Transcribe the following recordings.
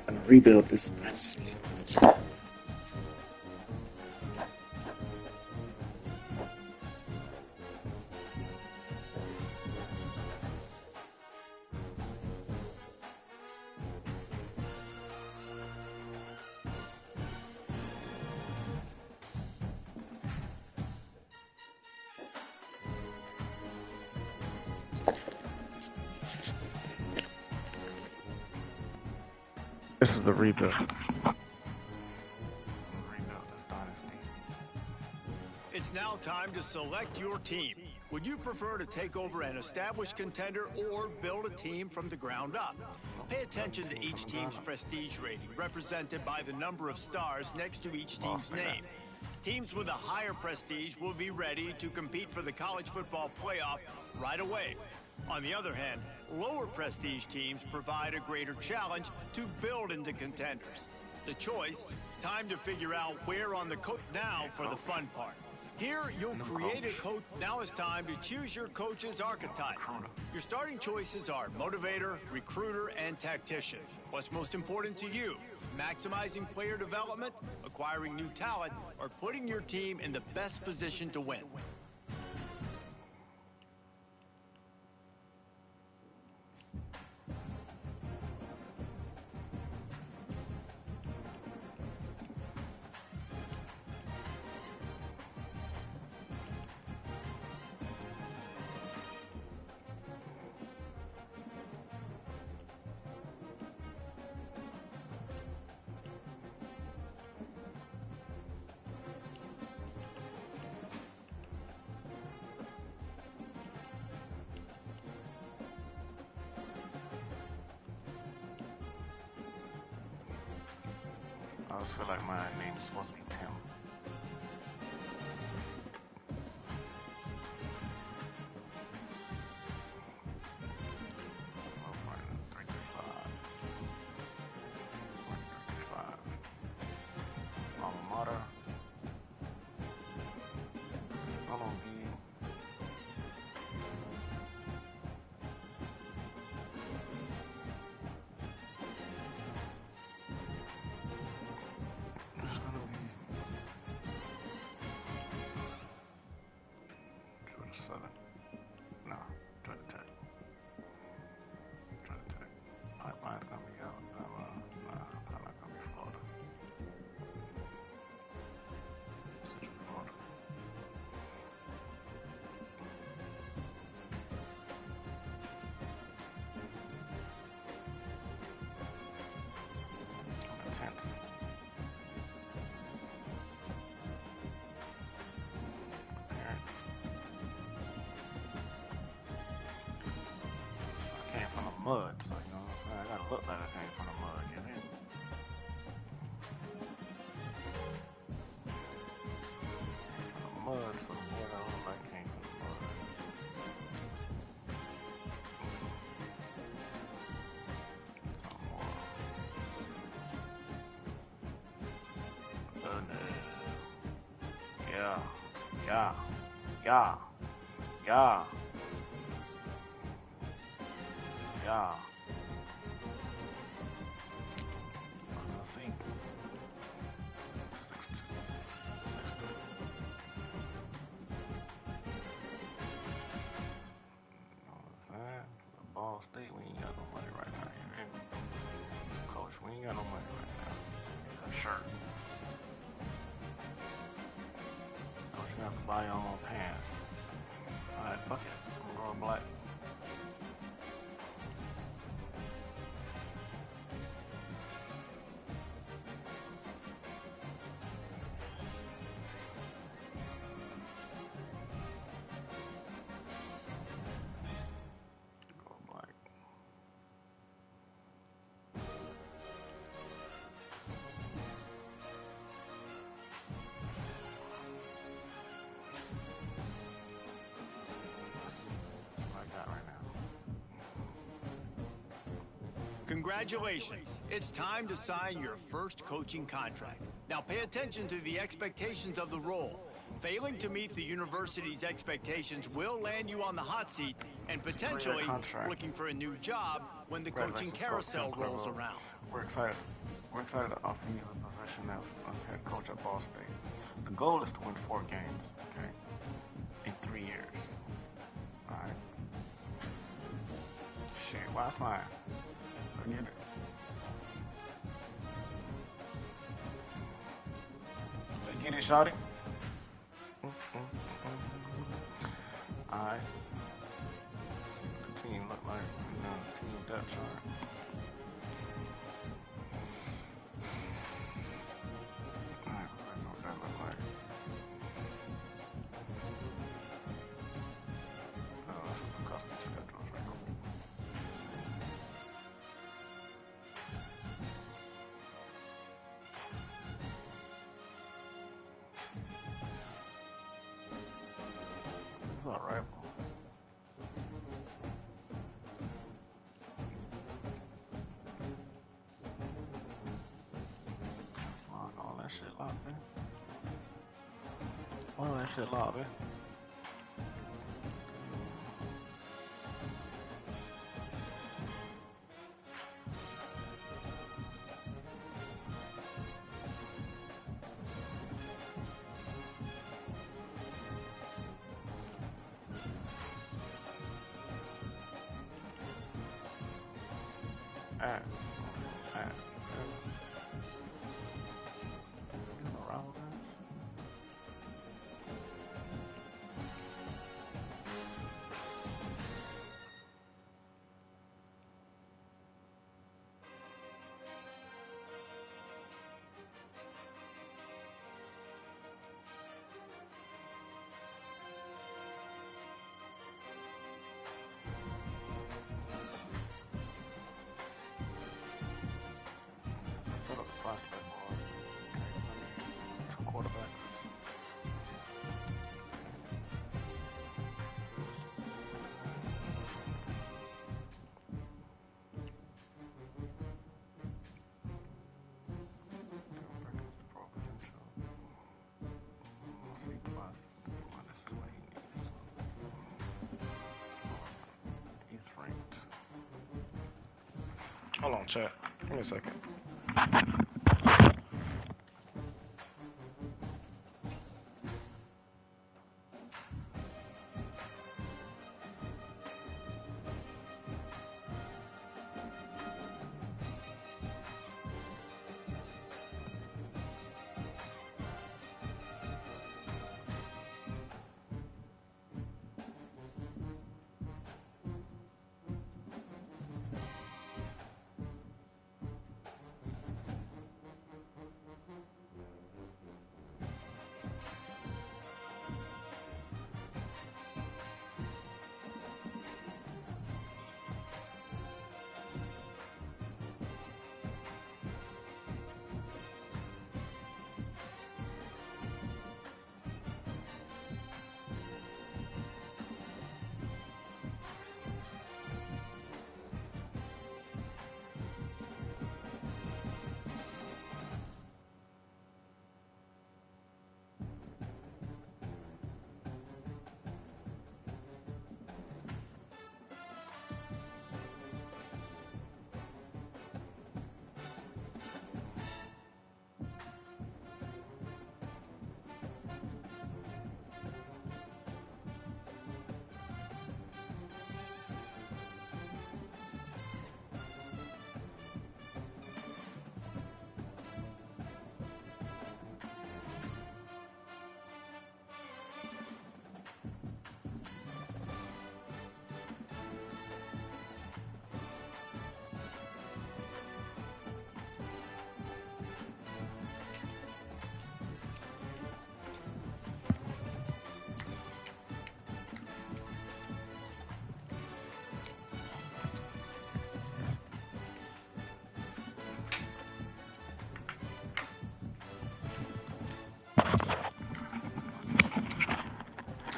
And rebuild this dynasty. This is the rebuild. It's now time to select your team. Would you prefer to take over an established contender or build a team from the ground up? Pay attention to each team's prestige rating, represented by the number of stars next to each team's name. Teams with a higher prestige will be ready to compete for the college football playoff right away. On the other hand, lower prestige teams provide a greater challenge to build into contenders. The choice, time to figure out where on the coach. Now for the fun part. Here, you'll create a coach. Now it's time to choose your coach's archetype. Your starting choices are motivator, recruiter, and tactician. What's most important to you? Maximizing player development, acquiring new talent, or putting your team in the best position to win? I always feel like my name is supposed to be Tim. Alma mater. Mud, so you know what I'm saying? I gotta look like I came from the mud, you know? From the mud, so boy, I look like I came from the mud. Some more. Oh no. Yeah. Yeah. Yeah. Yeah. Yeah. I think 6-2. You know what I'm saying? Ball State, we ain't got no money right now. You hear me? Coach, we ain't got no money right now. A shirt. Coach, you have to buy your own pants. Alright, fuck it. I'm going black. Congratulations. It's time to sign your first coaching contract. Now pay attention to the expectations of the role. Failing to meet the university's expectations will land you on the hot seat and potentially looking for a new job when the coaching carousel rolls around. We're excited. We're excited to offer you the position of head coach at Ball State. The goal is to win 4 games, okay, in 3 years. All right. Shit, why sign? Forget it. Let's get it, shawty. Alright. The team look like, team depth chart. Alright, what that look like? Oh, this is the custom schedules right here. It's alright. All that shit locked in. All that shit locked in. Alright. Alright. Around that. Set up the prospect board. Okay, 2 quarterbacks. Pro potential. C plus. This is what he needs. He's ranked. Hold on, chat. Give me a second.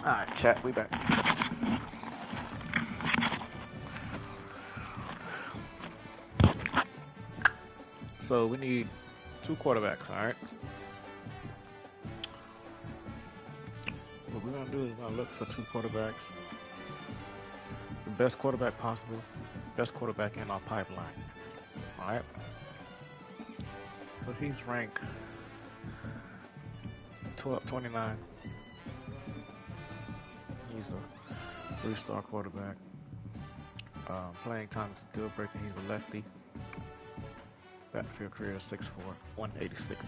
Alright, chat, we back. So we need 2 quarterbacks, alright? What we're gonna do is we're gonna look for 2 quarterbacks. The best quarterback possible. best quarterback in our pipeline. All right. So he's ranked 29. He's a 3-star quarterback. Playing time is a deal breaker. He's a lefty. Backfield career 6'4", 186.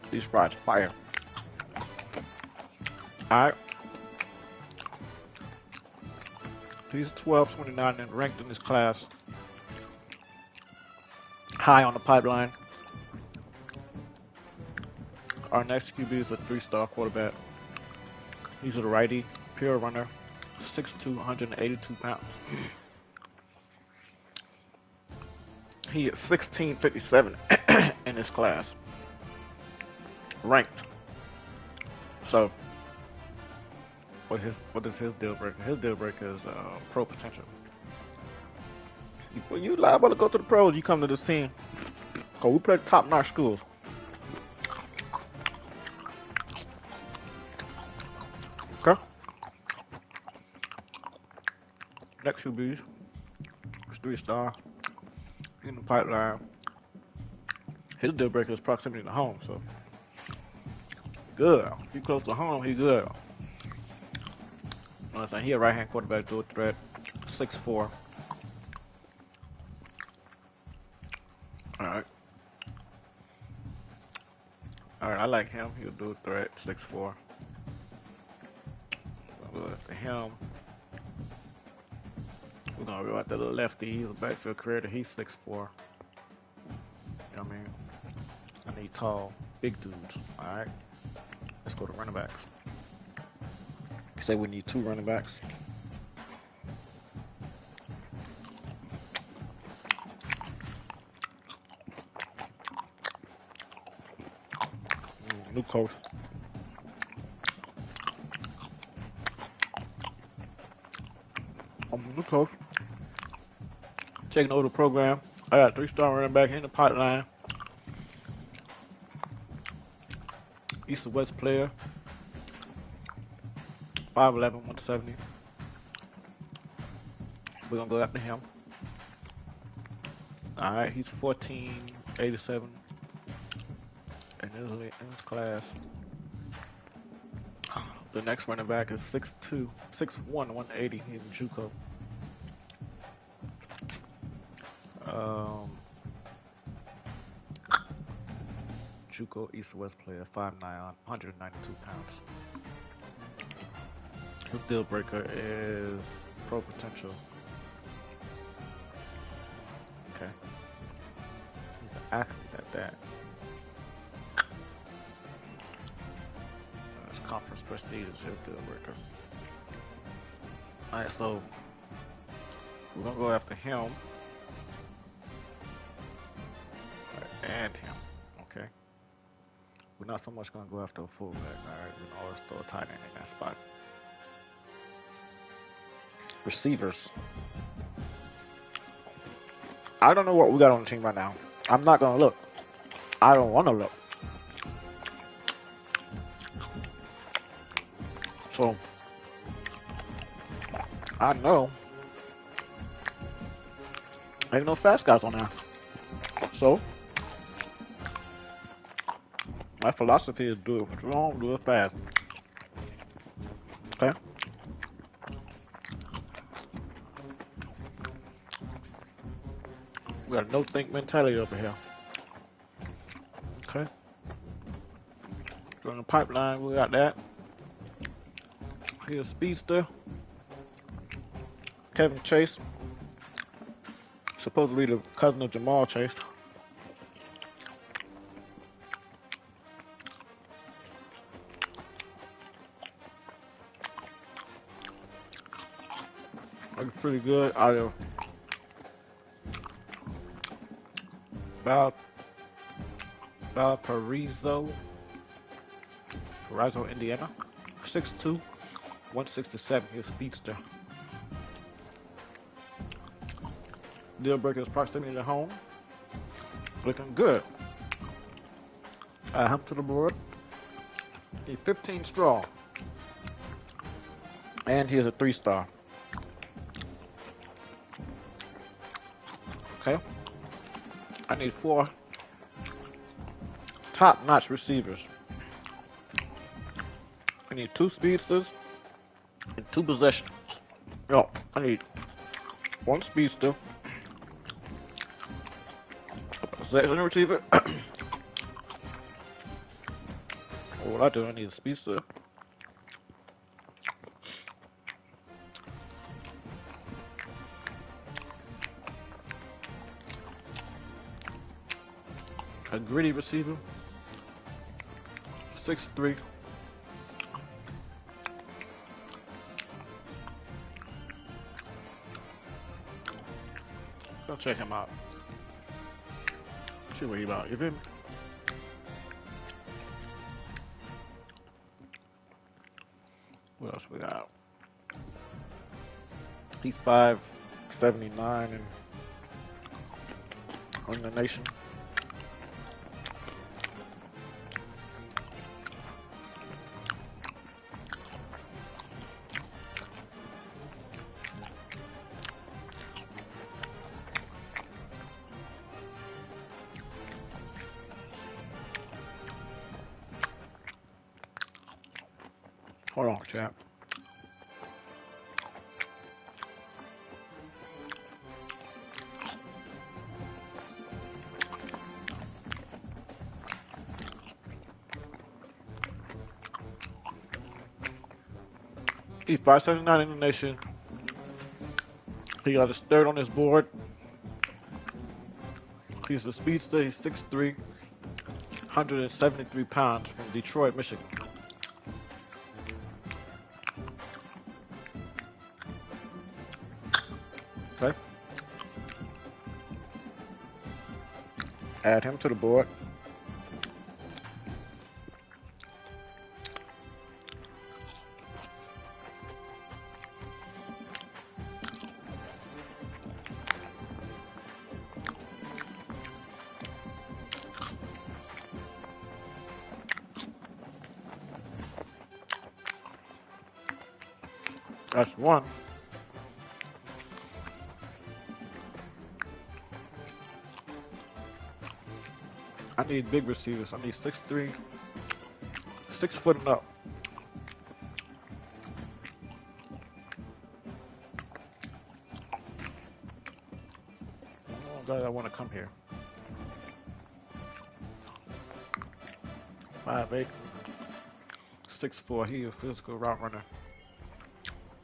These fries fire. Alright. He's 1229 and ranked in this class. High on the pipeline. Our next QB is a 3-star quarterback. He's a righty, pure runner, 6'2", 182 pounds. He is 1657 in this class. Ranked. So, what is his deal breaker? His deal breaker is pro potential. When you liable to go to the pros, you come to this team. Cause we play top-notch schools. Okay. Next QBs is 3-star. In the pipeline. His deal breaker is proximity to home, so good. If he's close to home, he's good. You know what I'm saying? He a right-hand quarterback, dual threat, 6'4". Alright. Alright, I like him. He'll do a threat, 6'4". For him, we're gonna go out to the lefty. He's a backfield creator. He's 6'4". You know what I mean? I need tall, big dudes. Alright. Let's go to running backs. You say we need 2 running backs. New coach. New coach. Checking over the program. I got 3-star running back in the pipeline. East and West player. 5'11", 170. We're gonna go after him. Alright, he's 1487 in his class. The next running back is 6'2", 6'1", 180. He's in JUCO. JUCO East and West player, 5'9", 192 pounds. His deal breaker is pro potential. Okay. He's an athlete at that. His conference prestige is his deal breaker. Alright, so we're gonna go after him. And him. Okay. We're not so much gonna go after a fullback, alright? We can always throw a tight end in that spot. Receivers. I don't know what we got on the team right now. I'm not gonna look. I don't wanna look. So I know ain't no fast guys on there. So my philosophy is do it strong, do it fast. Okay? We got a no-think mentality over here. Okay? So in the pipeline, we got that. Here's a speedster. Kevin Chase. Supposedly the cousin of Jamal Chase. Looks pretty good out of Valparaiso, Indiana. 6'2", 167. He's a speedster. Deal breaker is proximity to home. Looking good. Add him to the board. He's 15 strong. And he is a 3-star. Okay. I need 4 top-notch receivers. I need 2 speedsters and 2 possessions. No, I need 1 speedster, a possession receiver. What I do, I need a speedster. A gritty receiver. 6'3". Go check him out. See what he about. You feel me? What else we got? He's 5'79" and on the nation. Hold on, chap. He's 5'79" in the nation. He got his 3rd on his board. He's a speedster. He's 6'3", 173 pounds from Detroit, Michigan. Okay. Add him to the board. That's 1. I need big receivers. I need 6'3", 6 foot and up. Oh, guys, I want to come here. 5'8", 6'4". He a physical route runner.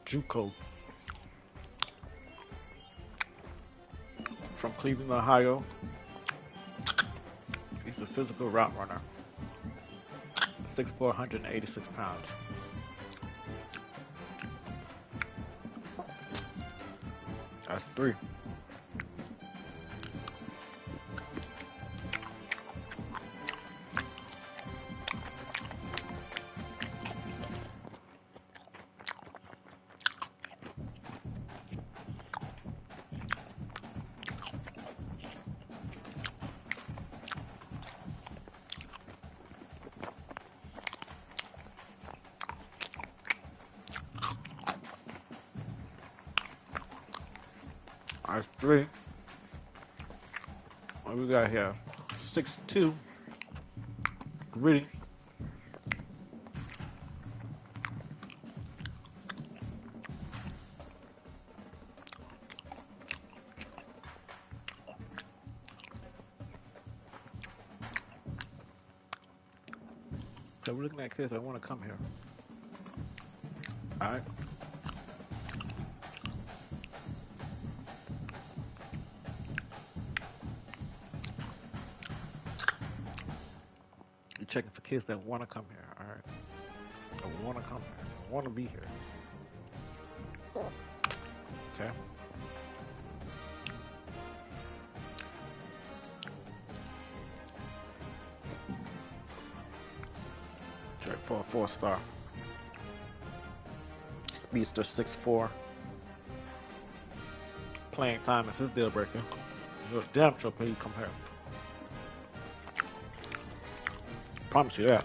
JUCO. From Cleveland, Ohio. He's a physical route runner. 6'4", 186 pounds. That's 3. That's 3. What we got here? 6'2", gritty. So we're looking at kids that want to come here. All right. You're checking for kids that want to come here. All right. That want to come here. Want to be here. Okay. Check for a 4-star. Speedster 6'4". playing time is his deal breaker. You're damn sure he come here. Promise you that.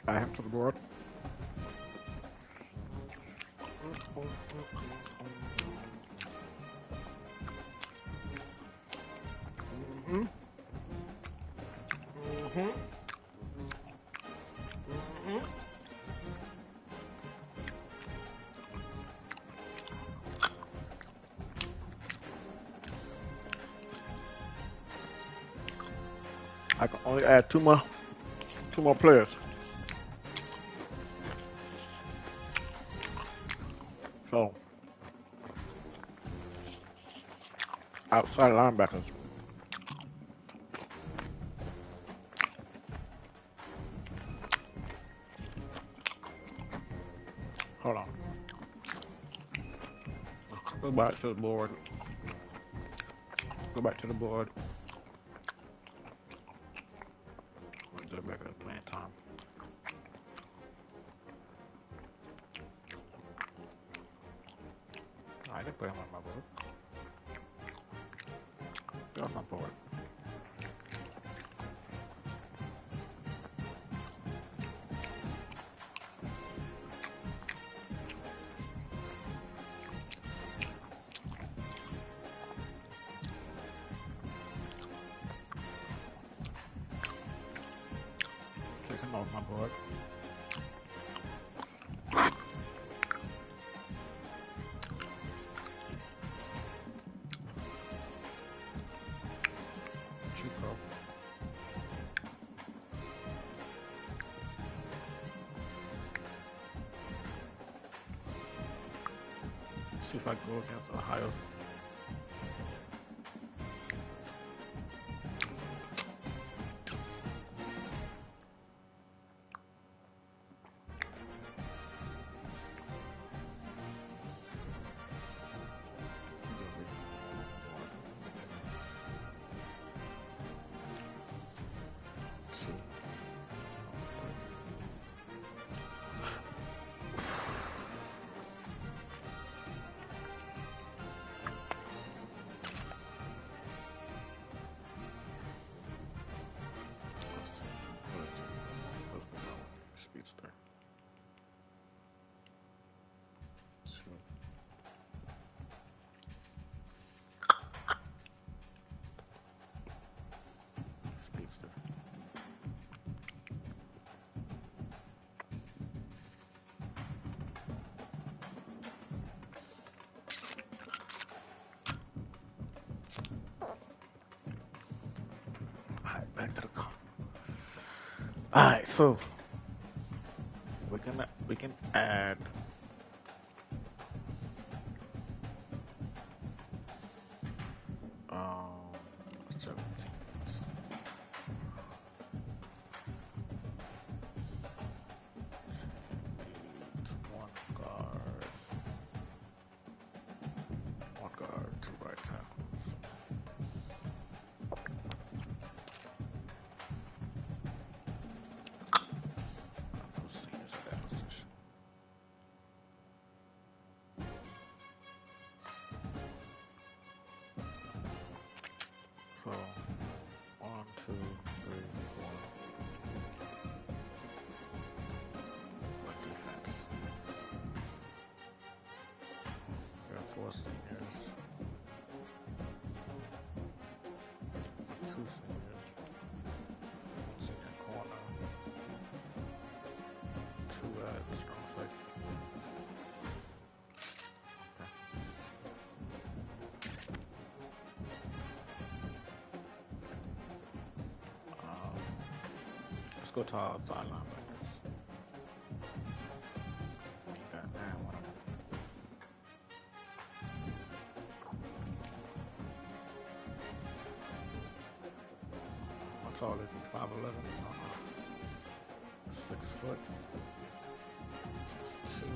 I have to the board. Mm-hmm. Mm-hmm. Mm-hmm. I can only add two more players. So outside linebackers. Hold on. Go back to the board. Go back to the board. Go back to the playing time. I didn't put him on my board. Get off my board. Take him off my board. Chico. See if I go against Ohio. Speedster. Speedster. Alright, back to the car. Alright, so we can add um 17. One guard, two right tackles. Those seniors at that position. So, 1, 2, 3, 4. What defense? We got 4 seniors. 2 seniors. 1 senior corner. 2 at strong safety. Let's go to our outside linebackers. tall is he? 5'11"? 6 foot. 6'2".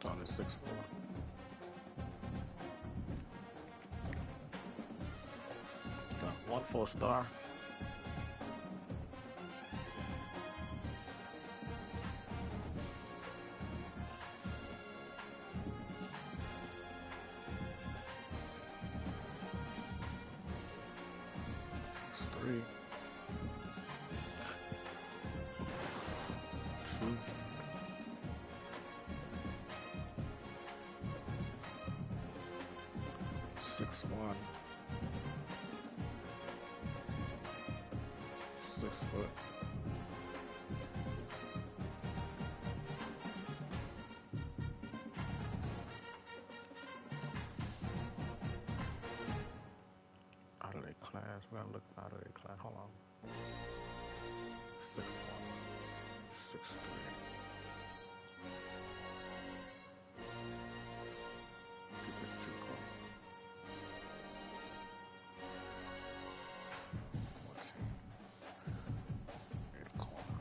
Tall is 6'4". Got 1 4-star. Three. 2. 6'1". 6 foot. Out of their class. We gotta look out of their class. Hold on. 6'1". 6'3". Keep this too close. What's he? Near the corner.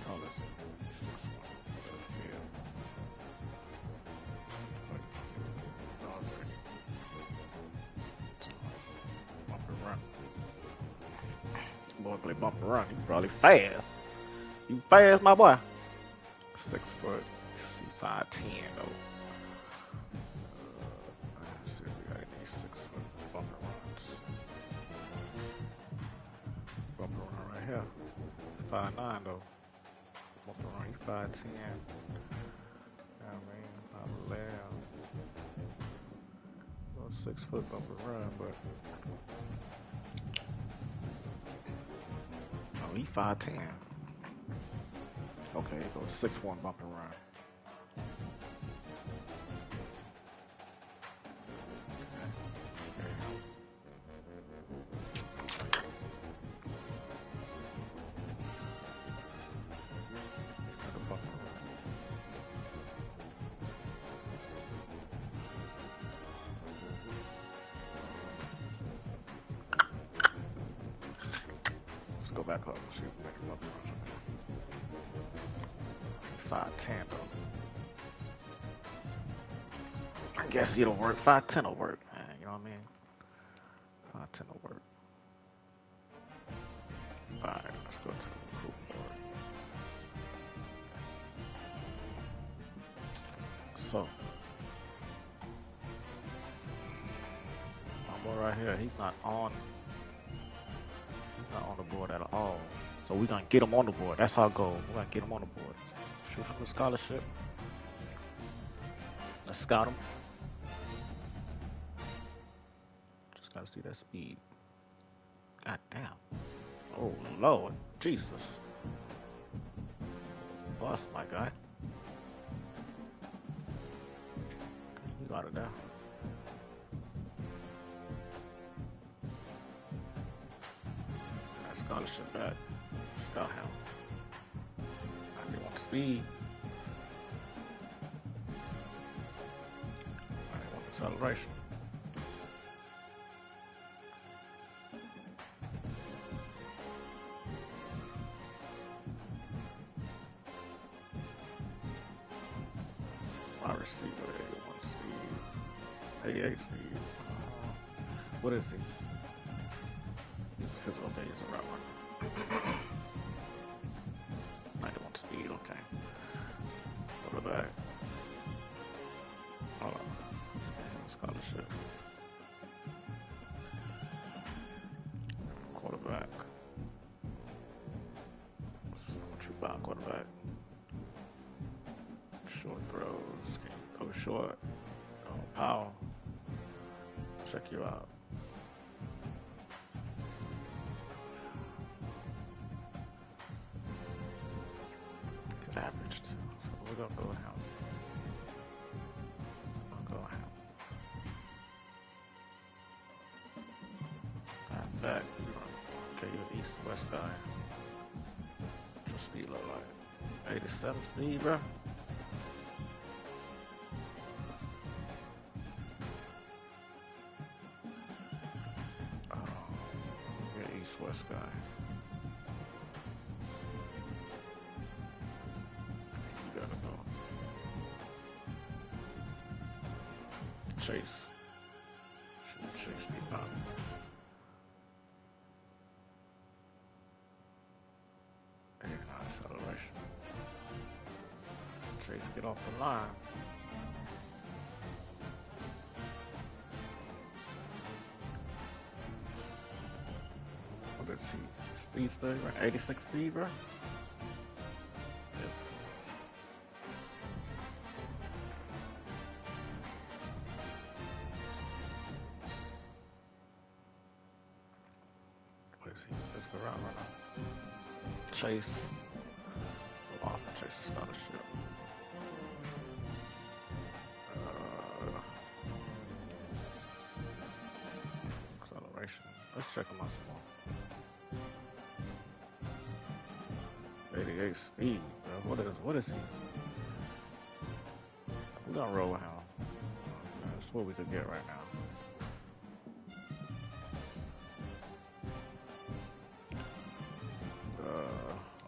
Tallest. 6'1". To the field. Like, already. Bump and run. Boy, play bump and run. You probably fast. You fast, my boy. 6 foot. 5'10" though. Let's see if we got any 6 foot bump and runs. Bump and run right here. 5'9" though. Bump and run. He 5'10". I mean, 5'11". Well, 6 foot bump and run, but oh, he 5'10". Okay, it goes 6'1" bump and run. Let's go back up and see if we make a bump and run. 5'10" though. I guess it'll work. 5'10" will work, man. You know what I mean? 5'10" will work. Alright, let's go to the recruit board. So, my boy right here, he's not on the board at all. So we're gonna get him on the board. That's our goal. We're gonna get him on the board. Shoot him a scholarship. Let's scout him. Just gotta see that speed. God damn. Oh Lord, Jesus. Boss, my guy. You got it there. That scholarship back. Scout him. I want speed. I want acceleration. Wide receiver, 81 speed, 88 speed. What is he? He's a physical, okay, he's a route runner. 91 speed, okay. Quarterback. Hold on. Scholarship. Quarterback. What you buy, quarterback? Short throws. Can you go short? Oh, Powell. Check you out. He's average too. So we're gonna go with him. I'll go with him. I'm back. Okay, you're East West guy. Your speed look like 87 speed, bro. West guy. You gotta go. Chase. Should Chase be done. And acceleration. Chase, get off the line. Let's see. Speed study, right? 86 speed, bro? Yep. What is he? Let's go around right now. Chase. Hold on. Chase is scholarship. Acceleration. Let's check him out some more. 88 speed, bro. What is he? We're gonna roll with him. That's what we could get right now.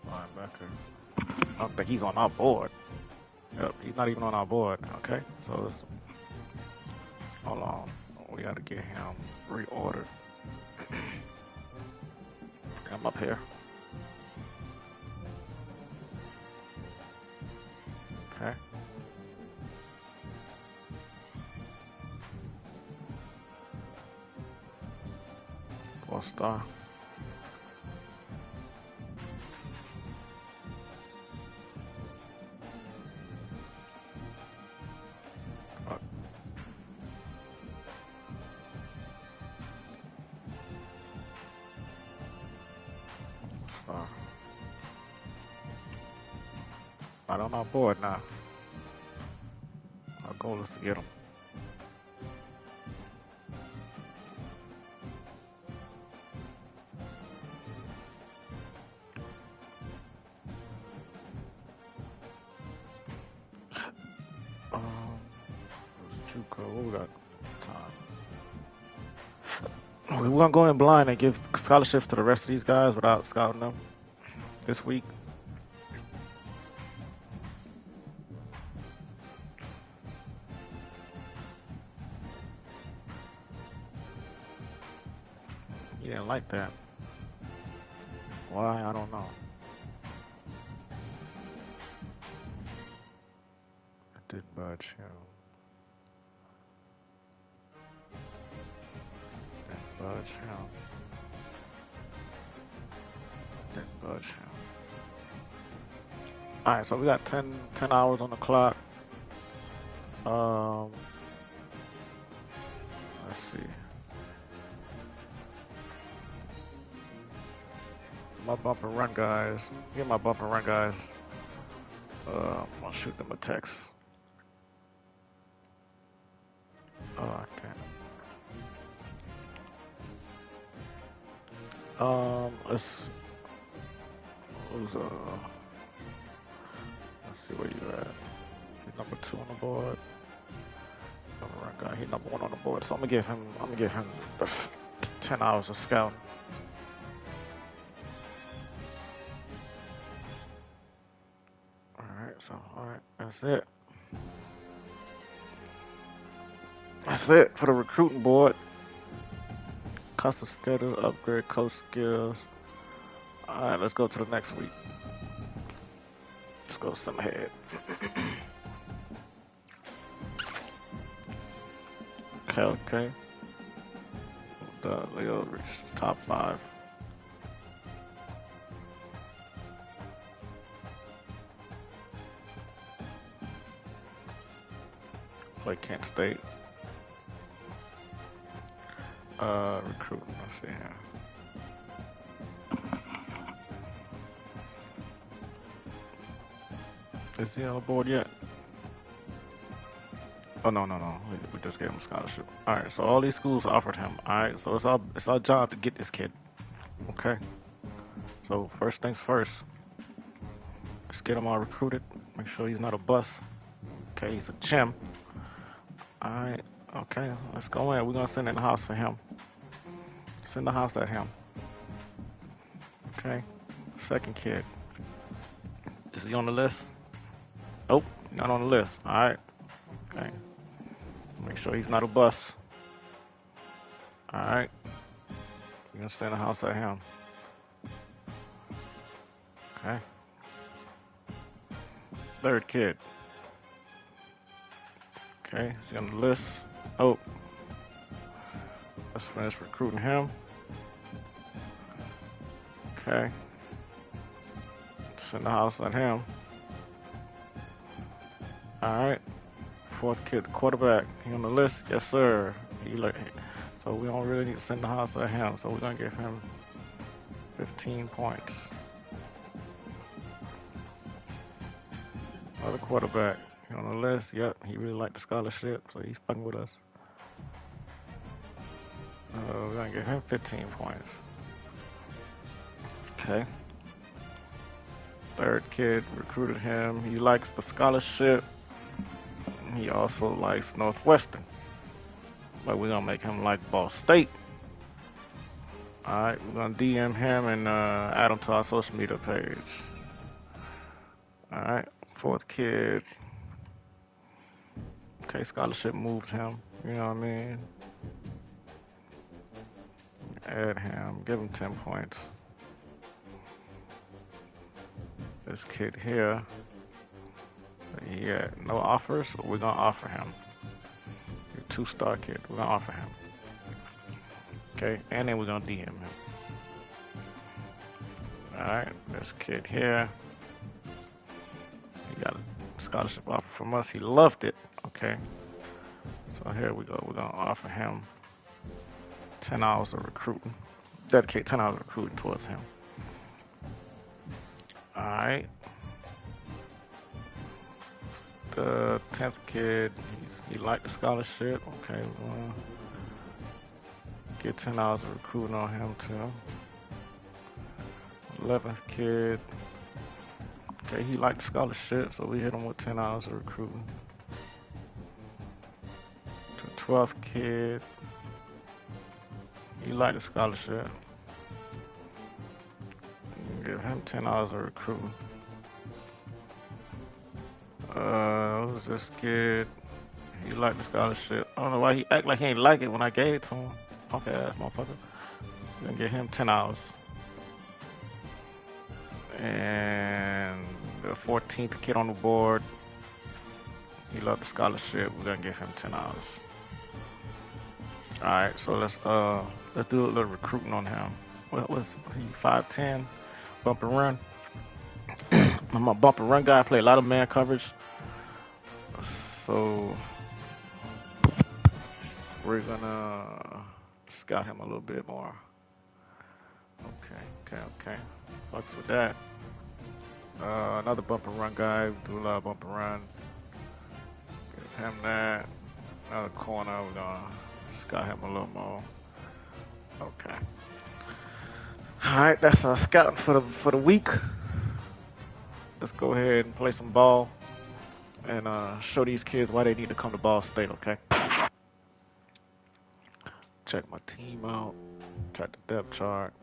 Linebacker. I don't think he's on our board. Yep, he's not even on our board. Okay, so hold on. We gotta get him reordered. I'm up here. Okay. Four-star. Not on our board now. Our goal is to get him. What we got time? We're gonna go in blind and give scholarships to the rest of these guys without scouting them this week. He didn't like that. Why? I don't know. It didn't budge him. Didn't budge him. Didn't budge him. Alright, so we got 10 hours on the clock. Let's see. My bump and run guys. Get my bump and run guys. I'll shoot them a text. Oh, I can't. Let's see where you're at. He's number 2 on the board. Number run guy. He's number 1 on the board. So I'm gonna give him 10 hours of scouting. Alright, that's it. That's it for the recruiting board. Custom schedule, upgrade coach skills. Alright, let's go to the next week. Let's go some ahead. Okay. The Leo reached top 5. Play Kent State. Recruiting. Let's see here. Is he on the board yet? Oh no. We just gave him a scholarship. All right. So all these schools offered him. All right. So it's our job to get this kid. Okay. So first things first. Let's get him all recruited. Make sure he's not a bust. Okay. He's a gem. All right. Okay. Let's go in. We're gonna send in the house for him. Send the house at him. Okay. Second kid. Is he on the list? Nope, not on the list. All right. Okay. Make sure he's not a bust. All right. We're gonna send the house at him. Okay. Third kid. Okay, is he on the list? Oh. Let's finish recruiting him. Okay. Send the house at him. Alright. Fourth kid, quarterback. He on the list? Yes, sir. So we don't really need to send the house at him. So we're going to give him 15 points. Another quarterback. He on the list? Yep. He really liked the scholarship. So he's fucking with us. We're going to give him 15 points. Okay. Third kid, recruited him. He likes the scholarship. He also likes Northwestern. But we're gonna make him like Ball State. Alright, we're gonna DM him and add him to our social media page. Alright, fourth kid. Okay, scholarship moved him. You know what I mean? Add him, give him 10 points. This kid here, yeah, no offers. We're gonna offer him. You're a 2-star kid. We're gonna offer him. Okay, and then we're gonna DM him. All right, this kid here, he got a scholarship offer from us. He loved it. Okay, so here we go. We're gonna offer him 10 hours of recruiting. Dedicate 10 hours of recruiting towards him. Alright. The 10th kid, he liked the scholarship. Okay, we'll get 10 hours of recruiting on him too. 11th kid, okay, he liked the scholarship, so we hit him with 10 hours of recruiting. The 12th kid, he liked the scholarship. Give him 10 hours of recruiting. Who's this kid? He liked the scholarship. I don't know why he act like he ain't like it when I gave it to him. Punk ass motherfucker. We're gonna give him 10 hours. And the 14th kid on the board, he loved the scholarship. We're gonna give him 10 hours. All right, so let's do a little recruiting on him. What was he? 5'10", bump and run. I'm a bump and run guy. I play a lot of man coverage, so we're gonna scout him a little bit more. Okay. Fucks with that. Another bump and run guy. We do a lot of bump and run. Give him that. Another corner. We're gonna scout him a little more. Okay. All right, that's our scouting for the week. Let's go ahead and play some ball and show these kids why they need to come to Ball State. Okay. Check my team out. Check the depth chart.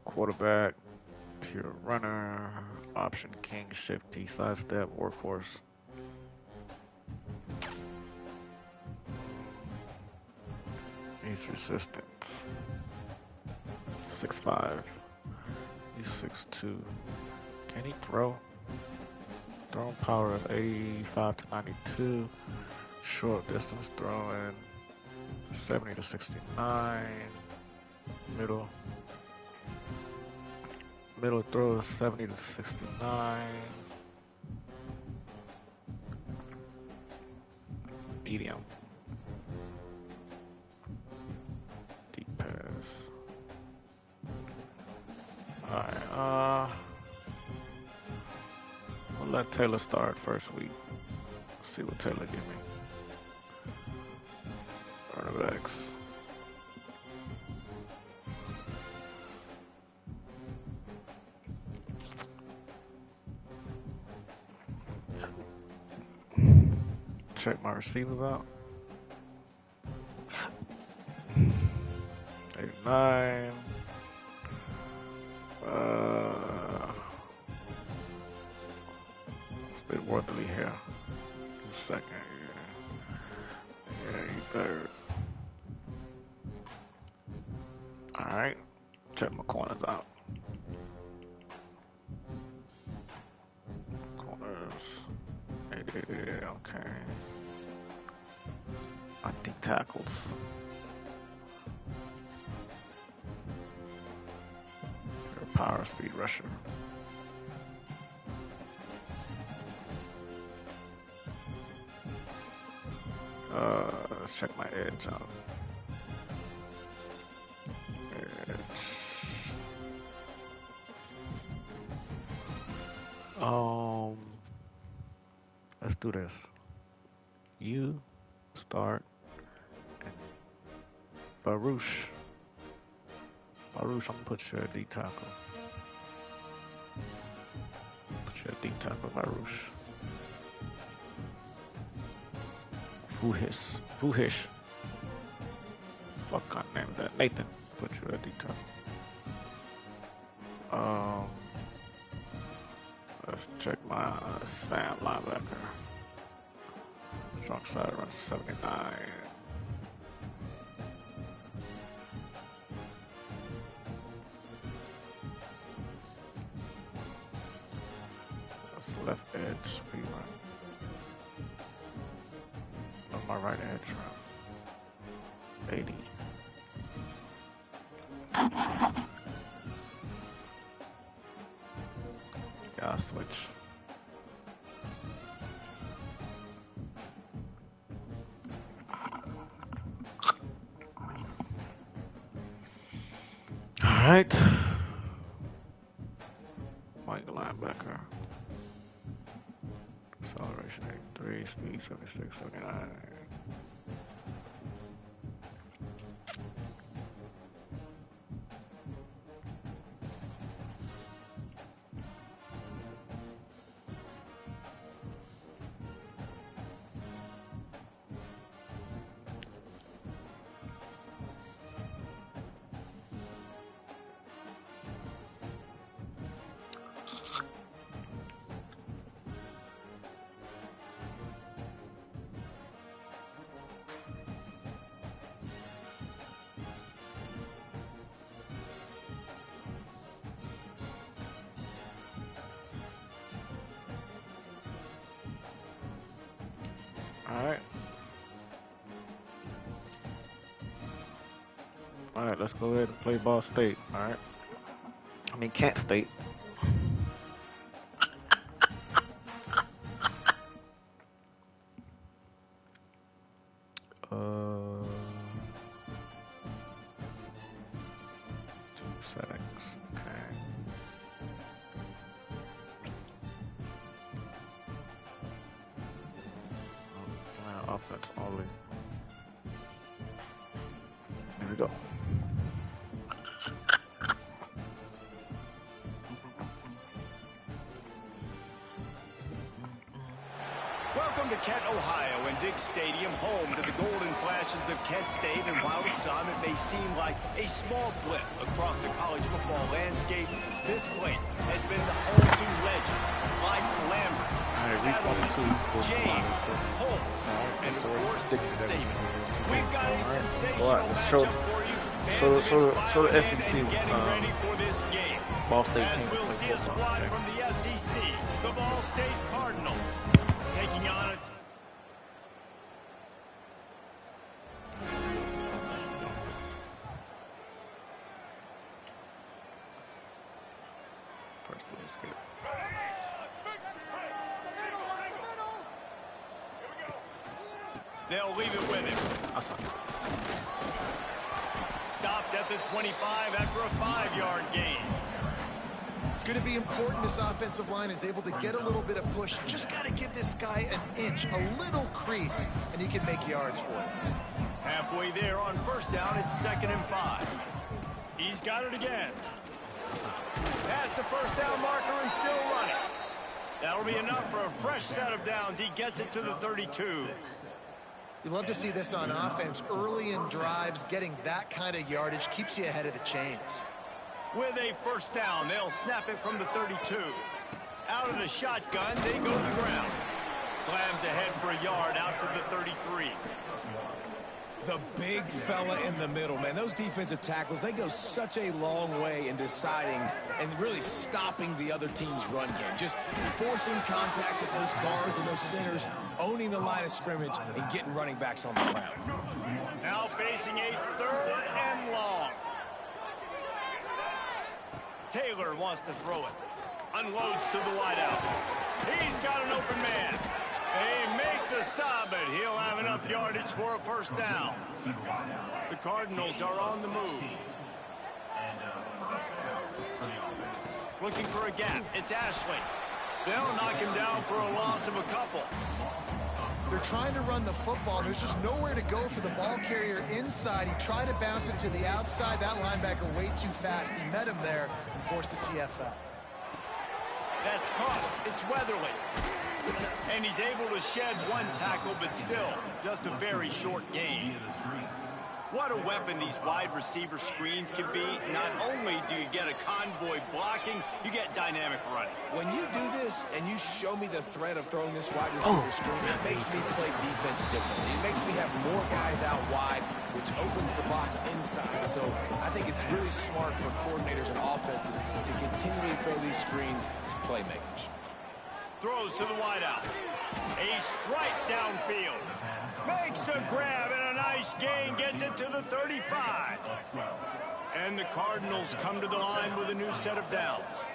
Quarterback, pure runner, option king, shifty, sidestep, workhorse. He's resistant. 6'5". He's 6'2". Can he throw? Throwing power of 85 to 92. Short distance throwing 70 to 69. Middle throw is 70 to 69. medium. Deep pass. Alright, we'll let Taylor start first week. See what Taylor give me. Running backs. Check my receivers out. 89. It's a bit worthily here. Second, yeah, you third. Alright, check my corners out. Corners. Yeah, okay. I think tackles. You're a power speed rusher. Let's check my edge out. Edge. Let's do this. You start. Baruch, I'm gonna put you at D tackle. Put you at D tackle, Baruch. Fuhish. Fuck, I named that. Nathan, put you at D tackle. Let's check my Sam linebacker. Strong side runs 79. That's left edge speed run. On my right edge run. 80. Yeah, switch. Alright. Mike linebacker. Acceleration 83, speed 76, 79. Alright, let's go ahead and play Ball State, alright? I mean, Kent State. Settings, okay. Offense only. Here we go. Welcome to Kent, Ohio, and Dick Stadium, home to the golden flashes of Kent State. And while to some it may seem like a small blip across the college football landscape, this place has been the home to legends like Lambert, Edelman, James, Holtz, and of course, Saban. We've got a sensational matchup for you. So the SEC, Ready for this game. Ball State As came to we'll play see a football. squad Okay. from the SEC, the Ball State Cardinals, taking on it. First place game. They'll leave it with him. Stopped at the 25 after a 5-yard gain. It's going to be important this offensive line is able to get a little bit of push. Just got to give this guy an inch, a little crease, and he can make yards for it. Halfway there on first down, it's 2nd and 5. He's got it again. Past the first down marker and still running. That'll be enough for a fresh set of downs. He gets it to the 32. You love to see this on offense. Early in drives, getting that kind of yardage keeps you ahead of the chains. With a first down, they'll snap it from the 32. Out of the shotgun, they go to the ground. Slams ahead for a yard out to the 33. The big fella in the middle, man. Those defensive tackles, they go such a long way in deciding and really stopping the other team's run game. Just forcing contact with those guards and those centers, owning the line of scrimmage, and getting running backs on the ground. Now facing a 3rd and long. Taylor wants to throw it. Unloads to the wideout. He's got an open man. They make the stop, but he'll have enough yardage for a first down. The Cardinals are on the move. Looking for a gap. It's Ashley. They'll knock him down for a loss of a couple. They're trying to run the football. There's just nowhere to go for the ball carrier inside. He tried to bounce it to the outside. That linebacker way too fast. He met him there and forced the TFL. That's caught. It's Weatherly. And he's able to shed one tackle, but still, just a very short gain. What a weapon these wide receiver screens can be. Not only do you get a convoy blocking, you get dynamic running. When you do this and you show me the threat of throwing this wide receiver screen, it makes me play defense differently. It makes me have more guys out wide, which opens the box inside. So I think it's really smart for coordinators and offenses to continually throw these screens to playmakers. Throws to the wideout. A strike downfield. Makes the grab and a nice gain. Gets it to the 35. And the Cardinals come to the line with a new set of downs.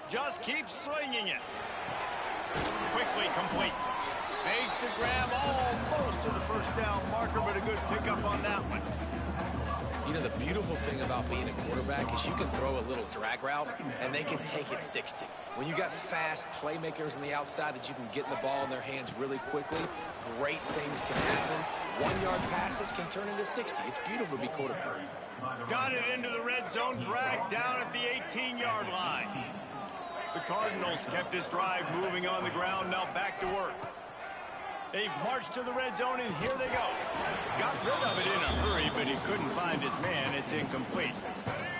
Just keeps slinging it. Quickly complete. Makes the grab almost to the first down marker, but a good pickup on that one. You know, the beautiful thing about being a quarterback is you can throw a little drag route, and they can take it 60. When you got fast playmakers on the outside that you can get the ball in their hands really quickly, great things can happen. 1-yard passes can turn into 60. It's beautiful to be quarterback. Got it into the red zone, dragged down at the 18-yard line. The Cardinals kept this drive moving on the ground, now back to work. They've marched to the red zone, and here they go. Got rid of it in a hurry, but he couldn't find his man. It's incomplete.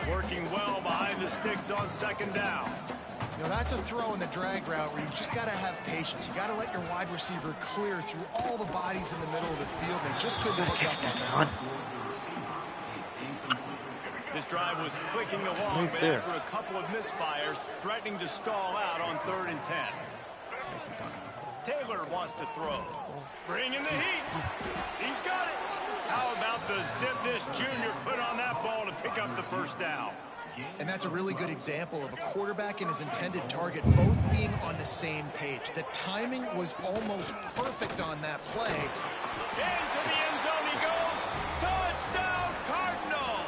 Working well behind the sticks on 2nd down. You know, that's a throw in the drag route where you just got to have patience. You got to let your wide receiver clear through all the bodies in the middle of the field. They just couldn't hook up on that. This drive was clicking along, but after a couple of misfires, threatening to stall out on 3rd and 10. Taylor wants to throw. Bring in the heat. He's got it. How about the zip this junior put on that ball to pick up the first down? And that's a really good example of a quarterback and his intended target both being on the same page. The timing was almost perfect on that play. Into the end zone he goes. Touchdown, Cardinals!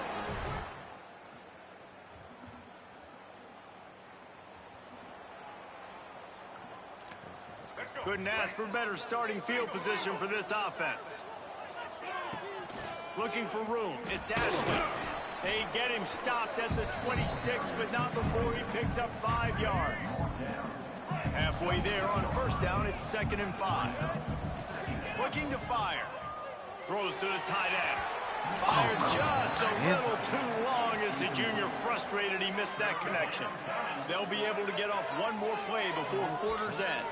Couldn't ask for better starting field position for this offense. Looking for room. It's Ashley. They get him stopped at the 26, but not before he picks up 5 yards. Halfway there on first down, it's 2nd and 5. Looking to fire. Throws to the tight end. Fired just a little too long as the junior frustrated. He missed that connection. They'll be able to get off one more play before quarter's end.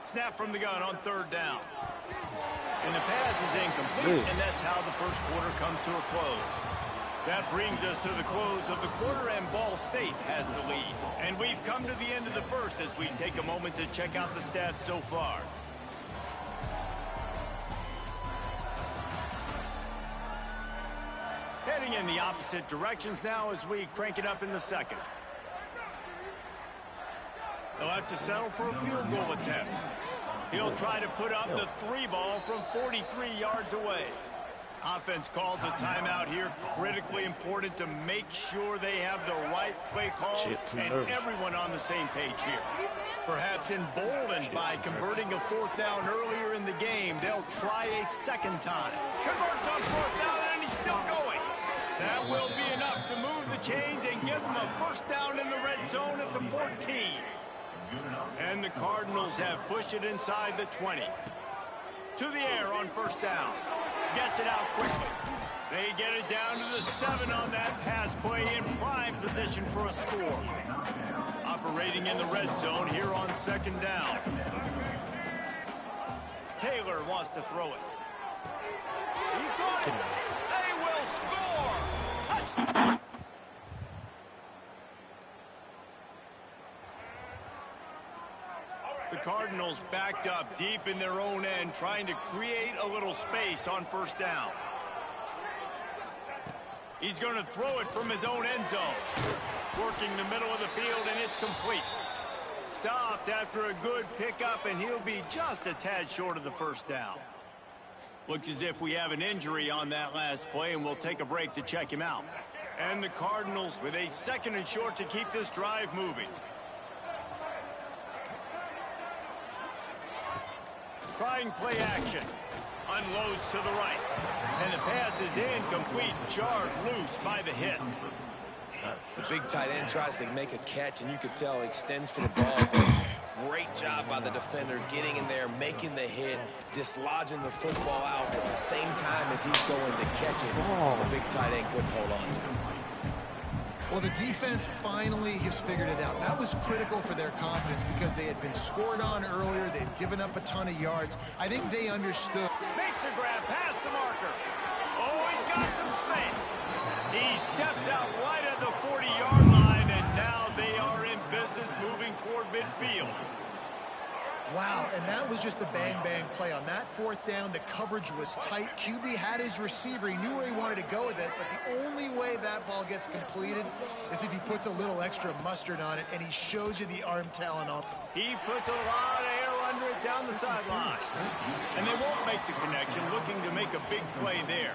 Snap from the gun on 3rd down. And the pass is incomplete, and that's how the first quarter comes to a close. That brings us to the close of the quarter, and Ball State has the lead. And we've come to the end of the first as we take a moment to check out the stats so far. Heading in the opposite directions now as we crank it up in the second. They'll have to settle for a field goal attempt. He'll try to put up the 3 ball from 43 yards away. Offense calls a timeout here. Critically important to make sure they have the right play call and everyone on the same page here. Perhaps emboldened by converting a 4th down earlier in the game, they'll try a 2nd time. Converts on 4th down, and he's still going. That will be enough to move the chains and give them a 1st down in the red zone at the 14. And the Cardinals have pushed it inside the 20. To the air on 1st down. Gets it out quickly. They get it down to the 7 on that pass play in prime position for a score. Operating in the red zone here on 2nd down. Taylor wants to throw it. He got it. They will score. Touchdown. The Cardinals backed up deep in their own end, trying to create a little space on 1st down. He's going to throw it from his own end zone. Working the middle of the field, and it's complete. Stopped after a good pickup, and he'll be just a tad short of the 1st down. Looks as if we have an injury on that last play, and we'll take a break to check him out. And the Cardinals with a 2nd and short to keep this drive moving. Trying play action. Unloads to the right. And the pass is incomplete. Jarred loose by the hit. The big tight end tries to make a catch, and you could tell he extends for the ball. But great job by the defender getting in there, making the hit, dislodging the football out at the same time as he's going to catch it. The big tight end couldn't hold on to it. Well, the defense finally has figured it out. That was critical for their confidence because they had been scored on earlier. They'd given up a ton of yards. I think they understood. Makes a grab past the marker. Oh, he's got some space. He steps out right at the 40-yard line, and now they are in business moving toward midfield. Wow, and that was just a bang-bang play. On that 4th down, the coverage was tight. QB had his receiver. He knew where he wanted to go with it, but the only way that ball gets completed is if he puts a little extra mustard on it, and he shows you the arm talent off. He puts a lot of air under it down the sideline. And they won't make the connection, looking to make a big play there.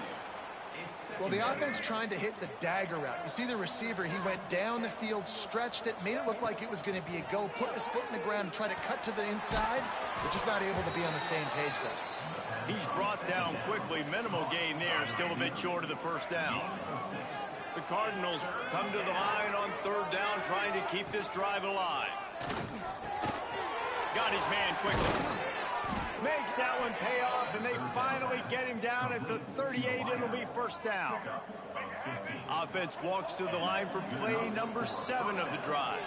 Well, the offense trying to hit the dagger route. You see the receiver, he went down the field, stretched it, made it look like it was going to be a go, put his foot in the ground, and try to cut to the inside, but just not able to be on the same page there. He's brought down quickly. Minimal gain there, still a bit short of the 1st down. The Cardinals come to the line on 3rd down, trying to keep this drive alive. Got his man quickly. Makes that one pay off, and they finally get him down at the 38. It'll be 1st down. Offense walks to the line for play number 7 of the drive.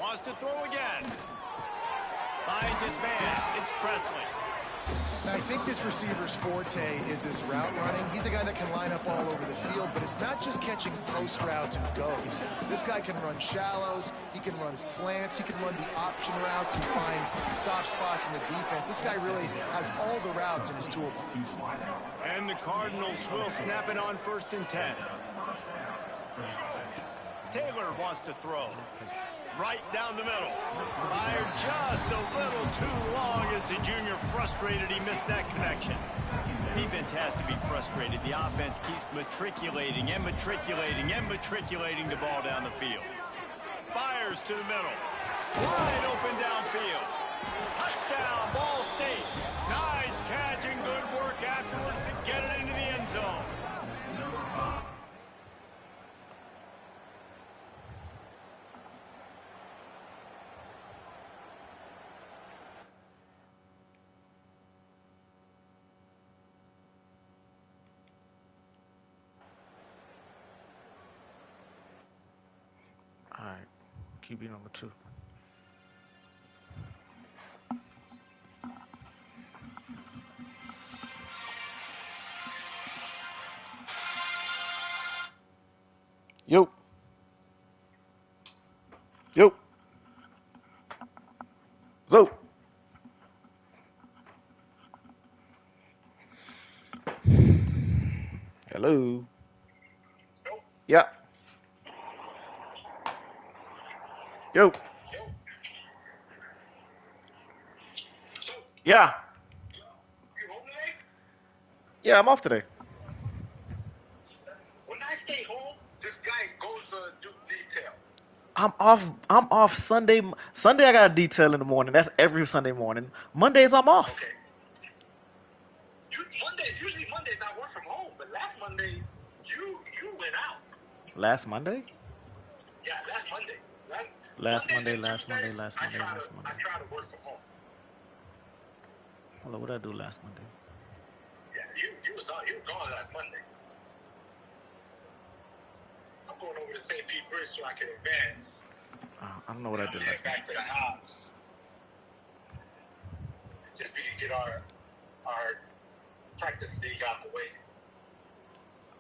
Wants to throw again. Finds his man. It's Presley. I think this receiver's forte is his route running. He's a guy that can line up all over the field, but it's not just catching post routes and goes. This guy can run shallows, he can run slants, he can run the option routes and find soft spots in the defense. This guy really has all the routes in his toolbox. And the Cardinals will snap it on 1st and 10. Taylor wants to throw. Right down the middle. Fired just a little too long as the junior frustrated. He missed that connection. Defense has to be frustrated. The offense keeps matriculating and matriculating and matriculating the ball down the field. Fires to the middle. Wide open downfield. Touchdown, Ball State. Nice catch and good work afterwards to get it into the end zone. All right, QB number 2. Yo. Yo. Zo. Hello. Yeah. Yo. Yeah. You home today? Yeah, I'm off today. When I stay home, this guy goes to do detail. I'm off Sunday. Sunday I got a detail in the morning. That's every Sunday morning. Mondays I'm off. Okay. Usually Mondays I work from home, but last Monday you went out. Last Monday? Yeah, last Monday. Last Monday, and last Monday, Tuesdays, last I Monday, try last Monday. to work from home. Hold on, what did I do last Monday? Yeah, you was gone last Monday. I'm going over to St. Pete Bridge so I can advance. I don't know what I did last back Monday. to the house. Just we can get our practice league out the way.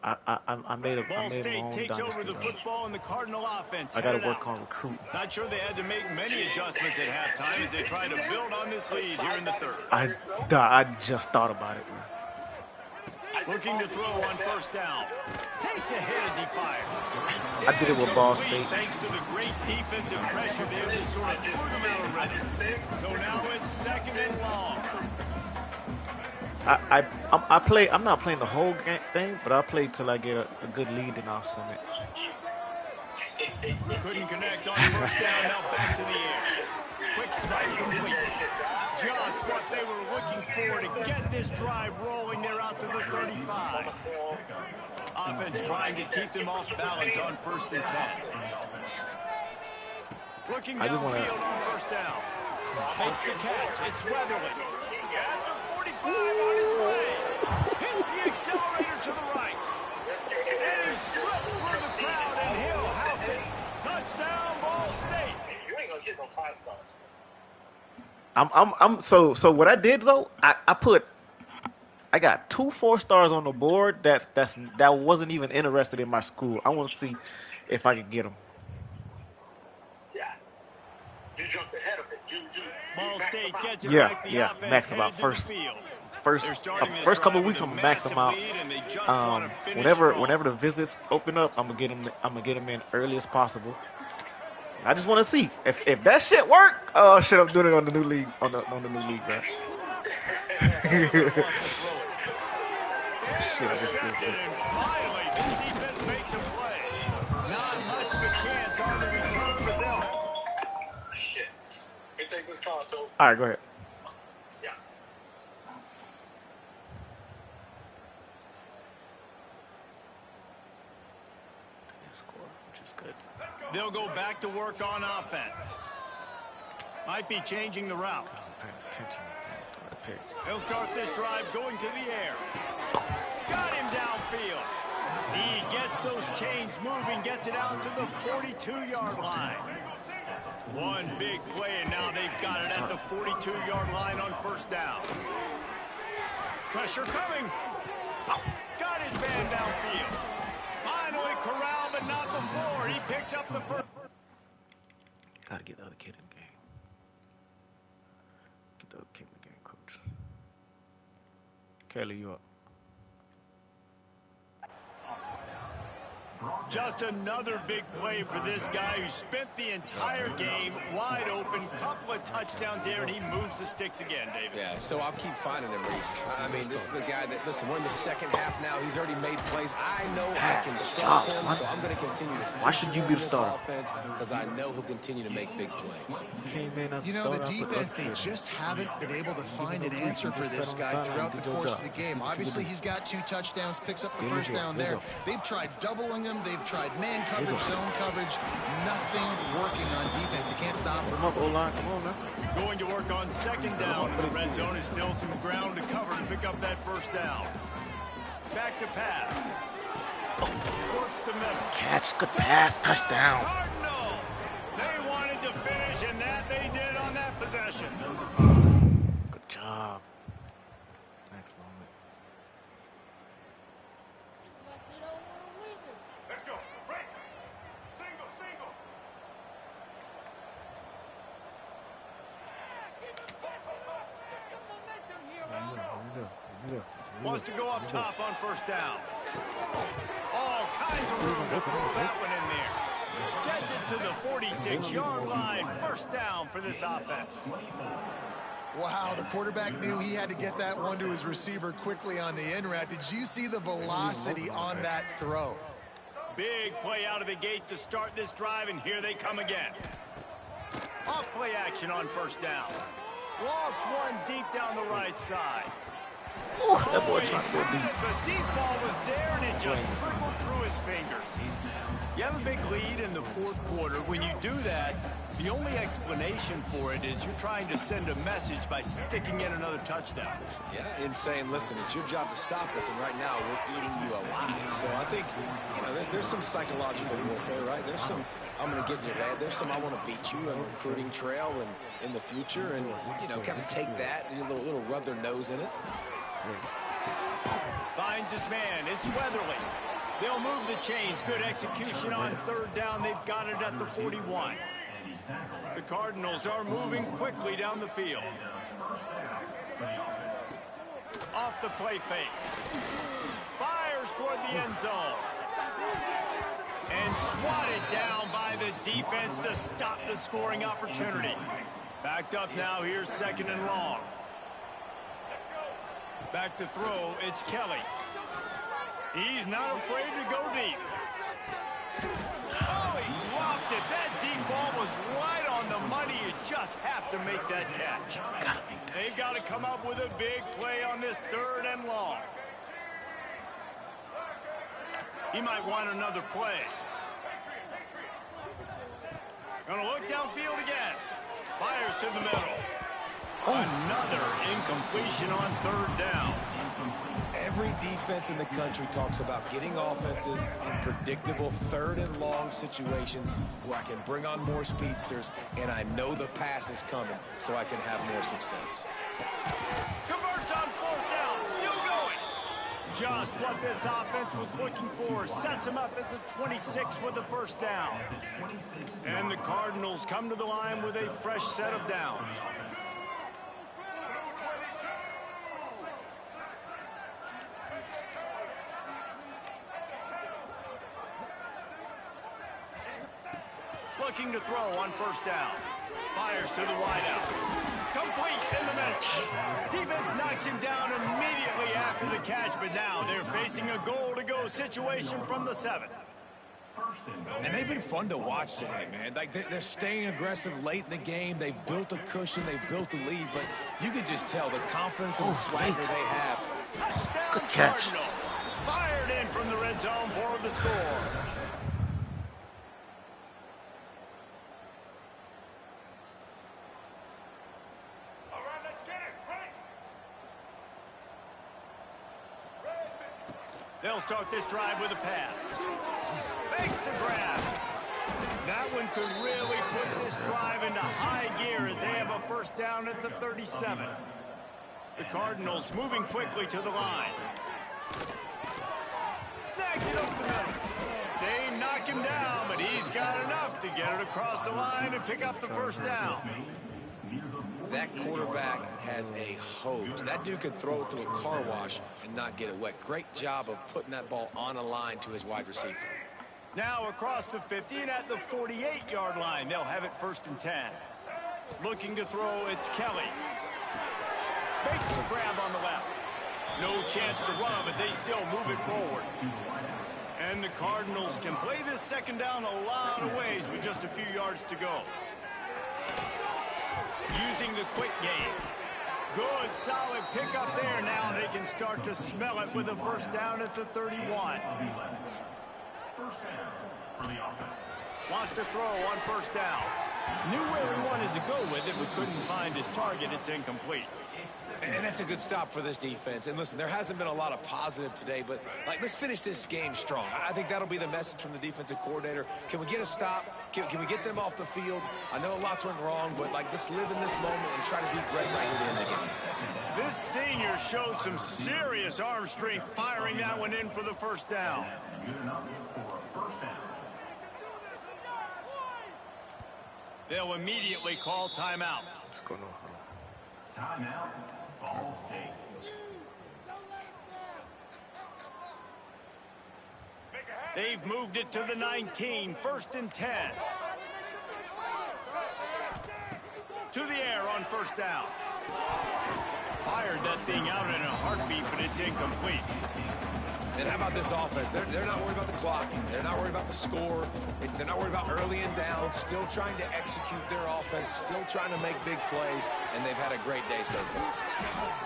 I made Ball my State own takes over dynasty. the football and the Cardinal offense. I got to headed work out. on recruiting. Not sure they had to make many adjustments at halftime as they try to build on this lead here in the third. I just thought about it, man. Looking to throw on first down. Takes a hit as he fires. I did it with Ball State. Thanks to the great defensive pressure there that sort of threw them out of rhythm. So now it's second and long. I play. I'm not playing the whole thing, but I play till I get a good lead, and I'll send it. Couldn't connect on first down. Now back to the air. Quick strike complete. Just what they were looking for to get this drive rolling. They're out to the 35. Offense trying to keep them off balance on first and 10. Looking downfield on first down. Makes the catch. It's Weatherly. At the 45 on his way. Hits the accelerator to the right. And he slipped through the crowd, and he'll house it. Touchdown, Ball State. You ain't gonna get no 5 stars. So what I did though, I got 2 4-stars on the board that wasn't even interested in my school. I want to see if I could get them. Yeah. You jumped ahead of it. Ball State gets it Yeah, back. The yeah, offense max about headed to the first field. first couple of weeks. I'm gonna max them out. Whenever the visits open up, I'm gonna get them in early as possible. I just want to see if that shit work. Oh shit, I'm doing it on the new league on the new league, right? Shit, I just did it. And finally, this defense makes a play. Not much of a chance on the return, but they'll. Shit. Hey, take this call, Toad. All right, go ahead. Yeah. Score, which is good. They'll go back to work on offense. Might be changing the route. He'll start this drive going to the air. Got him downfield. He gets those chains moving, gets it out to the 42-yard line. One big play, and now they've got it at the 42-yard line on first down. Pressure coming. Got his man downfield. Finally corralled, but not before. He picked up the first. Gotta get the other kid in the game. Get the other kid in the game, coach. Kelly, you up? Just another big play for this guy who spent the entire game wide open. Couple of touchdowns there, and he moves the sticks again, David. Yeah, so I'll keep finding him, Reese. I mean, this is the guy that, listen, we're in the second half now. He's already made plays. I know I can trust him, so I'm going to continue to Why should you be the starter? offense because I know he'll continue to make big plays. You know, the defense, they just haven't been able to find an answer for this guy throughout the course of the game. Obviously, he's got 2 touchdowns, picks up the first down there. They've tried doubling him. They've tried man coverage, zone coverage. Nothing working on defense. They can't stop him. Come up, O-line. Come on now. Going to work on second down. The red zone is still some ground to cover to pick up that first down. Back to pass. Works the middle. Catch, good pass, touchdown. Cardinals. They wanted to finish, and that they did on that possession. Good job. Next moment. Let's go. Break. Single. Wants to go up top on first down. All kinds of room to throw that one in there. Gets it to the 46-yard line. First down for this offense. Wow, the quarterback knew he had to get that one to his receiver quickly on the in route. Did you see the velocity on that throw? Big play out of the gate to start this drive, and here they come again. Off play action on first down. Lost one deep down the right side. Ooh, that boy trying to go deep. The deep ball was there, and it just trickled through his fingers. You have a big lead in the fourth quarter. When you do that, the only explanation for it is you're trying to send a message by sticking in another touchdown. Yeah, and saying, listen, it's your job to stop us, and right now we're eating you alive. So I think, there's some psychological warfare, right? There's some, I'm going to get in your head. There's some, I want to beat you on the recruiting trail and in the future, and, kind of take that and a little rub their nose in it. Finds his man. It's Weatherly. They'll move the chains. Good execution on third down. They've got it at the 41. The Cardinals are moving quickly down the field. Off the play fake. Fires toward the end zone. And swatted down by the defense to stop the scoring opportunity. Backed up now. Here's second and long. Back to throw. It's Kelly. He's not afraid to go deep. Oh, he dropped it. That deep ball was right on the money. You just have to make that catch. They've got to come up with a big play on this third and long. He might want another play. Gonna look downfield again. Fires to the middle. Another incompletion on third down. Every defense in the country talks about getting offenses in predictable third and long situations where I can bring on more speedsters and I know the pass is coming so I can have more success. Converts on fourth down. Still going. Just what this offense was looking for. Sets him up at the 26 with the first down. And the Cardinals come to the line with a fresh set of downs. Looking to throw on first down. Fires to the wideout. Complete in the middle. Defense knocks him down immediately after the catch, but now they're facing a goal-to-go situation from the 7. And they've been fun to watch today, man. Like they're staying aggressive late in the game. They've built a cushion. They've built a lead, but you can just tell the confidence and the swagger they have. Touchdown, Good catch. Cardinals. Fired in from the red zone for the score. They'll start this drive with a pass. Fakes to grab. That one could really put this drive into high gear as they have a first down at the 37. The Cardinals moving quickly to the line. Snags it over the middle. They knock him down, but he's got enough to get it across the line and pick up the first down. That quarterback has a hose. That dude could throw it to a car wash and not get it wet. Great job of putting that ball on a line to his wide receiver. Now across the 50 and at the 48-yard line, they'll have it first and 10. Looking to throw, it's Kelly. Makes the grab on the left. No chance to run, but they still move it forward. And the Cardinals can play this second down a lot of ways with just a few yards to go. Using the quick game. Good, solid pickup there. Now they can start to smell it with a first down at the 31. Wants to throw on first down. Knew where he wanted to go with it, but couldn't find his target. It's incomplete. And that's a good stop for this defense. And listen, there hasn't been a lot of positive today, but let's finish this game strong. I think that'll be the message from the defensive coordinator. Can we get a stop? Can we get them off the field? I know lots went wrong, but let's live in this moment and try to be great right at the end of the game. This senior showed some serious arm strength, firing that one in for the first down. They'll immediately call timeout. What's going on? Timeout, Ball State. They've moved it to the 19, first and 10. To the air on first down. Fired that thing out in a heartbeat, but it's incomplete. And how about this offense? They're not worried about the clock. They're not worried about the score. They're not worried about early and down. Still trying to execute their offense. Still trying to make big plays. And they've had a great day so far.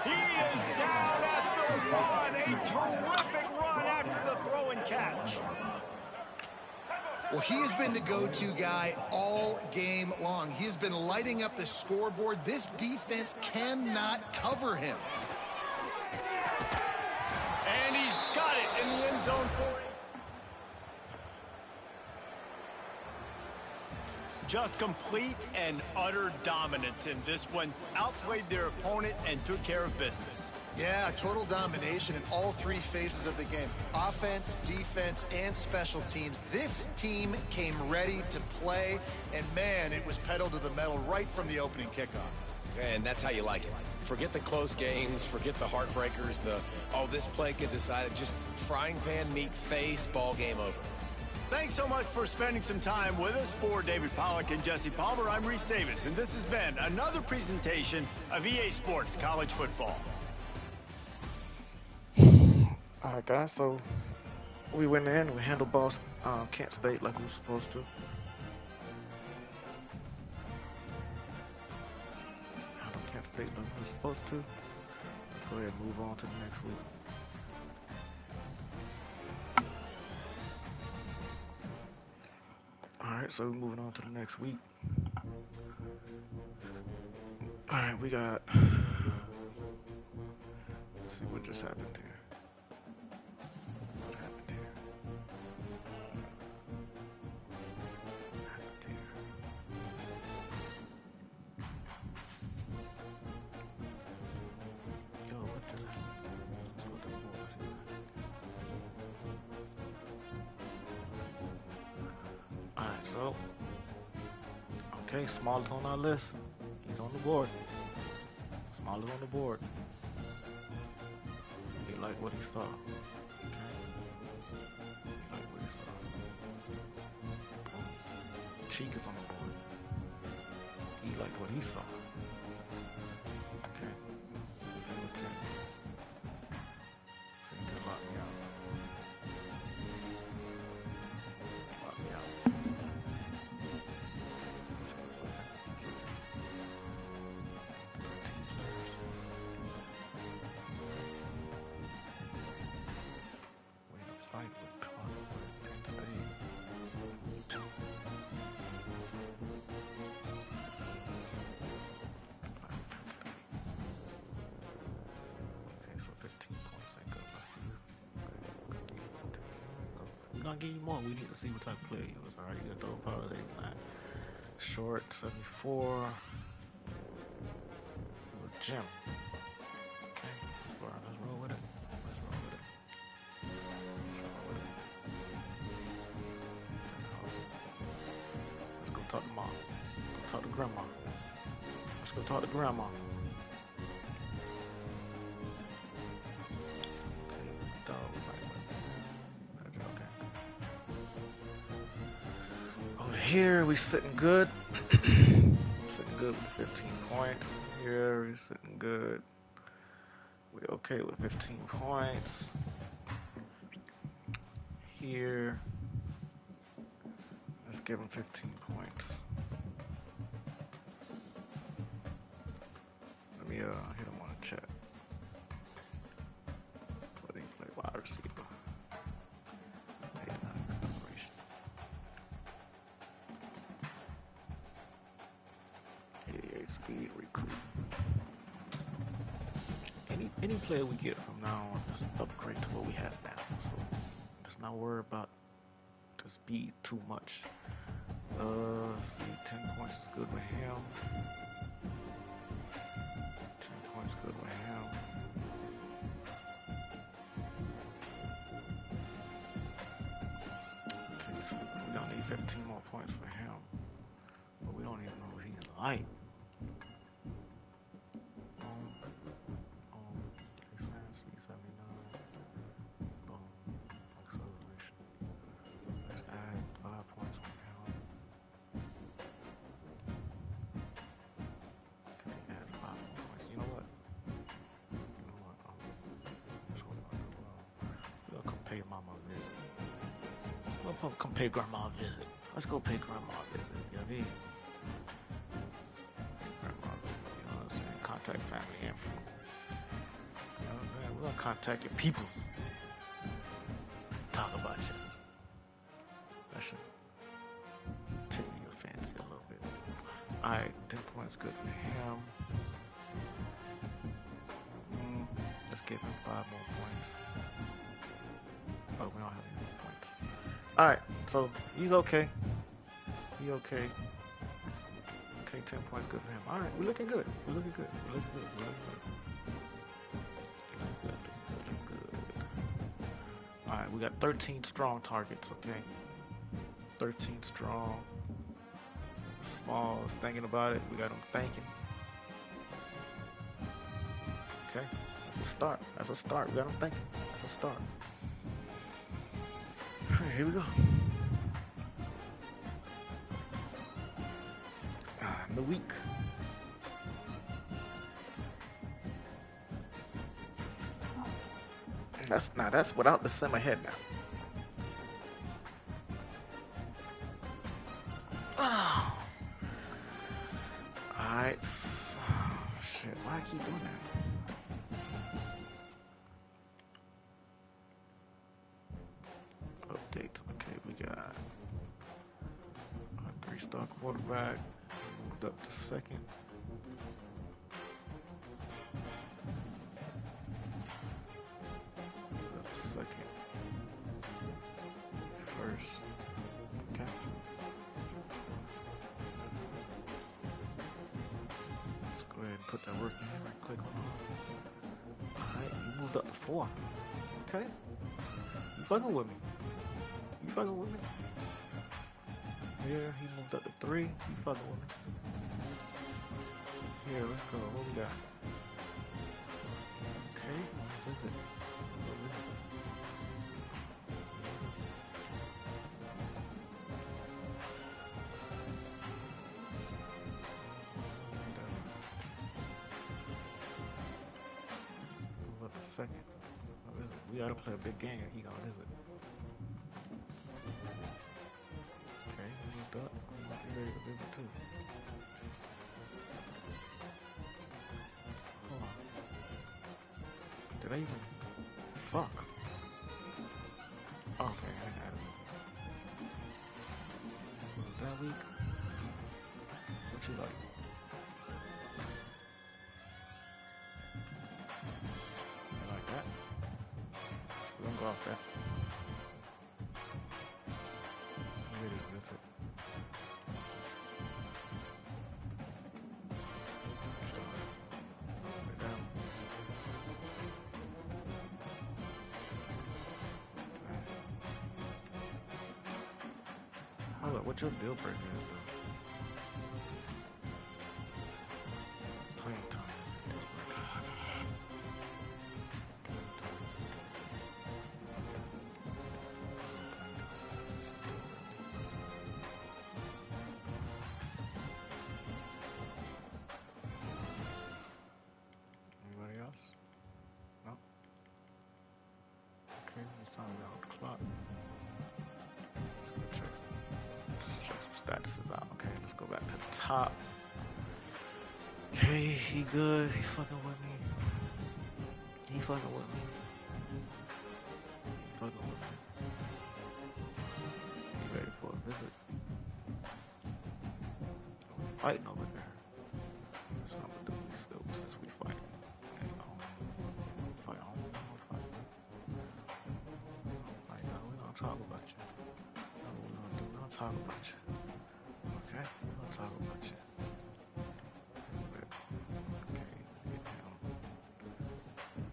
He is down at the one. A terrific run after the throw and catch. Well, he has been the go-to guy all game long. He has been lighting up the scoreboard. This defense cannot cover him. And he's got it in the end zone for him. Just complete and utter dominance in this one. Outplayed their opponent and took care of business. Yeah, total domination in all three phases of the game. Offense, defense, and special teams. This team came ready to play, and man, it was pedal to the metal right from the opening kickoff. And that's how you like it. Forget the close games, forget the heartbreakers, this play could decide it. Just frying pan, meat, face, ball game over. Thanks so much for spending some time with us. For David Pollack and Jesse Palmer, I'm Reese Davis, and this has been another presentation of EA Sports College Football. Alright guys, so we went in, we handled Kent State like we were supposed to. Handled Kent State like we were supposed to. Let's go ahead and move on to the next week. Alright, so we're moving on to the next week. Alright, we got... Let's see what just happened here. What happened here? What happened here? Yo, what just happened? Let's go to the board. Alright, so okay, Small is on our list. He's on the board. Small is on the board. He liked what he saw. Okay. He liked what he saw. Cheek is on the board. He liked what he saw. Okay. Singleton. Singleton locked me out. Locked me out. We're gonna give you more. We need to see what type of player he was. Alright, you got throw power 89. Short 74. Jim. Okay, let's roll with it. Let's roll with it. Let's roll with it. Let's go talk to mom. Go talk to grandma. Let's go talk to grandma. Here we sitting good. Sitting good with 15 points. Here we sitting good. We okay with 15 points. Here, let's give him 15 points. Let me hit him on the chat. What do you play wide receiver? 89 acceleration. 88 speed recruit. Any player we get from now on is an upgrade to what we have now. So let's not worry about the speed too much. See, 10 points is good with him. 10 points good with him. Okay, so we don't need 15 more points for him. But we don't even know what he's like. pay your mama a visit. Motherfucker, come pay grandma a visit. Let's go pay grandma a visit. You know what I mean? Grandma a visit, you know what I'm saying? Contact family and friends. You know what I'm saying? We're gonna contact your people. Talk about you. That should tickle your fancy a little bit. Alright, 10 points good for him. Let's give him 5 more points. Oh, we don't have any more points. Alright, so he's okay. He okay. Okay, 10 points good for him. Alright, we're looking good. We're looking good. We're looking good. We're looking good. Looking good. Alright, we got 13 strong targets, okay? 13 strong. Smalls thinking about it. We got him thinking. Okay, that's a start. That's a start. We got him thinking. That's a start. Alright, here we go. The week. That's without the sim ahead now. Oh. Alright. Shit, why I keep doing that? Updates. Okay, we got a 3-star quarterback. Moved up to second. Second. First. Okay. Let's go ahead and put that work in right quick. Alright, you moved up to 4. Okay. You fucking with me. You fucking with me. Here, he moved up to 3. You fucking with me. Here, let's go. What we got? Okay, what is it? What is it? What is it? Second. What is it? We gotta play a big game. He gonna visit. Okay, he moved up. I'm ready to visit too. Hold on. Did I even? Fuck. Okay, I got it. That week? What you like? You like that? We're gonna go off that. I'm ready to visit. Hold up, what's your deal breaker is though? Playing time is his deal breaker. Anybody else? No? Okay, it's time to go on the clock. Let's go check some statuses out. Okay, let's go back to the top. Okay, he good. He fucking with me. He fucking with me. He fucking with me. He ready for a visit. We fighting over there. That's what I'm gonna do. Since we fighting. Okay, no. Fight on. Fight. Fight. No, we're gonna talk about you. No, we're gonna talk about you. Okay? We're gonna talk about you. Okay, get down.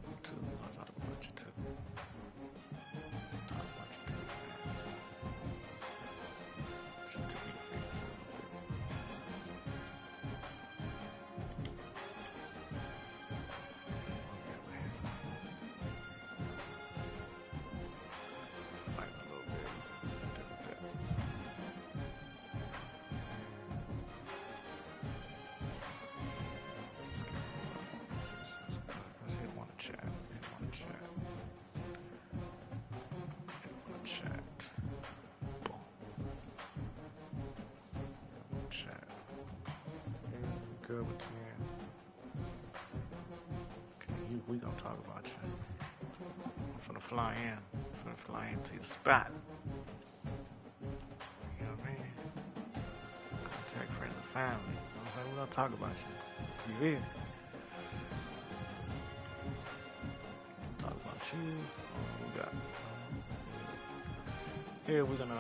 You too. I'll talk about you too. Talk about you too. Should take your face a little bit. Fight a little bit. good with 10. Okay, we gonna talk about you. I'm finna fly in. I'm finna fly into your spot. You know what I mean? Contact friends and family. We're gonna talk about you. You here? Talk about you. What we got? Here we're gonna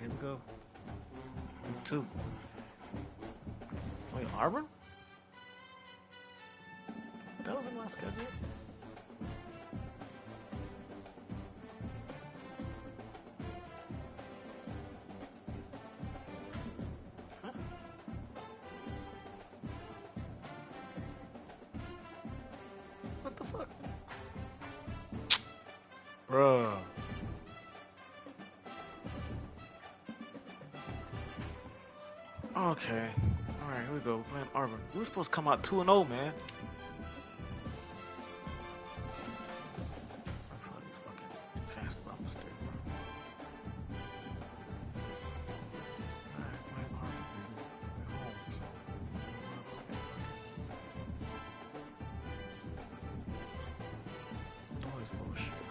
here we go. Me too. Wait, Auburn? That was in my schedule. Huh? What the fuck? Bruh. Okay. Alright, here we go. We're playing Auburn. We were supposed to come out 2-0, man. I'm probably fucking fast about mistake, bro. Alright, playing Auburn. We're home, so. All this bullshit.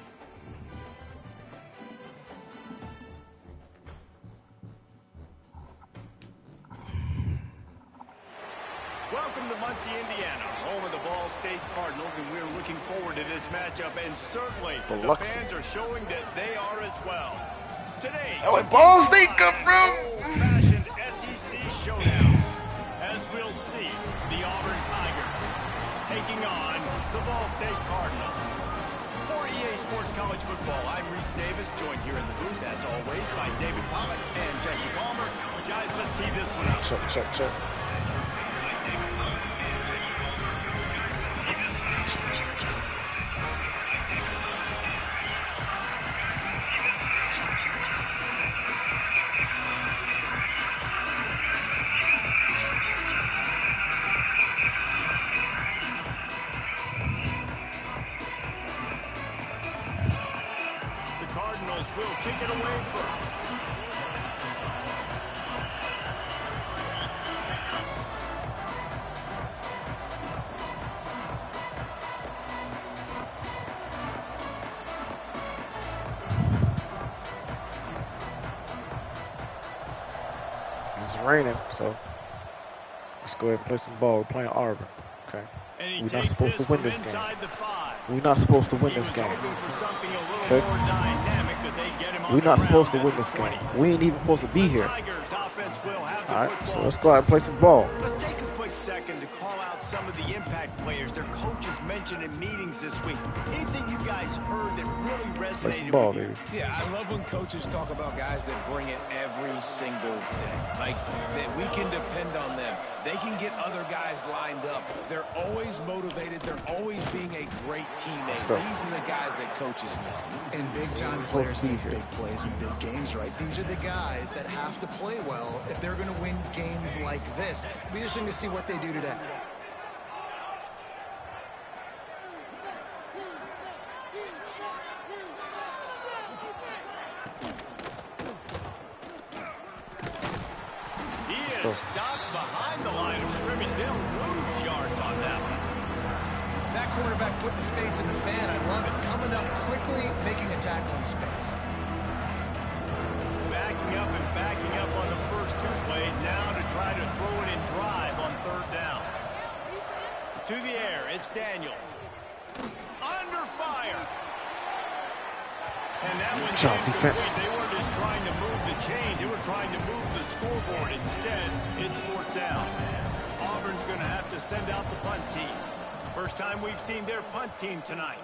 Welcome to Muncie, Indiana, home of the Ball State Cardinals, and we're looking forward to this matchup, and certainly the fans are showing that they are as well. Today, where Ball State come from? Old-fashioned SEC showdown, as we'll see the Auburn Tigers taking on the Ball State Cardinals. For EA Sports College Football, I'm Reese Davis, joined here in the booth, as always, by David Pollock and Jesse Palmer. Guys, let's tee this one up. Check. Will kick it away first. It's raining, so let's go ahead and play some ball. We're playing Auburn. Okay. We're not supposed to win this game. We're not supposed to win this game. Okay? We're not supposed to win this game. We ain't even supposed to be here. Alright, so let's go out and play some ball. Let's take a quick second to call out some of the impact players their coaches mentioned in meetings this week. Anything you guys heard that really resonated with you? Baby. Yeah, I love when coaches talk about guys that bring it every single day. Like, that we can depend on them. They can get other guys lined up. They're always motivated. They're always being a great teammate. These are the guys that coaches love. And big-time players make big plays in big games, right? These are the guys that have to play well if they're going to win games like this. It'll be interesting to see what they do today. He is stopped behind the line of scrimmage. They'll lose yards on that one. That quarterback putting his face in the fan, I love it. Coming up quickly, making a tackle in space. Backing up on the first two plays now to try to throw it in drive. To the air, it's Daniels. Under fire. And that one's incomplete. They weren't just trying to move the chains. They were trying to move the scoreboard. Instead, it's fourth down. Auburn's going to have to send out the punt team. First time we've seen their punt team tonight.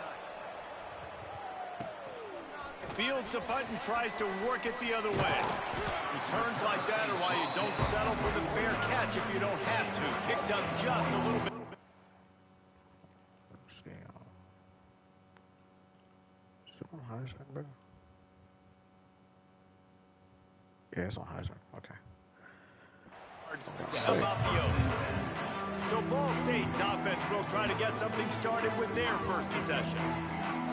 Fields the punt and tries to work it the other way. Returns like that are why you don't settle for the fair catch if you don't have to. Picks up just a little bit. Yeah, it's on Heisman. Okay. How about the open? So Ball State's offense will try to get something started with their first possession.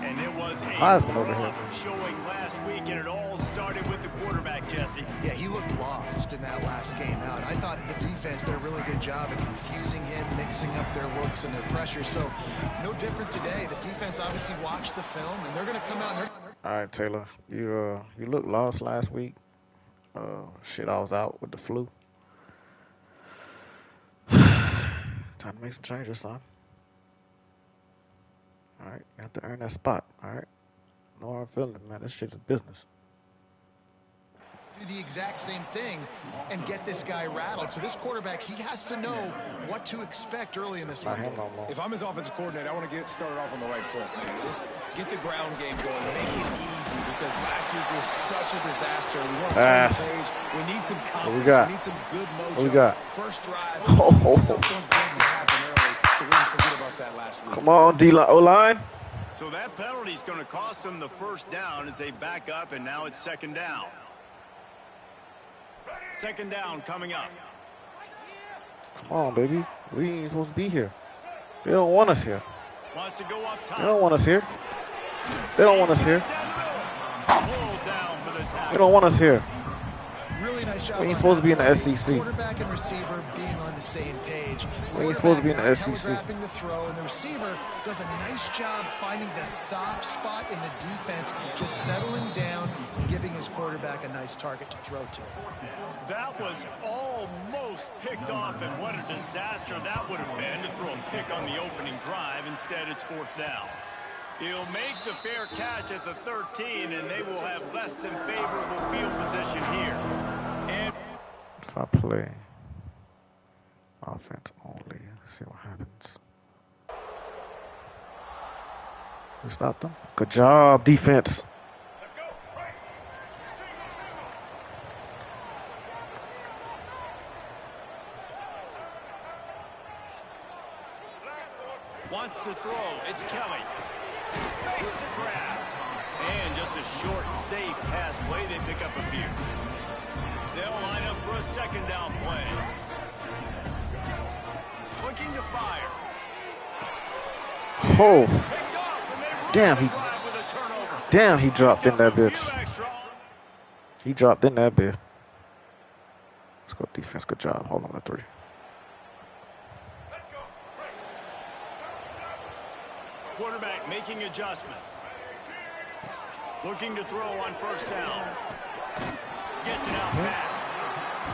And it was a rough showing last week, and it all started with the quarterback, Jesse. Yeah, he looked lost in that last game out. I thought the defense did a really good job of confusing him, mixing up their looks and their pressure. So no different today. The defense obviously watched the film, and they're going to come out and they're... All right, Taylor, you looked lost last week. Shit, I was out with the flu. Time to make some changes, son. All right, you have to earn that spot. All right, no hard feelings, man. This shit's a business. Do the exact same thing and get this guy rattled. So this quarterback, he has to know what to expect early in this one. If I'm his offensive coordinator, I want to get it started off on the right foot, man. Get the ground game going. Make it easy because last week was such a disaster. We want to turn the page. We need some confidence. We need some good mojo. What we got? First drive. Something big to happen early, so we didn't forget about that last week. Come on, O-line. So that penalty is going to cost them the first down as they back up, and now it's second down. Second down coming up. Come on, baby. We ain't supposed to be here. They don't want us here. Wants to go up top. They don't want us here. They don't want us here. They don't want us here. Really nice job. We ain't supposed to be in the SEC. Quarterback and receiver being on the same page. We ain't supposed to be in the SEC. Telegraphing the throw, and the receiver does a nice job finding the soft spot in the defense, just settling down, giving his quarterback a nice target to throw to. That was almost picked off, and what a disaster that would have been to throw a pick on the opening drive. Instead, it's fourth down. He'll make the fair catch at the 13, and they will have less than favorable field position here. And if I play offense only, see what happens. We stopped them. Good job, defense. wants to throw. It's Kelly. Makes the grab. And just a short, safe pass play. They pick up a few. They'll line up for a second down play. Looking to fire. Oh. Damn, he dropped in that bitch. He dropped in that bitch. Let's go defense. Good job. Hold on to 3. Quarterback making adjustments. Looking to throw on first down. Gets it out fast.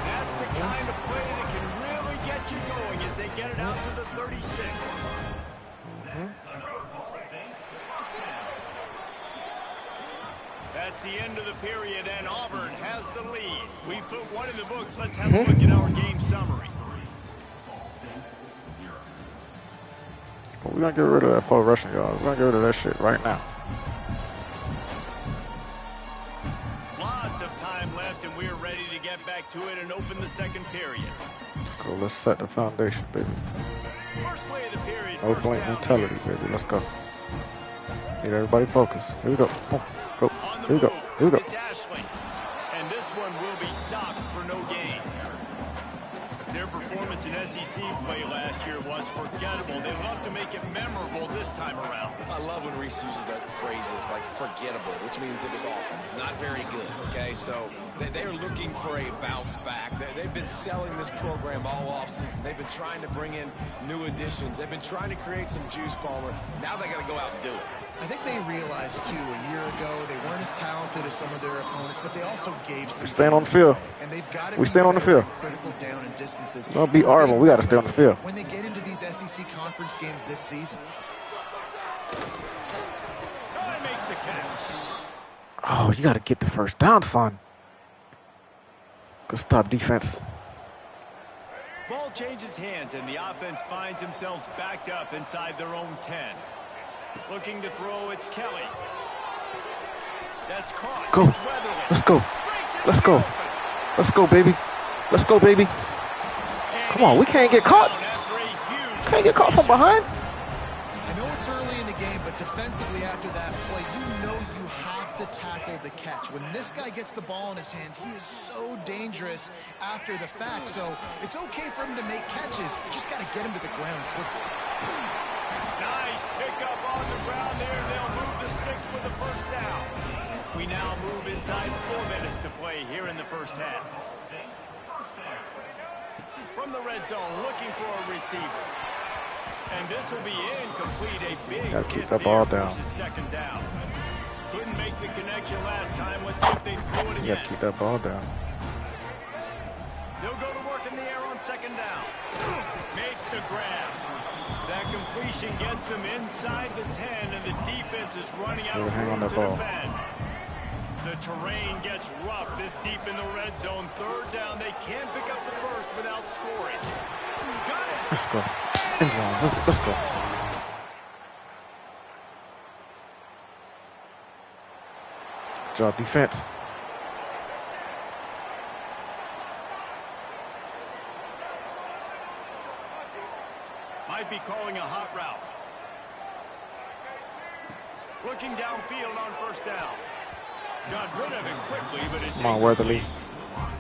That's the kind of play that can really get you going as they get it out to the 36. That's the end of the period, and Auburn has the lead. We've put one in the books. Let's have a look at our game summary. We're going to get rid of that full rushing, y'all. We're going to get rid of that shit right now. Lots of time left, and we're ready to get back to it and open the second period. Let's go. Let's set the foundation, baby. First play of the period. No blank mentality, baby. Let's go. Need everybody focus. Here we go. Go. Go. Here we go. Here we go. It's Ashley. And this one will be stopped for no gain. Their performance in SEC play last year was forgettable. They love to make it memorable this time around. I love when Reese uses that phrases like forgettable, which means it was awful, not very good, okay? So they're looking for a bounce back. they've been selling this program all offseason. They've been trying to bring in new additions. They've been trying to create some juice, Palmer. Now they got to go out and do it. I think they realized, too, a year ago they weren't as talented as some of their opponents, but they also gave some. Stand on the field. And they've got to We stand on the field. Critical down and distances. Don't be Arnold. We got to stay on the field. When they get into these SEC conference games this season. Makes the catch. Oh, you got to get the first down, son. Good stop defense. Ball changes hands, and the offense finds themselves backed up inside their own 10. Looking to throw, it's Kelly. That's caught. Go. Let's go. Let's go. Let's go, baby. Let's go, baby. Come on, we can't get caught. Can't get caught from behind. I know it's early in the game, but defensively after that play, you know you have to tackle the catch. When this guy gets the ball in his hands, he is so dangerous after the fact. So it's okay for him to make catches. You just got to get him to the ground quickly. Nice pickup on the ground there. They'll move the sticks with the first down. We now move inside 4 minutes to play here in the first half. From the red zone, looking for a receiver. And this will be incomplete. A big Gotta keep hit that ball there down. versus second down. Couldn't make the connection last time. Let's see if they throw it You again. got to keep that ball down. They'll go to work in the air on second down. Makes the grab. That completion gets them inside the 10, and the defense is running out of Hang on room that to ball. defend. The terrain gets rough this deep in the red zone. Third down. They can't pick up the first without scoring. Got it. Let's go. End zone. Let's go. Good job, defense. Might be calling a hot route. Looking downfield on first down. Got rid of it quickly, but it's Come on, Weatherly.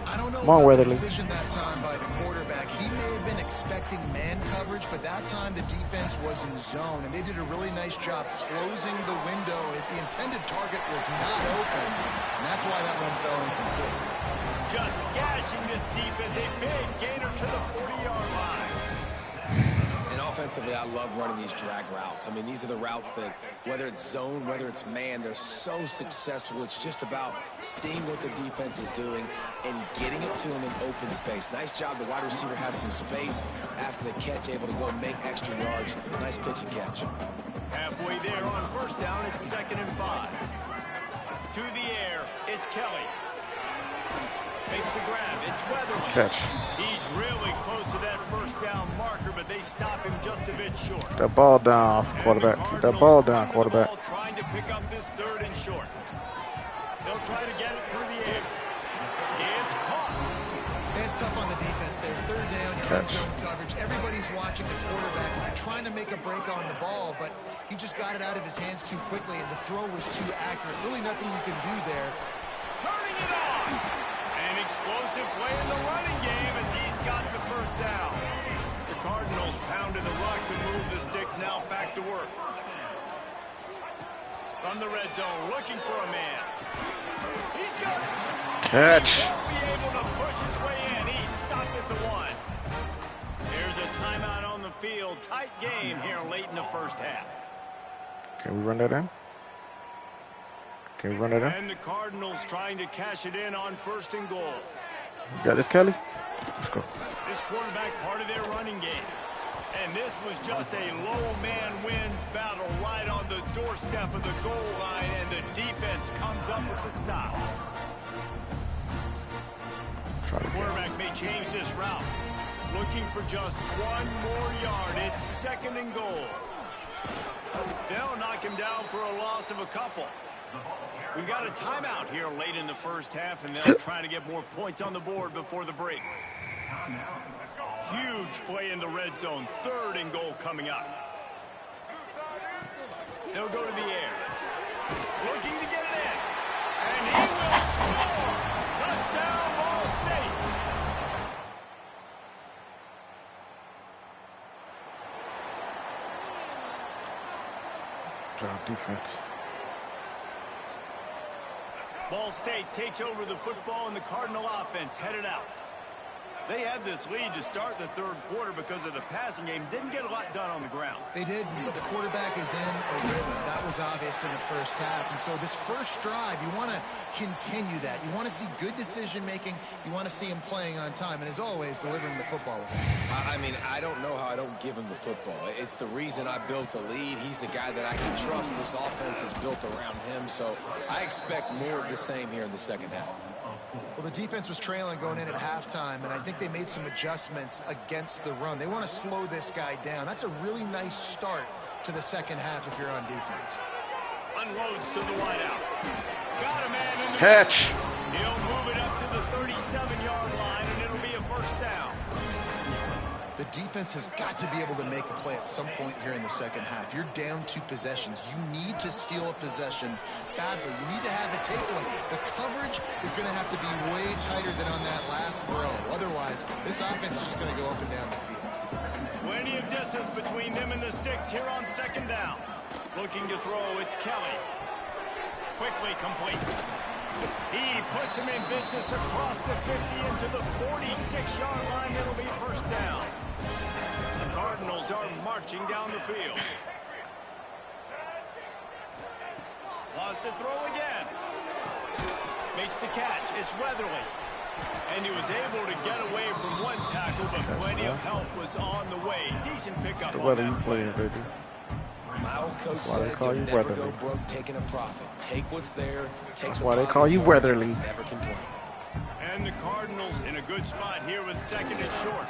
I don't know Come on, about the Weatherly. decision that time by the quarterback. He may have been expecting man coverage, but that time the defense was in zone, and they did a really nice job closing the window. The intended target was not open, and that's why that one fell incomplete. Just gashing this defense. A big gainer to the 40-yard line. And offensively, I love running these drag routes. I mean, these are the routes that, whether it's zone, whether it's man, they're so successful. It's just about seeing what the defense is doing and getting it to them in open space. Nice job. The wide receiver has some space after the catch, able to go make extra yards. Nice pitch and catch. Halfway there on first down, it's 2nd and 5. To the air, it's Kelly. Makes the grab. It's Weatherly. Catch. He's really close to that first down marker, but they stop him just a bit short. Keep that ball down, quarterback. Keep that ball down, quarterback. Trying to pick up this 3rd and short. They'll try to get it through the air. It's caught. It's tough on the defense there. 3rd down, you're in Catch. zone coverage. Everybody's watching the quarterback, trying to make a break on the ball, but he just got it out of his hands too quickly, and the throw was too accurate. Really nothing you can do there. Turning it on. An explosive play in the running game as he's got the first down. The Cardinals pounded the rock to move the sticks, now back to work. From the red zone, looking for a man. He's got it. Catch. He won't be able to push his way in. He's stopped at the 1. There's a timeout on the field. Tight game here late in the first half. Can we run that in? Can we run that in? And the Cardinals trying to cash it in on 1st and goal. You got this, Kelly? Let's go. This quarterback part of their running game. And this was just a low man wins battle right on the doorstep of the goal line, and the defense comes up with the stop. Try it again. Quarterback may change this route. Looking for just 1 more yard. It's 2nd and goal. They'll knock him down for a loss of a couple. We've got a timeout here late in the first half, and they'll try to get more points on the board before the break. Huge play in the red zone. 3rd and goal coming up. They'll go to the air. Looking to get it in. And he will score. Touchdown, Ball State. Good job, defense. Ball State takes over the football, and the Cardinal offense headed out. They had this lead to start the third quarter because of the passing game. Didn't get a lot done on the ground. They did, but the quarterback is in a rhythm. That was obvious in the first half. And so this first drive, you want to continue that. You want to see good decision-making. You want to see him playing on time. And as always, delivering the football. I mean, I don't know how I don't give him the football. It's the reason I built the lead. He's the guy that I can trust. This offense is built around him. So I expect more of the same here in the second half. Well, the defense was trailing going in at halftime, and I think they made some adjustments against the run. They want to slow this guy down. That's a really nice start to the second half if you're on defense. Unloads to the wideout. Got a man in the Catch. He'll move it up to the 37-yard line, and it'll be a first down. The defense has got to be able to make a play at some point here in the second half. You're down 2 possessions. You need to steal a possession badly. You need to have a takeaway. The coverage is going to have to be way tighter than on that last throw. Otherwise, this offense is just going to go up and down the field. Plenty of distance between them and the sticks here on second down. Looking to throw, it's Kelly. Quickly complete. He puts him in business across the 50 into the 46-yard line. It'll be first down. The Cardinals are marching down the field. Lost to throw again. Makes the catch. It's Weatherly. And he was able to get away from one tackle, but plenty of help was on the way. Decent pickup on that play. My old coach said, "Don't never go broke taking a profit. Take what's there. That's why they call you Weatherly. Never complain." And the Cardinals in a good spot here with second and short.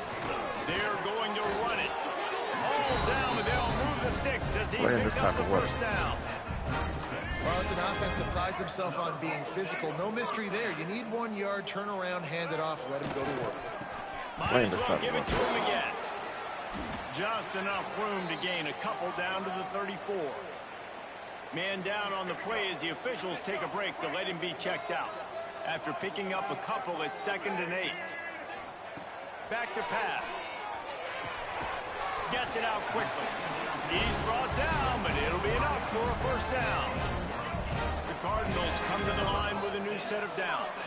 They're going to run it. All down, but they'll move the sticks as he picks up the first down. Well, it's an offense that prides themselves on being physical. No mystery there. You need 1 yard, turn around, hand it off, let him go to work. Might as well give it to him again. Just enough room to gain a couple down to the 34. Man down on the play as the officials take a break to let him be checked out. After picking up a couple, it's 2nd and 8. Back to pass. Gets it out quickly. He's brought down, but it'll be enough for a first down. The Cardinals come to the line with a new set of downs.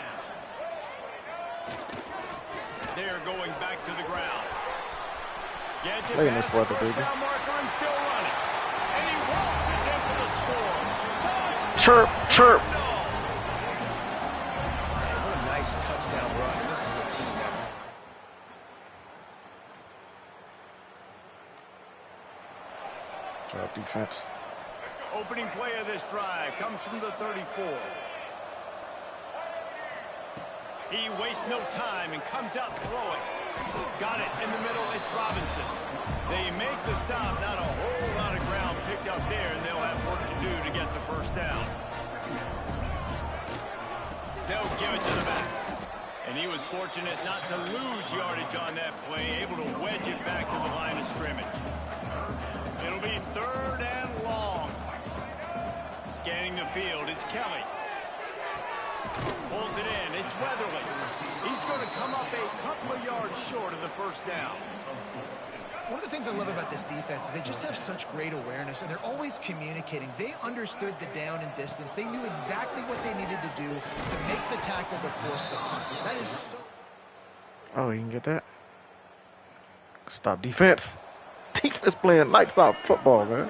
They're going back to the ground. Gets it past the first down marker and still running. And he waltzes in for the score. Chirp, chirp. Man, what a nice touchdown run, and this is a team effort. Job defense. Opening play of this drive comes from the 34. He wastes no time and comes out throwing. Got it in the middle. It's Robinson. They make the stop. Not a whole lot of ground picked up there, and they'll have work to do to get the first down. They'll give it to the back. And he was fortunate not to lose yardage on that play, able to wedge it back to the line of scrimmage. It'll be 3rd and long. Scanning the field, it's Kelly. Pulls it in, it's Weatherly. He's going to come up a couple of yards short of the first down. One of the things I love about this defense is they just have such great awareness, and they're always communicating. They understood the down and distance. They knew exactly what they needed to do to make the tackle to force the punt. That is so... Oh, you can get that? Stop defense. Defense playing lights out football, man.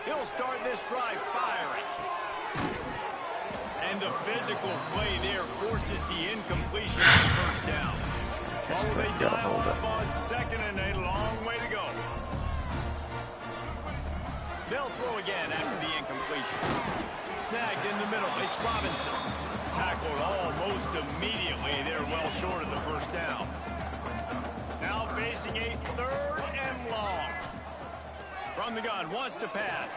He'll start this drive firing. And the physical play there forces the incompletion on first down. Oh, they dial up on 2nd and 8. Long way to go. They'll throw again after the incompletion. Snagged in the middle. It's Robinson. Tackled almost immediately. They're well short of the first down. Now facing a 3rd and long. From the gun, wants to pass.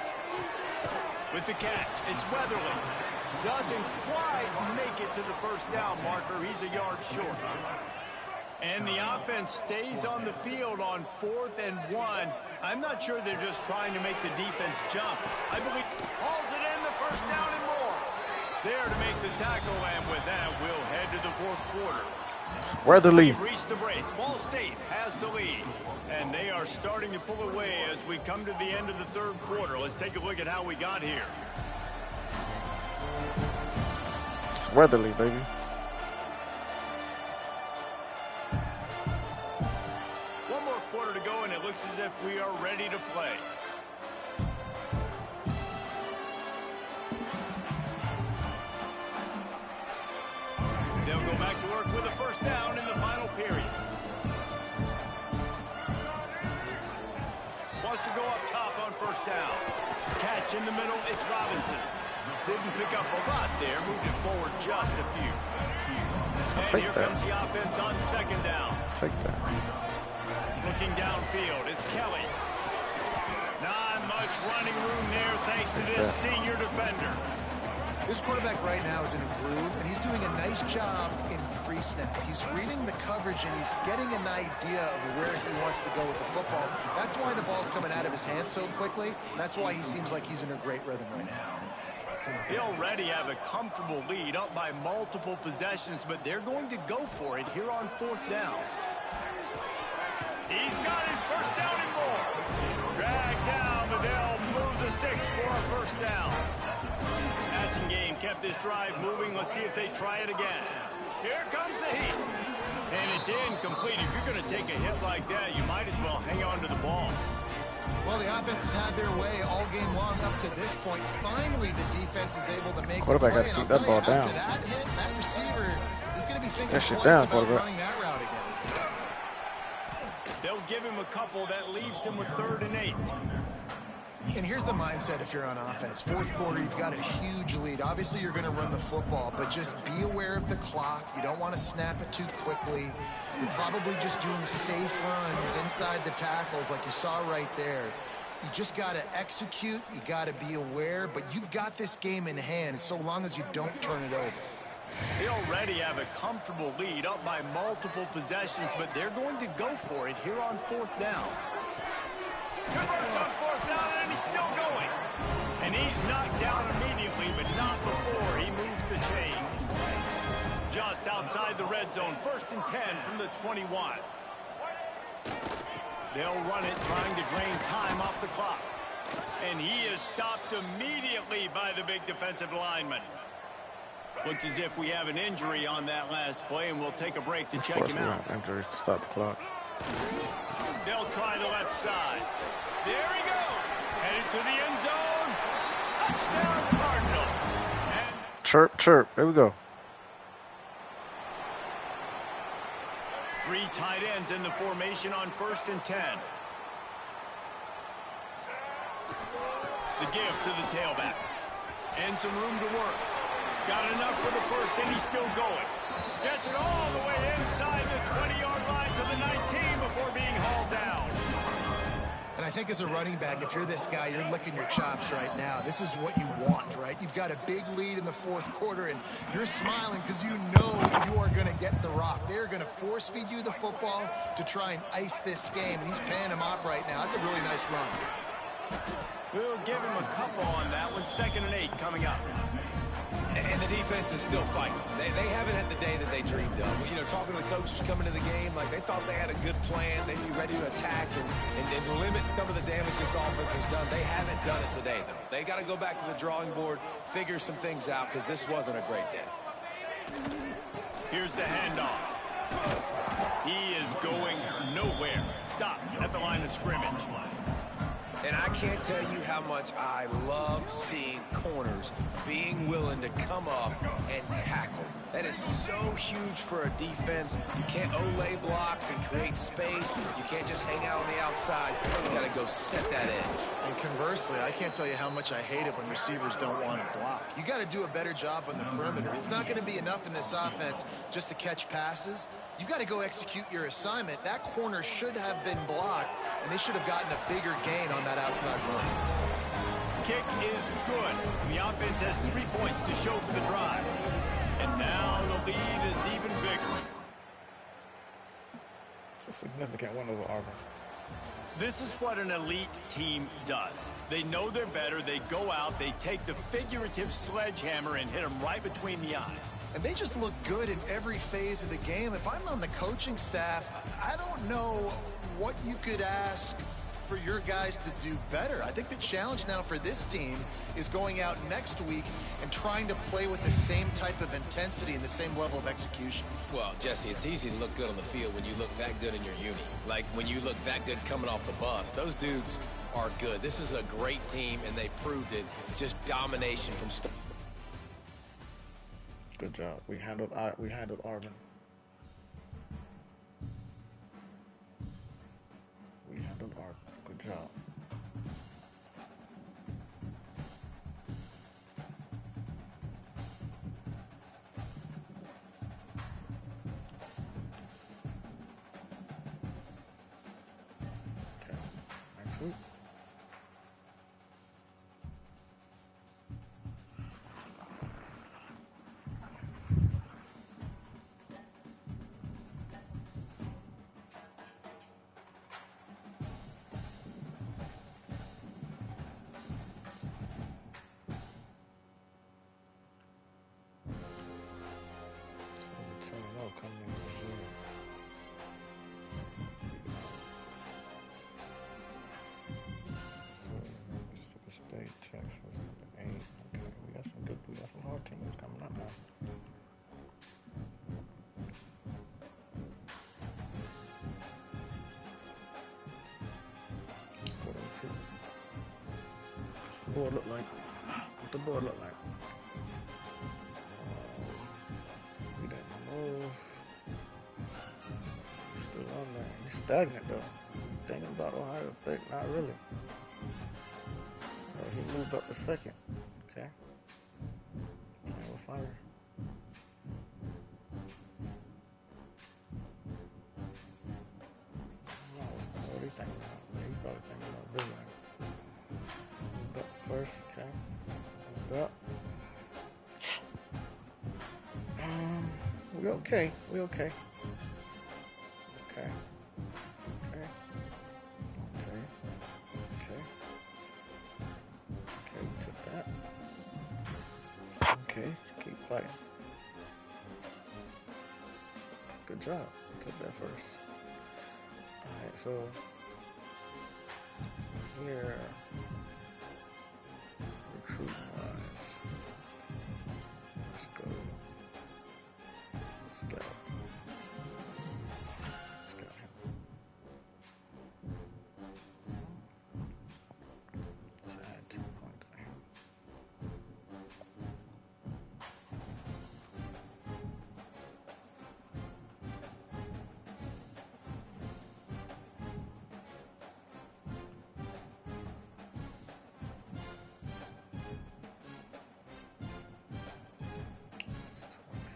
With the catch, it's Weatherly. Doesn't quite make it to the first down marker. He's a yard short. And the offense stays on the field on 4th and 1. I'm not sure they're just trying to make the defense jump. I believe hauls it in, the first down and more. There to make the tackle, and with that, we'll head to the 4th quarter. Weatherly. We've reached the break. Ball State has the lead. And they are starting to pull away as we come to the end of the 3rd quarter. Let's take a look at how we got here. Weatherly, baby. One more quarter to go, and it looks as if we are ready to play. They'll go back to work with a first down in the final period. Wants to go up top on first down. Catch in the middle, it's Robinson. Didn't pick up a lot there, moved it forward just a few. And here comes the offense on second down. Take that. Looking downfield, it's Kelly. Not much running room there thanks to this senior defender. This quarterback right now is in a groove, and he's doing a nice job in pre-snap. He's reading the coverage, and he's getting an idea of where he wants to go with the football. That's why the ball's coming out of his hands so quickly, and that's why he seems like he's in a great rhythm right now. They already have a comfortable lead up by multiple possessions, but they're going to go for it here on fourth down. He's got his first down and more. Drag down, but they'll move the sticks for a first down. Passing game kept this drive moving. Let's see if they try it again. Here comes the heat. And it's incomplete. If you're going to take a hit like that, you might as well hang on to the ball. Well, the offense has had their way all game long up to this point. Finally, the defense is able to make Quarterback the got play. to keep that ball down. After that hit, that receiver is going to be thinking That shit twice down, about quarterback. running that route again. They'll give him a couple. That leaves him with 3rd and 8. And here's the mindset if you're on offense. Fourth quarter, you've got a huge lead. Obviously, you're going to run the football, but just be aware of the clock. You don't want to snap it too quickly. You're probably just doing safe runs inside the tackles like you saw right there. You just got to execute. You got to be aware, but you've got this game in hand so long as you don't turn it over. They already have a comfortable lead up by multiple possessions, but they're going to go for it here on fourth down. Converts on fourth down, and he's still going. And he's knocked down immediately, but not before he moves the chains. Just outside the red zone, 1st and 10 from the 21. They'll run it, trying to drain time off the clock. And he is stopped immediately by the big defensive lineman. Looks as if we have an injury on that last play, and we'll take a break to check him out. Injury, stop the clock. They'll try the left side. There he goes. Headed to the end zone. Touchdown, Cardinal. And Chirp, chirp. There we go. 3 tight ends in the formation on 1st and 10. The give to the tailback. And some room to work. Got enough for the first, and he's still going. Gets it all the way inside the 20-yard line to the 19 before being hauled down. And I think as a running back, if you're this guy, you're licking your chops right now. This is what you want, right? You've got a big lead in the fourth quarter, and you're smiling because you know you are going to get the rock. They're going to force feed you the football to try and ice this game, and he's paying him off right now. That's a really nice run. We'll give him a couple on that one. 2nd and 8 coming up. And the defense is still fighting. They haven't had the day that they dreamed of. You know, talking to the coaches coming to the game, like they thought they had a good plan. They'd be ready to attack and limit some of the damage this offense has done. They haven't done it today, though. They got to go back to the drawing board, figure some things out, because this wasn't a great day. Here's the handoff. He is going nowhere. Stop at the line of scrimmage. And I can't tell you how much I love seeing corners being willing to come up and tackle. That is so huge for a defense. You can't olay blocks and create space. You can't just hang out on the outside. You got to go set that edge. And conversely, I can't tell you how much I hate it when receivers don't want to block. You got to do a better job on the perimeter. It's not going to be enough in this offense just to catch passes. You've got to go execute your assignment. That corner should have been blocked, and they should have gotten a bigger gain on that outside run. Kick is good. The offense has 3 points to show for the drive. And now the lead is even bigger. It's a significant win over Auburn. This is what an elite team does. They know they're better. They go out. They take the figurative sledgehammer and hit them right between the eyes. And they just look good in every phase of the game. If I'm on the coaching staff, I don't know what you could ask for your guys to do better. I think the challenge now for this team is going out next week and trying to play with the same type of intensity and the same level of execution. Well, Jesse, it's easy to look good on the field when you look that good in your uni. Like when you look that good coming off the bus. Those dudes are good. This is a great team, and they proved it. Just domination from start. Good job. We handled Arvin. We handled Arvin. Good job. Okay. Next week. Coming in Missouri. Mississippi State, Texas, number 8. Okay, we got some hard teams coming up now. Let's go to recruit. What's the board look like? What the board look like? We didn't move. Still on there. He's stagnant though. Thinking about Ohio State, not really. Oh, he moved up to second. Okay. Okay, we'll find her. No, what do you think about? He's probably thinking about this one. Moved up first, okay. Moved up. We okay. We okay. Okay. Okay. Okay. Okay. Okay, we took that. Okay, keep fighting. Good job. We took that first. Alright, so here recruiting wise. Let's go. Scout. Scout him. Let's add 10 points for him. That's 20.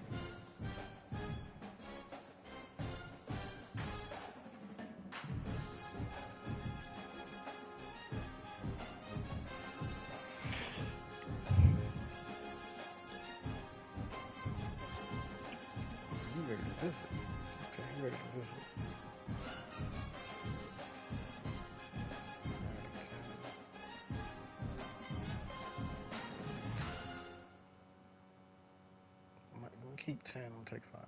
You ready to visit? Okay, you ready to visit? We'll keep 10, we'll take 5.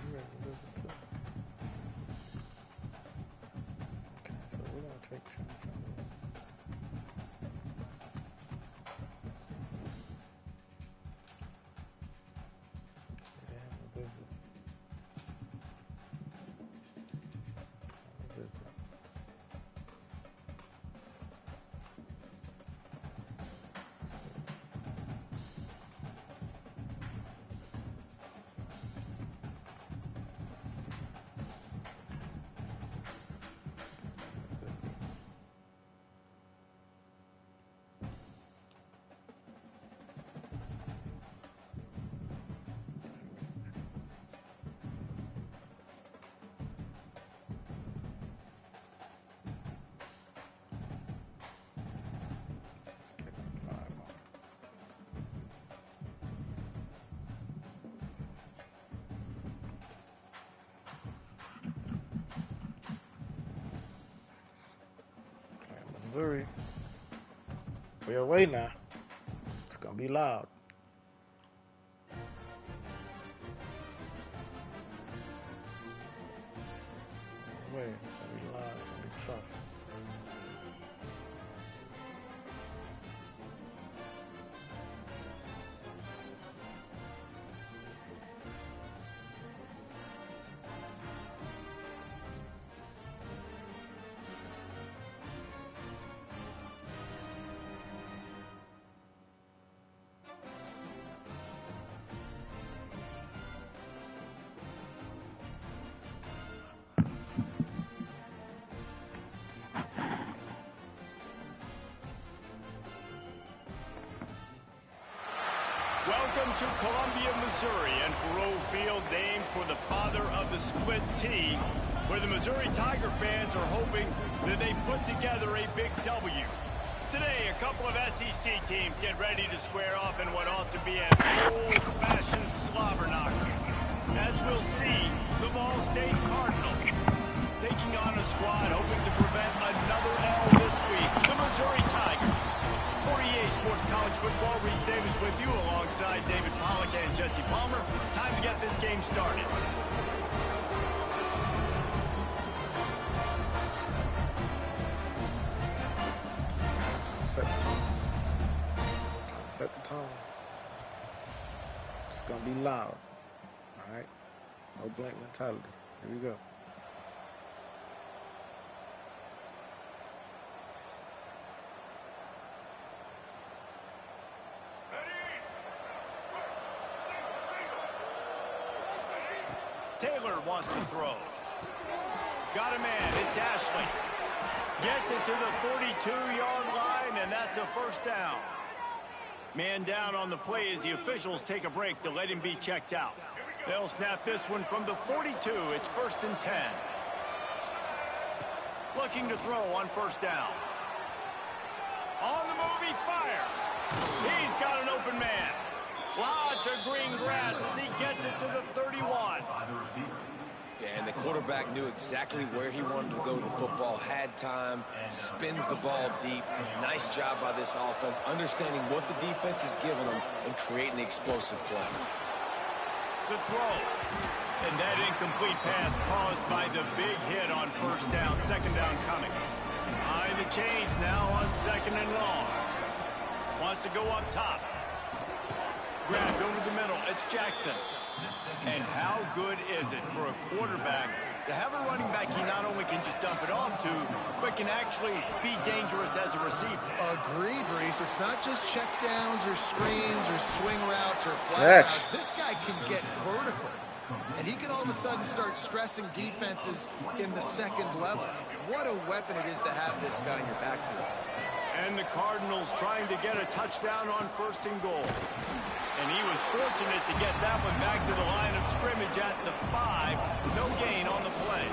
You ready to visit too? Okay, so we're gonna take 10 from you. Yeah, we'll visit. We'll visit. Get 5 on. Okay, Missouri. We're away now. It's gonna be loud. way. It's gonna be live. It's gonna be tough. Welcome to Columbia, Missouri, and Faroe Field, named for the father of the split T, where the Missouri Tiger fans are hoping that they put together a big W. Today, a couple of SEC teams get ready to square off in what ought to be an old-fashioned slobber knocker. As we'll see, the Ball State Cardinals taking on a squad hoping to prevent another L this week, the Missouri Tigers. For EA Sports College Football, Reese Davis with you alongside David Pollack and Jesse Palmer. Time to get this game started. Set the tone. Set the tone. It's gonna be loud. All right. No blank mentality. Here we go. Taylor wants to throw. Got a man. It's Ashley. Gets it to the 42-yard line, and that's a first down. Man down on the play as the officials take a break to let him be checked out. They'll snap this one from the 42. It's 1st and 10. Looking to throw on first down. On the move, he fires. He's got an open man. Lots of green grass as he gets it to the 31. Yeah, and the quarterback knew exactly where he wanted to go with the football, had time, spins the ball deep. Nice job by this offense, understanding what the defense is giving them and creating the explosive play. The throw. And that incomplete pass caused by the big hit on first down. Second down coming. Behind the chains now on 2nd and long. Wants to go up top. Grabbed over the middle. It's Jackson. And how good is it for a quarterback to have a running back he not only can just dump it off to, but can actually be dangerous as a receiver? Agreed, Reese. It's not just check downs or screens or swing routes or flat routes. This guy can get vertical. And he can all of a sudden start stressing defenses in the second level. What a weapon it is to have this guy in your backfield. And the Cardinals trying to get a touchdown on 1st and goal. And he was fortunate to get that one back to the line of scrimmage at the 5. No gain on the play.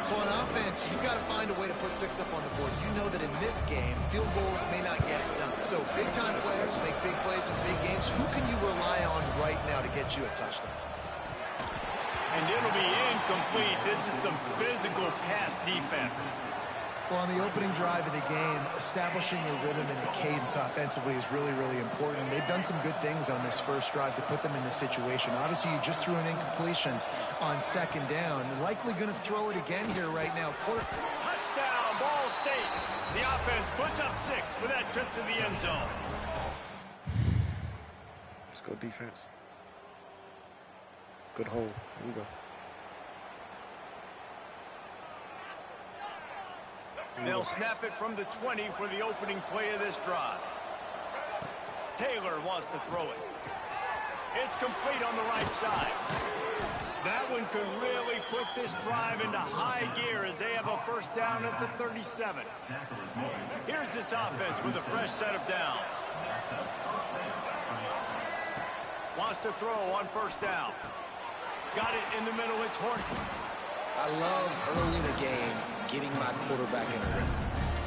So on offense, you've got to find a way to put 6 up on the board. You know that in this game, field goals may not get it done. So big-time players make big plays in big games. Who can you rely on right now to get you a touchdown? And it'll be incomplete. This is some physical pass defense. Well, on the opening drive of the game, establishing a rhythm and a cadence offensively is really, really important. They've done some good things on this first drive to put them in this situation. Obviously, you just threw an incompletion on 2nd down. Likely going to throw it again here right now. Touchdown, Ball State. The offense puts up 6 with that trip to the end zone. Let's go defense. Good hold. Here we go. They'll snap it from the 20 for the opening play of this drive. Taylor wants to throw it. It's complete on the right side. That one could really put this drive into high gear as they have a first down at the 37. Here's this offense with a fresh set of downs. Wants to throw on first down. Got it in the middle. It's Horton. I love early in the game getting my quarterback in a rhythm.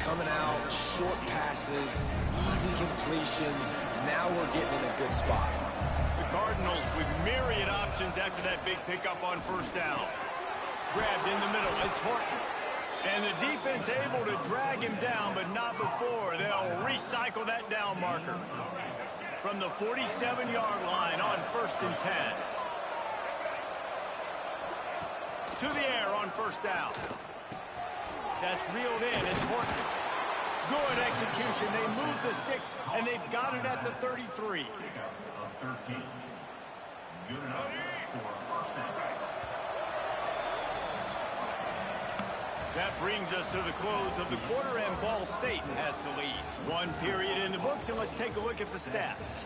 Coming out, short passes, easy completions. Now we're getting in a good spot. The Cardinals with myriad options after that big pickup on first down. Grabbed in the middle. It's Horton. And the defense able to drag him down, but not before. They'll recycle that down marker. From the 47-yard line on 1st and 10. To the air on first down. That's reeled in. It's Horton. Good execution. They move the sticks, and they've got it at the 33. Good enough for first down. That brings us to the close of the quarter, and Ball State has the lead. One period in the books, and let's take a look at the stats.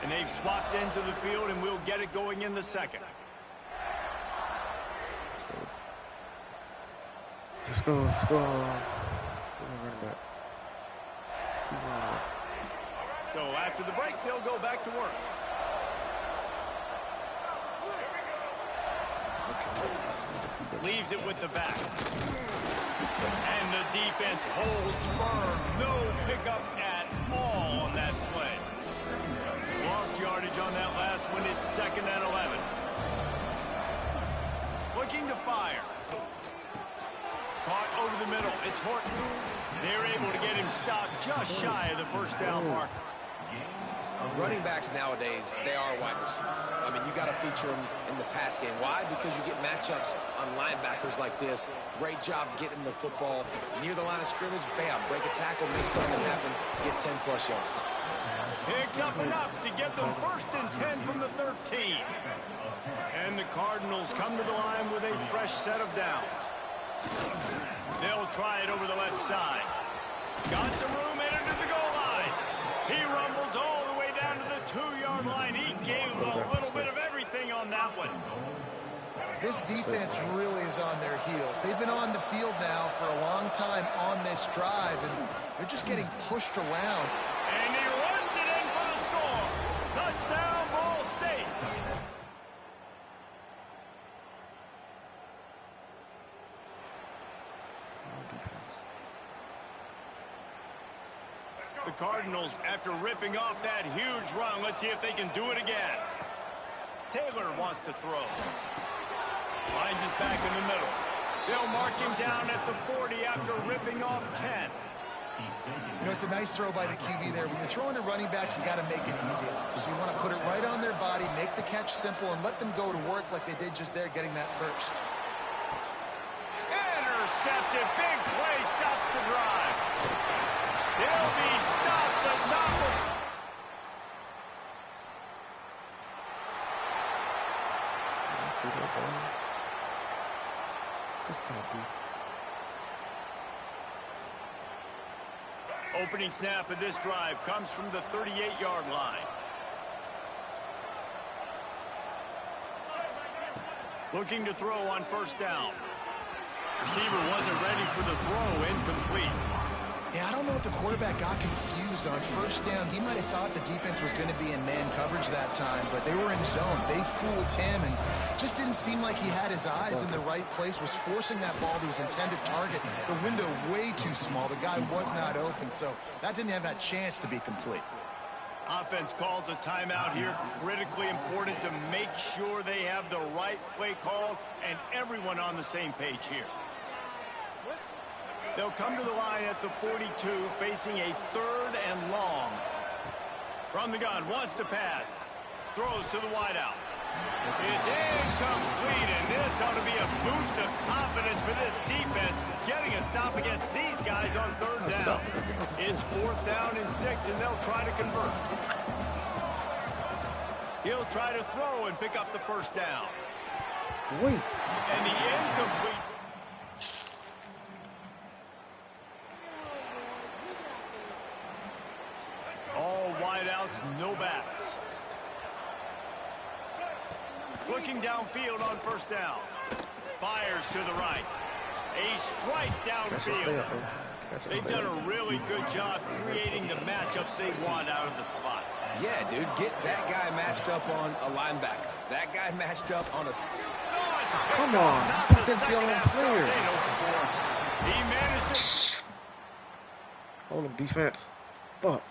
And they've swapped into the field, and we'll get it going in the second. Let's go. Let's go. Run back. So after the break, they'll go back to work. Leaves it with the back. And the defense holds firm. No pickup at all on that play. Lost yardage on that last one. It's 2nd and 11. Looking to fire. Caught over the middle. It's Horton. They're able to get him stopped just shy of the first down marker. Running backs nowadays, they are wide receivers. I mean, you got to feature them in the pass game. Why? Because you get matchups on linebackers like this. Great job getting the football near the line of scrimmage. Bam, break a tackle, make something happen, get 10-plus yards. Picks up enough to get them 1st and 10 from the 13. And the Cardinals come to the line with a fresh set of downs. They'll try it over the left side. Got some room headed to the goal line. He rumbles all the way down to the 2-yard line. He gave a little bit of everything on that one. This defense really is on their heels. They've been on the field now for a long time on this drive, and they're just getting pushed around. And he runs it in for the score. Touchdown, Ball State. The Cardinals, after ripping off that huge run, let's see if they can do it again. Taylor wants to throw. Lines is back in the middle. They'll mark him down at the 40 after ripping off 10. You know, it's a nice throw by the QB there. When you're throwing to running backs, you got to make it easy. So you want to put it right on their body, make the catch simple, and let them go to work like they did just there, getting that first. Intercepted. Big play stops the drive. They'll be stopped, but not before. Opening snap of this drive comes from the 38-yard line. Looking to throw on first down. Receiver wasn't ready for the throw. Incomplete. Yeah, I don't know if the quarterback got confused on first down. He might have thought the defense was going to be in man coverage that time, but they were in zone. They fooled him, and just didn't seem like he had his eyes in the right place, was forcing that ball to his intended target. The window way too small. The guy was not open, so that didn't have that chance to be complete. Offense calls a timeout here. Critically important to make sure they have the right play called and everyone on the same page here. They'll come to the line at the 42, facing a 3rd and long. From the gun, wants to pass. Throws to the wideout. It's incomplete, and this ought to be a boost of confidence for this defense, getting a stop against these guys on 3rd down. It's 4th down and 6, and they'll try to convert. He'll try to throw and pick up the first down. Wait. And the incomplete. All wideouts, no backs. Looking downfield on first down. Fires to the right. A strike downfield. They've done a really good job creating the matchups they want out of the slot. Yeah, dude, get that guy matched up on a linebacker. That guy matched up on a... Come on. Not the That's the second only half player. start they hoped for. He managed to... Hold him, defense. Fuck.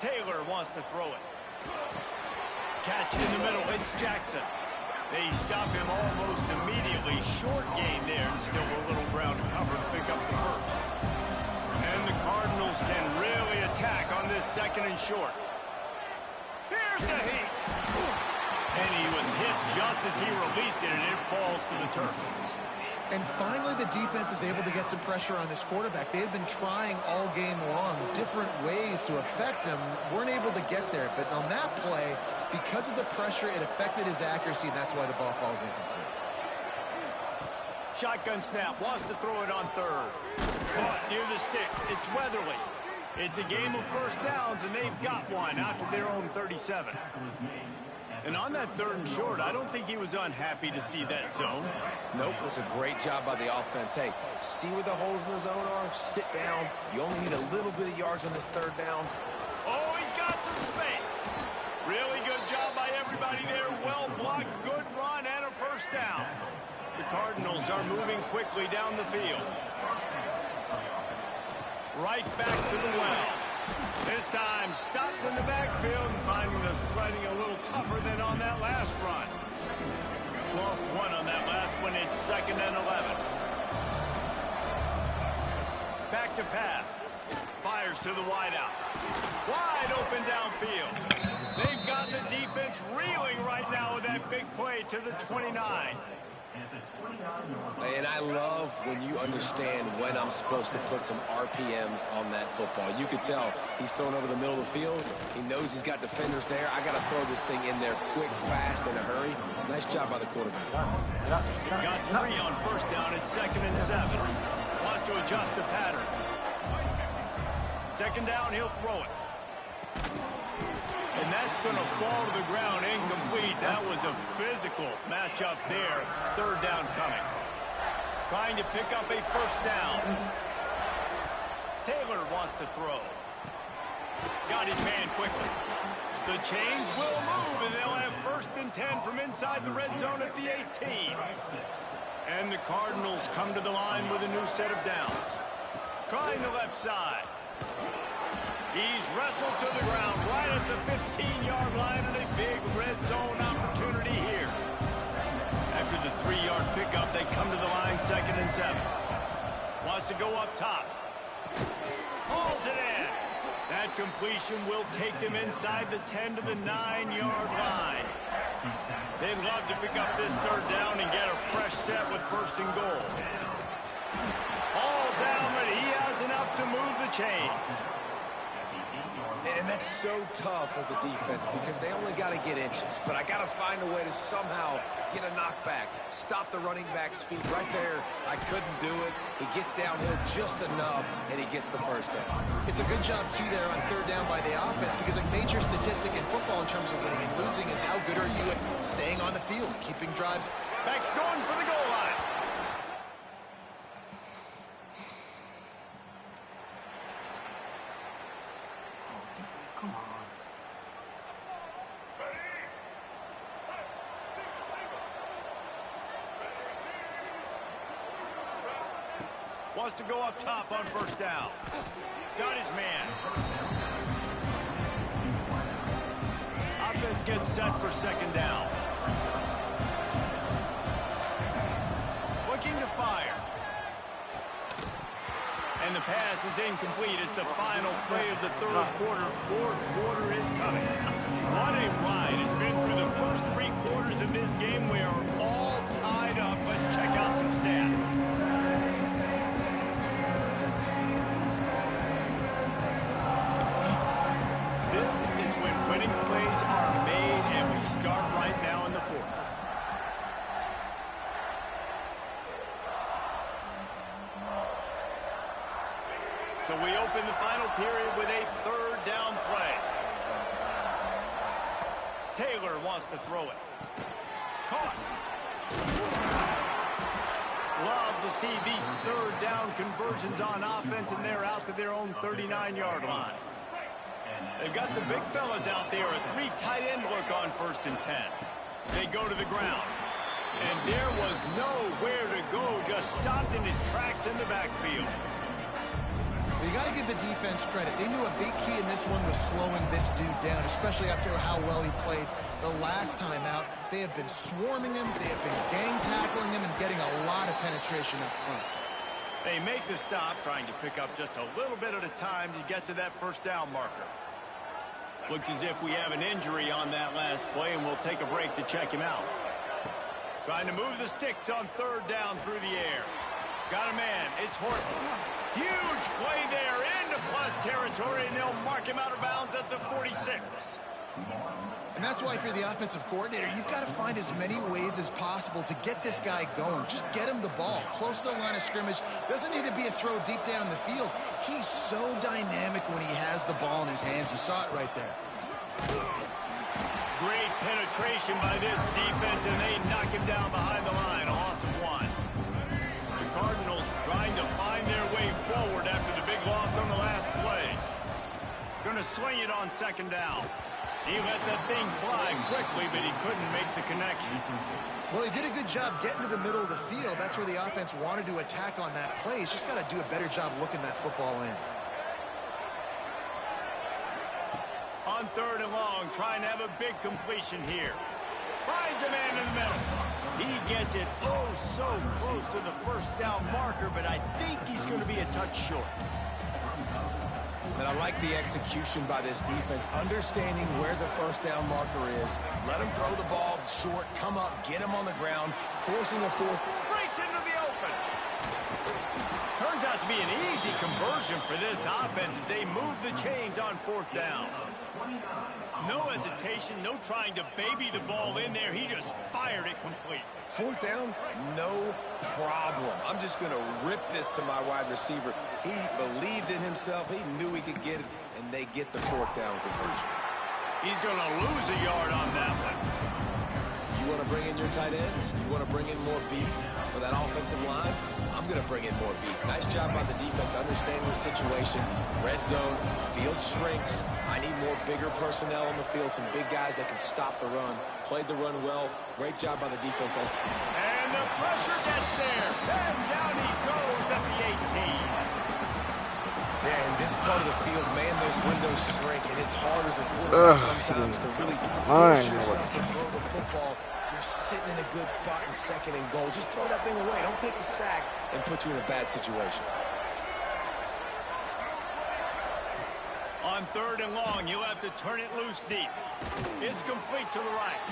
Taylor wants to throw it. Catch in the middle. It's Jackson. They stop him almost immediately. Short gain there, and still a little ground to cover to pick up the first. And the Cardinals can really attack on this second and short. Here's the heat. And he was hit just as he released it, and it falls to the turf. And finally, the defense is able to get some pressure on this quarterback. They had been trying all game long different ways to affect him. Weren't able to get there. But on that play, because of the pressure, it affected his accuracy, and that's why the ball falls incomplete. Shotgun snap. Wants to throw it on third. Caught near the sticks. It's Weatherly. It's a game of first downs, and they've got one out to their own 37. And on that third and short, I don't think he was unhappy to see that zone. Nope, it was a great job by the offense. Hey, see where the holes in the zone are? Sit down. You only need a little bit of yards on this third down. Oh, he's got some space. Really good job by everybody there. Well blocked, good run, and a first down. The Cardinals are moving quickly down the field. Right back to the well. This time stopped in the backfield and finding the sledding a little tougher than on that last run. Lost one on that last one. It's 2nd and 11. Back to pass. Fires to the wideout. Wide open downfield. They've got the defense reeling right now with that big play to the 29. And I love when you understand when I'm supposed to put some RPMs on that football. You could tell he's thrown over the middle of the field. He knows he's got defenders there. I got to throw this thing in there quick, fast, in a hurry. Nice job by the quarterback. Got 3 on first down at 2nd and 7. Wants to adjust the pattern. 2nd down, he'll throw it. And that's going to fall to the ground incomplete. That was a physical matchup there. 3rd down coming. Trying to pick up a first down. Taylor wants to throw. Got his man quickly. The chains will move, and they'll have 1st and 10 from inside the red zone at the 18. And the Cardinals come to the line with a new set of downs. Trying the left side. He's wrestled to the ground right at the 15-yard line, and a big red zone opportunity here. After the 3-yard pickup, they come to the line 2nd and 7. Wants to go up top. Hauls it in. That completion will take them inside the 10 to the 9-yard line. They'd love to pick up this 3rd down and get a fresh set with 1st and goal. All down, but he has enough to move the chains. And that's so tough as a defense because they only got to get inches. But I got to find a way to somehow get a knockback, stop the running back's feet right there. I couldn't do it. He gets downhill just enough, and he gets the first down. It's a good job, too, there on 3rd down by the offense because a major statistic in football in terms of winning and losing is how good are you at staying on the field, keeping drives. Back's going for the goal line. Wants to go up top on 1st down. Got his man. Offense gets set for 2nd down. Looking to fire. And the pass is incomplete. It's the final play of the 3rd quarter. 4th quarter is coming. What a ride. It's been through the first 3 quarters of this game. We are all tied up. Let's check out some stats. This is when winning plays are made, and we start right now in the 4th. So we open the final period with a 3rd down play. Taylor wants to throw it. Caught. Love to see these 3rd down conversions on offense, and they're out to their own 39-yard line. They've got the big fellas out there, a 3 tight end look on 1st and 10. They go to the ground. And there was nowhere to go, just stopped in his tracks in the backfield. You got to give give the defense credit. They knew a big key in this one was slowing this dude down, especially after how well he played the last time out. They have been swarming him, they have been gang tackling him, and getting a lot of penetration up front. They make the stop, trying to pick up just a little bit at a time to get to that first down marker. Looks as if we have an injury on that last play, and we'll take a break to check him out. Trying to move the sticks on third down through the air. Got a man. It's Horton. Huge play there into plus territory, and they'll mark him out of bounds at the 46. And that's why if you're the offensive coordinator, you've got to find as many ways as possible to get this guy going. Just get him the ball close to the line of scrimmage. Doesn't need to be a throw deep down the field. He's so dynamic when he has the ball in his hands. You saw it right there. Great penetration by this defense, and they knock him down behind the line. A loss of 1. The Cardinals trying to find their way forward after the big loss on the last play. Going to swing it on second down. He let that thing fly quickly, but he couldn't make the connection. Well, he did a good job getting to the middle of the field. That's where the offense wanted to attack on that play. He's just got to do a better job looking that football in. On third and long, trying to have a big completion here. Finds a man in the middle. He gets it oh so close to the first down marker, but I think he's going to be a touch short. And I like the execution by this defense, understanding where the first down marker is. Let him throw the ball short, come up, get him on the ground, forcing a fourth. Breaks into the open. Turns out to be an easy conversion for this offense as they move the chains on fourth down. No hesitation, no trying to baby the ball in there. He just fired it complete. Fourth down, no problem. I'm just going to rip this to my wide receiver. He believed in himself. He knew he could get it, and they get the fourth down conversion. He's going to lose a yard on that one. You want to bring in your tight ends? You want to bring in more beef for that offensive line? I'm going to bring in more beef. Nice job by the defense understanding the situation. Red zone, field shrinks. I need more bigger personnel on the field, some big guys that can stop the run. Played the run well. Great job by the defense. And the pressure gets there. And down he goes at the 18. Yeah, in this part of the field, man, those windows shrink, and it's hard as a quarterback sometimes to really force yourself to throw the football. You're sitting in a good spot in second and goal. Just throw that thing away. Don't take the sack and put you in a bad situation. On third and long, you'll have to turn it loose deep. It's complete to the right.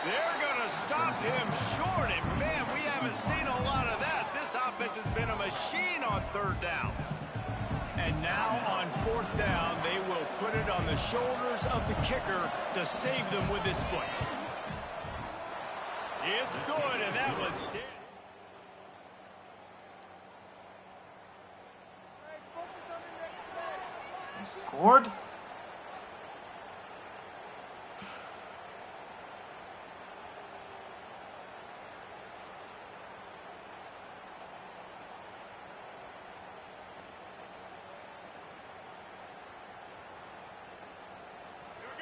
They're going to stop him short, and man, we haven't seen a lot of that. This offense has been a machine on third down. And now on fourth down, they will put it on the shoulders of the kicker to save them with his foot. It's good, and that was dead. Scored?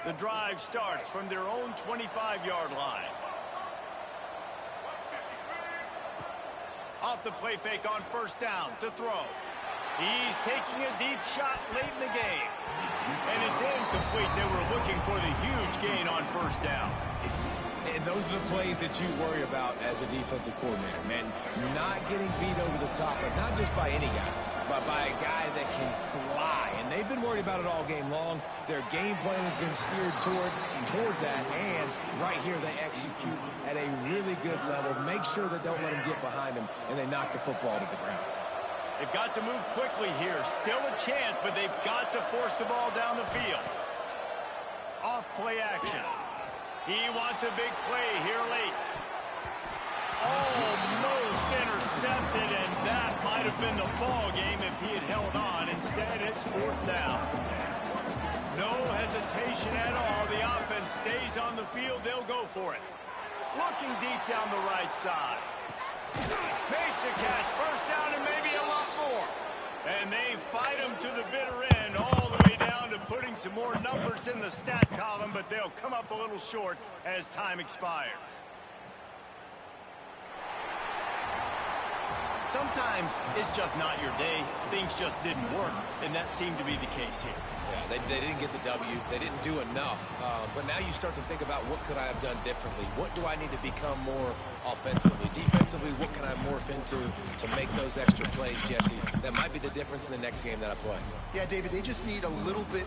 The drive starts from their own 25-yard line. Off the play fake on first down to throw. He's taking a deep shot late in the game. And it's incomplete. They were looking for the huge gain on first down. And those are the plays that you worry about as a defensive coordinator, man. Not getting beat over the top, but not just by any guy, but by a guy that can fly. And they've been worried about it all game long. Their game plan has been steered toward that. And right here, they execute at a really good level. Make sure they don't let them get behind them, and they knock the football to the ground. They've got to move quickly here. Still a chance, but they've got to force the ball down the field. Off play action. He wants a big play here late. Almost intercepted, and that might have been the ball game if he had held on. Instead, it's fourth down. No hesitation at all. The offense stays on the field. They'll go for it. Looking deep down the right side. Makes a catch. First down and maybe a lot more. And they fight him to the bitter end, all the way down to putting some more numbers in the stat column, but they'll come up a little short as time expires. Sometimes it's just not your day. Things things just didn't work, and that seemed to be the case here. Yeah, they didn't get the W. They didn't do enough. But now you start to think about what could I have done differently? What do I need to become more offensively? Defensively, what can I morph into to make those extra plays, Jesse? That might be the difference in the next game that I play. Yeah, David, they just need a little bit.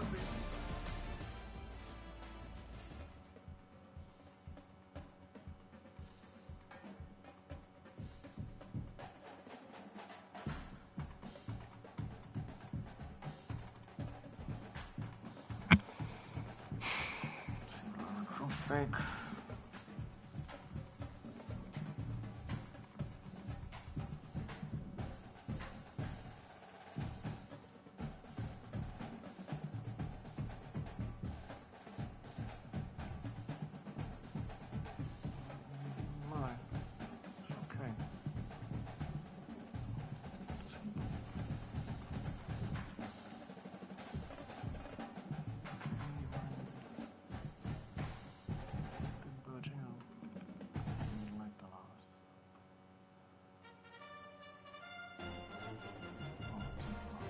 Fake. Mine. It's okay. Didn't budge him. Didn't like the loss. Oh, just lost.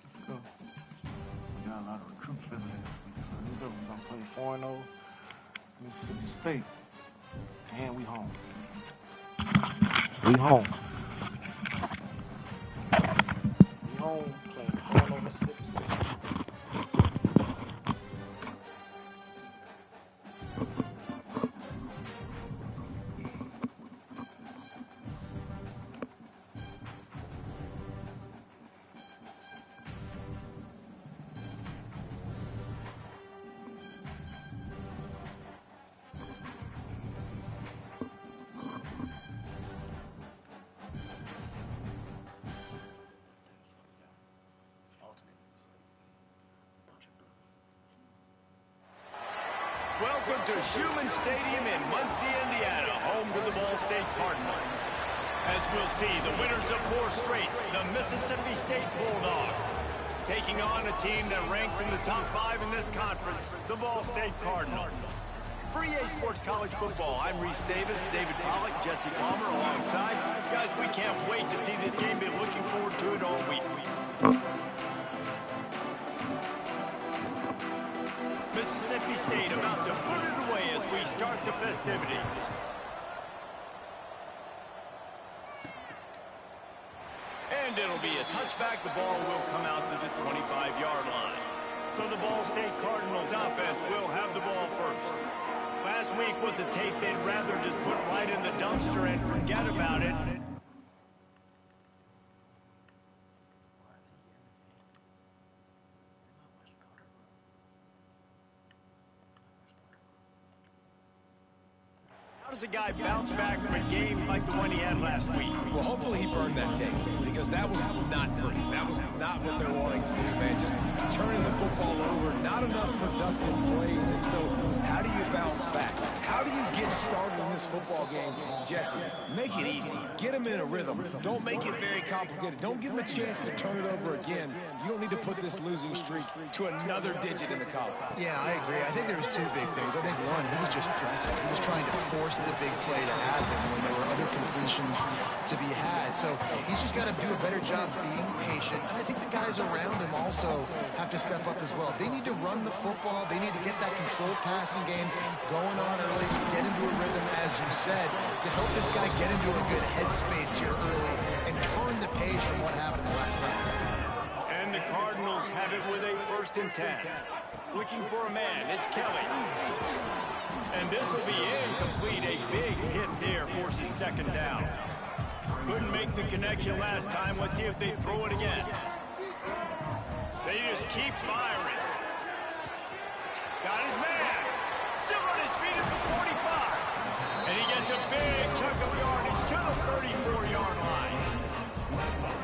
Let's go. We got a lot of recruits visiting this week. So we're gonna play 4-0 Mississippi State. And we home. We home. We home playing 4-0 Mississippi State. Welcome to Schumann Stadium in Muncie, Indiana, home to the Ball State Cardinals. As we'll see, the winners of 4 straight, the Mississippi State Bulldogs, taking on a team that ranks in the top 5 in this conference, the Ball State Cardinals. For EA Sports College Football, I'm Reese Davis, David Pollack, Jesse Palmer alongside. Guys, we can't wait to see this game. Been looking forward to it all week. Mississippi State about to put it away as we start the festivities. And it'll be a touchback. The ball will come out to the 25-yard line. So the Ball State Cardinals offense will have the ball first. Last week was a tape they'd rather just put right in the dumpster and forget about it. does a guy bounce back from a game like the one he had last week? Well, hopefully he burned that tape, because that was not pretty. That was not what they're wanting to do, man. Just turning the football over, not enough productive plays. And so how do you bounce back? How do you get started in this football game, Jesse? Make it easy. Get him in a rhythm. Don't make it very complicated. Don't give him a chance to turn it over again. You don't need to put this losing streak to another digit in the column. Yeah, I agree. I think there was two big things. I think one, he was just pressing. He was trying to force the big play to happen when there were other completions to be had. So he's just got to do a better job being patient. And I think the guys around him also have to step up as well. They need to run the football. They need to get that controlled passing game going on early, get into a rhythm, as you said, to help this guy get into a good headspace here early and turn the page from what happened the last time. And the Cardinals have it with a 1st and 10. Looking for a man, it's Kelly. And this will be incomplete. A big hit there forces 2nd down. Couldn't make the connection last time. Let's see if they throw it again. They just keep firing. Got his man. Still on his feet at the 45. And he gets a big chunk of yardage to the 34-yard line.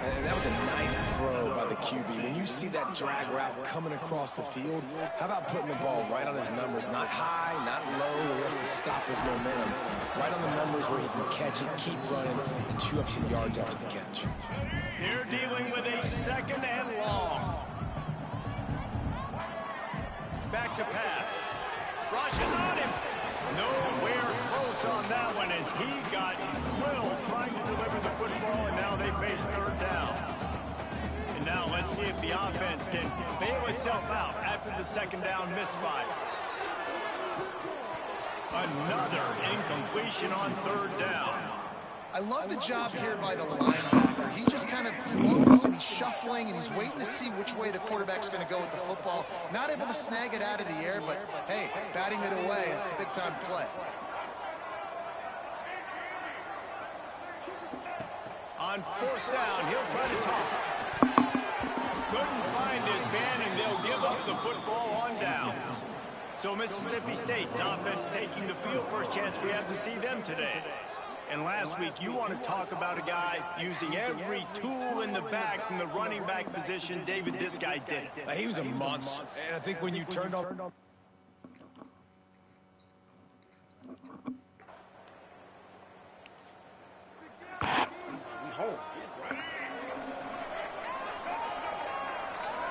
And that was a nice throw by the QB. When you see that drag route coming across the field, how about putting the ball right on his numbers? Not high, not low, where he has to stop his momentum. Right on the numbers where he can catch it, keep running, and chew up some yards after the catch. They're dealing with a 2nd and long. Back to pass. Rush is on him. Nowhere close on that one as he got drilled trying to deliver the football, and now they face 3rd down. And now let's see if the offense can bail itself out after the 2nd down misfire. Another incompletion on 3rd down. I love the job here by the linebacker. He just kind of floats and he's shuffling and he's waiting to see which way the quarterback's going to go with the football. Not able to snag it out of the air, but hey, batting it away, it's a big-time play. On 4th down, he'll try to toss it. Couldn't find his man, and they'll give up the football on downs. So Mississippi State's offense taking the field. First chance we have to see them today. And last week, you want to talk about a guy using every tool in the bag from the running back position. David, this guy did it. He was a monster. And I think when you turned on...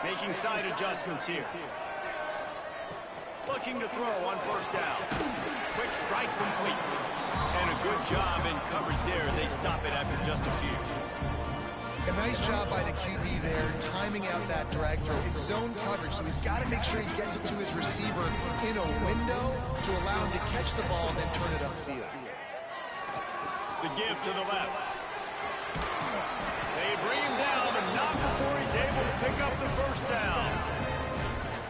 Making side adjustments here. Looking to throw on 1st down. Quick strike complete. And a good job in coverage there. They stop it after just a few. A nice job by the QB there, timing out that drag throw. It's zone coverage, so he's got to make sure he gets it to his receiver in a window to allow him to catch the ball and then turn it upfield. The give to the left. They bring him down, but not before he's able to pick up the 1st down.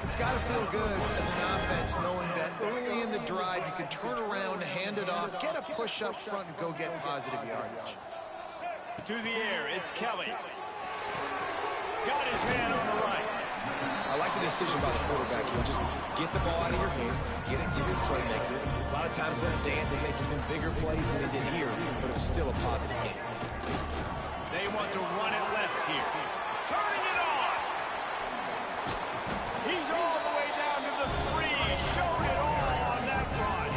It's got to feel good as an offense knowing that early in the drive you can turn around, hand it off, get a push up front, and go get positive yardage. To the air, it's Kelly. Got his man on the right. I like the decision by the quarterback here. Just get the ball out of your hands, get it to your playmaker. A lot of times they'll dance and make even bigger plays than they did here, but it was still a positive game. They want to run it left here. Turning it on. He's all the way down to the 3. Showed it all on that run.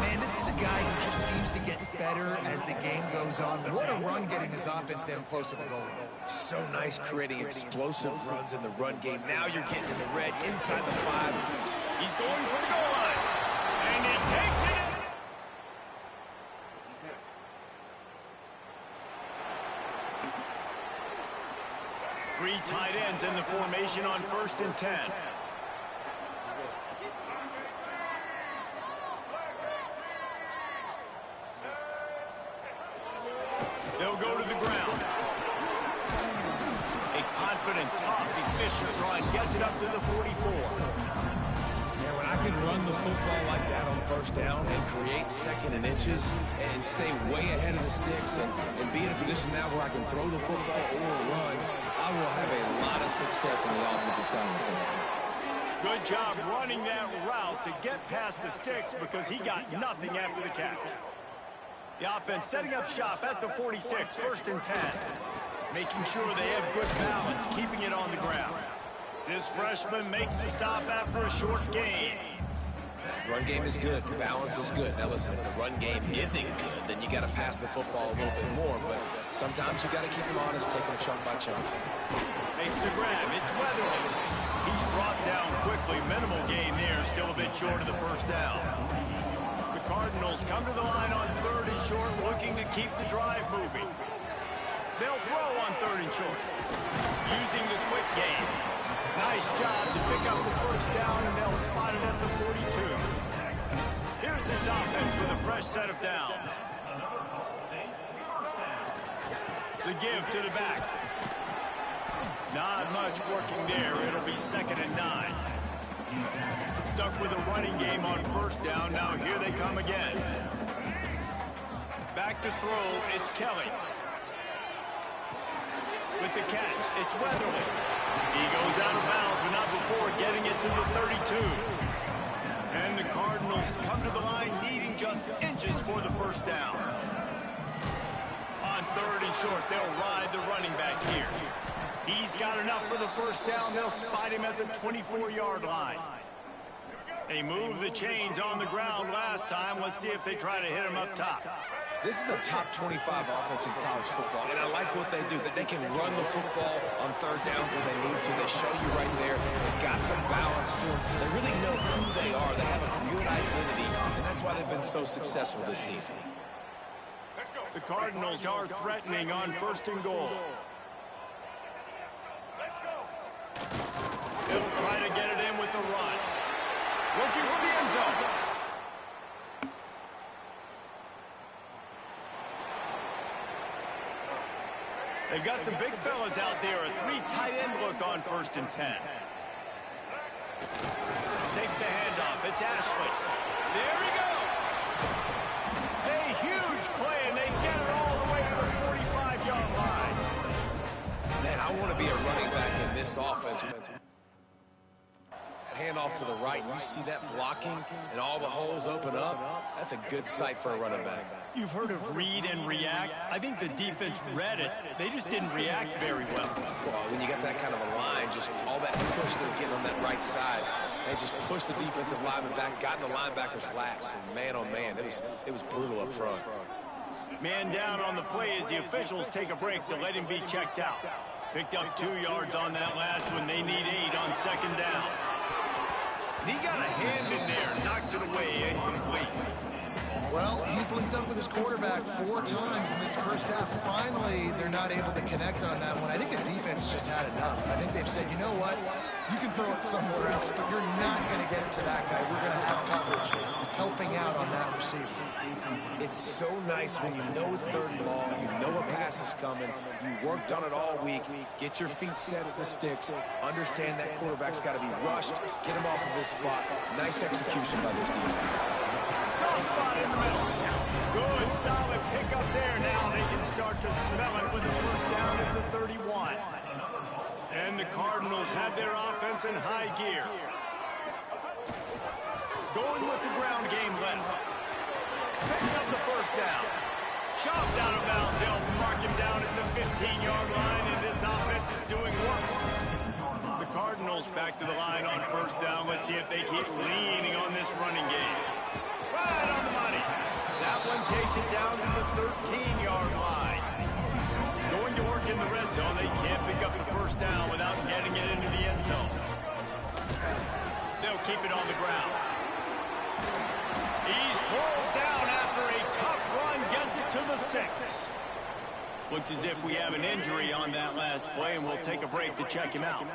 Man, this is a guy who just seems to get better as the game goes on. What a run getting his offense down close to the goal line. So nice creating explosive runs in the run game. Now you're getting in the red inside the 5. He's going for the goal line. And he takes it. Three tight ends in the formation on 1st and 10. They'll go to the ground. A confident, tough, efficient run gets it up to the 44. Man, when I can run the football like that on 1st down and create 2nd and inches and stay way ahead of the sticks and be in a position now where I can throw the football or run, I will have a lot of success on the offensive side of the football. Good job running that route to get past the sticks because he got nothing after the catch. The offense setting up shop at the 46, 1st and 10. Making sure they have good balance, keeping it on the ground. This freshman makes the stop after a short gain. Run game is good. Balance is good. Now listen, if the run game isn't good, then you got to pass the football a little bit more. But sometimes you got to keep them honest, take them chunk by chunk. Makes the grab. It's Weatherly. He's brought down quickly. Minimal gain there. Still a bit short of the 1st down. The Cardinals come to the line on 3rd and short, looking to keep the drive moving. They'll throw on 3rd and short. Using the quick game. Nice job to pick up the 1st down, and they'll spot it at the 42. Here's this offense with a fresh set of downs. The give to the back. Not much working there. It'll be 2nd and 9. Stuck with a running game on 1st down. Now here they come again. Back to throw. It's Kelly. With the catch, it's Weatherly. He goes out of bounds, but not before getting it to the 32. And the Cardinals come to the line needing just inches for the 1st down. On 3rd and short, they'll ride the running back here. He's got enough for the 1st down. They'll spot him at the 24-yard line. They moved the chains on the ground last time. Let's see if they try to hit him up top. This is a top 25 offense in college football, and I like what they do. That they can run the football on 3rd downs when they need to. They show you right there. They've got some balance to them. They really know who they are. They have a good identity, and that's why they've been so successful this season. The Cardinals are threatening on 1st and goal. They'll try to get it in with the run. Looking for the end zone. They've got the big fellas out there. A 3 tight end look on 1st and 10. Takes the handoff. It's Ashley. There he goes. A huge play, and they get it all the way to the 45-yard line. Man, I want to be a running back in this offense. Handoff to the right, you see that blocking and all the holes open up. That's a good sight for a running back. You've heard of read and react. I think the defense read it. They just didn't react very well. Well, when you got that kind of a line, just all that push they're getting on that right side, they just pushed the defensive lineman back, got in the linebacker's laps, and man, oh man, it was brutal up front. Man down on the play as the officials take a break to let him be checked out. Picked up 2 yards on that last one. They need 8 on 2nd down. And he got a hand in there, knocks it away, incomplete. Well, he's linked up with his quarterback 4 times in this 1st half. Finally, they're not able to connect on that one. I think the defense just had enough. I think they've said, you know what? You can throw it somewhere else, but you're not going to get it to that guy. We're going to have coverage helping out on that receiver. It's so nice when you know it's 3rd and long, you know a pass is coming, you worked on it all week, get your feet set at the sticks, understand that quarterback's got to be rushed, get him off of his spot. Nice execution by this defense. Soft spot in the middle. Good, solid pickup there. Now they can start to smell it with the 1st down at the 31. And the Cardinals have their offense in high gear. Going with the ground game left. Picks up the 1st down. Chopped out of bounds. They'll mark him down at the 15-yard line, and this offense is doing work. The Cardinals back to the line on 1st down. Let's see if they keep leaning on this running game. Right on the money. That one takes it down to the 13-yard line. Going to work in the red zone. They can't pick up the 1st down without getting it into the end zone. They'll keep it on the ground. He's pulled down after a tough run. Gets it to the 6. Looks as if we have an injury on that last play, and we'll take a break to check him out.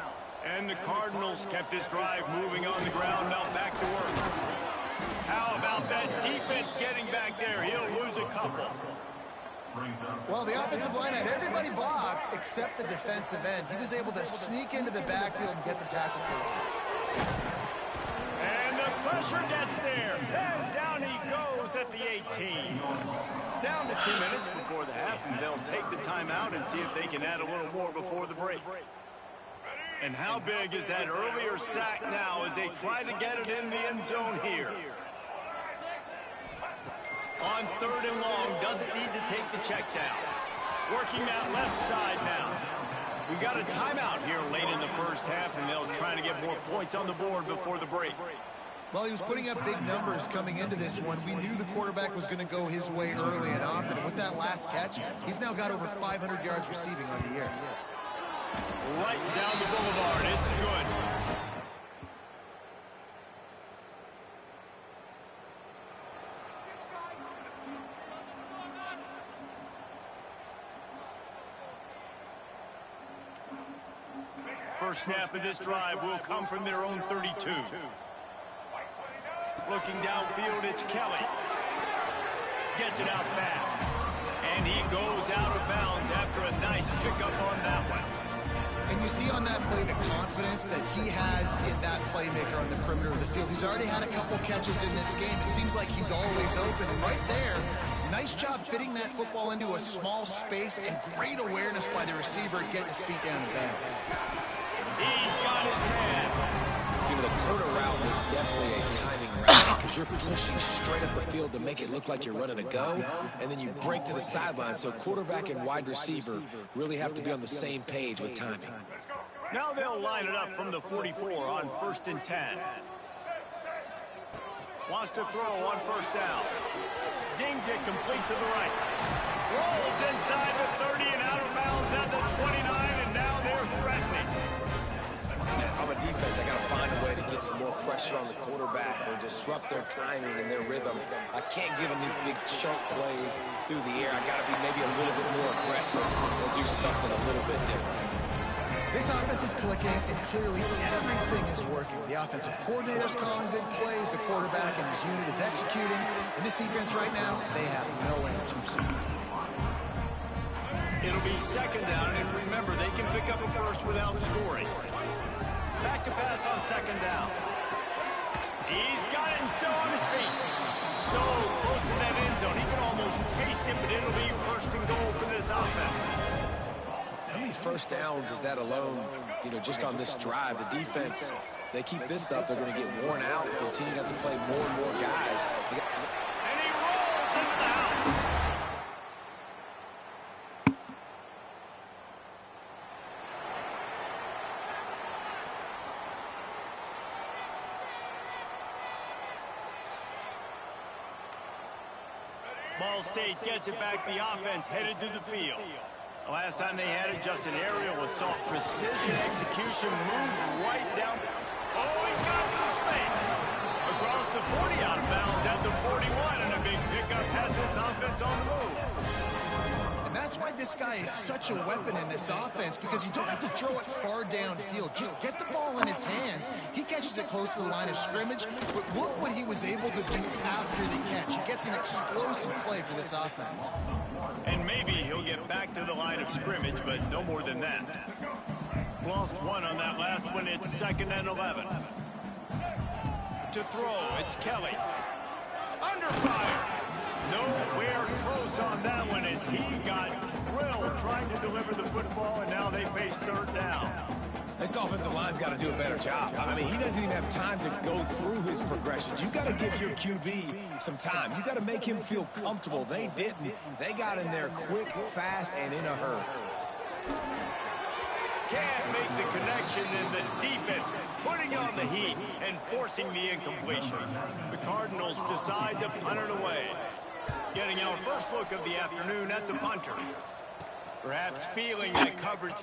And the Cardinals kept this drive moving on the ground. Now back to work. How about that defense getting back there? He'll lose a couple. Well, the offensive line had everybody blocked except the defensive end. He was able to sneak into the backfield and get the tackle for loss. And the pressure gets there. And down he goes at the 18. Down to 2 minutes before the half, and they'll take the timeout and see if they can add a little more before the break. And how big is that earlier sack now as they try to get it in the end zone here? On 3rd and long, doesn't need to take the check down. Working that left side now. We got a timeout here late in the first half, and they'll try to get more points on the board before the break. Well, he was putting up big numbers coming into this one. We knew the quarterback was going to go his way early and often. And with that last catch, he's now got over 500 yards receiving on the year. Right down the boulevard. It's good. First snap of this drive will come from their own 32. Looking downfield, it's Kelly. Gets it out fast. And he goes out of bounds after a nice pickup on that one. And you see on that play the confidence that he has in that playmaker on the perimeter of the field. He's already had a couple catches in this game. It seems like he's always open. And right there, nice job fitting that football into a small space and great awareness by the receiver getting his feet down the bounds. He's got his man. You know, the corner route was definitely a timing route because you're pushing straight up the field to make it look like you're running a go, and then you break to the sideline. So quarterback and wide receiver really have to be on the same page with timing. Now they'll line it up from the 44 on 1st and 10. Wants to throw on 1st down. Zings it complete to the right. Rolls inside the 30 and out of bounds at the 29, and now they're threatening. Man, if I'm a defense, I got to find a way to get some more pressure on the quarterback or disrupt their timing and their rhythm. I can't give them these big chunk plays through the air. I got to be maybe a little bit more aggressive or do something a little bit different. This offense is clicking, and clearly everything is working. The offensive coordinator's calling good plays. The quarterback and his unit is executing. And this defense right now, they have no answers. It'll be 2nd down, and remember, they can pick up a first without scoring. Back to pass on 2nd down. He's got it and still on his feet. So close to that end zone. He can almost taste it, but it'll be 1st and goal for this offense. How many first downs is that alone, you know, just on this drive? The defense, they keep this up, they're going to get worn out, continue to have to play more and more guys. And he rolls into the house. Ball State gets it back. The offense headed to the field. The last time they had it, just an aerial assault. Precision execution moves right down. Oh, he's got some space. Across the 40 out of bounds at the 41, and a big pickup has this offense on the move. And that's why this guy is such a weapon in this offense, because you don't have to throw it far downfield. Just get the ball in his hands. He catches it close to the line of scrimmage, but look what he was able to do after the catch. He gets an explosive play for this offense. And maybe he'll get back to the line of scrimmage, but no more than that. Lost one on that last one. It's 2nd and 11. To throw, it's Kelly. Under fire. Nowhere close on that one as he got drilled trying to deliver the football, and now they face 3rd down. This offensive line's got to do a better job. I mean, he doesn't even have time to go through his progressions. You got to give your QB some time. You got to make him feel comfortable. They didn't. They got in there quick, fast, and in a hurry. Can't make the connection, and the defense putting on the heat and forcing the incompletion. The Cardinals decide to punt it away. Getting our first look of the afternoon at the punter. Perhaps feeling that coverage.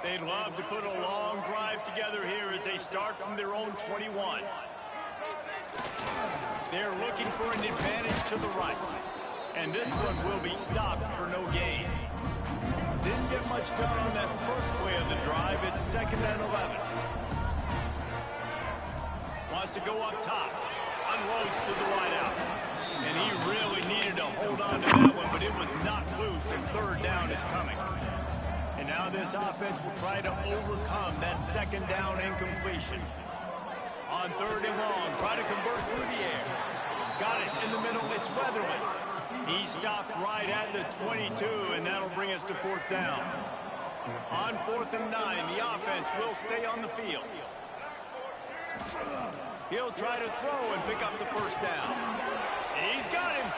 They'd love to put a long drive together here as they start from their own 21. They're looking for an advantage to the right. And this one will be stopped for no gain. Didn't get much done on that first play of the drive. It's 2nd and 11. Wants to go up top. Unloads to the wide out. And he really needed to hold on to that one, but it was not loose, and 3rd down is coming. And now this offense will try to overcome that 2nd down incompletion. On 3rd and long, try to convert through the air. in the middle. It's Weatherly. He stopped right at the 22, and that'll bring us to 4th down. On 4th and 9, the offense will stay on the field. He'll try to throw and pick up the 1st down. He's got him.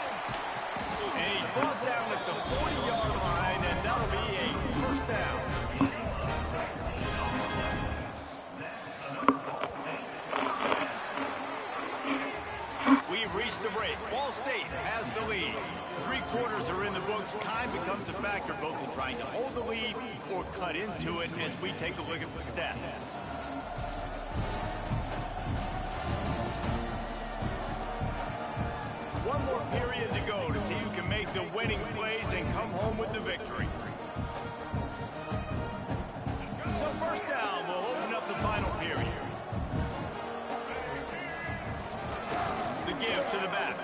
And he's brought down at the 40-yard line, and that'll be a 1st down. We've reached the break. Ball State has the lead. 3 quarters are in the books. Time becomes a factor both in trying to hold the lead or cut into it as we take a look at the stats. One more period to go to see who can make the winning plays and come home with the victory. So 1st down will open up the final period. The give to the back.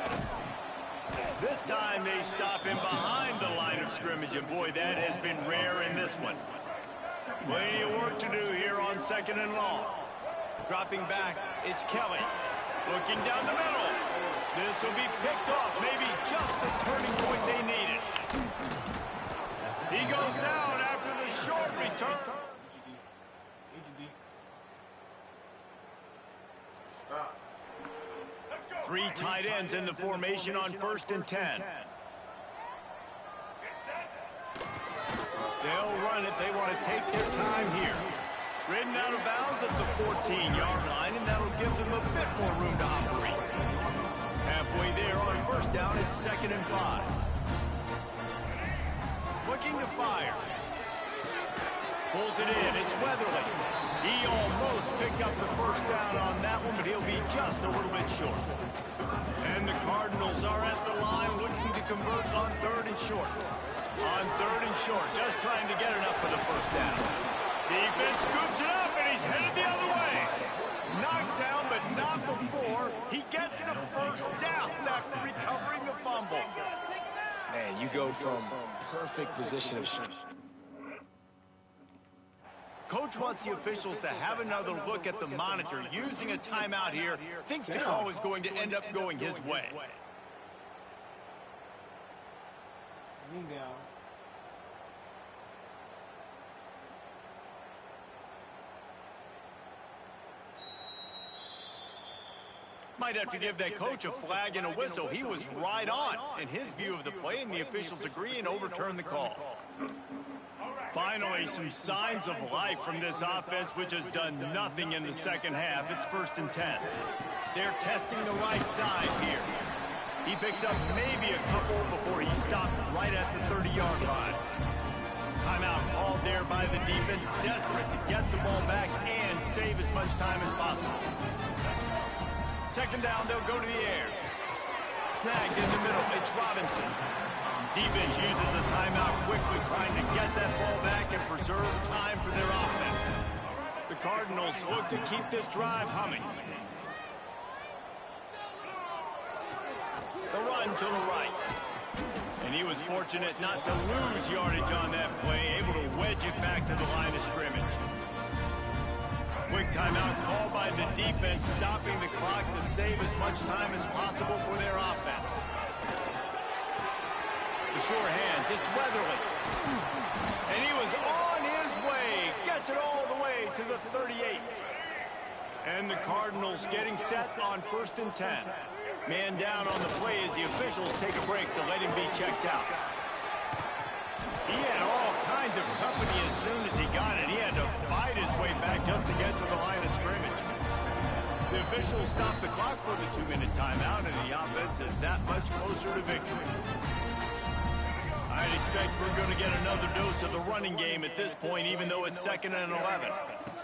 This time they stop him behind the line of scrimmage, and boy, that has been rare in this one. Plenty of work to do here on 2nd and long. Dropping back, it's Kelly. Looking down the middle. This will be picked off, maybe just the turning point they needed. He goes down after the short return. 3 tight ends in the formation on 1st and 10. They'll run it. They want to take their time here. Ridden out of bounds at the 14-yard line, and that'll give them a bit more room to operate. Halfway there on 1st down, it's 2nd and 5. Looking to fire. Pulls it in. It's Weatherly. He almost picked up the 1st down on that one, but he'll be just a little bit short. And the Cardinals are at the line looking to convert on 3rd and short. On 3rd and short, just trying to get enough for the 1st down. Defense scoops it up, and he's headed the other way. Knocked down, but not before he gets the 1st down after recovering the fumble. Man, you go from perfect position of... Coach wants the officials to have another look at the monitor using a timeout here. Thinks the call is going to end up going his way. Might have to give that coach a flag and a whistle. He was right on in his view of the play, and the officials agree and overturn the call. Finally, some signs of life from this offense, which has done nothing in the 2nd half. It's 1st and 10. They're testing the right side here. He picks up maybe a couple before he stopped right at the 30-yard line. Timeout called there by the defense, desperate to get the ball back and save as much time as possible. 2nd down, they'll go to the air. Snagged in the middle, it's Robinson. Defense uses a timeout quickly, trying to get that ball back and preserve time for their offense. The Cardinals look to keep this drive humming. The run to the right. And he was fortunate not to lose yardage on that play, able to wedge it back to the line of scrimmage. Quick timeout called by the defense, stopping the clock to save as much time as possible for their offense. The sure hands, it's Weatherly. And he was on his way, gets it all the way to the 38. And the Cardinals getting set on 1st and 10. Man down on the play as the officials take a break to let him be checked out. He had all kinds of company as soon as he got it. He had to fight his way back just to get to the line of scrimmage. The officials stopped the clock for the 2-minute timeout, and the offense is that much closer to victory. I'd expect we're going to get another dose of the running game at this point, even though it's 2nd and 11.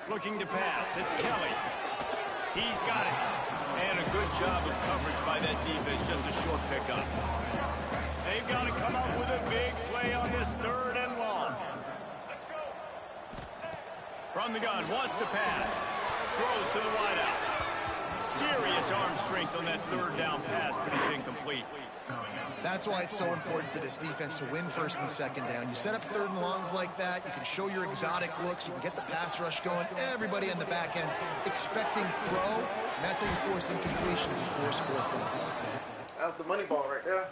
Looking to pass, it's Kelly. He's got it. And a good job of coverage by that defense, just a short pickup. They've got to come up with a big play on this 3rd and long. From the gun, wants to pass. Throws to the wideout. Serious arm strength on that 3rd down pass, but it's incomplete. That's why it's so important for this defense to win 1st and 2nd down. You set up 3rd and longs like that, you can show your exotic looks, you can get the pass rush going, everybody on the back end expecting throw, and that's how you force incompletions and force 4 points. That's the money ball right there.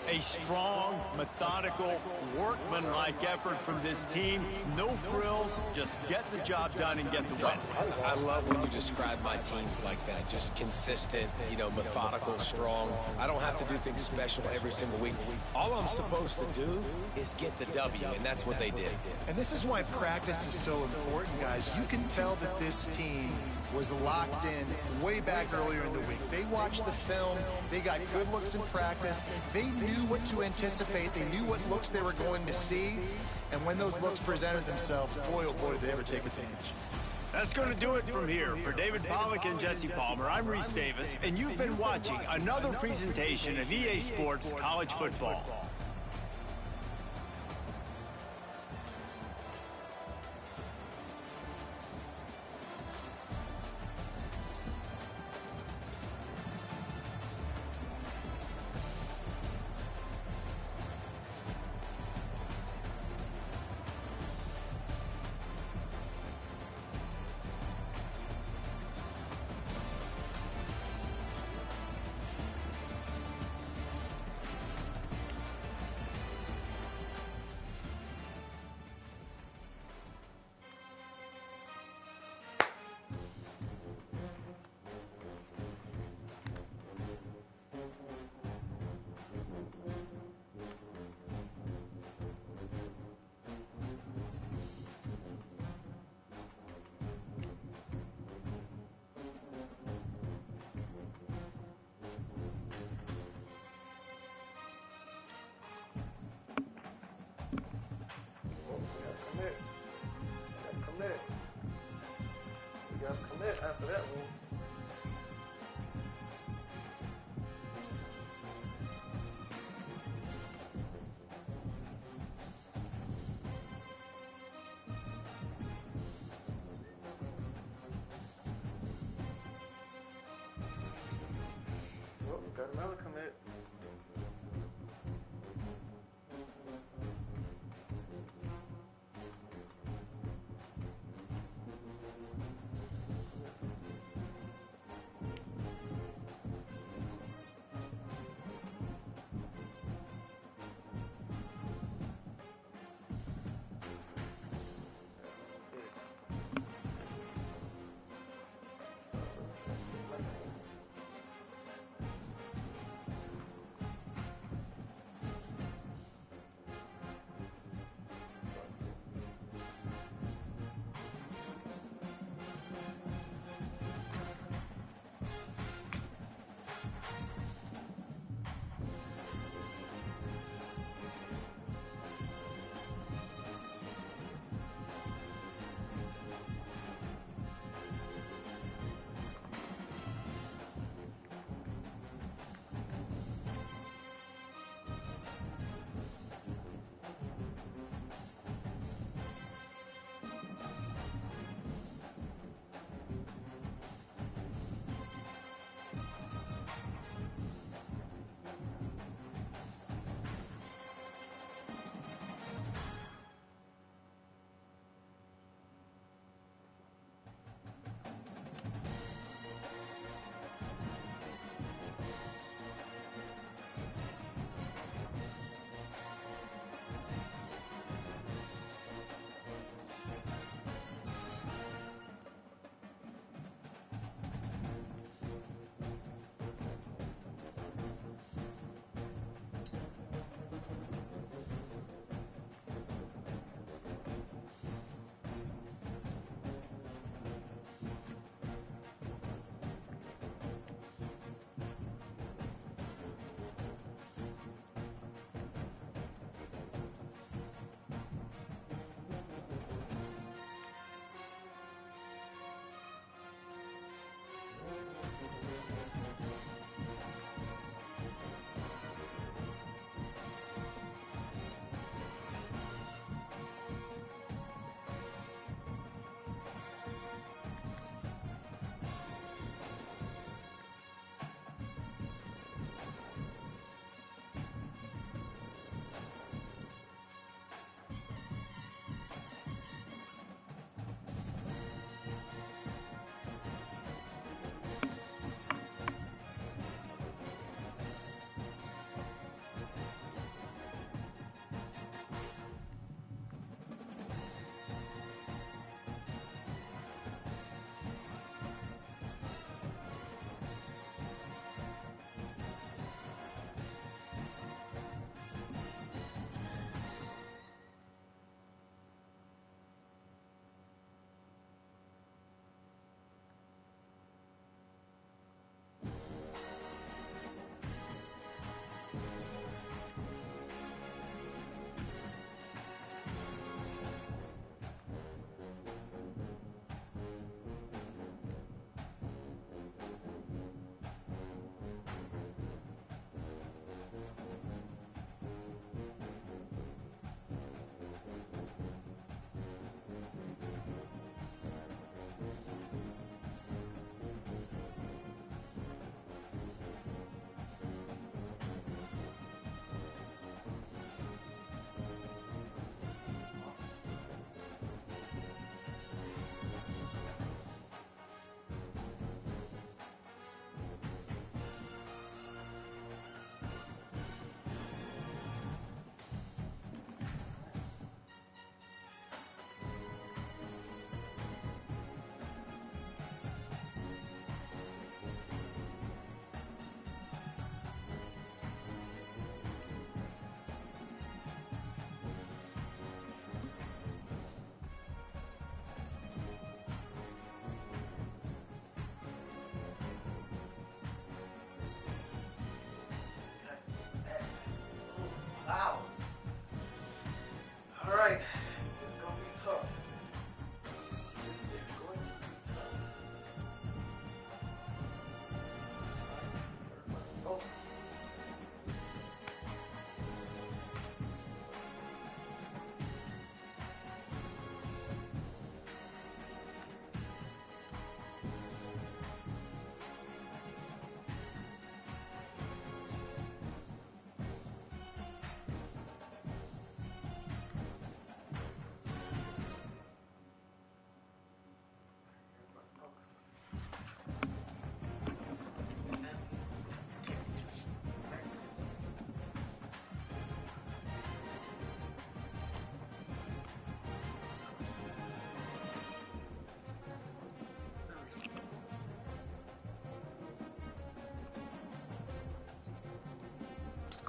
A strong, methodical, workman-like effort from this team. No frills, just get the job done and get the win. I love when you describe my teams like that. Just consistent, you know, methodical, strong. I don't have to do things special every single week. All I'm supposed to do is get the W, and that's what they did. And this is why practice is so important, guys. You can tell that this team was locked in way back earlier in the week. They watched the film. They got good looks in practice. They knew what to anticipate. They knew what looks they were going to see. And when those looks presented themselves, boy, oh boy, did they ever take advantage. That's going to do it from here. For David Pollack and Jesse Palmer, I'm Reese Davis, and you've been watching another presentation of EA Sports College Football.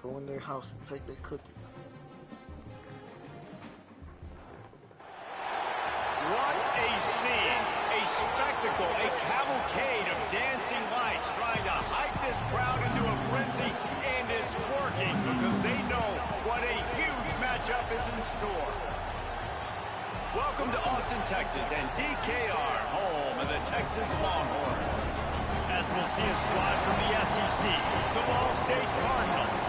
Go in their house and take their cookies. What a scene, a spectacle, a cavalcade of dancing lights trying to hype this crowd into a frenzy, and it's working because they know what a huge matchup is in store. Welcome to Austin, Texas, and DKR, home of the Texas Longhorns. As we'll see a squad from the SEC, the Ball State Cardinals,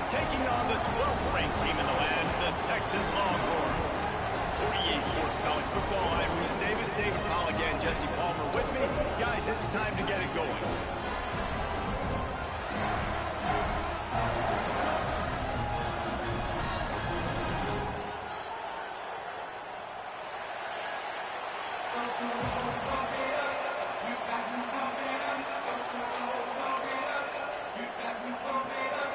taking on the 12th ranked team in the land, the Texas Longhorns. 48 Sports College Football, I'm Reese Davis, David Polligan, Jesse Palmer with me. Guys, it's time to get it going.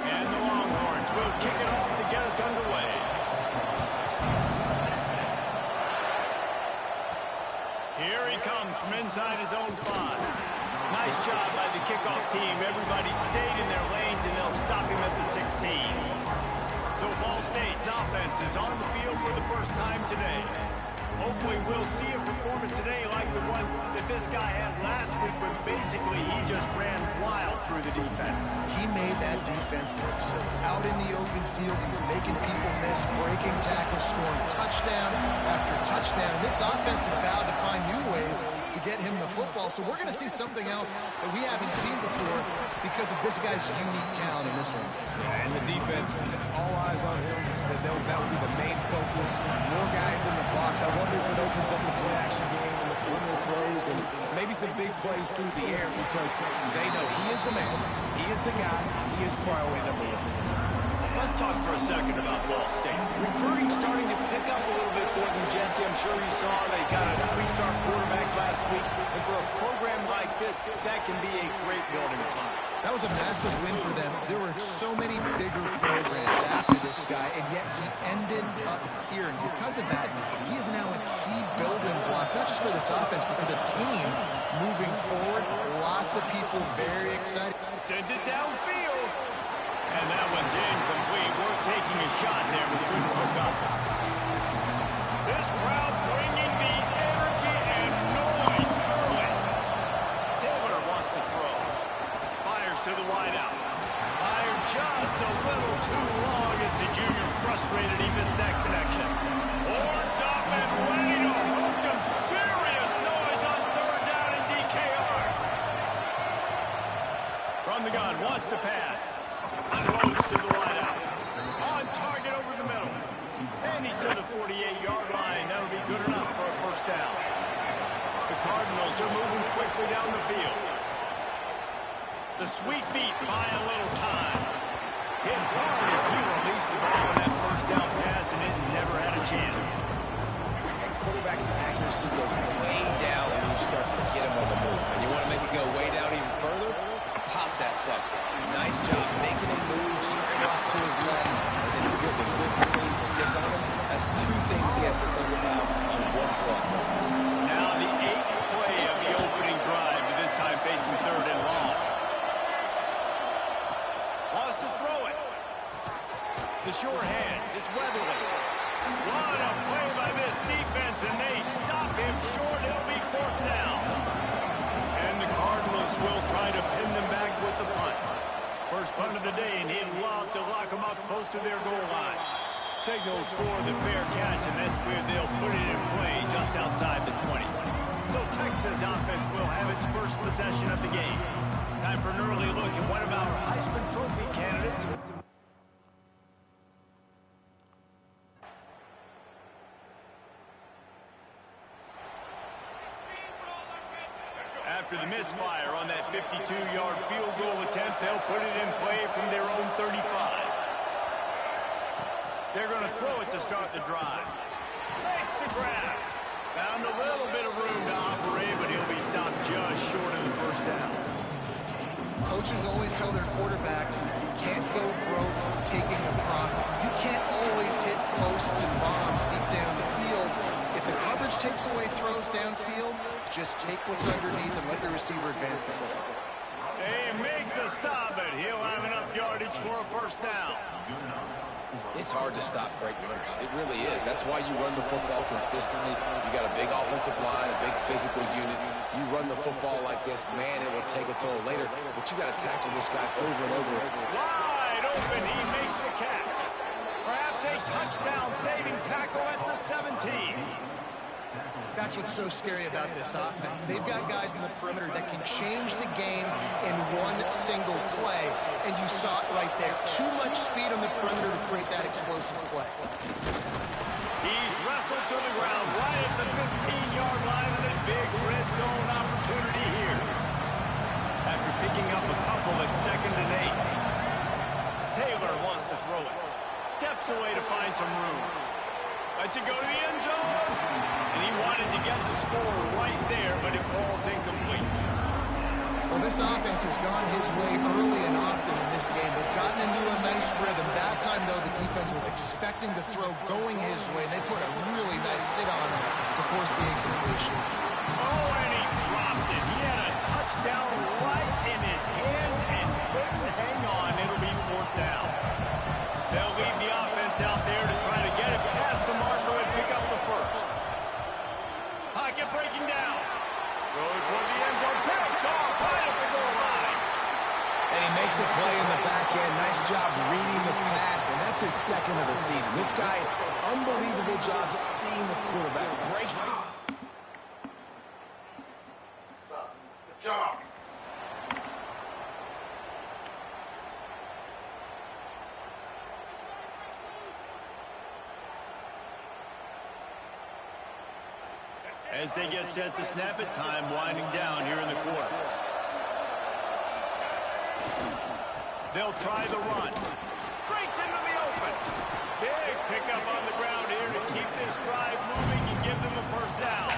And the Longhorns will kick it off to get us underway. Here he comes from inside his own 5. Nice job by the kickoff team. Everybody stayed in their lanes, and they'll stop him at the 16. So Ball State's offense is on the field for the first time today. Hopefully we'll see a performance today like the one that this guy had last week when basically he just ran wild through the defense. He made that defense look silly. Out in the open field, he was making people miss, breaking tackles, scoring touchdown after touchdown. This offense is vowed to find new ways to get him the football, so we're going to see something else that we haven't seen before because of this guy's unique talent in this one. Yeah, and the defense, all eyes on him. That will be the main focus. More guys in the box. I wonder if it opens up the play-action game and the perimeter throws and maybe some big plays through the air because they know he is the man, he is the guy, he is priority number 1. Let's talk for a second about Ball State. Recruiting starting to pick up a little bit for them, Jesse. I'm sure you saw they got a 3-star quarterback last week. And for a program like this, that can be a great building block. That was a massive win for them. There were so many bigger programs after this guy, and yet he ended up here. And because of that, he is now a key building block, not just for this offense, but for the team moving forward. Lots of people very excited. Sends it downfield. And that one's incomplete. We're taking a shot there, but couldn't hook up. This crowd bringing the energy and noise early. Taylor wants to throw. Fires to the wideout. Fired just a little too long as the junior frustrated. He missed that connection. Horns up and ready to hook them. Serious noise on 3rd down in DKR. From the gun, wants to pass. Unloads to the wideout. On target over the middle. And he's to the 48-yard line. That'll be good enough for a 1st down. The Cardinals are moving quickly down the field. The sweet feet buy a little time. Hit hard as he released the ball on that 1st down pass, and it never had a chance. And quarterback's accuracy goes way down when you start to get him on the move. And you want to make it go way down even further? Pop that sucker. Nice job making him move, scramble out to his left, and then good clean stick on him. That's 2 things he has to think about on 1 play. Now the 8th play of the opening drive, but this time facing 3rd and long. Wants to throw it. The sure hands. It's Weatherly. What a play by this defense, and they stop him short. It'll be 4th down. And the Cardinals will try to pin them back with the punt. First punt of the day, and he'd love to lock them up close to their goal line. Signals for the fair catch, and that's where they'll put it in play just outside the 20. So Texas offense will have its first possession of the game. Time for an early look at one of our Heisman Trophy candidates. After the misfire on that 52-yard field goal attempt, they'll put it in play from their own 35. They're going to throw it to start the drive. Makes the grab. Found a little bit of room to operate, but he'll be stopped just short of the 1st down. Coaches always tell their quarterbacks, you can't go broke taking a profit. You can't always hit posts and bombs deep down the field. If the coverage takes away throws downfield, just take what's underneath and let the receiver advance the football. They make the stop, but he'll have enough yardage for a first down. It's hard to stop great runners. It really is. That's why you run the football consistently. You got a big offensive line, a big physical unit. You run the football like this, man, it will take a toll later. But you got to tackle this guy over and over. Wide open, he makes the catch. Perhaps a touchdown-saving tackle at the 17. That's what's so scary about this offense. They've got guys in the perimeter that can change the game in one single play, and you saw it right there. Too much speed on the perimeter to create that explosive play. He's wrestled to the ground right at the 15-yard line, and a big red zone opportunity here. After picking up a couple at 2nd and 8, Taylor wants to throw it. Steps away to find some room. Lets it go to the end zone. And he wanted to get the score right there, but it falls incomplete. Well, this offense has gone his way early and often in this game. They've gotten into a nice rhythm. That time, though, the defense was expecting the throw going his way. They put a really nice hit on him to force the incompletion. Oh, and he dropped it. He had a touchdown right in his hands and couldn't hang on. It'll be 4th down. They'll leave the offense out there to try to get it past the marker and pick up the first. Pocket breaking down. Throwing for the end zone. Picked off right at the goal line. And he makes a play in the back end. Nice job reading the pass, and that's his 2nd of the season. This guy, unbelievable job seeing the quarterback breaking. Good job. As they get set to snap it, time winding down here in the quarter. They'll try the run. Breaks into the open. Big pickup on the ground here to keep this drive moving and give them the first down.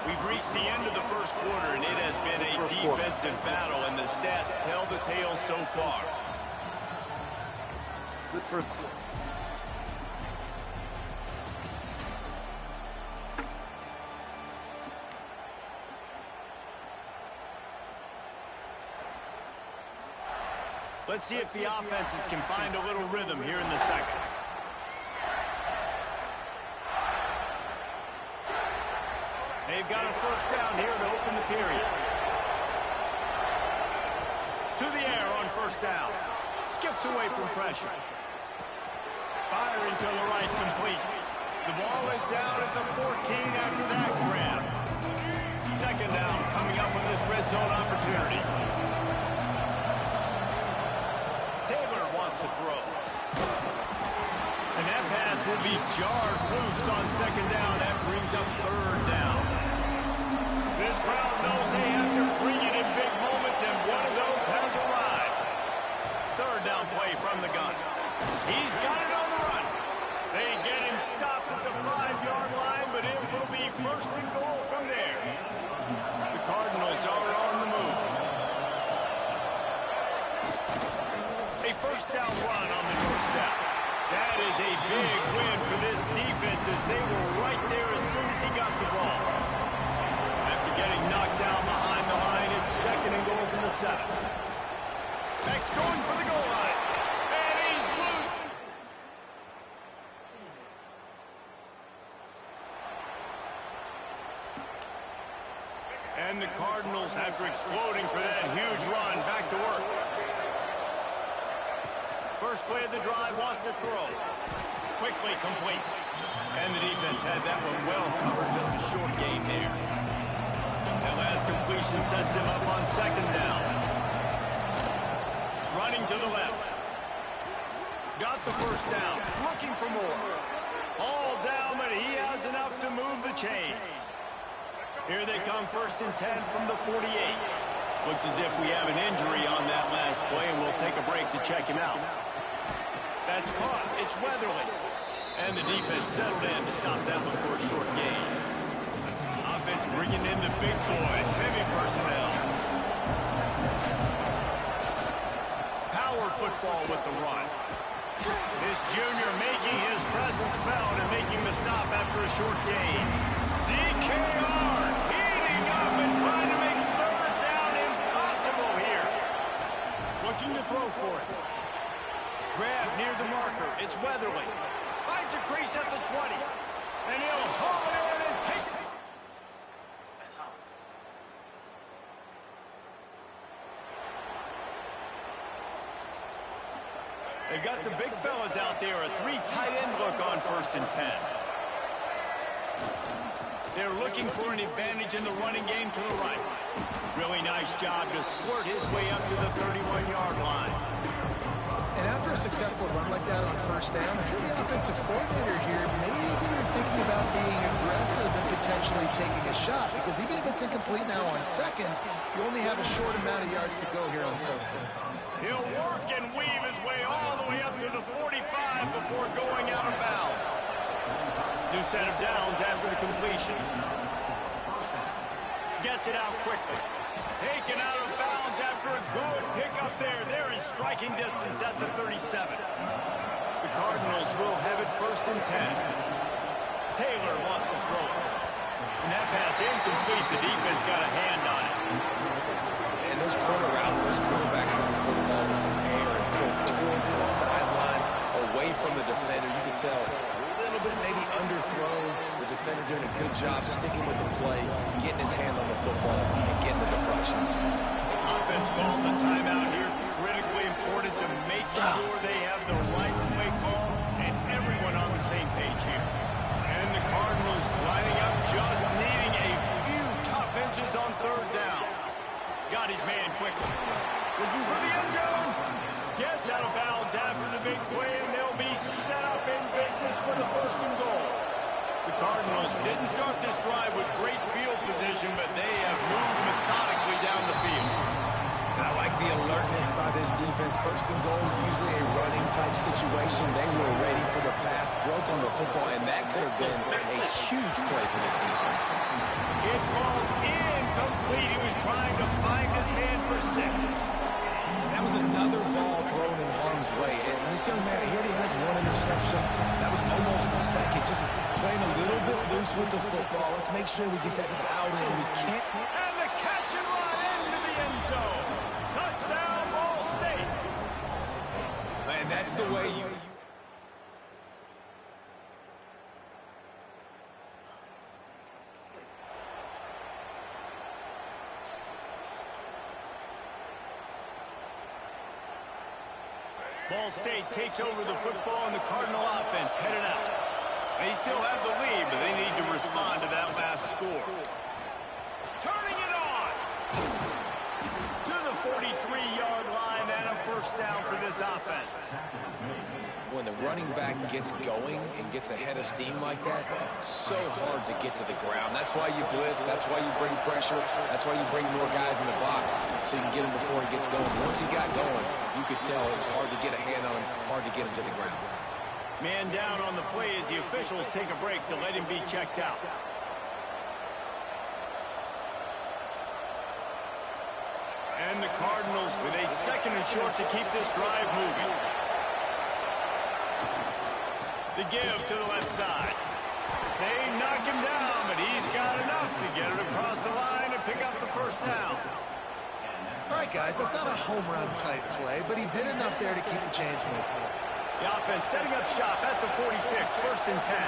We've reached the end of the first quarter, and it has been a defensive battle, and the stats tell the tale so far. Good first quarter. Let's see if the offenses can find a little rhythm here in the second. They've got a first down here to open the period. To the air on first down. Skips away from pressure. Firing to the right, complete. The ball is down at the 14 after that grab. 2nd down coming up with this red zone opportunity. To throw. And that pass will be jarred loose on 2nd down. That brings up 3rd down. This crowd knows they have to bring it in big moments, and one of those has arrived. 3rd down play from the gun. He's got it on the run. They get him stopped at the 5-yard line, but it will be 1st and goal from there. The Cardinals are on the move. A first down run on the doorstep. That is a big win for this defense as they were right there as soon as he got the ball. After getting knocked down behind the line, it's 2nd and goal from the 7. Next going for the goal line. And he's loose. And the Cardinals, after exploding for that huge run, back to work. First play of the drive, wants to throw. Quickly complete. And the defense had that one well covered, just a short gain there. That last completion sets him up on 2nd down. Running to the left. Got the first down. Looking for more. All down, but he has enough to move the chains. Here they come, 1st and 10 from the 48. Looks as if we have an injury on that last play, and we'll take a break to check him out. That's caught. It's Weatherly. And the defense settled in to stop that one for a short gain. Offense bringing in the big boys, heavy personnel. Power football with the run. This junior making his presence felt and making the stop after a short gain. DKR heating up and trying to make 3rd down impossible here. looking to throw for it. Grab near the marker. It's Weatherly. Finds a crease at the 20. And he'll haul it in and take it. They've got the big fellas out there. A 3 tight end look on 1st and 10. They're looking for an advantage in the running game to the right. Really nice job to squirt his way up to the 31-yard line. And after a successful run like that on 1st down, if you're the offensive coordinator here, maybe you're thinking about being aggressive and potentially taking a shot, because even if it's incomplete now on 2nd, you only have a short amount of yards to go here on 3rd. He'll work and weave his way all the way up to the 45 before going out of bounds. New set of downs after the completion. Gets it out quickly. Taken out of bounds after a good pickup there. They're in striking distance at the 37. The Cardinals will have it 1st and 10. Taylor wants to throw it. And that pass incomplete. The defense got a hand on it. And those corner routes, those quarterbacks need to throw the ball with some air and pull towards the sideline, away from the defender. You can tell a little bit maybe underthrown. The defender doing a good job sticking with the play, getting his hand on the football, and getting the deflection. Offense calls a timeout here. Critically important to make sure they have the right play call and everyone on the same page here. And the Cardinals lining up, just needing a few tough inches on 3rd down. Got his man quickly. Looking for the end zone. Gets out of bounds after the big play, and they'll be set up in business with a 1st and goal. The Cardinals didn't start this drive with great field position, but they have moved methodically down the field. And I like the alertness by this defense. 1st and goal, usually a running type situation. They were ready for the pass, broke on the football, and that could have been a huge play for this defense. It falls incomplete. He was trying to find his man for 6. And that was another ball thrown in harm's way. And this young man, he already has 1 interception. That was almost the 2nd. Just playing a little bit loose with the football. Let's make sure we get that dialed in. We can't. And the catch and run into the end zone. Touchdown, Ball State. And that's the way you... Ball State takes over the football, and the Cardinal offense headed out. They still have the lead, but they need to respond to that last score. Turning it on to the 43-yard line, and a 1st down for this offense. When the running back gets going and gets ahead of steam like that, so hard to get to the ground. That's why you blitz. That's why you bring pressure. That's why you bring more guys in the box so you can get him before he gets going. Once he got going, you could tell it was hard to get a hand on him, hard to get him to the ground. Man down on the play as the officials take a break to let him be checked out. And the Cardinals with a 2nd and short to keep this drive moving. The give to the left side. They knock him down, but he's got enough to get it across the line and pick up the 1st down. All right, guys, that's not a home run type play, but he did enough there to keep the chains moving. The offense setting up shop at the 46, 1st and 10.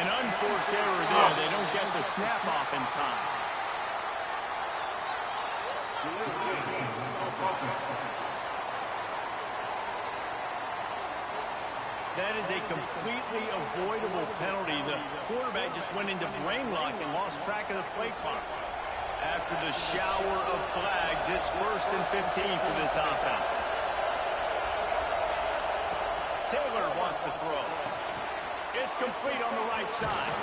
An unforced error there. They don't get the snap off in time. That is a completely avoidable penalty. The quarterback just went into brain lock and lost track of the play clock. After the shower of flags, it's 1st and 15 for this offense. Taylor wants to throw. It's complete on the right side.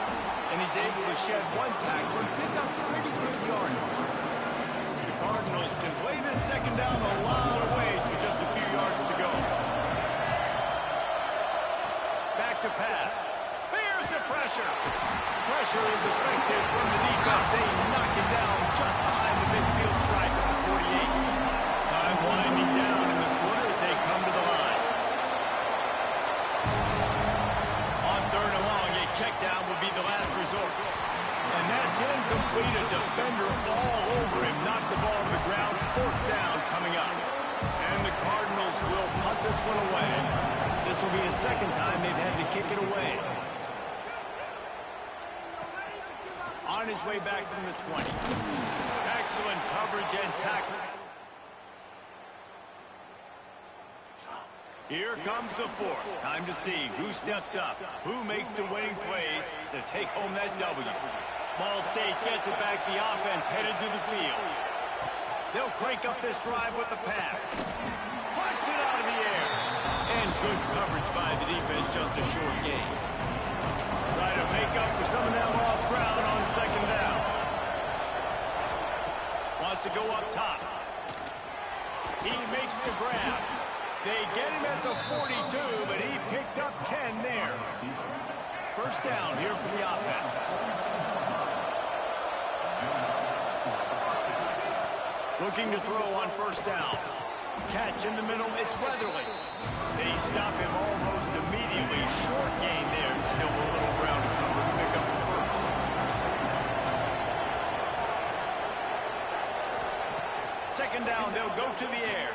And he's able to shed 1 tackle and pick up pretty good yardage. The Cardinals can play this 2nd down a lot of ways with just a few yards to go. Back to pass. Here's the pressure. Pressure is effective from the defense. They knock him down just behind the midfield stripe at the 48. Time winding down in the quarter as they come to the line. On 3rd and long, a check down will be the last resort. And that's It's incomplete. A defender all over him. Knocked the ball to the ground. 4th down coming up. And the Cardinals will punt this one away. This will be the 2nd time they've had to kick it away. On his way back from the 20. Excellent coverage and tackle. Here comes the 4th. Time to see who steps up, who makes the winning plays to take home that W. Ball State gets it back. The offense headed to the field. They'll crank up this drive with the pass. Punts it out of the air. And good coverage by the defense, just a short gain. Try to make up for some of that lost ground on 2nd down. Wants to go up top. He makes the grab. They get him at the 42, but he picked up 10 there. 1st down here for the offense. Looking to throw on 1st down. Catch in the middle, it's Weatherly. They stop him almost immediately. Short gain there, and still a little ground to cover to pick up the 1st. 2nd down, they'll go to the air.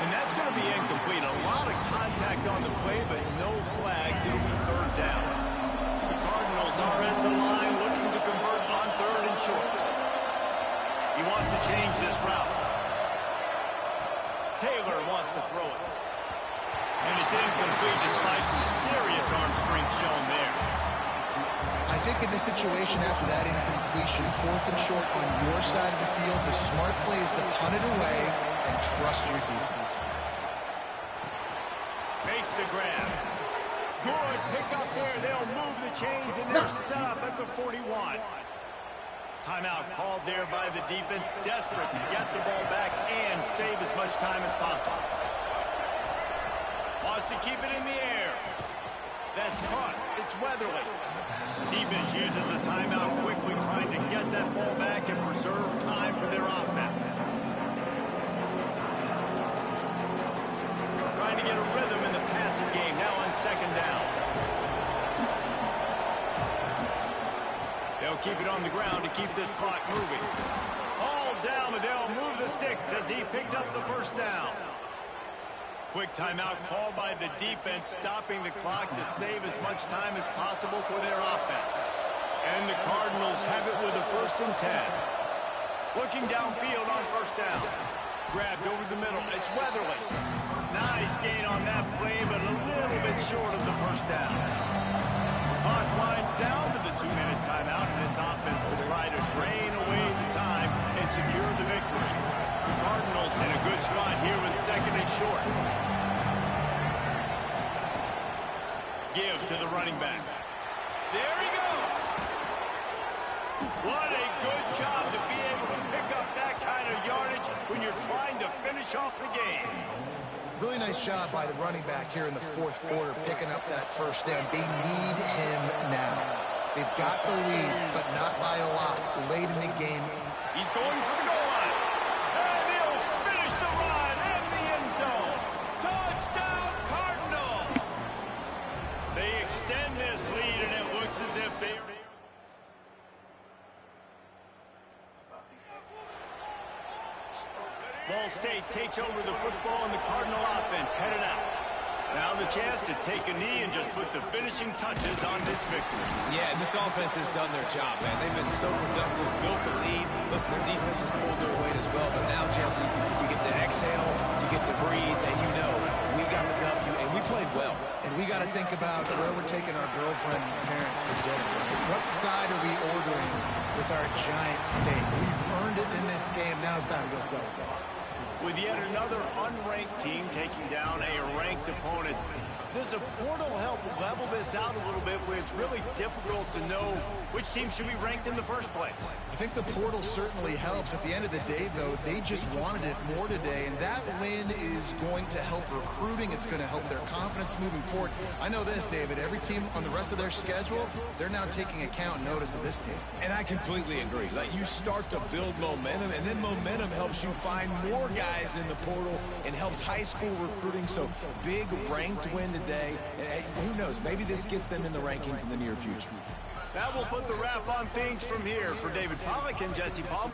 And that's going to be incomplete. A lot of contact on the play, but no flags. It'll be 3rd down. The Cardinals are at the line looking to convert on 3rd and short. He wants to change this route. Taylor wants to throw it. And it's incomplete despite some serious arm strength shown there. I think in this situation after that incompletion, 4th and short on your side of the field, the smart play is to punt it away and trust your defense. Makes the grab. Good pick up there. They'll move the chains and they're set up at the 41. Timeout called there by the defense, desperate to get the ball back and save as much time as possible. Wants to keep it in the air. That's caught. It's Weatherly. Defense uses a timeout quickly, trying to get that ball back and preserve time for their offense. Trying to get a rhythm in the passing game now on 2nd down. They'll keep it on the ground to keep this clock moving. All down, and they'll move the sticks as he picks up the 1st down. Quick timeout called by the defense, stopping the clock to save as much time as possible for their offense. And the Cardinals have it with a 1st and 10. Looking downfield on 1st down. Grabbed over the middle. It's Weatherly. Nice gain on that play, but a little bit short of the 1st down. The clock winds down to the 2-minute timeout, and this offense will try to drain away the time and secure the victory. The Cardinals in a good spot here with 2nd and short. Give to the running back. There he goes. What a good job to be able to pick up that kind of yardage when you're trying to finish off the game. Really nice job by the running back here in the 4th quarter, picking up that 1st down. They need him now. They've got the lead, but not by a lot. Late in the game. He's going for the goal line. And he'll finish the run in the end zone. Touchdown, Cardinals! They extend this lead, and it looks as if they are... Ball State takes over the football, and the Cardinal offense headed out. Now the chance to take a knee and just put the finishing touches on this victory. Yeah, and this offense has done their job, man. They've been so productive, built the lead. Listen, their defense has pulled their weight as well. But now, Jesse, you get to exhale, you get to breathe, and you know we got the W, and we played well. And we got to think about where we're taking our girlfriend and parents for dinner. Right? What side are we ordering with our giant steak? We've earned it in this game. Now it's time to go celebrate. With yet another unranked team taking down a ranked opponent, does a portal help level this out a little bit where it's really difficult to know which team should be ranked in the first place? I think the portal certainly helps. At the end of the day, though, they just wanted it more today, and that win is going to help recruiting. It's going to help their confidence moving forward. I know this, David, every team on the rest of their schedule, they're now taking account and notice of this team. And I completely agree. Like, you start to build momentum, and then momentum helps you find more guys in the portal and helps high school recruiting. So big ranked win today. And who knows, maybe this gets them in the rankings in the near future. That will put the wrap on things from here. For David Pollack and Jesse Palm.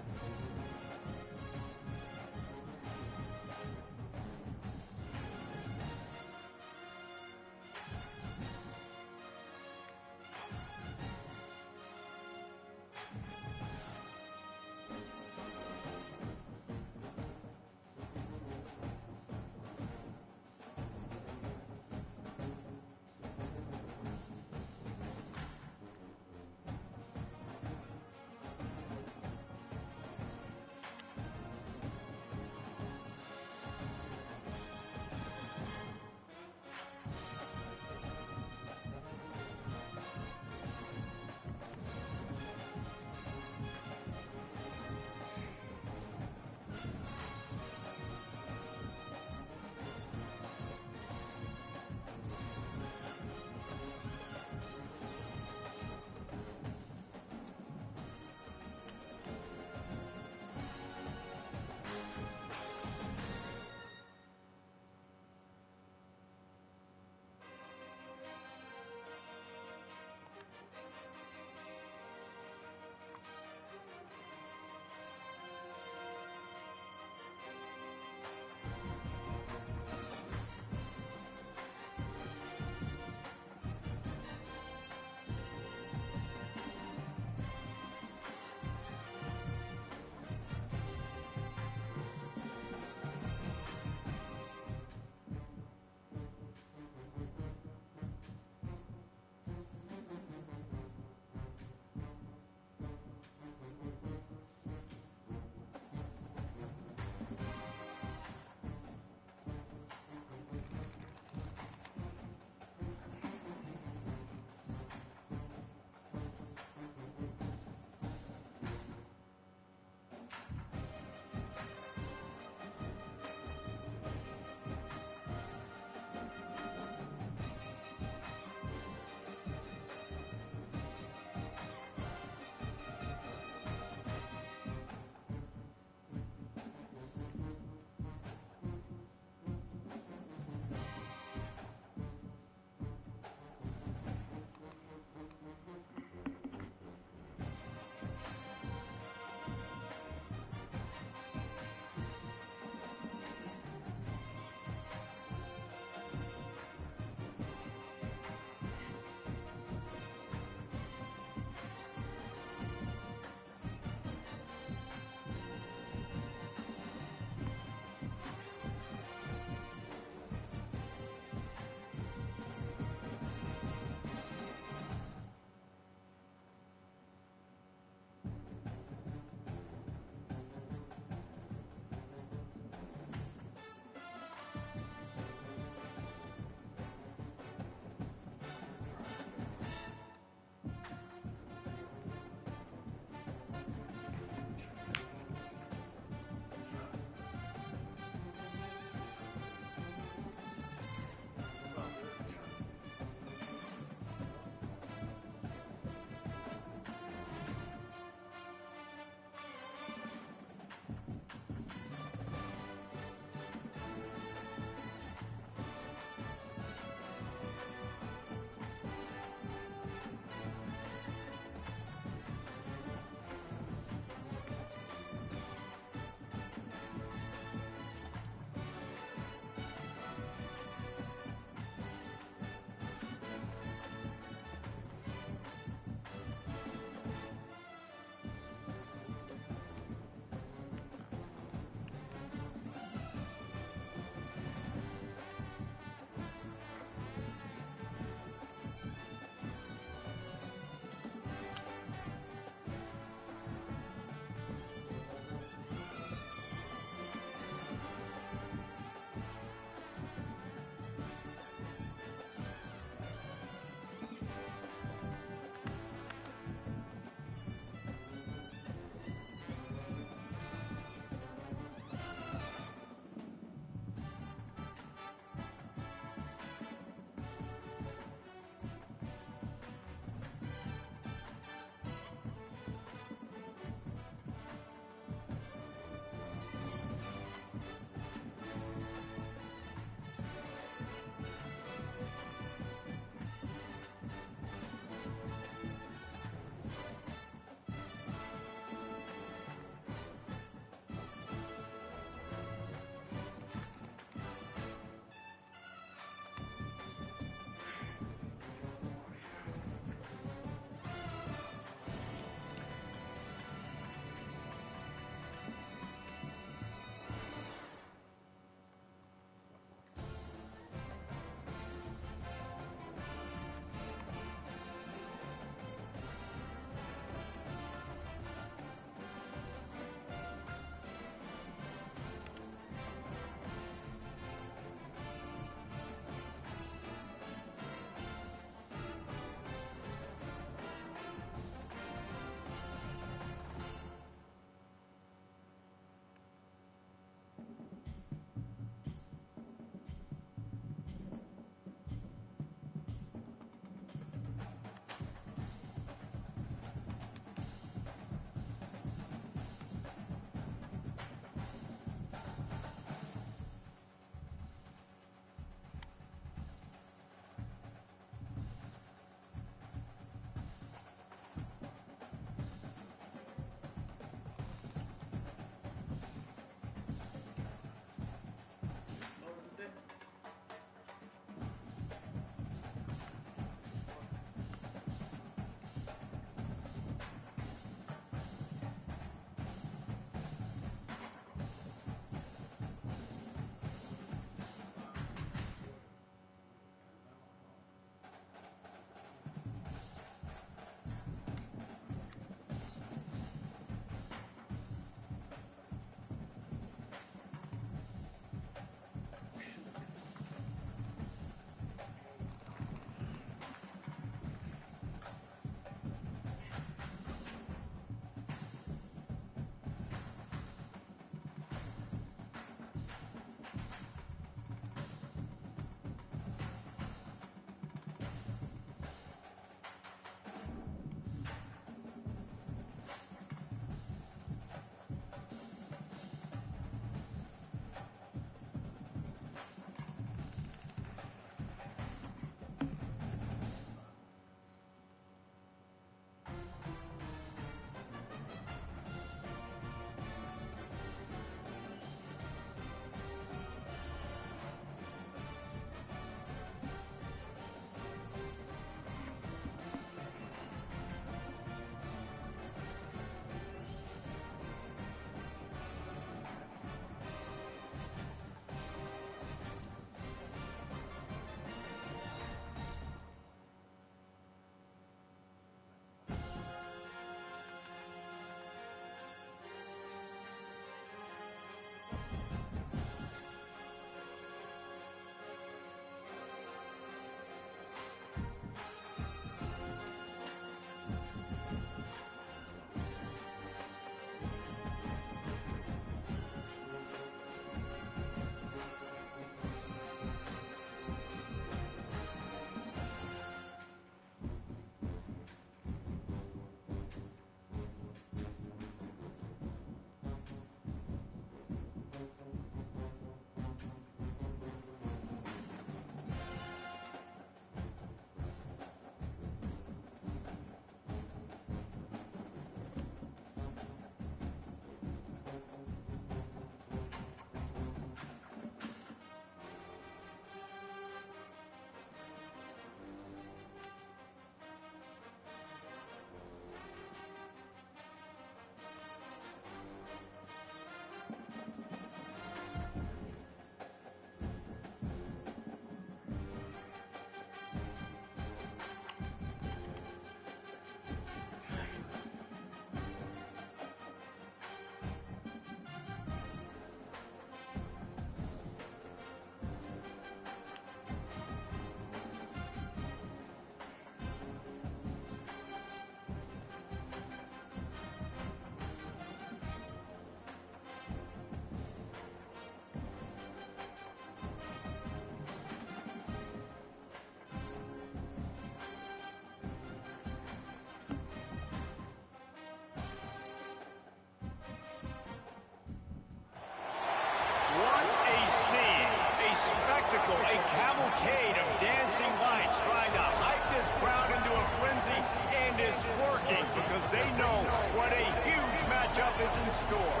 spectacle, a cavalcade of dancing lights trying to hype this crowd into a frenzy, and it's working because they know what a huge matchup is in store.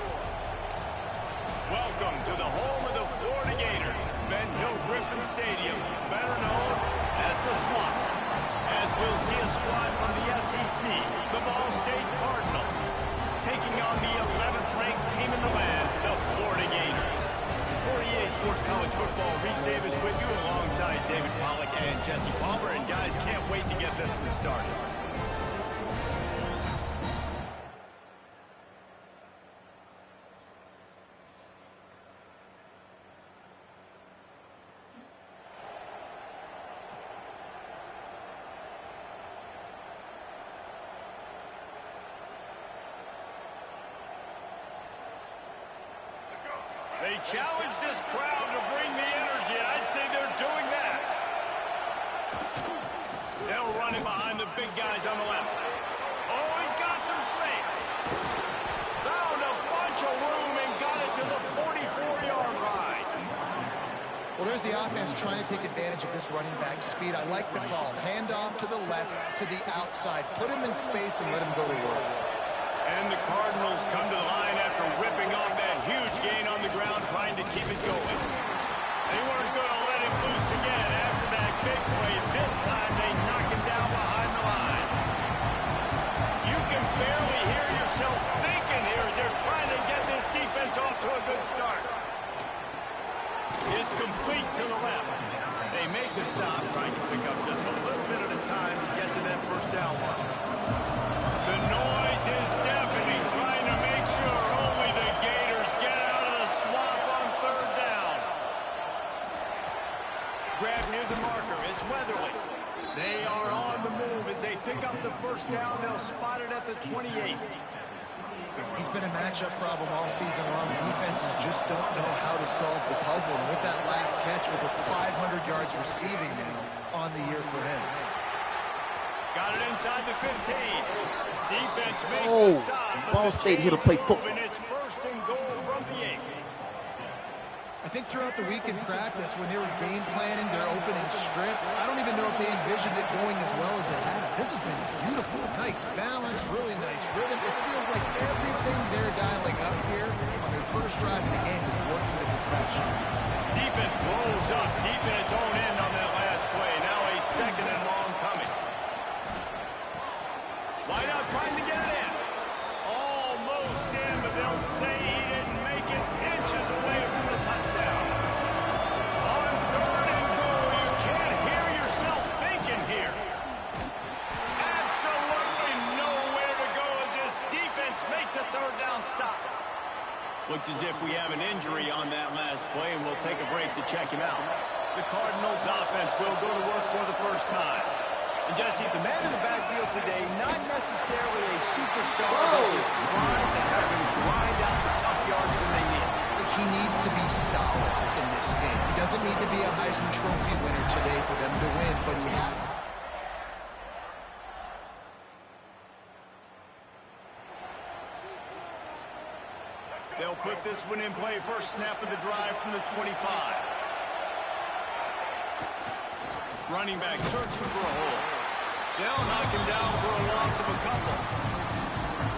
Welcome to the home of the Florida Gators, Ben Hill Griffin Stadium, better known as the Swamp, as we'll see a squad from the SEC, the Ball State Cardinals, taking on the 11th ranked team in the land, the Florida Gators. For EA Sports College Football, Reese Davis with you alongside David Pollack and Jesse Palmer. And guys, can't wait to get this one started. They challenge this crowd to bring the energy, and I'd say they're doing that. They'll run him behind the big guys on the left. Oh, he's got some space. Found a bunch of room and got it to the 44-yard line. Well, there's the offense trying to take advantage of this running back speed. I like the call. Hand off to the left, to the outside. Put him in space and let him go to work. And the Cardinals come to the line after ripping off that huge gain on the ground, trying to keep it going. They weren't going to let him loose again after that big play. This time they knock him down behind the line. You can barely hear yourself thinking here as they're trying to get this defense off to a good start. It's complete to the left. They make the stop, trying to pick up just a little bit at a time to get to that first down mark. The noise is deafening, trying to make sure only the Gators get out of the swamp on third down. Grab near the marker. It's Weatherly. They are on the move as they pick up the first down. They'll spot it at the 28. He's been a matchup problem all season long. Defenses just don't know how to solve the puzzle. And with that last catch, over 500 yards receiving now on the year for him. Got it inside the 15. Defense makes a stop. Ball State here to play football. And it's first and goal from the 8. I think throughout the week in practice, when they were game planning their opening script, I don't even know if they envisioned it going as well as it has. This has been beautiful. Nice balance, really nice rhythm. It feels like everything they're dialing up here on their first drive of the game is working to perfection. Defense rolls up deep in its own end on that last play. Now a second and long coming. Wide out trying to get it in. Almost in, but they'll say he didn't make it, inches away from the touchdown. On third and goal, you can't hear yourself thinking here. Absolutely nowhere to go as this defense makes a third down stop. Looks as if we have an injury on that last play, and we'll take a break to check him out. The Cardinals offense will go to work for the first time. And Jesse, the man in the backfield today, not necessarily a superstar, but just trying to have him grind out the tough yards when they need. He needs to be solid in this game. He doesn't need to be a Heisman Trophy winner today for them to win, but he has. They'll put this one in play. First snap of the drive from the 25. Running back searching for a hole. They'll knock him down for a loss of a couple.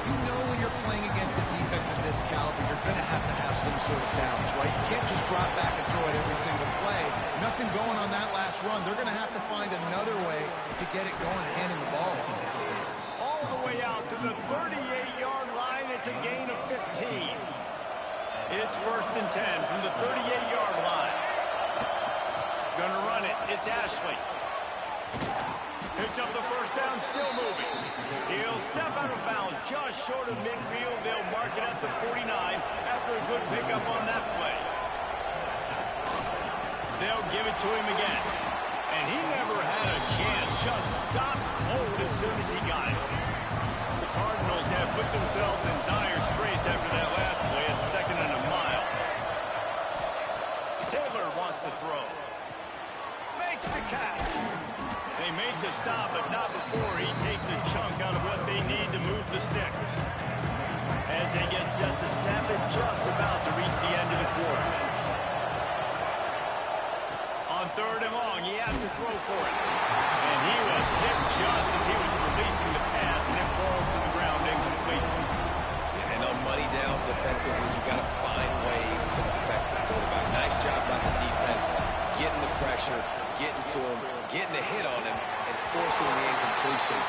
You know when you're playing against a defense of this caliber, you're going to have some sort of balance, right? You can't just drop back and throw it every single play. Nothing going on that last run. They're going to have to find another way to get it going and handing the ball off. All the way out to the 38-yard line. It's a gain of 15. It's first and 10 from the 38-yard line. Gonna run it. It's Ashley. Picks up the first down, still moving. He'll step out of bounds just short of midfield. They'll mark it at the 49 after a good pickup on that play. They'll give it to him again. And he never had a chance. Just stopped cold as soon as he got it. The Cardinals have put themselves in dire straits after that last play. It's second and a mile. Taylor wants to throw. Makes the catch. They make the stop, but not before he takes a chunk out of what they need to move the sticks. As they get set to snap it, just about to reach the end of the quarter. for it. And he was hit just as he was releasing the pass, and it falls to the ground incomplete. And on money down defensively, you've got to find ways to affect the quarterback. Nice job by the defense, getting the pressure, getting to him, getting a hit on him, and forcing the incompletion.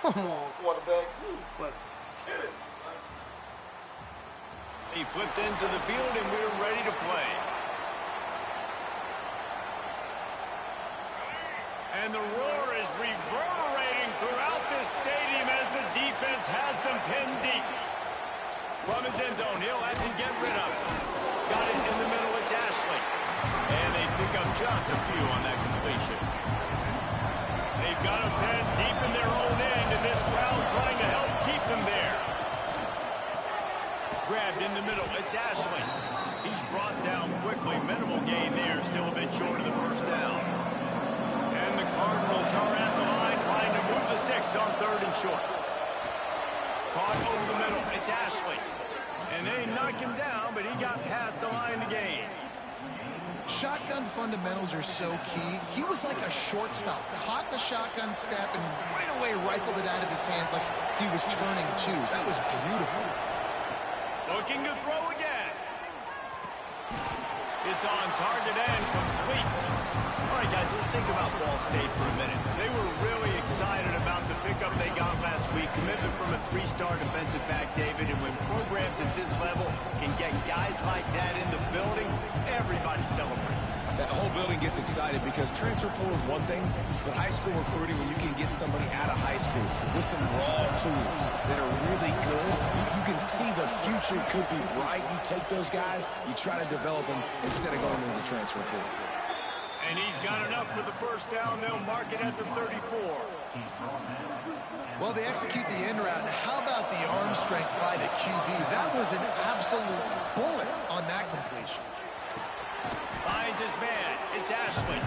Come on, quarterback. You fucking kidding me. He flipped into the field, and we're ready to play. And the roar is reverberating throughout this stadium as the defense has them pinned deep. From his end zone, he'll have to get rid of it. Got it in the middle, it's Ashley. And they pick up just a few on that completion. They've got him pinned deep in their own end, and this crowd trying to help keep them there. Grabbed in the middle, it's Ashley. He's brought down quickly. Minimal gain there, still a bit short of the first down. And the Cardinals are at the line trying to move the sticks on 3rd and short. Caught over the middle, it's Ashley. And they knocked him down, but he got past the line to gain. Shotgun fundamentals are so key. He was like a shortstop. Caught the shotgun snap and right away rifled it out of his hands like he was turning too. That was beautiful. Looking to throw again. It's on target and complete. All right, guys, let's think about Ball State for a minute. They were really excited about the pickup they got last week. Commitment from a 3-star defensive back, David. And when programs at this level can get guys like that in the building, everybody celebrates. That whole building gets excited because transfer portal is one thing, but high school recruiting, when you can get somebody out of high school with some raw tools that are really good, you can see the future could be bright. You take those guys, you try to develop them instead of going into the transfer portal. And he's got enough for the first down. They'll mark it at the 34. Well, they execute the in route. And how about the arm strength by the QB? That was an absolute bullet on that completion. Finds his man. It's Ashley.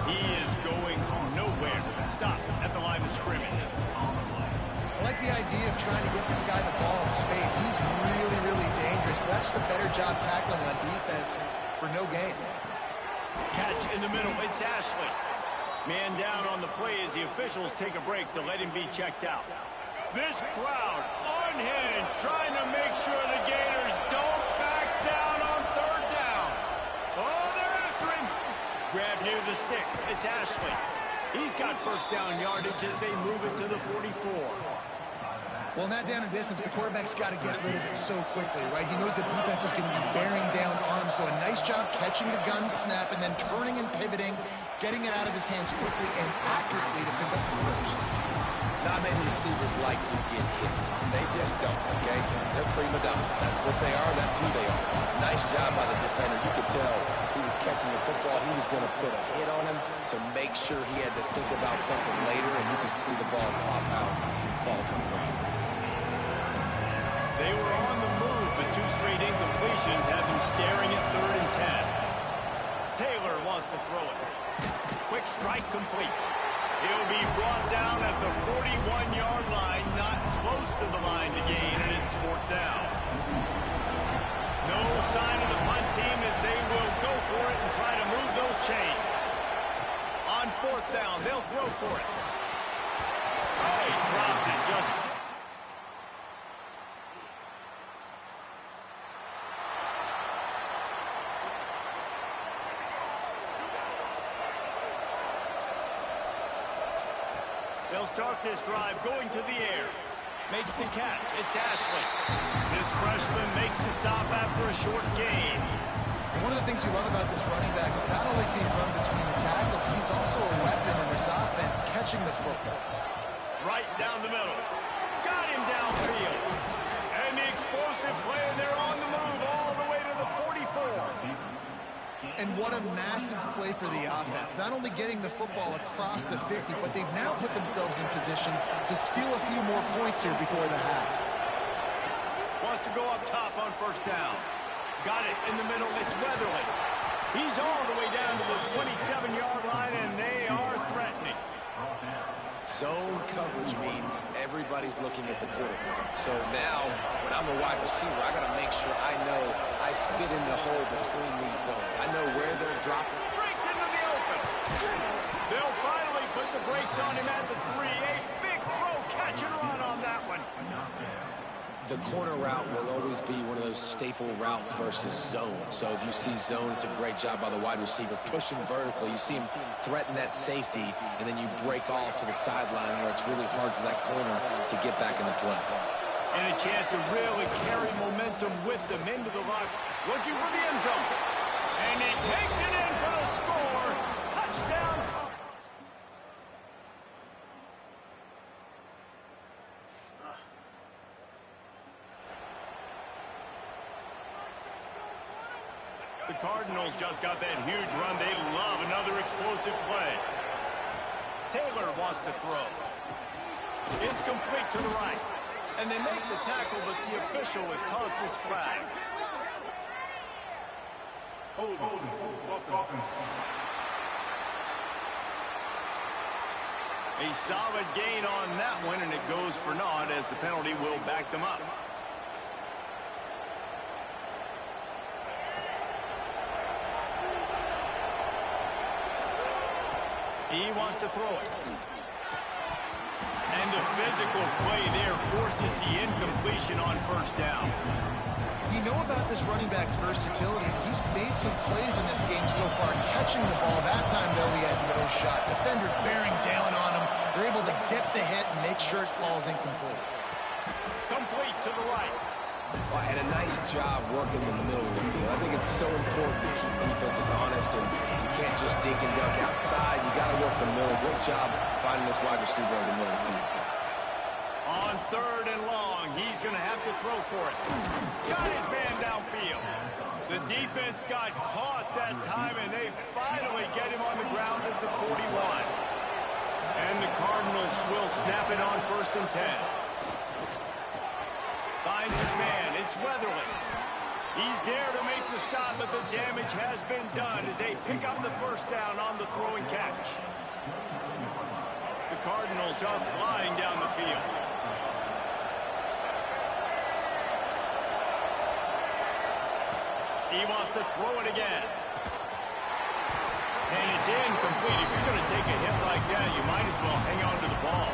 He is going nowhere. Stop at the line of scrimmage. I like the idea of trying to get this guy the ball in space. He's really, really dangerous, but that's just a better job tackling on defense for no gain. Catch in the middle. It's Ashley. Man down on the play as the officials take a break to let him be checked out. This crowd unhinged, trying to make sure the Gators don't back down on 3rd down. Oh, they're after him. Grab near the sticks. It's Ashley. He's got first down yardage as they move it to the 44. Well, not down in distance, the quarterback's got to get rid of it so quickly, right? He knows the defense is going to be bearing down arms, so a nice job catching the gun snap and then turning and pivoting, getting it out of his hands quickly and accurately to pick up the first. Not many receivers like to get hit. They just don't, okay? They're prima donnas. That's what they are. That's who they are. Nice job by the defender. You could tell he was catching the football. He was going to put a hit on him to make sure he had to think about something later, and you could see the ball pop out and fall to the ground. They were on the move, but 2 straight incompletions have them staring at 3rd and 10. Taylor wants to throw it. Quick strike complete. He'll be brought down at the 41-yard line, not close to the line to gain, and it's 4th down. No sign of the punt team as they will go for it and try to move those chains. On 4th down, they'll throw for it. Oh, he dropped it just... They'll start this drive going to the air. Makes the catch. It's Ashley. This freshman makes the stop after a short gain. One of the things you love about this running back is not only can he run between the tackles, but he's also a weapon in this offense catching the football. Right down the middle. Got him downfield. And the explosive play, and they're on the move all the way to the 44. And what a massive play for the offense. Not only getting the football across the 50, but they've now put themselves in position to steal a few more points here before the half. Wants to go up top on first down. Got it in the middle. It's Weatherly. He's all the way down to the 27-yard line, and they are threatening. Zone coverage means everybody's looking at the quarterback. So now, when I'm a wide receiver, I got to make sure I know I fit in the hole between these zones. I know where they're dropping. Breaks into the open. They'll finally always be one of those staple routes versus zone. So if you see zone, it's a great job by the wide receiver pushing vertically. You see him threaten that safety, and then you break off to the sideline where it's really hard for that corner to get back in the play. And a chance to really carry momentum with them into the lock. Looking for the end zone. And he takes it in for the score. Touchdown. The Cardinals just got that huge run. They love another explosive play. Taylor wants to throw. It's complete to the right. And they make the tackle, but the official has tossed his flag. A solid gain on that one, and it goes for naught as the penalty will back them up. He wants to throw it. And the physical play there forces the incompletion on first down. You know about this running back's versatility. He's made some plays in this game so far, catching the ball. That time, though, he had no shot. Defender bearing down on him. They're able to get the hit and make sure it falls incomplete. Complete to the right. Well, and a nice job working in the middle of the field. I think it's so important to keep defenses honest, and you can't just dig and dug outside. You got to work the middle. Great job finding this wide receiver in the middle of the field. On third and long, he's going to have to throw for it. Got his man downfield. The defense got caught that time, and they finally get him on the ground at the 41. And the Cardinals will snap it on 1st and 10. Finds his man. It's Weatherly. He's there to make the stop, but the damage has been done as they pick up the first down on the throw and catch. The Cardinals are flying down the field. He wants to throw it again. And it's incomplete. If you're going to take a hit like that, you might as well hang on to the ball.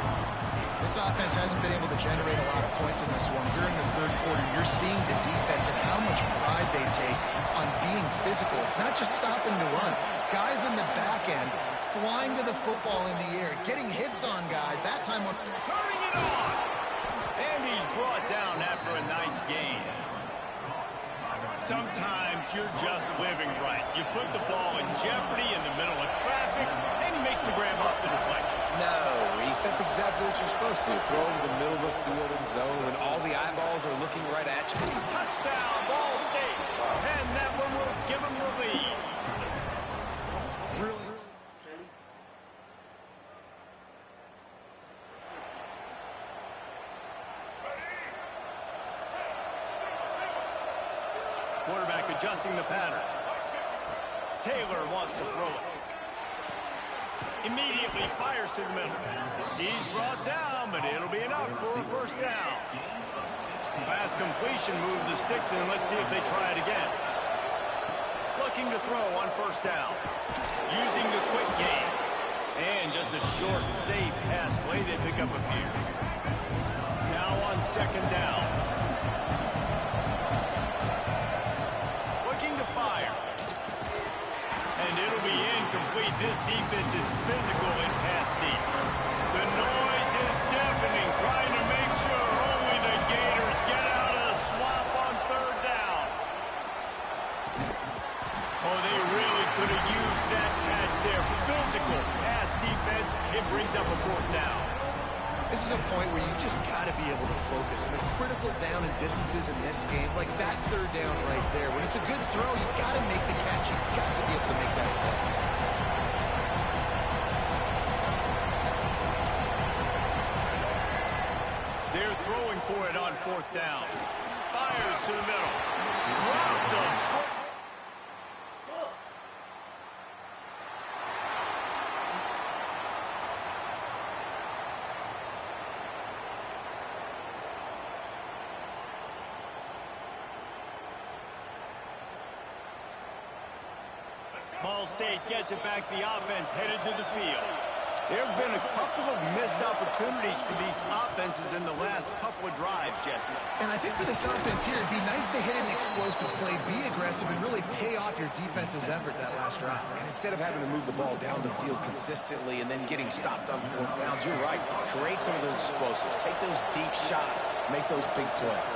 This offense hasn't been able to generate a lot of points in this one. Here in the third quarter, you're seeing the defense and how much pride they take on being physical. It's not just stopping to run. Guys in the back end flying to the football in the air, getting hits on guys. That time on turning it on. And he's brought down after a nice gain. Sometimes you're just living right. You put the ball in jeopardy in the middle of traffic, and he makes the grab off the deflection. No, Reese, that's exactly what you're supposed to do. Throw over the middle of the field and zone when all the eyeballs are looking right at you. Touchdown, Ball State. And that one will give him the lead. Really? Quarterback adjusting the pattern. Taylor wants to throw it. Immediately fires to the middle. He's brought down, but it'll be enough for a first down. Pass completion, move the sticks, and let's see if they try it again. Looking to throw on first down. Using the quick game. And just a short, safe pass play. They pick up a few. Now on second down. Looking to fire. And it'll be incomplete. This defense is physical and pass deep. The noise is deafening, trying to make sure only the Gators get out of the swamp on third down. Oh, they really could have used that catch there. Physical pass defense. It brings up a fourth down. This is a point where you just got to be able to focus. The critical down and distances in this game, like that third down right there. When it's a good throw, you got to make the catch. You got to be able to make that play. They're throwing for it on fourth down. Fires to the middle. Drop the foot. Ball State gets it back. The offense headed to the field. There's been a couple of missed opportunities for these offenses in the last couple of drives, Jesse. And I think for this offense here, it'd be nice to hit an explosive play, be aggressive, and really pay off your defense's effort that last drive. And instead of having to move the ball down the field consistently and then getting stopped on fourth downs, you're right. Create some of those explosives. Take those deep shots. Make those big plays.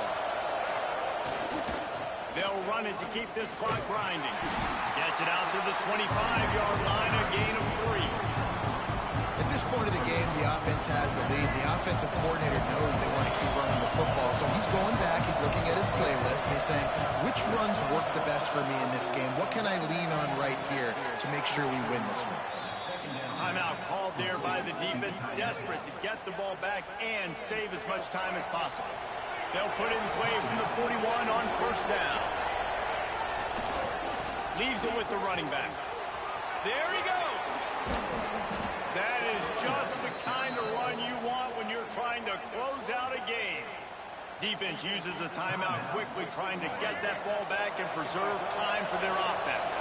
They'll run it to keep this clock grinding. Gets it out to the 25-yard line, a gain of 3. At this point of the game, the offense has the lead. The offensive coordinator knows they want to keep running the football, so he's going back, he's looking at his playlist, and he's saying, which runs work the best for me in this game? What can I lean on right here to make sure we win this one? Timeout called there by the defense, desperate to get the ball back and save as much time as possible. They'll put it in play from the 41 on first down. Leaves it with the running back. There he goes. That is just the kind of run you want when you're trying to close out a game. Defense uses a timeout quickly, trying to get that ball back and preserve time for their offense.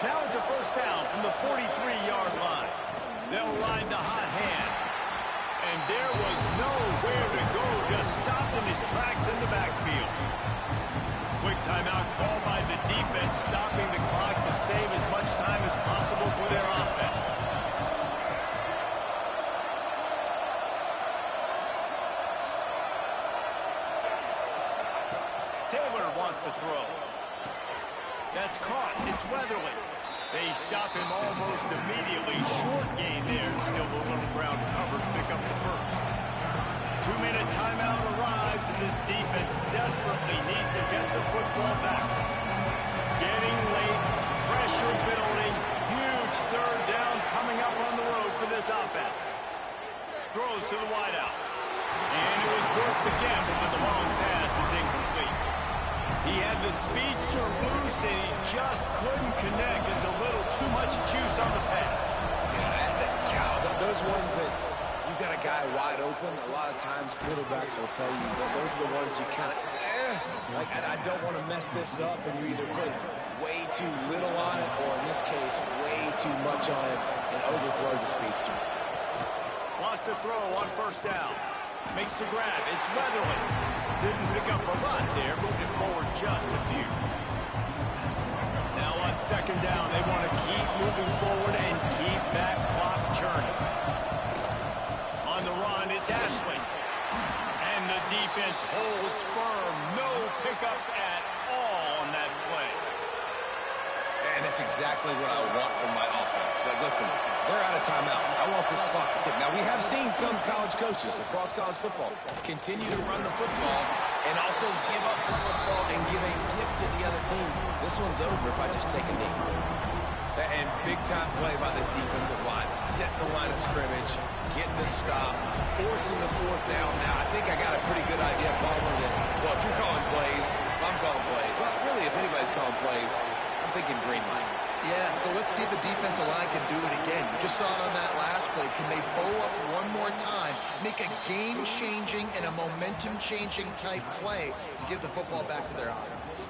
Now it's a first down from the 43-yard line. They'll ride the hot hand. And there was nowhere to go, just stopped in his tracks in the backfield. Quick timeout called by the defense, stopping the clock to save as much time as possible for their offense. Taylor wants to throw. That's caught. It's Weatherly. They stop him almost immediately. Short gain there. Still a little ground covered. Pick up the first. 2-minute timeout arrives, and this defense desperately needs to get the football back. Getting late. Pressure building. Huge third down coming up on the road for this offense. Throws to the wideout. And it was worth the gamble, but the long pass is incomplete. He had the speedster loose, and he just couldn't connect. Just a little too much juice on the pass. Yeah, those ones that you got a guy wide open, a lot of times quarterbacks will tell you that those are the ones you kind of, like, I don't want to mess this up, and you either put way too little on it, or in this case, way too much on it, and overthrow the speedster. Lost a throw on first down. Makes the grab. It's Weatherly. Didn't pick up a lot there. Moved it forward just a few. Now on second down, they want to keep moving forward and keep that clock churning. On the run, it's Ashley. And the defense holds firm. No pickup at all on that play. And that's exactly what I want from my offense. Like, listen, they're out of timeouts. I want this clock to tick. Now, we have seen some college coaches across college football continue to run the football and also give up the football and give a gift to the other team. This one's over if I just take a knee. And big-time play by this defensive line. Setting the line of scrimmage, getting the stop, forcing the fourth down. Now, I think I got a pretty good idea, Palmer, that, well, if you're calling plays, if I'm calling plays, well, really, if anybody's calling plays, I'm thinking green light. Yeah, so let's see if the defensive line can do it again. You just saw it on that last play. Can they bow up one more time, make a game-changing and a momentum-changing type play to give the football back to their offense?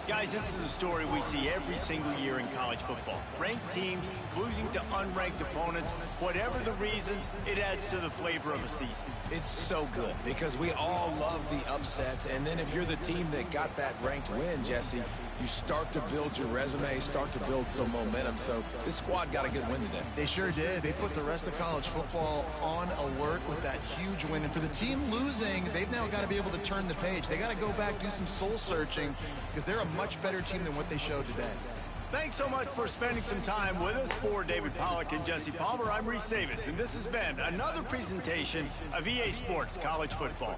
Guys, this is a story we see every single year in college football. Ranked teams losing to unranked opponents. Whatever the reasons, it adds to the flavor of a season. It's so good because we all love the upsets, and then if you're the team that got that ranked win, Jesse, you start to build your resume, start to build some momentum. So this squad got a good win today. They sure did. They put the rest of college football on alert with that huge win. And for the team losing, they've now got to be able to turn the page. They got to go back, do some soul searching, because they're a much better team than what they showed today. Thanks so much for spending some time with us. For David Pollack and Jesse Palmer, I'm Reese Davis, and this has been another presentation of EA Sports College Football.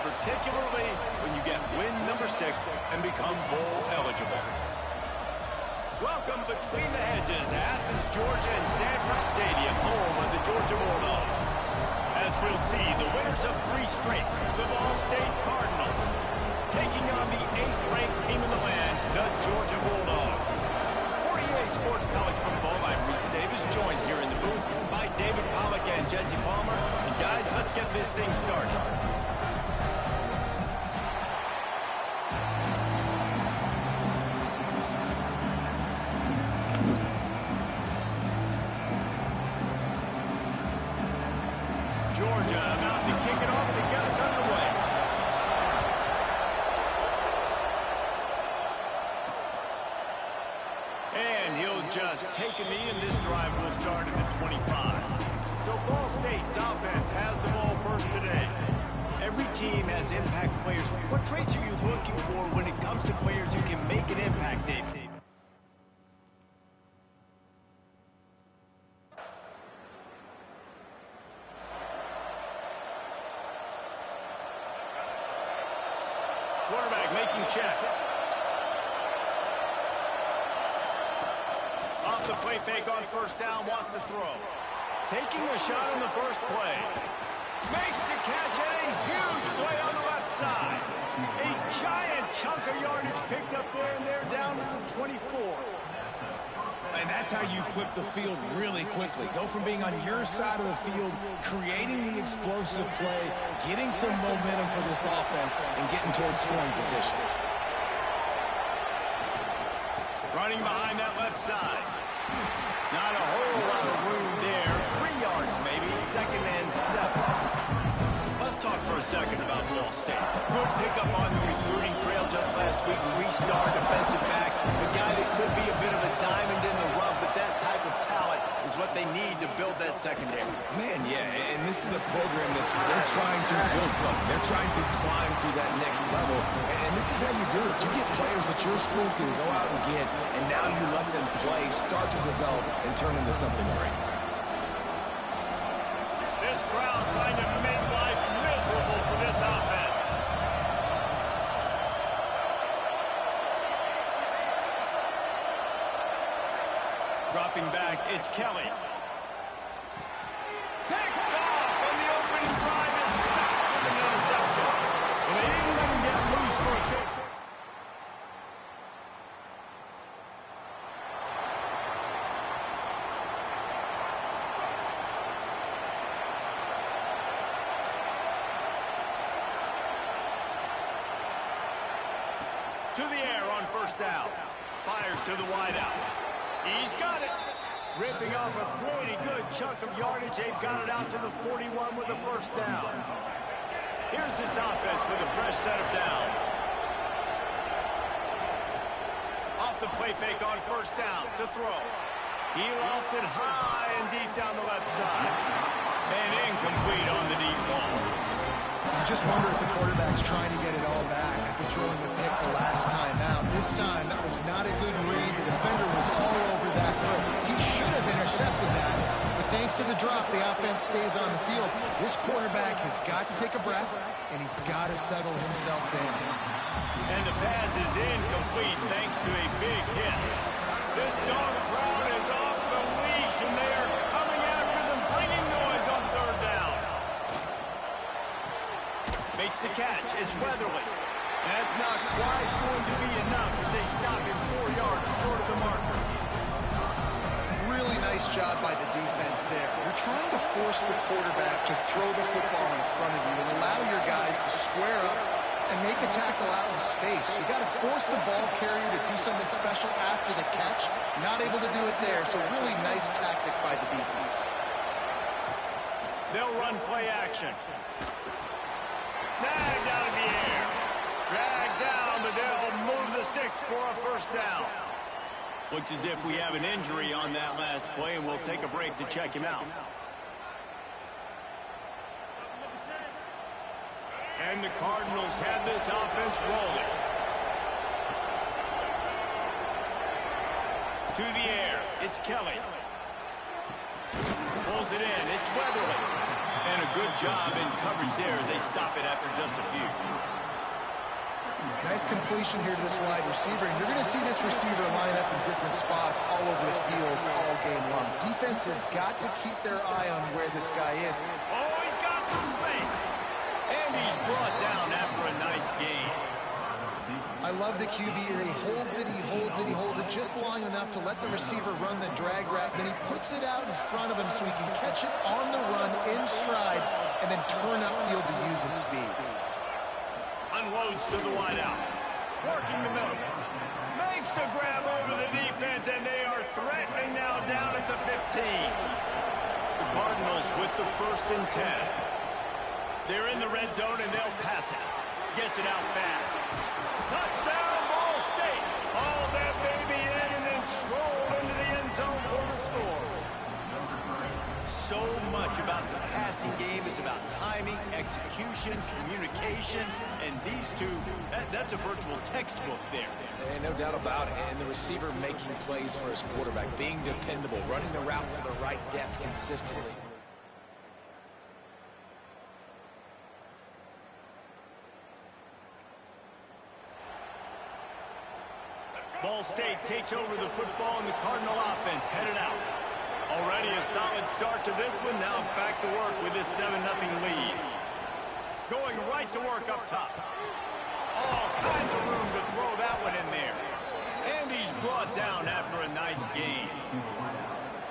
particularly when you get win number 6 and become bowl eligible. Welcome between the hedges to Athens, Georgia and Sanford Stadium, home of the Georgia Bulldogs. As we'll see, the winners of 3 straight, the Ball State Cardinals, taking on the 8th-ranked team in the land, the Georgia Bulldogs. For EA Sports College Football, I'm Reese Davis, joined here in the booth by David Pollack and Jesse Palmer. And guys, let's get this thing started. Georgia about to kick it off to get us underway. And he'll just take a knee, and this drive will start at the 25. So Ball State's offense has the ball first today. Every team has impact players. What traits are you looking for when it comes to players who can make an impact, Dave? Quarterback making checks. Off the play fake on first down, wants to throw. Taking a shot on the first play. Makes the catch, and a huge play on the left side. A giant chunk of yardage picked up there, and they're down to the 24. And that's how you flip the field really quickly. Go from being on your side of the field, creating the explosive play, getting some momentum for this offense, and getting towards scoring position. Running behind that left side. Not a whole lot of room there. 3 yards maybe, 2nd and 7. Let's talk for a second about Ball State. Good pickup on the recruiting trail just last week. 3-star defensive back. A guy that could be a bit of a diamond in the rough, but that type of talent is what they need to build that secondary. Man, yeah, and this is a program they're trying to build something. They're trying to climb to that next level, and this is how you do it. You get players that your school can go out and get, and now you let them play, start to develop, and turn into something great. This crowd trying to make life miserable for this offense. Dropping back, it's Kelly. Picked off on the opening drive and stopped with an interception. And they didn't let him get loose for a pick. To the air on first down. Fires to the wideout. He's got it. Ripping off a pretty good chunk of yardage. They've got it out to the 41 with a first down. Here's this offense with a fresh set of downs. Off the play fake on first down to throw. He lofts it high and deep down the left side. And incomplete on the deep ball. You just wonder if the quarterback's trying to get it all back after throwing the pick the last time out. This time, that was not a good read. The defender was all over that throw. He should have intercepted that, but thanks to the drop, the offense stays on the field. This quarterback has got to take a breath, and he's got to settle himself down. And the pass is incomplete thanks to a big hit. This dog crowd is off the leash, and they are coming after them, bringing noise on third down. Makes the catch. It's Weatherly. That's not quite going to be enough as they stop him 4 yards short of the marker. Really nice job by the defense there. You're trying to force the quarterback to throw the football in front of you and allow your guys to square up and make a tackle out in space. You got to force the ball carrier to do something special after the catch. Not able to do it there, so really nice tactic by the defense. They'll run play action. Snagged out of the air. Dragged down, but they'll move the sticks for a first down. Looks as if we have an injury on that last play, and we'll take a break to check him out. And the Cardinals have this offense rolling. To the air, it's Kelly. Pulls it in, it's Weatherly. And a good job in coverage there as they stop it after just a few. Nice completion here to this wide receiver. And you're going to see this receiver line up in different spots all over the field all game long. Defense has got to keep their eye on where this guy is. Oh, he's got some space. And he's brought down after a nice gain. I love the QB here. He holds it, he holds it, he holds it just long enough to let the receiver run the drag route. Then he puts it out in front of him so he can catch it on the run in stride and then turn upfield to use his speed. Unloads to the wideout. Working the middle. Makes the grab over the defense, and they are threatening now down at the 15. The Cardinals with the 1st and 10. They're in the red zone, and they'll pass it. Gets it out fast. Touchdown, Ball State. Haul that baby in and then stroll into the end zone for the score. So much about the passing game is about timing, execution, communication, and these two, that's a virtual textbook there. There ain't no doubt about it. And the receiver making plays for his quarterback, being dependable, running the route to the right depth consistently. Ball State takes over the football, and the Cardinal offense headed out. Already a solid start to this one. Now back to work with this 7-0 lead. Going right to work up top. All kinds of room to throw that one in there. And he's brought down after a nice gain.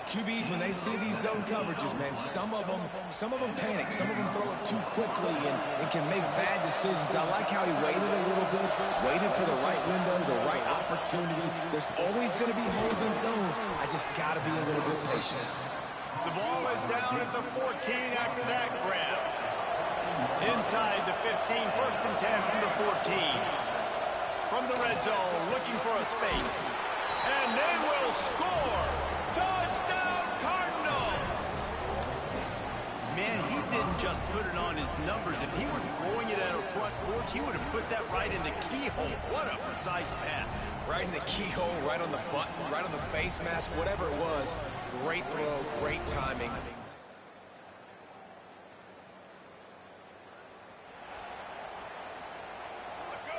QBs, when they see these zone coverages, man, some of them panic. Some of them throw it too quickly and can make bad decisions. I like how he waited a little bit, waited for the right window, the right opportunity. There's always going to be holes in zones. I just got to be a little bit patient. The ball is down at the 14 after that grab. Inside the 15, 1st and 10 from the 14. From the red zone, looking for a space. And they will score! Touchdown, Cardinals! Man, he didn't just put it on his numbers. If he were throwing it at a front porch, he would have put that right in the keyhole. What a precise pass. Right in the keyhole, right on the button, right on the face mask, whatever it was. Great throw, great timing.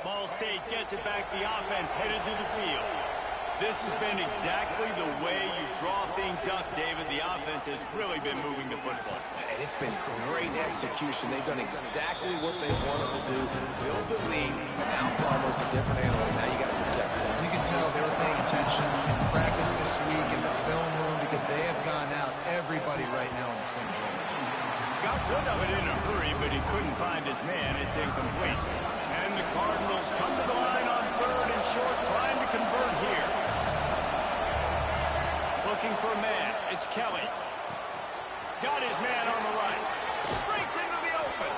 Ball State gets it back. The offense headed to the field. This has been exactly the way you draw things up, David. The offense has really been moving the football. And it's been great execution. They've done exactly what they wanted to do. Build the lead. Now Palmer's a different animal. Now you got to protect him. You can tell they were paying attention in practice this week in the film room because they have gone out, everybody right now on the same page. Got rid of it in a hurry, but he couldn't find his man. It's incomplete. And the Cardinals come to the line on 3rd and short, trying to convert here. Looking for a man. It's Kelly. Got his man on the right. Breaks into the open.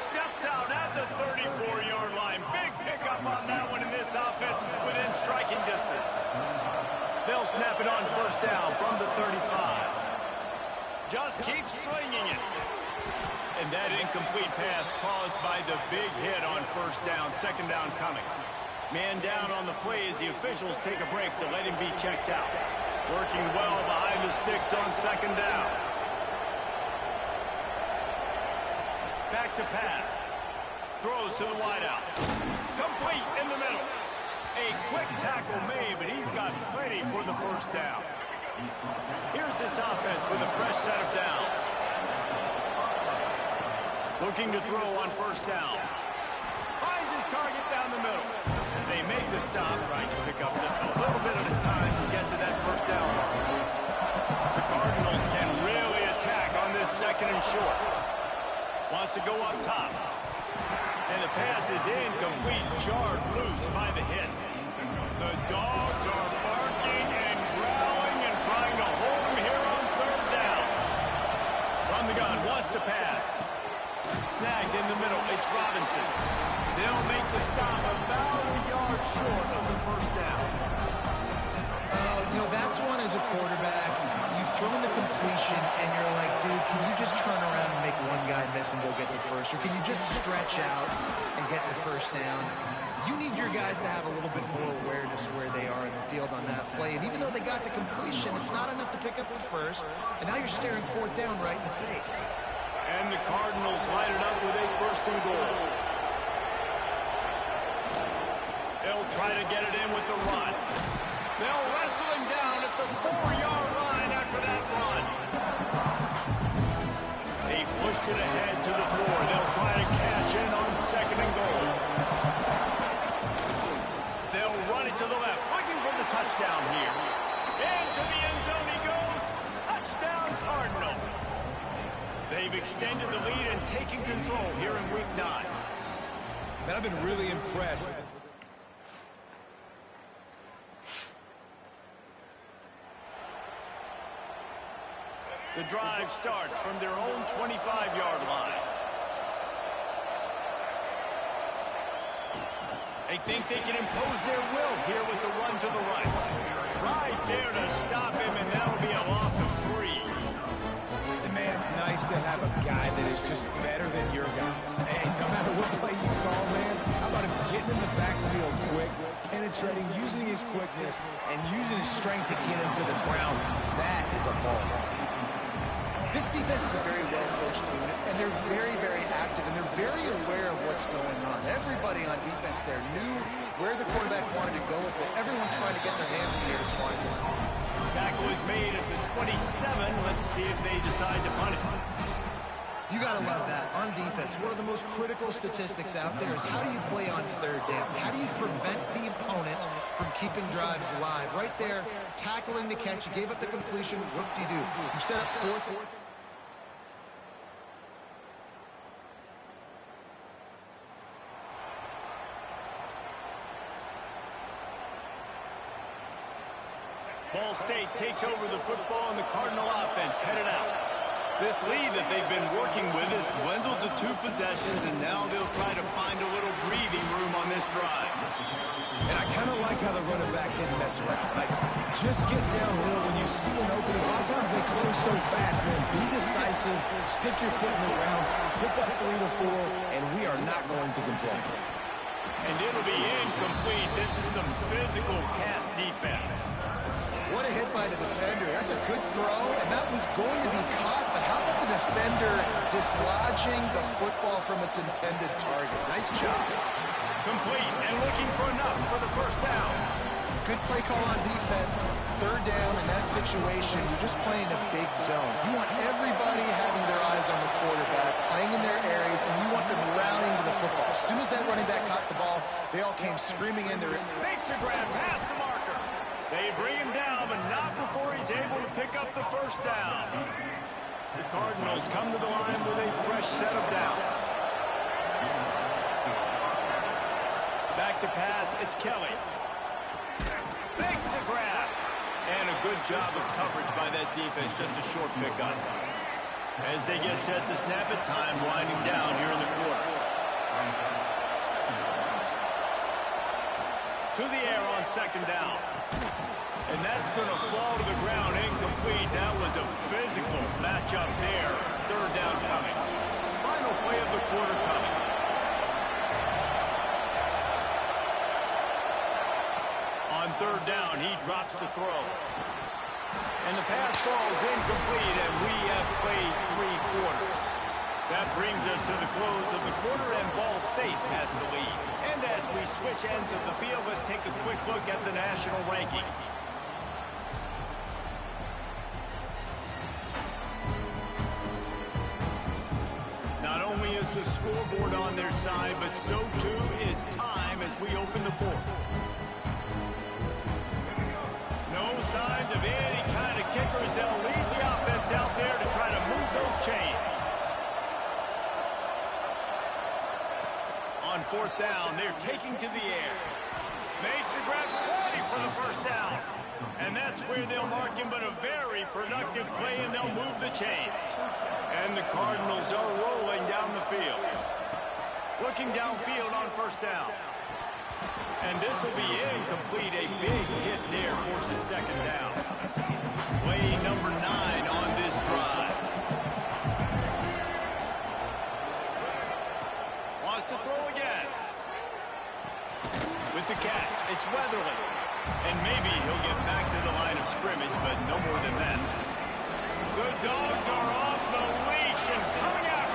Steps out at the 34-yard line. Big pickup on that one in this offense within striking distance. They'll snap it on 1st down from the 35. Just keep slinging it. And that incomplete pass caused by the big hit on 1st down. 2nd down coming. Man down on the play as the officials take a break to let him be checked out. Working well behind the sticks on 2nd down. Back to pass. Throws to the wideout. Complete in the middle. A quick tackle made, but he's got plenty for the 1st down. Here's this offense with a fresh set of downs. Looking to throw on 1st down. Finds his target down the middle. They make the stop, trying to pick up just a little bit at a time to get to that 1st down mark. The Cardinals can really attack on this 2nd and short. Wants to go up top. And the pass is incomplete, jarred loose by the hit. The Dogs are barking and growling and trying to hold him here on 3rd down. From the gun, wants to pass. Snagged in the middle, it's Robinson. They'll make the stop about a yard short of the 1st down. You know, that's one as a quarterback. You've thrown the completion, and you're like, dude, can you just turn around and make one guy miss and go get the first? Or can you just stretch out and get the 1st down? You need your guys to have a little bit more awareness where they are in the field on that play. And even though they got the completion, it's not enough to pick up the 1st. And now you're staring 4th down right in the face. And the Cardinals line it up with a 1st and goal. They'll try to get it in with the run. They'll wrestle him down at the 4-yard line after that run. They've pushed it ahead to the 4. They'll try to cash in on 2nd and goal. They'll run it to the left, looking for the touchdown here. Into the end zone he goes. Touchdown Cardinals. They've extended the lead and taken control here in Week 9. Man, I've been really impressed with this. The drive starts from their own 25-yard line. They think they can impose their will here with the run to the right. Right there to stop him, and that'll be a loss of 3. And man, it's nice to have a guy that is just better than your guys. And no matter what play you call, man, how about him getting in the backfield quick, penetrating, using his quickness, and using his strength to get him to the ground. That is a ball. This defense is a very well-coached unit, and they're very, very active, and they're very aware of what's going on. Everybody on defense there knew where the quarterback wanted to go with it. Everyone trying to get their hands in the air to swat it. Tackle is made at the 27. Let's see if they decide to punt it. You got to love that. On defense, one of the most critical statistics out there is how do you play on 3rd down? How do you prevent the opponent from keeping drives alive? Right there, tackling the catch. You gave up the completion. Whoop-de-doo. You set up 4th. Ball State takes over the football, and the Cardinal offense headed out. This lead that they've been working with has dwindled to 2 possessions, and now they'll try to find a little breathing room on this drive. And I kind of like how the running back didn't mess around. Like, just get downhill when you see an opening. A lot of times they close so fast, man. Be decisive, stick your foot in the ground, pick up 3 to 4, and we are not going to complain. And it'll be incomplete. This is some physical pass defense. What a hit by the defender. That's a good throw, and that was going to be caught, but how about the defender dislodging the football from its intended target? Nice job. Complete and looking for enough for the 1st down. Good play call on defense. 3rd down in that situation, you're just playing a big zone. You want everybody having their eyes on the quarterback, playing in their areas, and you want them rallying to the football. As soon as that running back caught the ball, they all came screaming in there. Makes the grab past the marker. They bring him down, but not before he's able to pick up the 1st down. The Cardinals come to the line with a fresh set of downs. Back to pass, it's Kelly. Makes the grab. And a good job of coverage by that defense, just a short pickup. As they get set to snap it, time winding down here in the quarter. To the air on 2nd down. And that's going to fall to the ground incomplete. That was a physical matchup there. 3rd down coming. Final play of the quarter coming. On 3rd down, he drops the throw. And the pass falls incomplete, and we have played 3 quarters. That brings us to the close of the quarter, and Ball State has the lead. And as we switch ends of the field, let's take a quick look at the national rankings. Not only is the scoreboard on their side, but so too is time as we open the 4th. No signs of any kind of kickers. They'll lead the offense out there to try to move those chains. On 4th down, they're taking to the air. Makes the grab, ready for the 1st down. And that's where they'll mark him, but a very productive play, and they'll move the chains. And the Cardinals are rolling down the field. Looking downfield on 1st down. And this will be incomplete. A big hit there forces 2nd down. Play number 9 on this drive. Wants to throw again. With the catch, it's Weatherly. And maybe he'll get back to the line of scrimmage, but no more than that. The Dogs are off the leash and coming after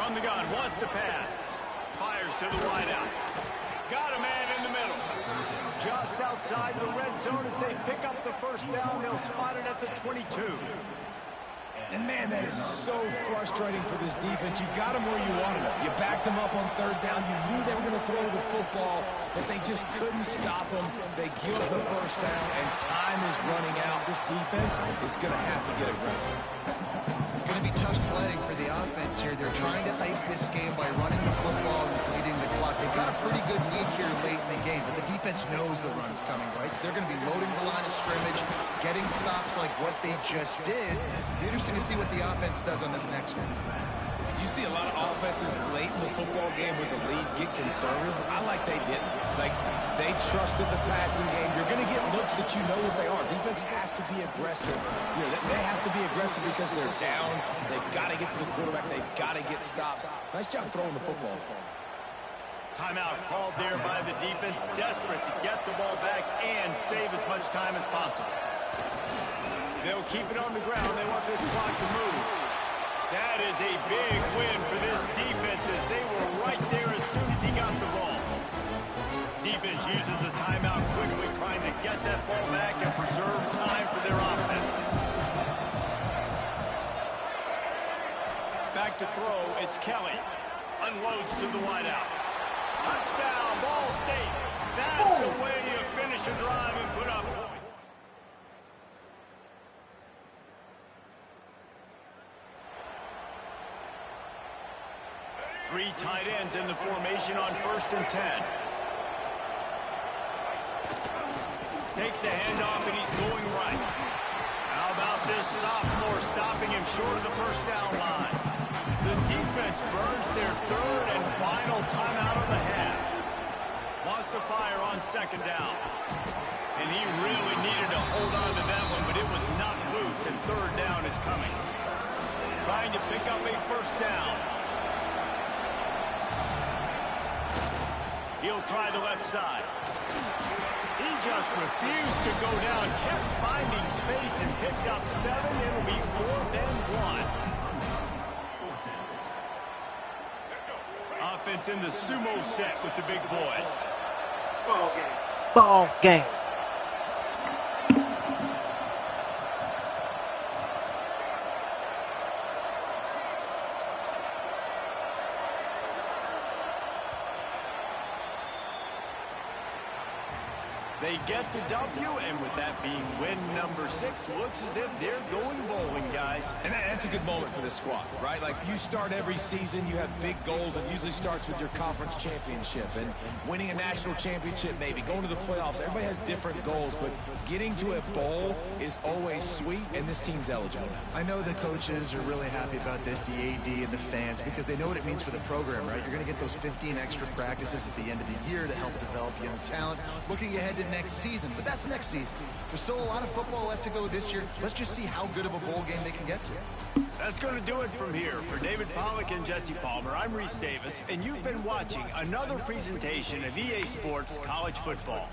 From the gun, wants to pass. Fires to the wideout. Got a man in the middle. Just outside the red zone as they pick up the first down. They'll spot it at the 22. And, man, that is so frustrating for this defense. You got them where you wanted them. You backed them up on third down. You knew they were going to throw the football, but they just couldn't stop them. They give up the first down, and time is running out. This defense is going to have to get aggressive. It's going to be tough sledding for the offense here. They're trying to ice this game by running the football and bleeding the clock. They've got a pretty good lead here late in the game, but the defense knows the run's coming, right? So they're going to be loading the line of scrimmage, getting stops like what they just did. Be interesting to see what the offense does on this next one. You see a lot of offenses late in the football game with the lead get conservative. I like they didn't. Like, they trusted the passing game. You're going to get looks that you know what they are. Defense has to be aggressive. You know, they have to be aggressive because they're down. They've got to get to the quarterback. They've got to get stops. Nice job throwing the football. Timeout called there by the defense, desperate to get the ball back and save as much time as possible. They'll keep it on the ground. They want this clock to move. That is a big win for this defense as they were right there as soon as he got the ball. Defense uses a timeout quickly, trying to get that ball back and preserve time for their offense. Back to throw, it's Kelly. Unloads to the wideout. Touchdown, Ball State. That's the way you finish a drive and put up points. Three tight ends in the formation on 1st and 10. Takes a handoff and he's going right. How about this sophomore stopping him short of the first down line? The defense burns their third and final timeout of the half. Wants to fire on 2nd down. And he really needed to hold on to that one, but it was not loose, and 3rd down is coming. Trying to pick up a 1st down. He'll try the left side. He just refused to go down, kept finding space and picked up 7. It'll be 4th and 1. Offense in the sumo set with the big boys. Ball game. Ball game. They get the W, and with that being win number 6, looks as if they're going bowling, guys. And that's a good moment for this squad, right? Like, you start every season, you have big goals. It usually starts with your conference championship and winning a national championship, maybe going to the playoffs. Everybody has different goals, but getting to a bowl is always sweet, and this team's eligible. I know the coaches are really happy about this, the AD and the fans, because they know what it means for the program, right? You're going to get those 15 extra practices at the end of the year to help develop young talent. Looking ahead to next season, but that's next season. There's still a lot of football left to go this year. Let's just see how good of a bowl game they can get to. That's going to do it from here. For David Pollack and Jesse Palmer, I'm Reese Davis, and you've been watching another presentation of EA Sports College Football.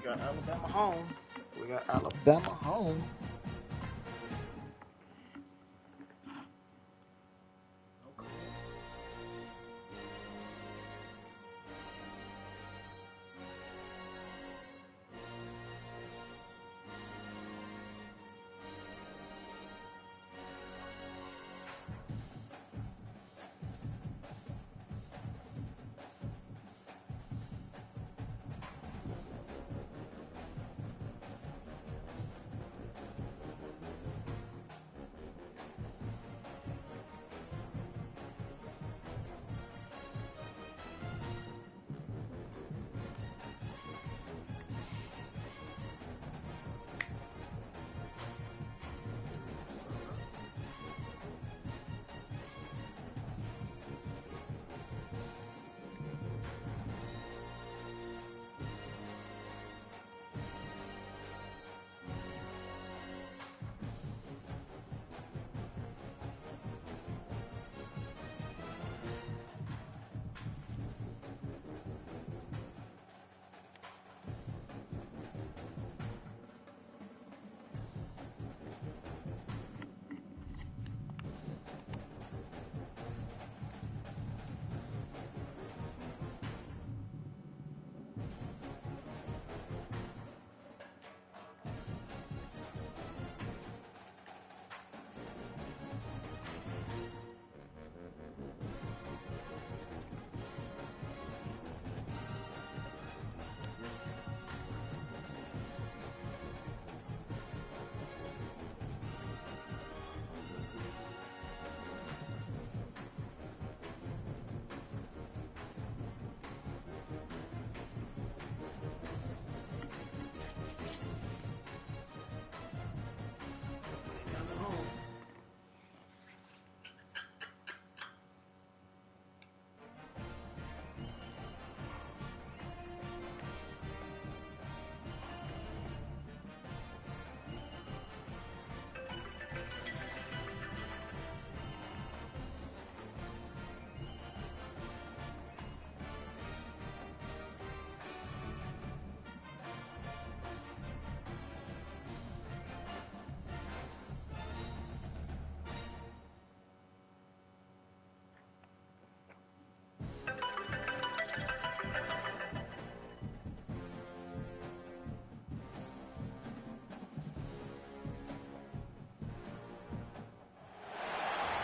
got Alabama home. We got Alabama home.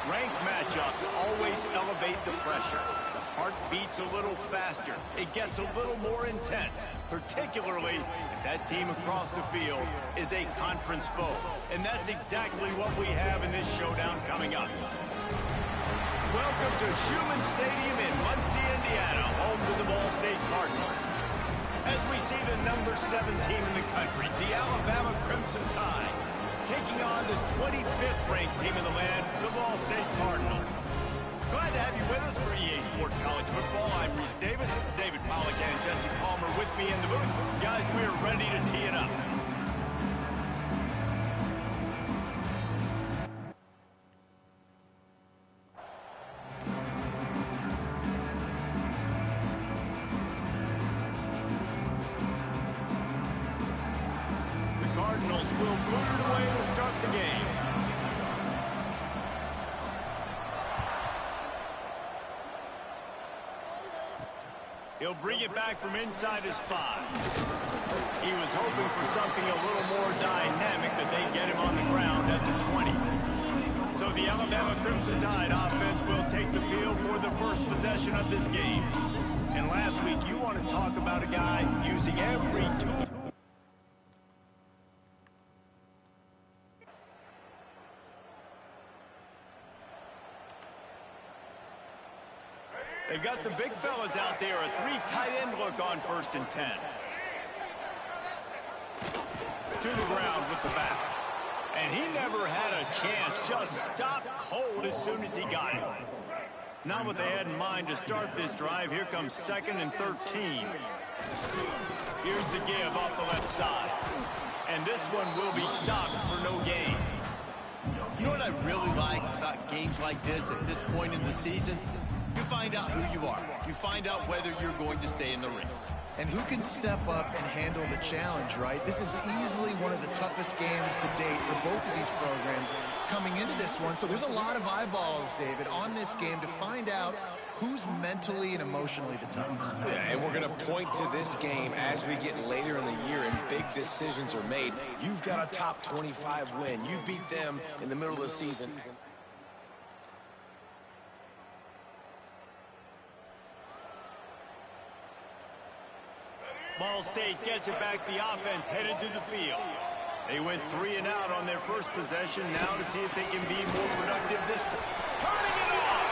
Ranked matchups always elevate the pressure. The heart beats a little faster. It gets a little more intense, particularly if that team across the field is a conference foe. And that's exactly what we have in this showdown coming up. Welcome to Schumann Stadium in Muncie, Indiana, home to the Ball State Cardinals. As we see the number 7 team in the country, the Alabama Crimson Tide, taking on the 25th ranked team in the land, the Ball State Cardinals. Glad to have you with us for EA Sports College Football. I'm Reese Davis, David Pollack and Jesse Palmer with me in the booth. Guys, we are ready to tee it up. Cardinals will boot it away to start the game. He'll bring it back from inside his 5. He was hoping for something a little more dynamic, that they get him on the ground at the 20. So the Alabama Crimson Tide offense will take the field for the first possession of this game. And last week, you want to talk about a guy using every tool. They've got the big fellas out there, a 3 tight end look on 1st and 10. To the ground with the back. And he never had a chance, just stopped cold as soon as he got it. Not what they had in mind to start this drive. Here comes 2nd and 13. Here's the give off the left side. And this one will be stopped for no gain. You know what I really like about games like this at this point in the season? You find out who you are. You find out whether you're going to stay in the race. And who can step up and handle the challenge, right? This is easily one of the toughest games to date for both of these programs coming into this one. So there's a lot of eyeballs, David, on this game to find out who's mentally and emotionally the toughest. Yeah, and we're going to point to this game as we get later in the year and big decisions are made. You've got a top 25 win. You beat them in the middle of the season. Ball State gets it back. The offense headed to the field. They went 3 and out on their first possession. Now to see if they can be more productive this time. Turning it off!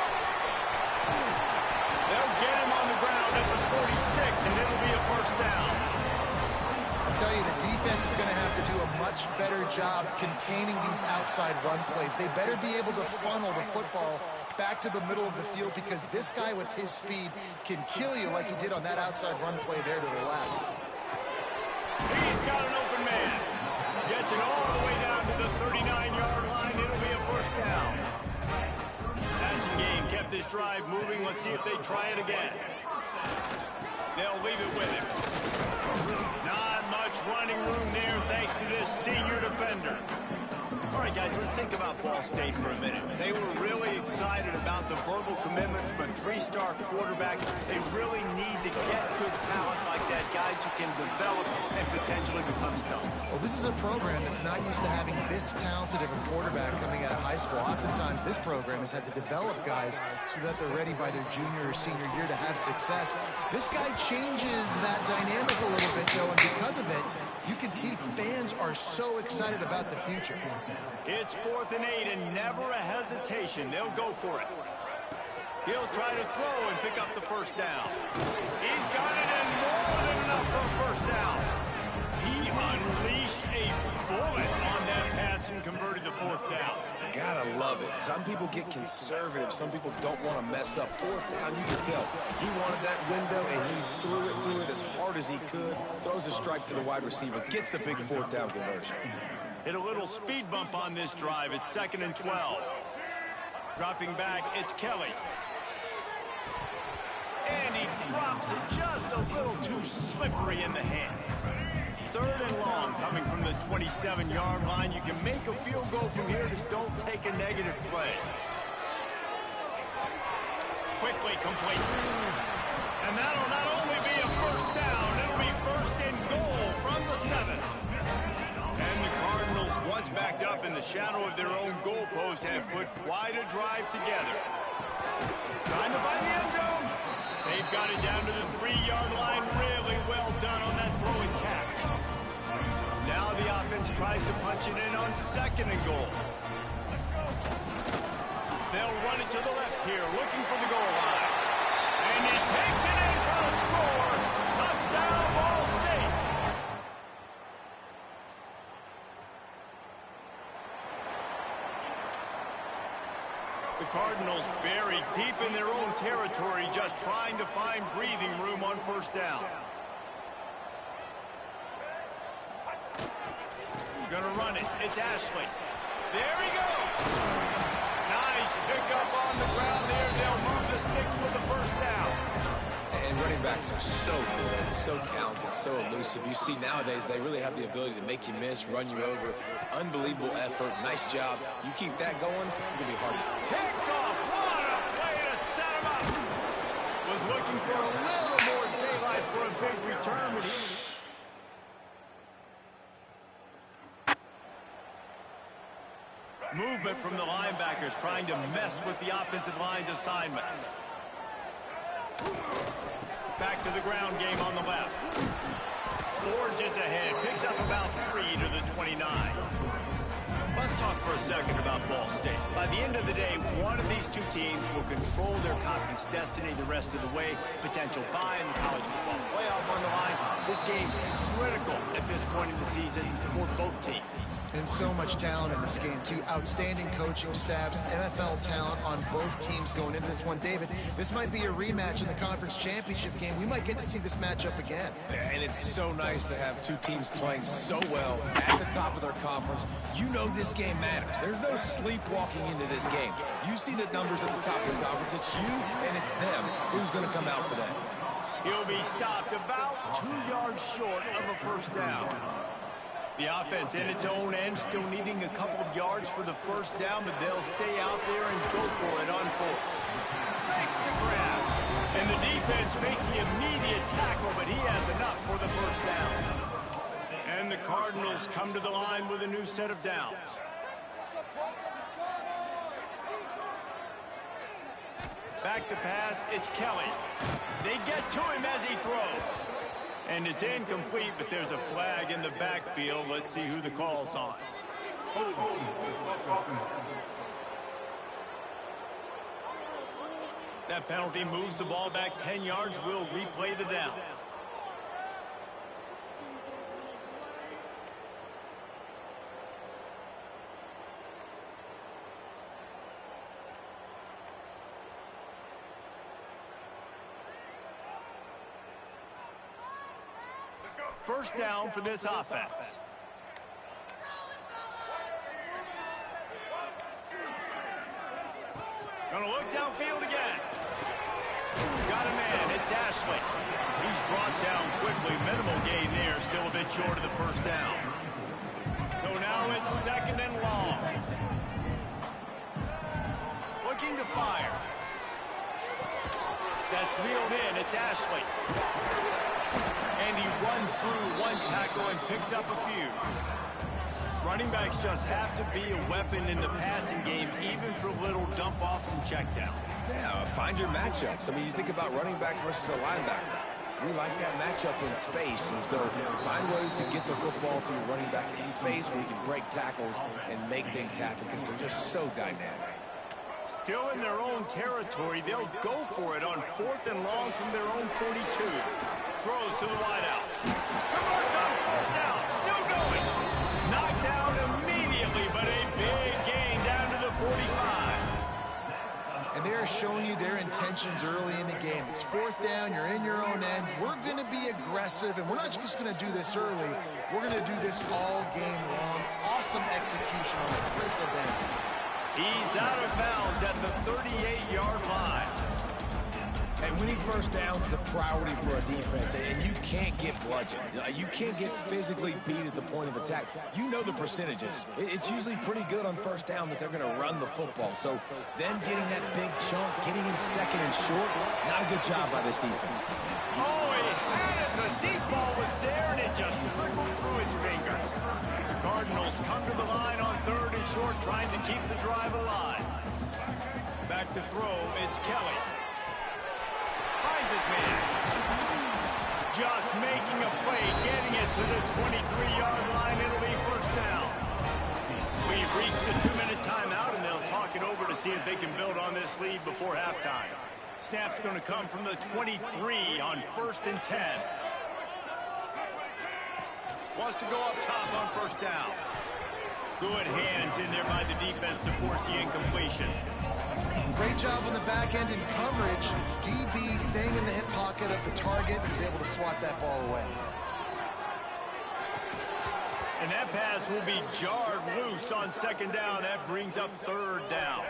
They'll get him on the ground at the 46, and it'll be a first down. I'll tell you, the defense is going to have to do a much better job containing these outside run plays. They better be able to funnel the football back to the middle of the field because this guy with his speed can kill you like he did on that outside run play there to the left. He's got an open man. Gets it all the way down to the 39-yard line. It'll be a first down. Passing game kept this drive moving. Let's see if they try it again. They'll leave it with him. Not much running room there thanks to this senior defender. All right, guys, let's think about Ball State for a minute. They were really excited about the verbal commitment from a 3-star quarterback. They really need to get good talent like that, guys who can develop and potentially become stars. Well, this is a program that's not used to having this talented of a quarterback coming out of high school. Oftentimes, this program has had to develop guys so that they're ready by their junior or senior year to have success. This guy changes that dynamic a little bit, though, and because of it, you can see fans are so excited about the future. It's 4th and 8 and never a hesitation. They'll go for it. He'll try to throw and pick up the first down. He's got it and more than enough for a first down. He unleashed a bullet on that pass and converted the 4th down. Gotta love it. Some people get conservative. Some people don't want to mess up. 4th down, you can tell. He wanted that window, and he threw it as hard as he could. Throws a strike to the wide receiver. Gets the big 4th down conversion. Hit a little speed bump on this drive. It's 2nd and 12. Dropping back, it's Kelly. And he drops it just a little too slippery in the hands. 3rd and long coming from the 27-yard line. You can make a field goal from here. Just don't take a negative play. Quickly complete. And that'll not only be a first down, it'll be 1st and goal from the 7. And the Cardinals, once backed up in the shadow of their own goalpost, have put quite a drive together. Trying to find the end zone. They've got it down to the 3-yard line. Really well done on that throw and catch. Now the offense tries to punch it in on 2nd and goal. They'll run it to the left here, looking for the goal line. And he takes it in for a score. Touchdown, Ball State. The Cardinals buried deep in their own territory, just trying to find breathing room on 1st down. Gonna run it. It's Ashley. There he goes. Nice pickup on the ground there. They'll move the sticks with the 1st down. And running backs are so good, so talented, so elusive. You see nowadays they really have the ability to make you miss, run you over. Unbelievable effort. Nice job. You keep that going, it'll be hard to... Picked off. What a play to set him up. Was looking for a little more daylight for a big return, but he... Movement from the linebackers trying to mess with the offensive line's assignments. Back to the ground game on the left. Forges ahead, picks up about 3 to the 29. Let's talk for a second about Ball State. By the end of the day, one of these two teams will control their conference destiny the rest of the way. Potential bye in the college football playoff on the line. This game critical at this point in the season for both teams. And so much talent in this game, too. Outstanding coaching staffs, NFL talent on both teams going into this one. David, this might be a rematch in the conference championship game. We might get to see this matchup again. And it's so nice to have two teams playing so well at the top of their conference. You know this game matters. There's no sleepwalking into this game. You see the numbers at the top of the conference. It's you and it's them. Who's going to come out today? He'll be stopped about 2 yards short of a first down. The offense in its own end still needing a couple of yards for the first down, but they'll stay out there and go for it on fourth. Makes the grab. And the defense makes the immediate tackle, but he has enough for the first down. And the Cardinals come to the line with a new set of downs. Back to pass, it's Kelly. They get to him as he throws. And it's incomplete, but there's a flag in the backfield. Let's see who the call's on. That penalty moves the ball back 10 yards. We'll replay the down. First down for this offense. Gonna look downfield again. Got a man, it's Ashley. He's brought down quickly. Minimal gain there, still a bit short of the first down. So now it's second and long. Looking to fire. That's reeled in, it's Ashley. And he runs through one tackle and picks up a few. Running backs just have to be a weapon in the passing game, even for little dump-offs and checkdowns. Yeah, find your matchups. I mean, you think about running back versus a linebacker. We like that matchup in space, and so find ways to get the football to your running back in space where you can break tackles and make things happen because they're just so dynamic. Still in their own territory, they'll go for it on fourth and long from their own 42. Throws to the wideout. Converts on fourth down. Still going. Knocked down immediately, but a big gain down to the 45. And they are showing you their intentions early in the game. It's fourth down. You're in your own end. We're going to be aggressive, and we're not just going to do this early. We're going to do this all game long. Awesome execution on the critical down. He's out of bounds at the 38-yard line. And winning first downs is a priority for a defense, and you can't get bludgeoned. You can't get physically beat at the point of attack. You know the percentages. It's usually pretty good on first down that they're going to run the football. So then getting that big chunk, getting in second and short, not a good job by this defense. Oh, he had it. The deep ball was there, and it just trickled through his fingers. The Cardinals come to the line on third and short, trying to keep the drive alive. Back to throw, it's Kelly. Finds his man. Just making a play, getting it to the 23-yard line. It'll be first down. We've reached the 2-minute timeout, and they'll talk it over to see if they can build on this lead before halftime. Snap's going to come from the 23 on first and 10. Wants to go up top on first down. Good hands in there by the defense to force the incompletion. Great job on the back end in coverage. DB staying in the hip pocket of the target. He was able to swat that ball away. And that pass will be jarred loose on second down. That brings up third down.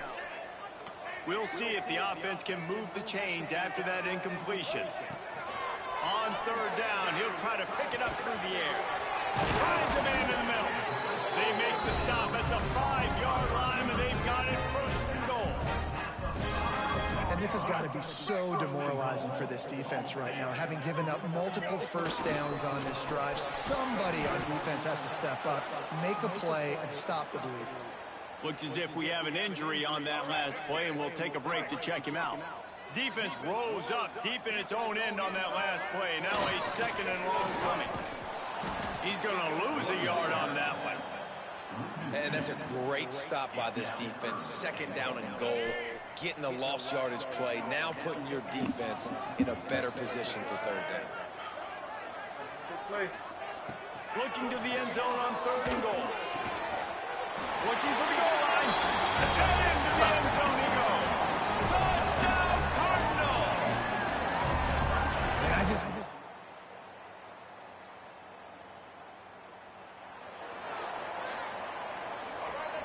We'll see if the offense can move the chains after that incompletion. On third down, he'll try to pick it up through the air. Finds a man in the middle. They make the stop at the 5-yard line, and they've got it first and goal. And this has got to be so demoralizing for this defense right now. Having given up multiple first downs on this drive, somebody on defense has to step up, make a play, and stop the bleeding. Looks as if we have an injury on that last play, and we'll take a break to check him out. Defense rose up deep in its own end on that last play. Now a second and long coming. He's going to lose a yard on that one. And that's a great stop by this defense. Second down and goal. Getting the lost yardage play. Now putting your defense in a better position for third down. Looking to the end zone on third and goal. Looking for the goal line. And into the end zone he goes. Touchdown, Cardinals! And I just...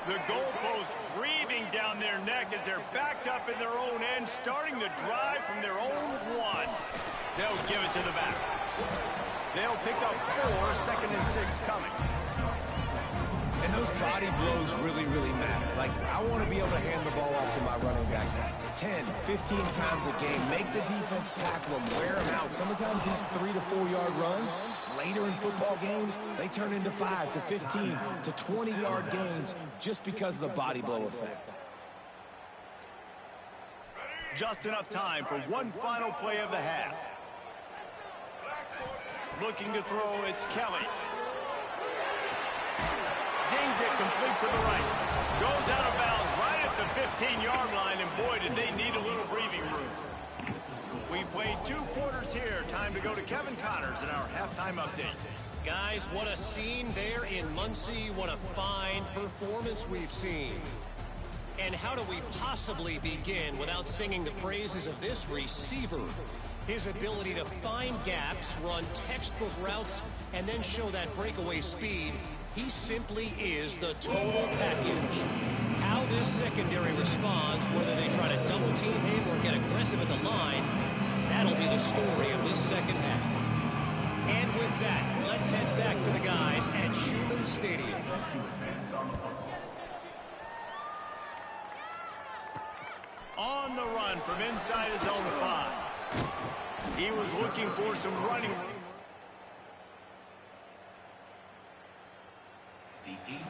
The goalpost breathing down their neck as they're backed up in their own end, starting the drive from their own one. They'll give it to the back. They'll pick up 4, 2nd and 6 coming. And those body blows really, really matter. Like, I want to be able to hand the ball off to my running back 10, 15 times a game. Make the defense tackle them, wear them out. Sometimes these 3 to 4 yard runs, later in football games, they turn into 5 to 15 to 20 yard gains just because of the body blow effect. Just enough time for one final play of the half. Looking to throw, it's Kelly. Zings it complete to the right. Goes out of bounds right at the 15-yard line, and boy, did they need a little breathing room. We played 2 quarters here. Time to go to Kevin Connors in our halftime update. Guys, what a scene there in Muncie. What a fine performance we've seen. And how do we possibly begin without singing the praises of this receiver? His ability to find gaps, run textbook routes, and then show that breakaway speed. He simply is the total package. How this secondary responds, whether they try to double team him or get aggressive at the line, that'll be the story of this second half. And with that, let's head back to the guys at Schumann Stadium. On the run from inside his own 5. He was looking for some running room. The 18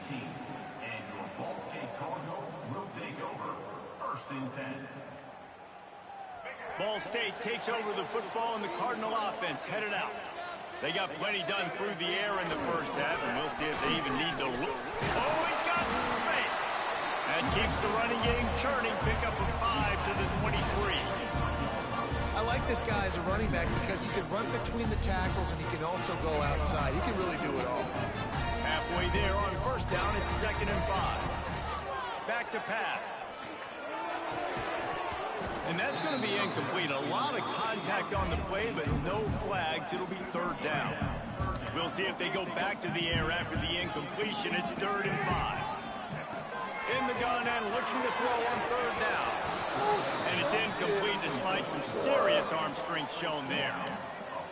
and your Ball State Cardinals will take over 1st and 10. Ball State takes over the football and the Cardinal offense headed out. They got plenty done through the air in the first half, and we'll see if they even need to look. Oh, he's got some space. That keeps the running game churning. Pick up a 5 to the 23. I like this guy as a running back because he can run between the tackles and he can also go outside. He can really do it all. Halfway there on 1st down, it's 2nd and 5. Back to pass. And that's going to be incomplete. A lot of contact on the play, but no flags. It'll be 3rd down. We'll see if they go back to the air after the incompletion. It's 3rd and 5. In the gun and looking to throw on 3rd down. And it's incomplete despite some serious arm strength shown there.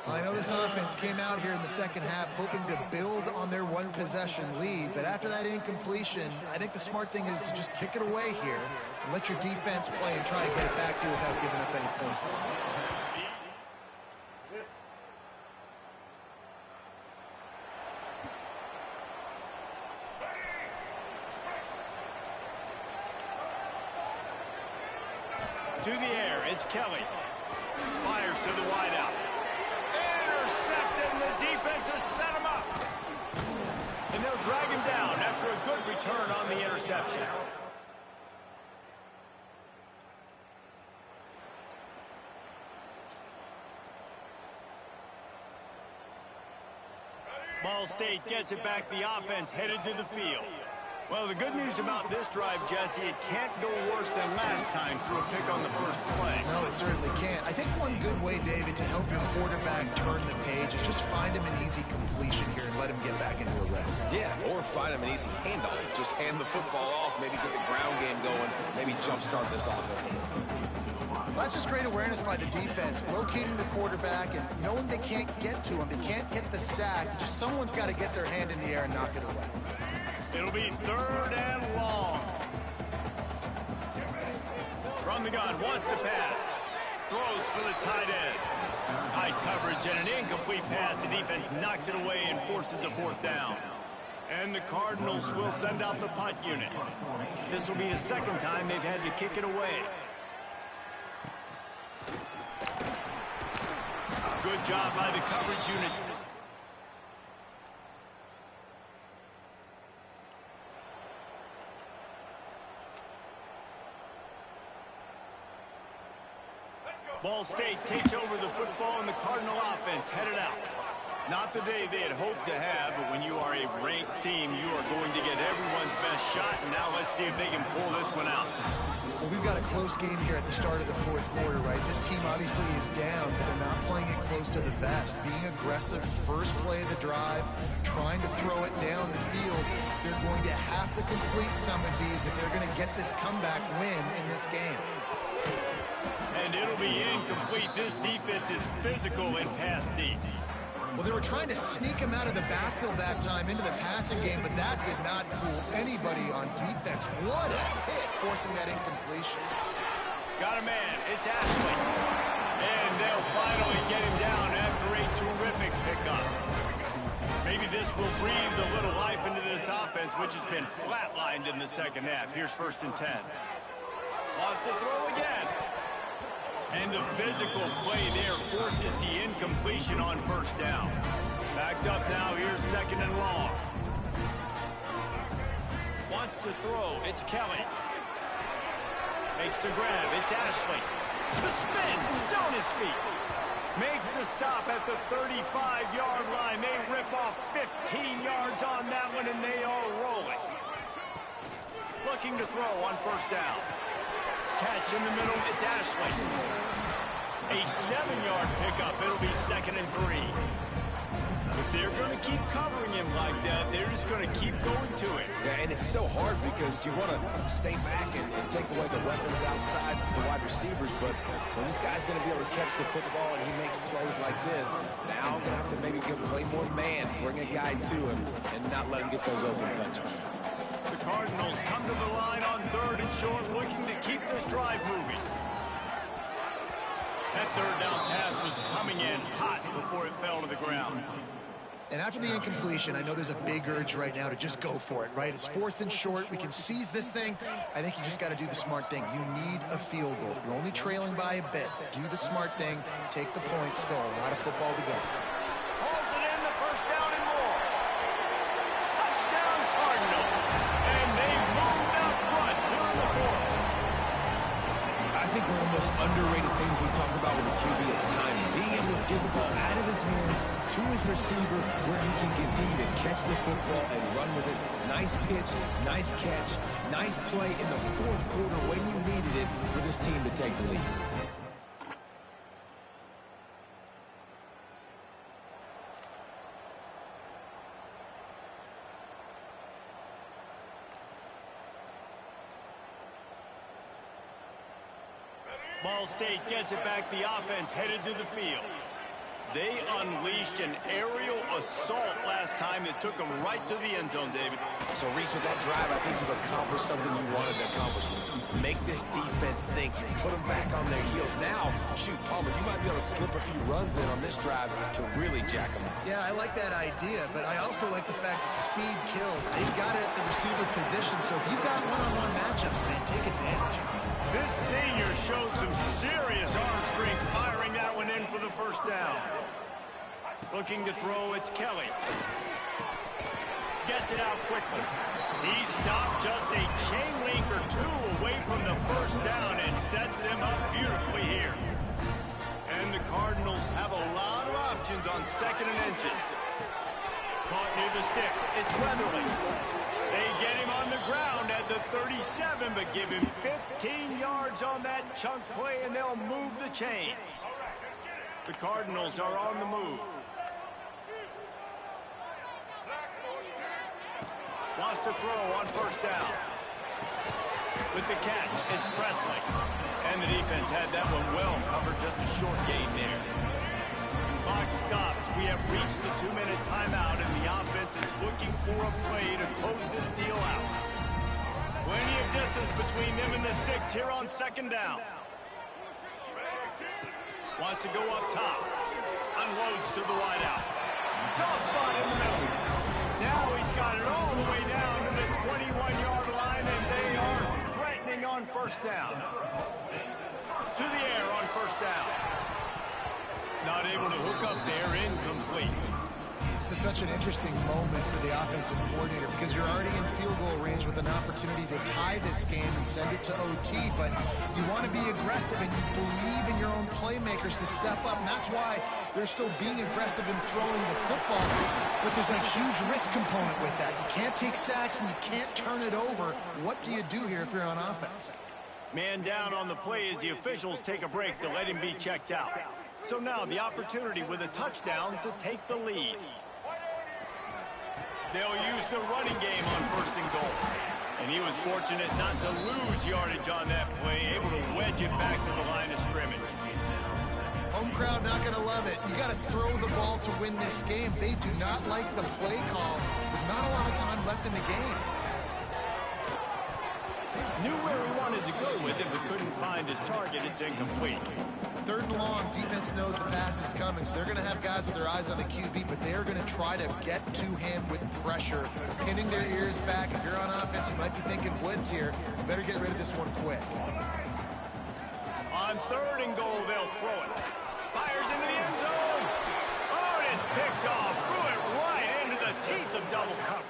I know this offense came out here in the second half hoping to build on their 1-possession lead, but after that incompletion, I think the smart thing is to just kick it away here and let your defense play and try and get it back to you without giving up any points. To the air, it's Kelly. Fires to the wideout. Intercepted, and the defense has set him up. And they'll drag him down after a good return on the interception. Ball State gets it back. The offense headed to the field. Well, the good news about this drive, Jesse, it can't go worse than last time through a pick on the first play. No, it certainly can't. I think one good way, David, to help your quarterback turn the page is just find him an easy completion here and let him get back into a rhythm. Yeah, or find him an easy handoff. Just hand the football off, maybe get the ground game going, maybe jumpstart this offense a little bit. Well, that's just great awareness by the defense, locating the quarterback and knowing they can't get to him. They can't get the sack. Just someone's got to get their hand in the air and knock it away. It'll be 3rd and long. From the gun, wants to pass. Throws for the tight end. Tight coverage and an incomplete pass. The defense knocks it away and forces a 4th down. And the Cardinals will send out the punt unit. This will be the 2nd time they've had to kick it away. Good job by the coverage unit. Ball State takes over the football and the Cardinal offense headed out. Not the day they had hoped to have, but when you are a ranked team, you are going to get everyone's best shot. And now let's see if they can pull this one out. Well, we've got a close game here at the start of the fourth quarter, right? This team obviously is down, but they're not playing it close to the vest. Being aggressive, first play of the drive, trying to throw it down the field. They're going to have to complete some of these if they're going to get this comeback win in this game. And it'll be incomplete. This defense is physical and pass deep. Well, they were trying to sneak him out of the backfield that time into the passing game, but that did not fool anybody on defense. What a hit, forcing that incompletion. Got a man. It's Ashley. And they'll finally get him down after a terrific pickup. Maybe this will breathe a little life into this offense, which has been flatlined in the second half. Here's 1st and 10. Lost to throw again. And the physical play there forces the incompletion on 1st down. Backed up now, here's 2nd and long. Wants to throw, it's Kelly. Makes the grab, it's Ashley. The spin, still on his feet. Makes the stop at the 35-yard line. They rip off 15 yards on that one, and they are rolling. Looking to throw on 1st down. Catch in the middle, it's Ashley. A 7-yard pickup, it'll be 2nd and 3. If they're going to keep covering him like that, they're just going to keep going to it. Yeah, and it's so hard because you want to stay back and take away the weapons outside the wide receivers, but when this guy's going to be able to catch the football and he makes plays like this, now I'm going to have to maybe play more man, bring a guy to him, and not let him get those open touches. The Cardinals come to the line on 3rd and short, looking to keep this drive moving. That 3rd down pass was coming in hot before it fell to the ground. And after the incompletion, I know there's a big urge right now to just go for it, right? It's 4th and short. We can seize this thing. I think you just got to do the smart thing. You need a field goal. You're only trailing by a bit. Do the smart thing. Take the point. Still a lot of football to go. Holds it in, the 1st down and more. Touchdown Cardinals. And they moved out front here in the 4th. I think one of the most underrated things we talk about with a QB is timing. Being able to get the ball out of his hands to his receiver where he can continue to catch the football and run with it. Nice pitch, nice catch, nice play in the 4th quarter when you needed it for this team to take the lead. Ball State gets it back. The offense headed to the field. They unleashed an aerial assault last time that took them right to the end zone, David. So, Reese, with that drive, I think you've accomplished something you wanted to accomplish. Make this defense think. Put them back on their heels. Now, shoot, Palmer, you might be able to slip a few runs in on this drive to really jack them up. Yeah, I like that idea, but I also like the fact that speed kills. They've got it at the receiver position, so if you've got one-on-one matchups, man, take advantage. This senior showed some serious arm strength firing that one in for the 1st down. Looking to throw, it's Kelly. Gets it out quickly. He stopped just a chain link or 2 away from the 1st down and sets them up beautifully here. And the Cardinals have a lot of options on 2nd and inches. Caught near the sticks. It's Weatherly. They get him on the ground at the 37, but give him 15 yards on that chunk play, and they'll move the chains. The Cardinals are on the move. Wants to throw on 1st down. With the catch, it's Presley. And the defense had that one well covered, just a short gain there. Clock stops. We have reached the 2-minute timeout, and the offense is looking for a play to close this deal out. Plenty of distance between them and the sticks here on 2nd down. Wants to go up top. Unloads to the wideout. Soft spot in the middle. Now he's got it all the way down to the 21-yard line, and they are threatening on 1st down. To the air on 1st down. Not able to hook up there, incomplete. This is such an interesting moment for the offensive coordinator because you're already in field goal range with an opportunity to tie this game and send it to OT, but you want to be aggressive and you believe in your own playmakers to step up, and that's why They're still being aggressive and throwing the football, but there's a huge risk component with that. You can't take sacks and you can't turn it over. What do you do here if you're on offense? Man down on the play as the officials take a break to let him be checked out. So now the opportunity with a touchdown to take the lead. They'll use the running game on 1st and goal. And he was fortunate not to lose yardage on that play, able to wedge it back to the line of scrimmage. Home crowd not going to love it. You got to throw the ball to win this game. They do not like the play call with not a lot of time left in the game. Knew where he wanted to go with it, but couldn't find his target. It's incomplete. 3rd and long, defense knows the pass is coming, so they're going to have guys with their eyes on the QB, but they are going to try to get to him with pressure, pinning their ears back. If you're on offense, you might be thinking blitz here. You better get rid of this one quick. On 3rd and goal, they'll throw it. Fires into the end zone. Oh, and it's picked off. Threw it right into the teeth of double cover.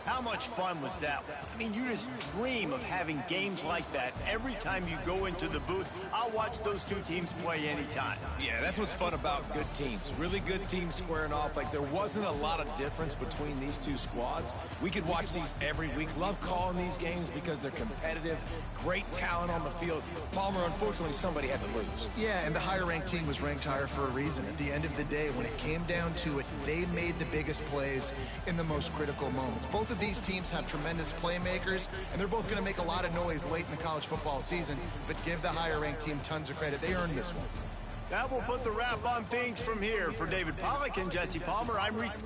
How much fun was that? I mean, you just dream of having games like that every time you go into the booth. I'll watch those two teams play anytime. Yeah, that's what's fun about good teams. Really good teams squaring off. Like, there wasn't a lot of difference between these two squads. We could watch these every week. Love calling these games because they're competitive. Great talent on the field. Palmer, unfortunately, somebody had to lose. Yeah, and the higher-ranked team was ranked higher for a reason. At the end of the day, when it came down to it, they made the biggest plays in the most critical moments. Both of these teams have tremendous playmakers, and they're both going to make a lot of noise late in the college football season, but give the higher-ranked team tons of credit. They earned this one. That will put the wrap on things from here. For David Pollack and Jesse Palmer, I'm Reese.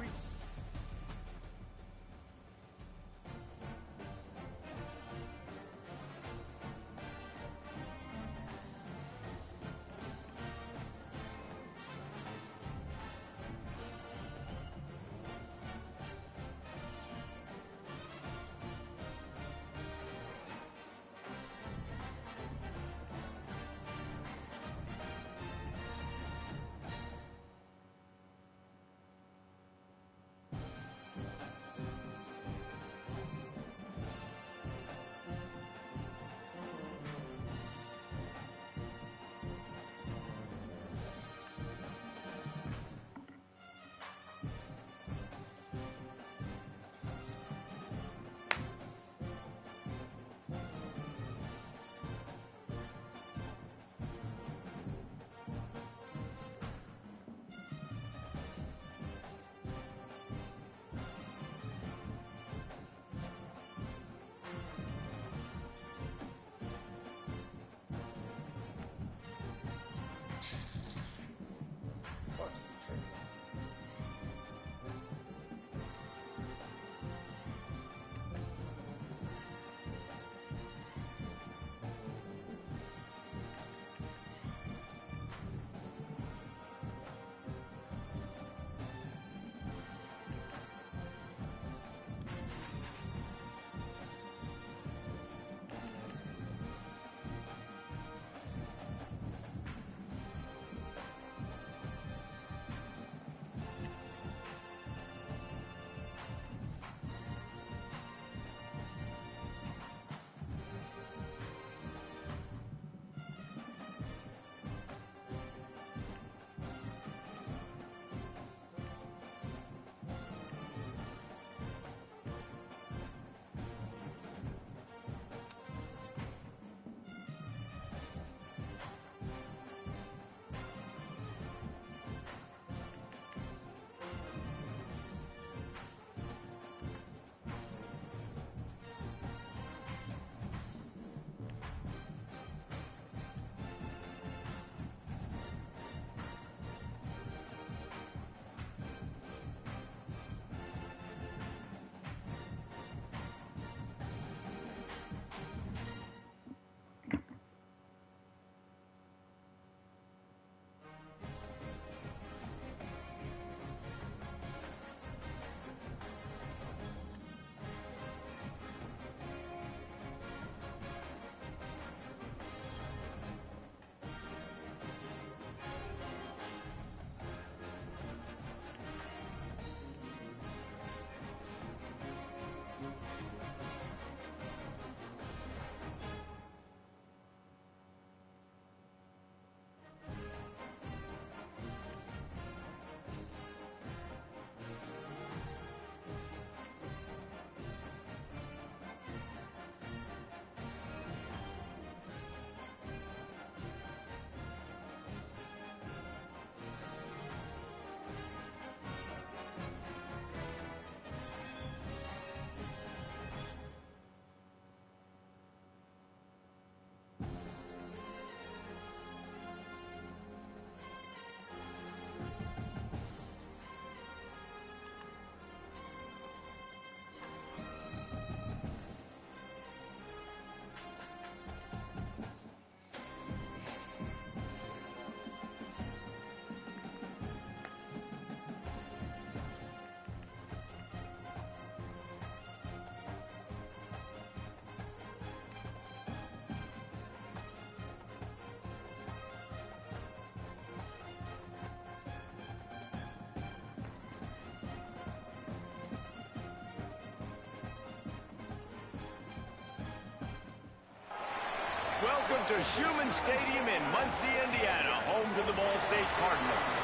Welcome to Schumann Stadium in Muncie, Indiana, home to the Ball State Cardinals.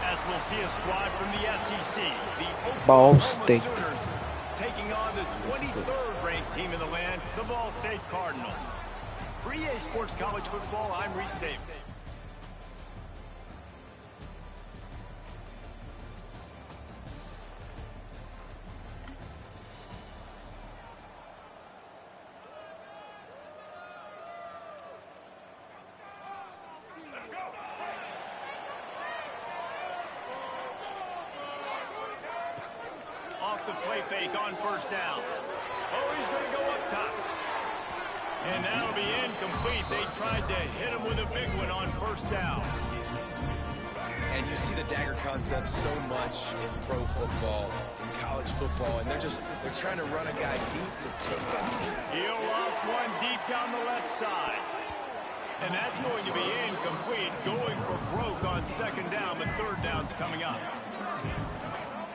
As we'll see a squad from the SEC, the Ball Oklahoma State. Sooners taking on the 23rd ranked team in the land, the Ball State Cardinals. For EA Sports College Football, I'm Reese Davis. Off the play fake on first down. Oh, he's going to go up top. And that'll be incomplete. They tried to hit him with a big one on first down. And you see the dagger concept so much in pro football, in college football, and they're trying to run a guy deep to take that snap. He'll off one deep down the left side. And that's going to be incomplete. Going for broke on second down, but third down's coming up.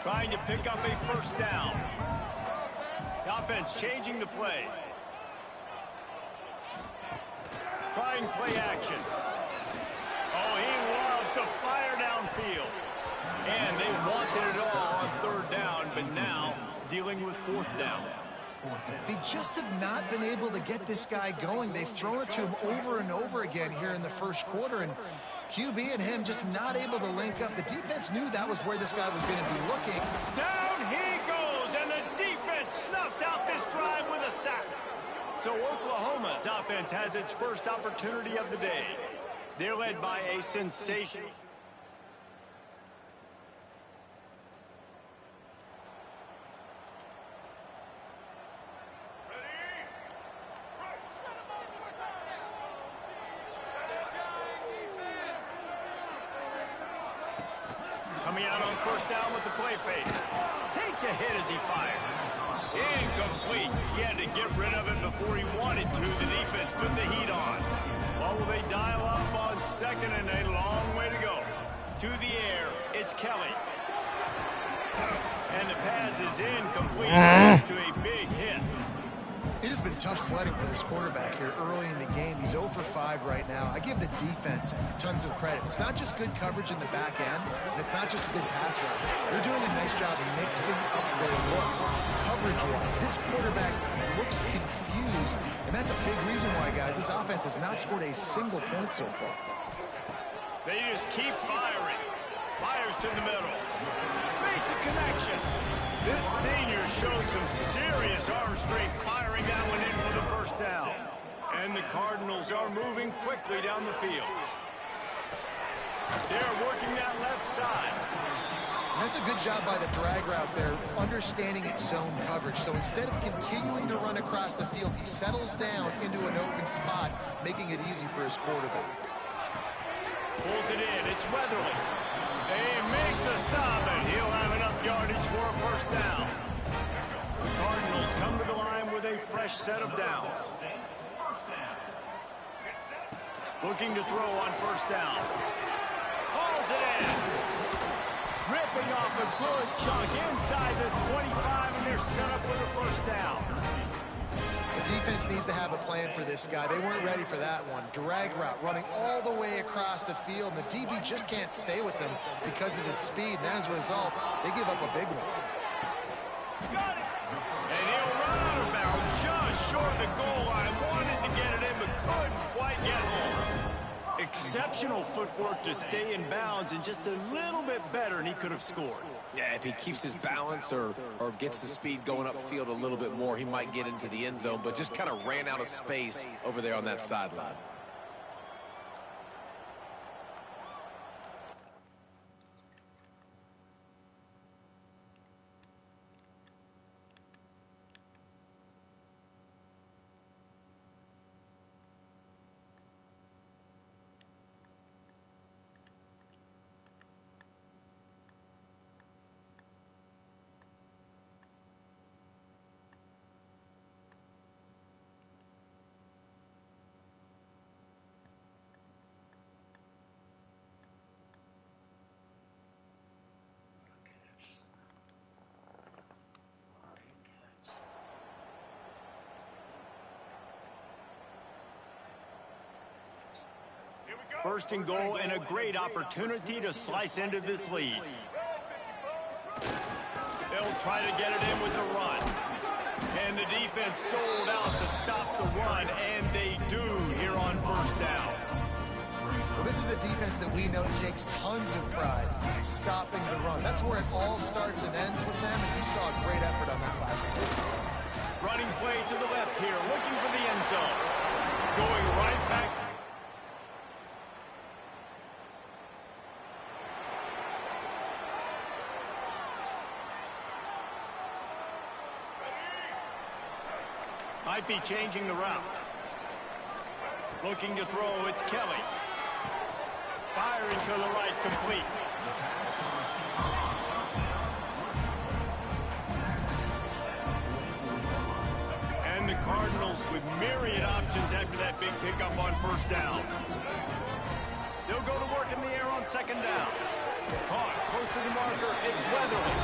Trying to pick up a first down. The offense changing the play. Trying play action. Oh, he loves to fire downfield. And they wanted it all on third down, but now dealing with fourth down. They just have not been able to get this guy going. They've thrown it to him over and over again here in the first quarter, and QB and him just not able to link up. The defense knew that was where this guy was going to be looking. Down he goes, and the defense snuffs out this drive with a sack. So Oklahoma's offense has its first opportunity of the day. They're led by a sensation. Coming out on first down with the play fake. Takes a hit as he fires. Incomplete. He had to get rid of it before he wanted to. The defense put the heat on. Well, will they dial up on second and a long way to go? To the air, it's Kelly. And the pass is incomplete. Thanks to a big hit. It has been tough sledding for this quarterback here early in the game. He's 0 for 5 right now. I give the defense tons of credit. It's not just good coverage in the back end, and it's not just a good pass rush. They're doing a nice job of mixing up their looks coverage-wise. This quarterback looks confused, and that's a big reason why, guys, this offense has not scored a single point so far. They just keep firing. Fires to the middle. Makes a connection. This senior showed some serious arm strength firing that one in for the first down. And the Cardinals are moving quickly down the field. They're working that left side. And that's a good job by the drag route there, understanding its zone coverage. So instead of continuing to run across the field, he settles down into an open spot, making it easy for his quarterback. Pulls it in. It's Weatherly. They make the stop, and he'll have enough yardage for a first down. The Cardinals come to the line with a fresh set of downs. Looking to throw on first down. Hauls it in. Ripping off a good chunk inside the 25, and they're set up with a first down. The defense needs to have a plan for this guy. They weren't ready for that one. Drag route running all the way across the field, and the DB just can't stay with him because of his speed, and as a result, they give up a big one. Got it! And he'll run out of bounds just short of the goal line. Wanted to get it in, but couldn't quite get home. Exceptional footwork to stay in bounds, and just a little bit better, and he could have scored. Yeah, if he keeps his balance or gets the speed going upfield a little bit more, he might get into the end zone, but just kind of ran out of space over there on that sideline. First and goal and a great opportunity to slice into this lead. They'll try to get it in with the run. And the defense sold out to stop the run, and they do here on first down. Well, this is a defense that we know takes tons of pride in stopping the run. That's where it all starts and ends with them, and you saw a great effort on that last play. Running play to the left here, looking for the end zone. Going right back. Might be changing the route. Looking to throw, it's Kelly. Firing to the right, complete. And the Cardinals with myriad options after that big pickup on first down. They'll go to work in the air on second down. Caught close to the marker, it's Weatherly.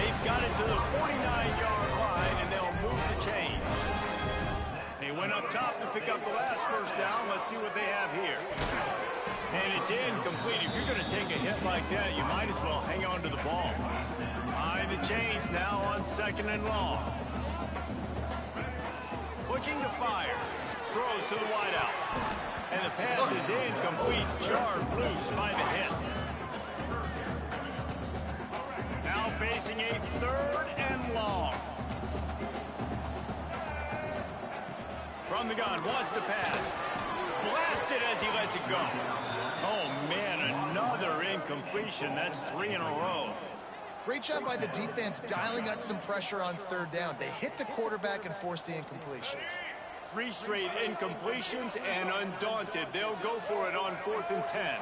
They've got it to the 49-yard line, and they'll move the chain. They went up top to pick up the last first down. Let's see what they have here. And it's incomplete. If you're going to take a hit like that, you might as well hang on to the ball. Behind the chains now on second and long. Looking to fire. Throws to the wideout. And the pass is incomplete. Jarred loose by the hit. Now facing a third and long. From the gun, wants to pass. Blasted as he lets it go. Oh, man, another incompletion. That's 3 in a row. Great job by the defense dialing up some pressure on third down. They hit the quarterback and forced the incompletion. 3 straight incompletions, and undaunted, they'll go for it on 4th and 10.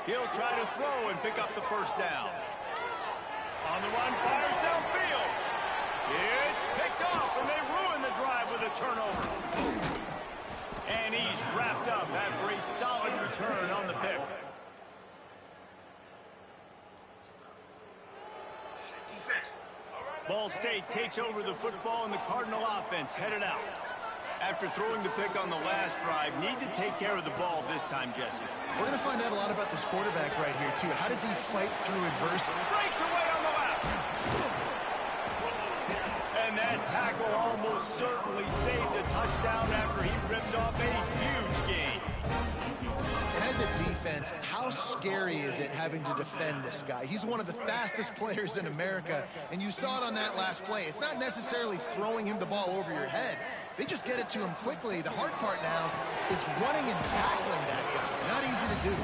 He'll try to throw and pick up the first down. On the run, fires downfield. It's picked off, and they ruin the drive with a turnover. And he's wrapped up after a solid return on the pick. Ball State takes over the football, and the Cardinal offense headed out. After throwing the pick on the last drive, need to take care of the ball this time, Jesse. We're going to find out a lot about this quarterback right here, too. How does he fight through adversity? Breaks away on the left. And that tackle almost certainly saved a touchdown after he ripped off a huge gain. And as a defense, how scary is it having to defend this guy? He's one of the fastest players in America, and you saw it on that last play. It's not necessarily throwing him the ball over your head. They just get it to him quickly. The hard part now is running and tackling that guy. Not easy to do.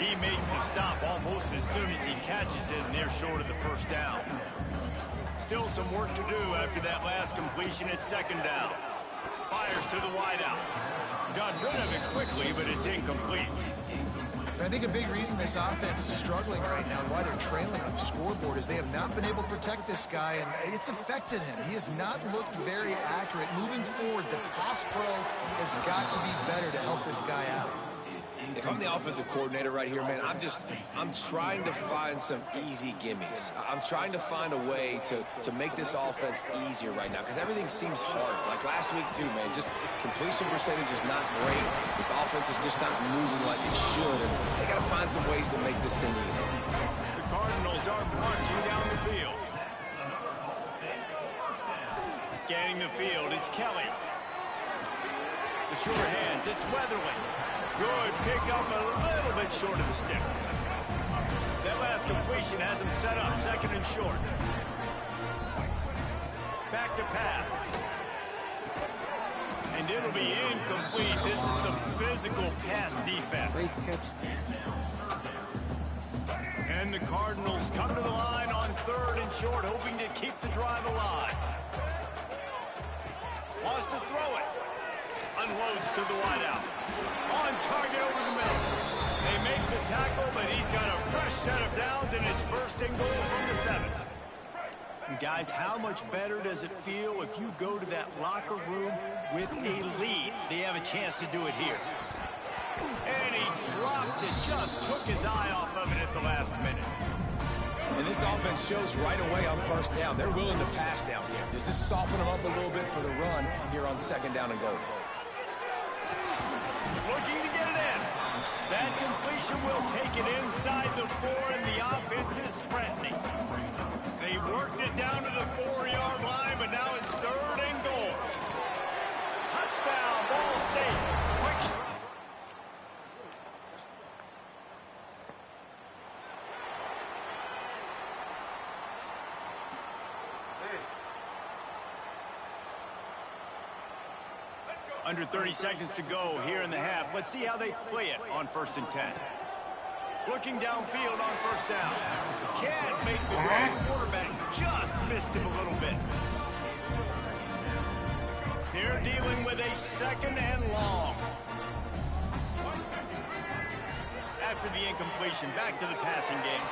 He makes the stop almost as soon as he catches it, and they're short of the first down. Still some work to do after that last completion at second down. Fires to the wideout. Got rid of it quickly, but it's incomplete. I think a big reason this offense is struggling right now and why they're trailing on the scoreboard is they have not been able to protect this guy, and it's affected him. He has not looked very accurate. Moving forward, the pass pro has got to be better to help this guy out. If I'm the offensive coordinator right here, man, I'm trying to find some easy gimmies. I'm trying to find a way to make this offense easier right now because everything seems hard. Like last week, too, man, just completion percentage is not great. This offense is just not moving like it should, and they got to find some ways to make this thing easier. The Cardinals are marching down the field. Scanning the field, it's Kelly. The sure hands, it's Weatherly. Good pick up a little bit short of the sticks. That last completion has him set up, second and short. Back to pass. And it'll be incomplete. This is some physical pass defense. And the Cardinals come to the line on third and short, hoping to keep the drive alive. Wants to throw it. Unloads to the wideout. On target over the middle. They make the tackle, but he's got a fresh set of downs, and it's first and goal from the 7. And guys, how much better does it feel if you go to that locker room with a lead? They have a chance to do it here. And he drops it, just took his eye off of it at the last minute. And this offense shows right away on first down. They're willing to pass down here. Does this soften them up a little bit for the run here on second down and goal? Looking to get it in. That completion will take it inside the 4, and the offense is threatening. They worked it down to the 4-yard line, but now it's 3rd and goal. Touchdown, Ball State. Quick strike. Under 30 seconds to go here in the half. Let's see how they play it on 1st and 10. Looking downfield on 1st down. Can't make the throw. Quarterback just missed him a little bit. They're dealing with a 2nd and long. After the incompletion, back to the passing game.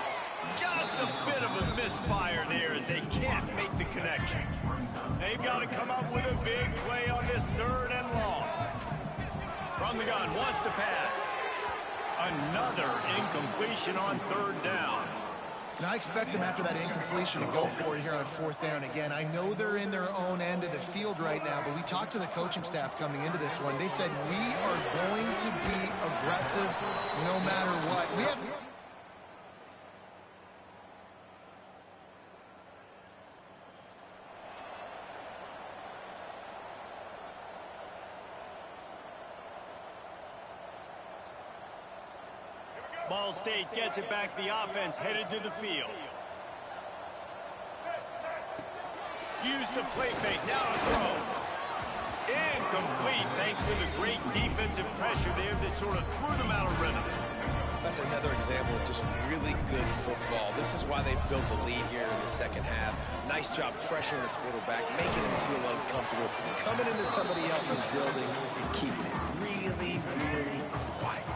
Just a bit of a misfire there as they can't make the connection. They've got to come up with a big play on this 3rd and long. From the gun, wants to pass. Another incompletion on 3rd down. And I expect them after that incompletion to go for it here on 4th down again. I know they're in their own end of the field right now, but we talked to the coaching staff coming into this one. They said, we are going to be aggressive no matter what. We have... Ball State gets it back. The offense headed to the field. Use the play fake. Now to throw. Incomplete thanks to the great defensive pressure there that sort of threw them out of rhythm. That's another example of just really good football. This is why they built the lead here in the 2nd half. Nice job pressuring the quarterback, making him feel uncomfortable, coming into somebody else's building and keeping it really, really quiet.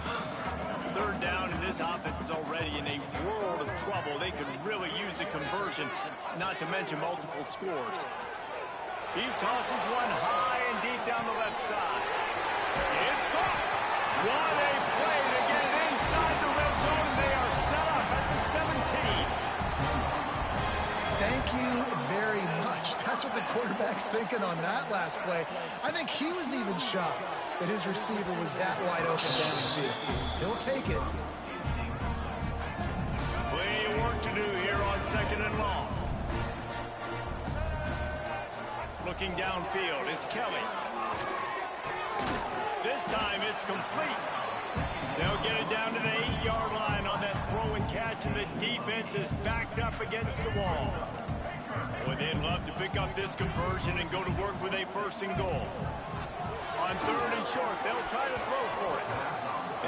3rd down, and this offense is already in a world of trouble. They could really use a conversion, not to mention multiple scores. He tosses one high and deep down the left side. It's caught. What a play to get it inside the red zone, and they are set up at the 17. Thank you very much. That's what the quarterback's thinking on that last play. I think he was even shocked that his receiver was that wide open downfield. He'll take it. Plenty of work to do here on 2nd and long. Looking downfield, it's Kelly. This time it's complete. They'll get it down to the 8-yard line on that throw and catch, and the defense is backed up against the wall. Boy, they'd love to pick up this conversion and go to work with a 1st and goal. On 3rd and short, they'll try to throw for it.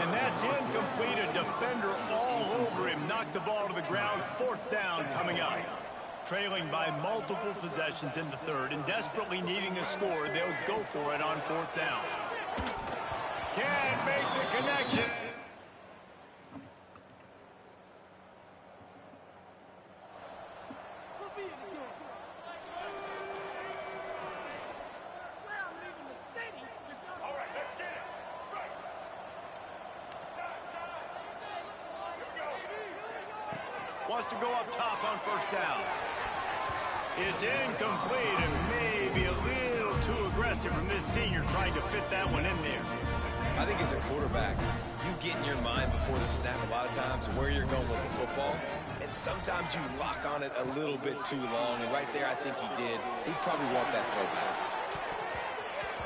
And that's incomplete. A defender all over him. Knocked the ball to the ground. 4th down coming up. Trailing by multiple possessions in the 3rd and desperately needing a score, they'll go for it on 4th down. Can't make the connection. Wants to go up top on 1st down. It's incomplete and maybe a little too aggressive from this senior trying to fit that one in there. I think as a quarterback, you get in your mind before the snap a lot of times where you're going with the football, and sometimes you lock on it a little bit too long, and right there I think he did. He'd probably want that throw back.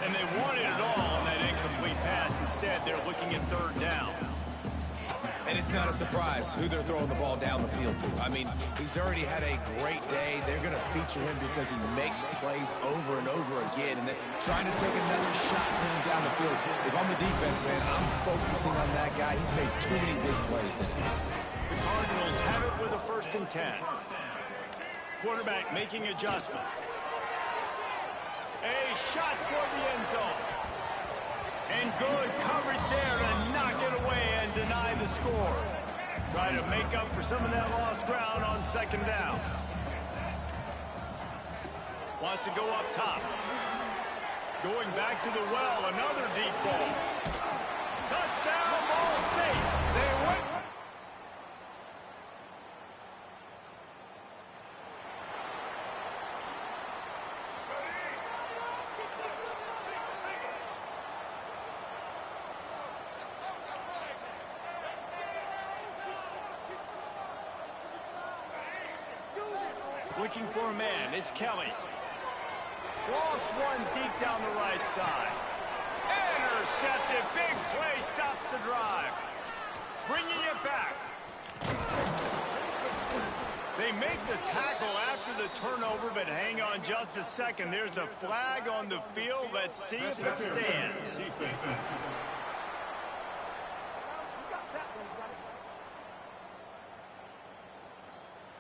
And they wanted it all on that incomplete pass. Instead, they're looking at 3rd down. And it's not a surprise who they're throwing the ball down the field to. I mean, he's already had a great day. They're going to feature him because he makes plays over and over again. And they're trying to take another shot to him down the field. If I'm the defense, man, I'm focusing on that guy. He's made too many big plays today. The Cardinals have it with a 1st and 10. Quarterback making adjustments. A shot toward the end zone. And good coverage there to knock it away and deny the score. Try to make up for some of that lost ground on 2nd down. Wants to go up top. Going back to the well, another deep ball. Touchdown, Ball State. They win. Looking for a man. It's Kelly. Lost one deep down the right side. Intercepted. Big play stops the drive. Bringing it back. They make the tackle after the turnover, but hang on just a second. There's a flag on the field. Let's see if it stands.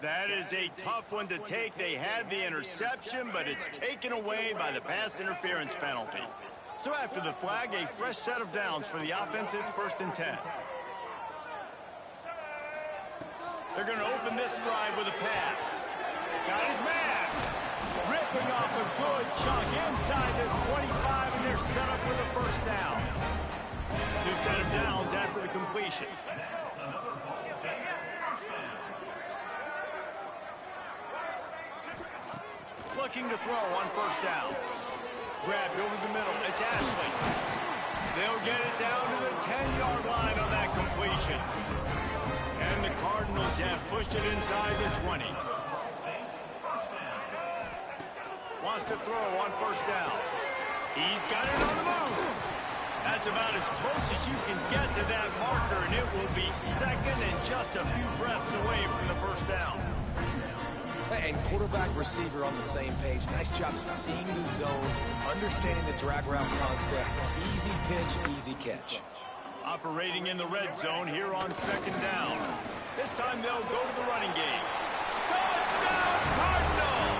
That is a tough one to take. They had the interception, but it's taken away by the pass interference penalty. So after the flag, a fresh set of downs for the offense. It's 1st and 10. They're going to open this drive with a pass. Got his man. Ripping off a good chunk inside the 25, and they're set up with a 1st down. New set of downs after the completion. Looking to throw on 1st down. Grabbed over the middle. It's Ashley. They'll get it down to the 10-yard line on that completion. And the Cardinals have pushed it inside the 20. Wants to throw on 1st down. He's got it on the move. That's about as close as you can get to that marker, and it will be 2nd and just a few breaths away from the 1st down. And quarterback, receiver on the same page. Nice job seeing the zone, understanding the drag route concept. Easy pitch, easy catch. Operating in the red zone here on 2nd down. This time they'll go to the running game. Touchdown, Cardinals!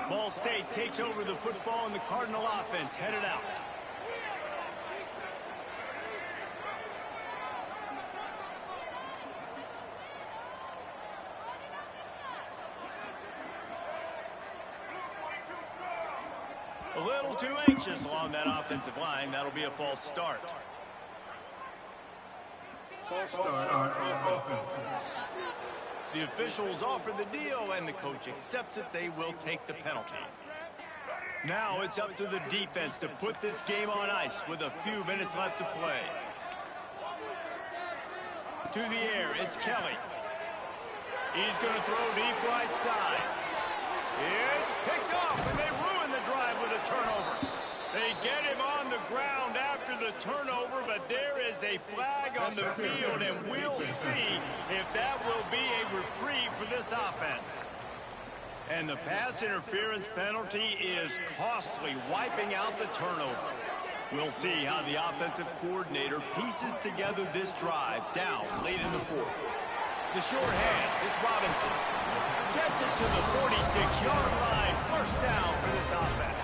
Ball State takes over the football, and the Cardinal offense headed out. A little too anxious along that offensive line. That'll be a false start. False start on offense. The officials offer the deal, and the coach accepts it. They will take the penalty. Now it's up to the defense to put this game on ice with a few minutes left to play. To the air, it's Kelly. He's going to throw deep right side. It's picked off, and they ruin the drive with a turnover. They get him on the ground after the turnover, but there is a flag on the field, and we'll see if that will be a reprieve for this offense. And the pass interference penalty is costly, wiping out the turnover. We'll see how the offensive coordinator pieces together this drive down late in the 4th. The short hands, it's Robinson. Gets it to the 46-yard line. 1st down for this offense.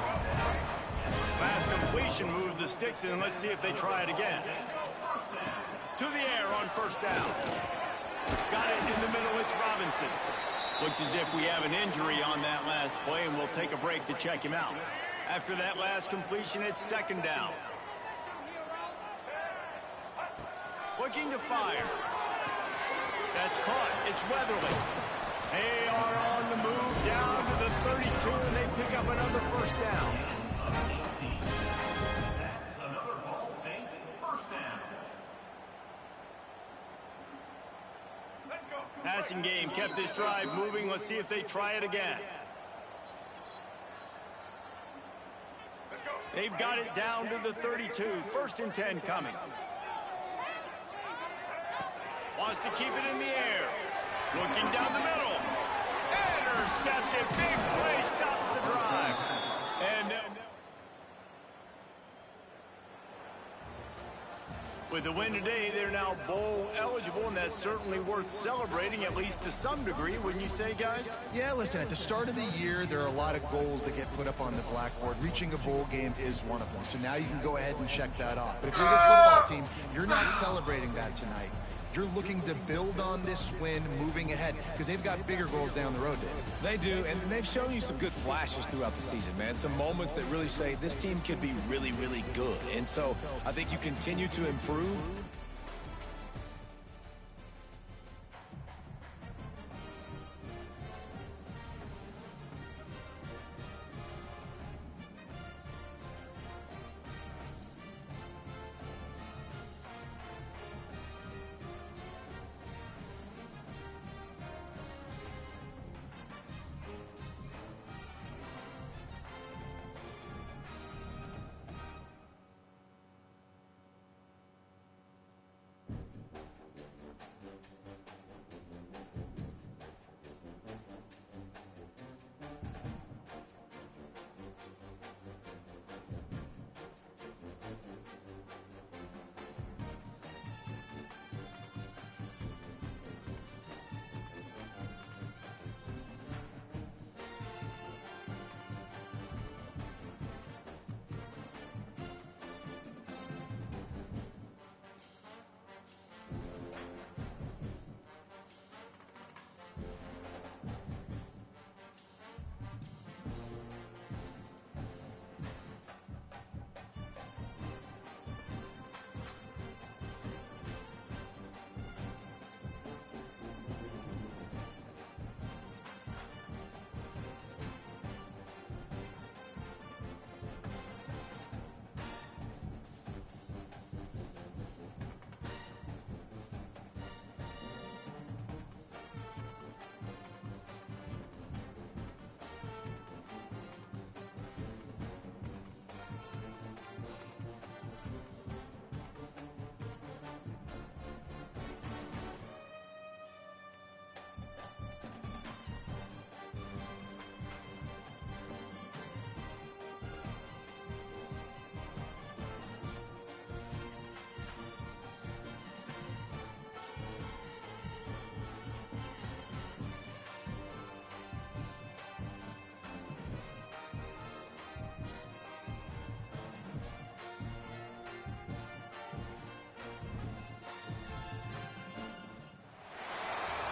Last completion moved the sticks in. Let's see if they try it again. To the air on 1st down. Got it in the middle. It's Robinson. Looks as if we have an injury on that last play, and we'll take a break to check him out. After that last completion, it's 2nd down. Looking to fire. That's caught. It's Weatherly. They are on the move down to the 32, and they pick up another 1st down. Passing game kept this drive moving. Let's see if they try it again. They've got it down to the 32. 1st and 10 coming. Wants to keep it in the air. Looking down the middle. Intercepted. Big play stops the drive. And with the win today, they're now bowl eligible, and that's certainly worth celebrating, at least to some degree, wouldn't you say, guys? Yeah, listen, at the start of the year, there are a lot of goals that get put up on the blackboard. Reaching a bowl game is one of them. So now you can go ahead and check that off. But if you're this football team, you're not celebrating that tonight. You're looking to build on this win moving ahead because they've got bigger goals down the road, Dave. They do, and they've shown you some good flashes throughout the season, man. Some moments that really say this team could be really, really good. And so I think you continue to improve.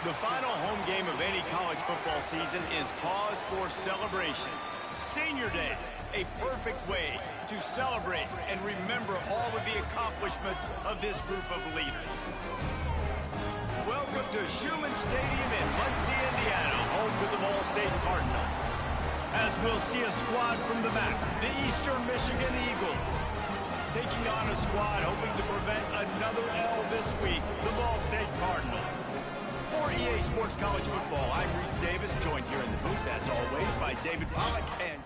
The final home game of any college football season is cause for celebration. Senior Day, a perfect way to celebrate and remember all of the accomplishments of this group of leaders. Welcome to Schumann Stadium in Muncie, Indiana, home to the Ball State Cardinals. As we'll see a squad from the back, the Eastern Michigan Eagles, taking on a squad hoping to prevent another L this week, the Ball State Cardinals. For EA Sports College Football, I'm Reese Davis, joined here in the booth, as always, by David Pollack and...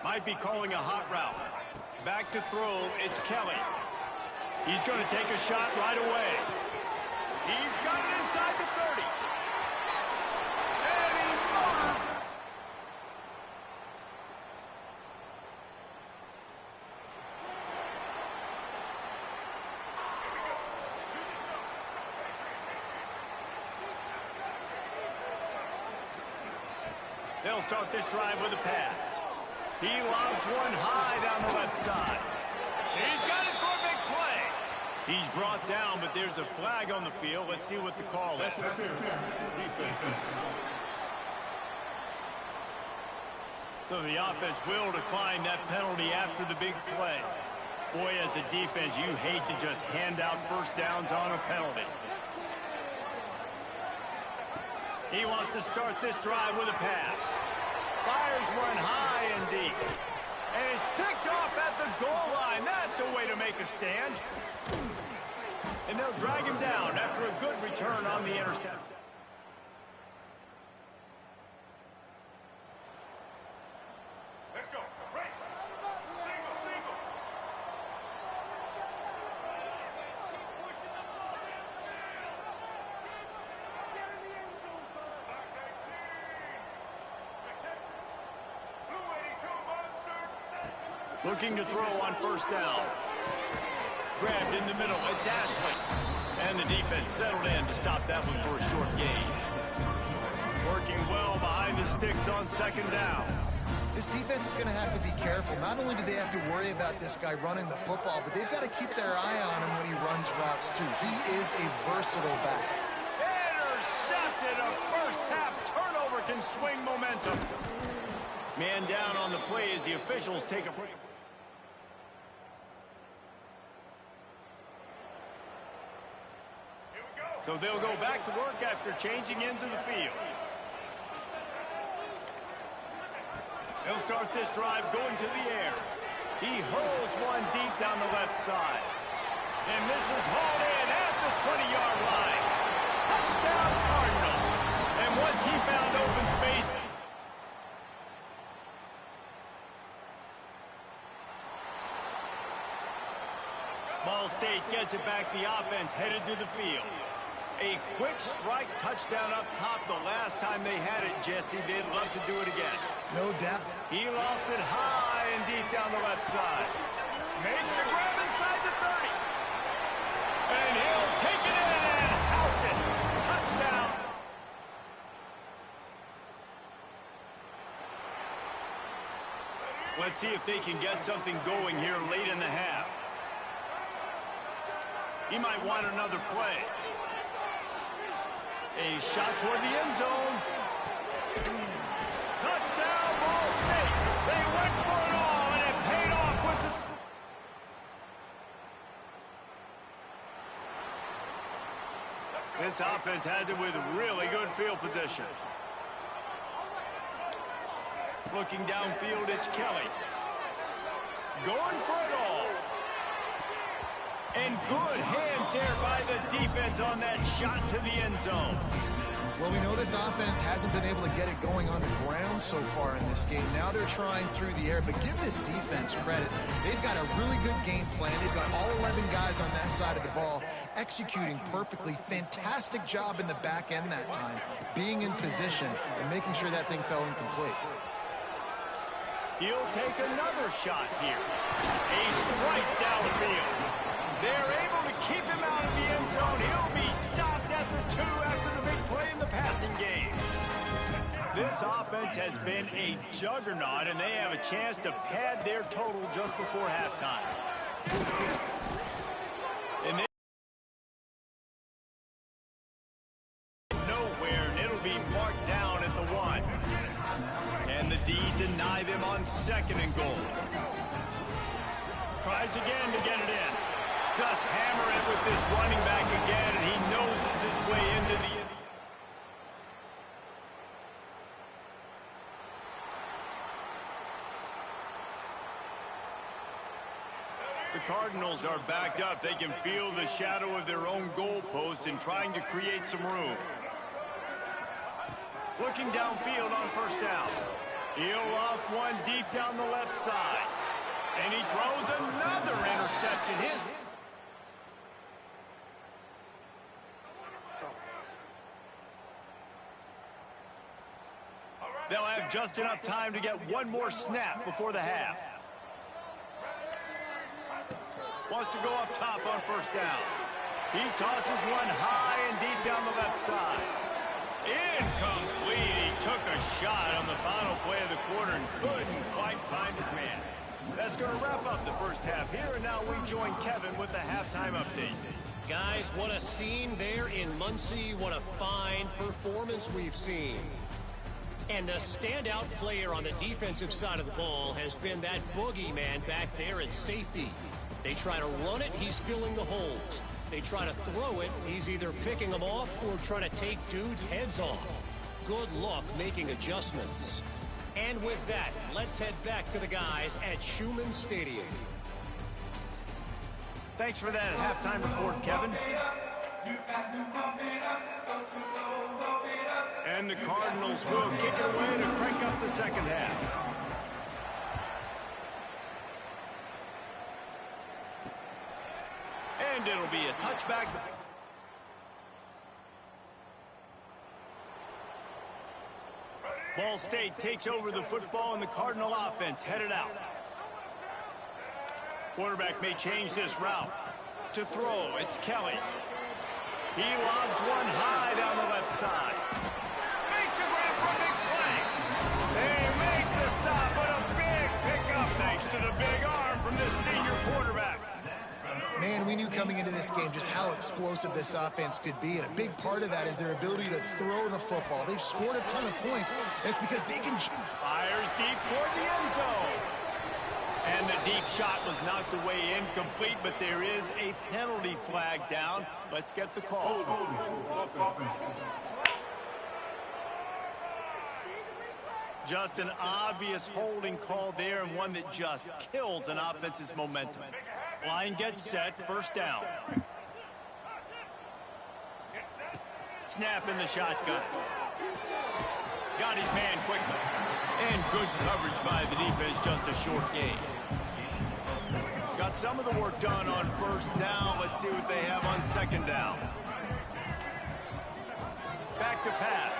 Might be calling a hot route. Back to throw, it's Kelly. He's going to take a shot right away. He's got it inside the 30. And he motors. They'll start this drive with a pass. He lobs one high down the left side. He's got it for a big play. He's brought down, but there's a flag on the field. Let's see what the call is. So the offense will decline that penalty after the big play. Boy, as a defense, you hate to just hand out first downs on a penalty. He wants to start this drive with a pass. Fires one high and deep. And it's picked off at the goal line. That's a way to make a stand. And they'll drag him down after a good return on the interception. Let's go. Right. Single. Looking to throw on first down. Grabbed in the middle. It's Ashley. And the defense settled in to stop that one for a short gain. Working well behind the sticks on second down. This defense is going to have to be careful. Not only do they have to worry about this guy running the football, but they've got to keep their eye on him when he runs routes, too. He is a versatile back. Intercepted. A first half turnover can swing momentum. Man down on the play as the officials take a break. So they'll go back to work after changing into the field. They'll start this drive going to the air. He hurls one deep down the left side. And this is hauled in at the 20-yard line. Touchdown Cardinals. And once he found open space... Ball State gets it back. The offense headed to the field. A quick strike touchdown up top the last time they had it, Jesse. They'd love to do it again. No doubt. He lost it high and deep down the left side. Makes the grab inside the 30. And he'll take it in and house it. Touchdown. Let's see if they can get something going here late in the half. He might want another play. A shot toward the end zone. Touchdown, Ball State. They went for it all, and it paid off with the score. This offense has it with really good field position. Looking downfield, it's Kelly. Going for it all. And good hands there by the defense on that shot to the end zone. Well, we know this offense hasn't been able to get it going on the ground so far in this game. Now they're trying through the air, but give this defense credit. They've got a really good game plan. They've got all 11 guys on that side of the ball executing perfectly. Fantastic job in the back end that time, being in position and making sure that thing fell incomplete. He'll take another shot here. A strike down the field. They're able to keep him out of the end zone. He'll be stopped at the 2 after the big play in the passing game. This offense has been a juggernaut, and they have a chance to pad their total just before halftime. And they nowhere, and it'll be marked down at the 1. And the D deny them on 2nd and goal. Tries again to get it in. Just hammer it with this running back again, and he noses his way into the... The Cardinals are backed up. They can feel the shadow of their own goalpost and trying to create some room. Looking downfield on 1st down. He'll off one deep down the left side. And he throws another interception. They'll have just enough time to get one more snap before the half. Wants to go up top on 1st down. He tosses one high and deep down the left side. Incomplete. He took a shot on the final play of the quarter and couldn't quite find his man. That's going to wrap up the first half here, and now we join Kevin with the halftime update. Guys, what a scene there in Muncie. What a fine performance we've seen. And the standout player on the defensive side of the ball has been that boogeyman back there at safety. They try to run it, he's filling the holes. They try to throw it, he's either picking them off or trying to take dudes' heads off. Good luck making adjustments. And with that, let's head back to the guys at Schumann Stadium. Thanks for that halftime report, Kevin. And the Cardinals will kick it away to crank up the second half. And it'll be a touchback. Ball State takes over the football, and the Cardinal offense headed out. Quarterback may change this route. To throw, it's Kelly. He lobs one high down the left side. Makes a grab for a big play. They make the stop, but a big pickup thanks to the big arm from this senior quarterback. Man, we knew coming into this game just how explosive this offense could be, and a big part of that is their ability to throw the football. They've scored a ton of points, and it's because they can... Fires deep toward the end zone. And the deep shot was knocked away incomplete, but there is a penalty flag down. Let's get the call. Just an obvious holding call there, and one that just kills an offense's momentum. Line gets set, 1st down. Snap in the shotgun. Got his man quickly. And good coverage by the defense, just a short gain. Got some of the work done on 1st down. Let's see what they have on 2nd down. Back to pass.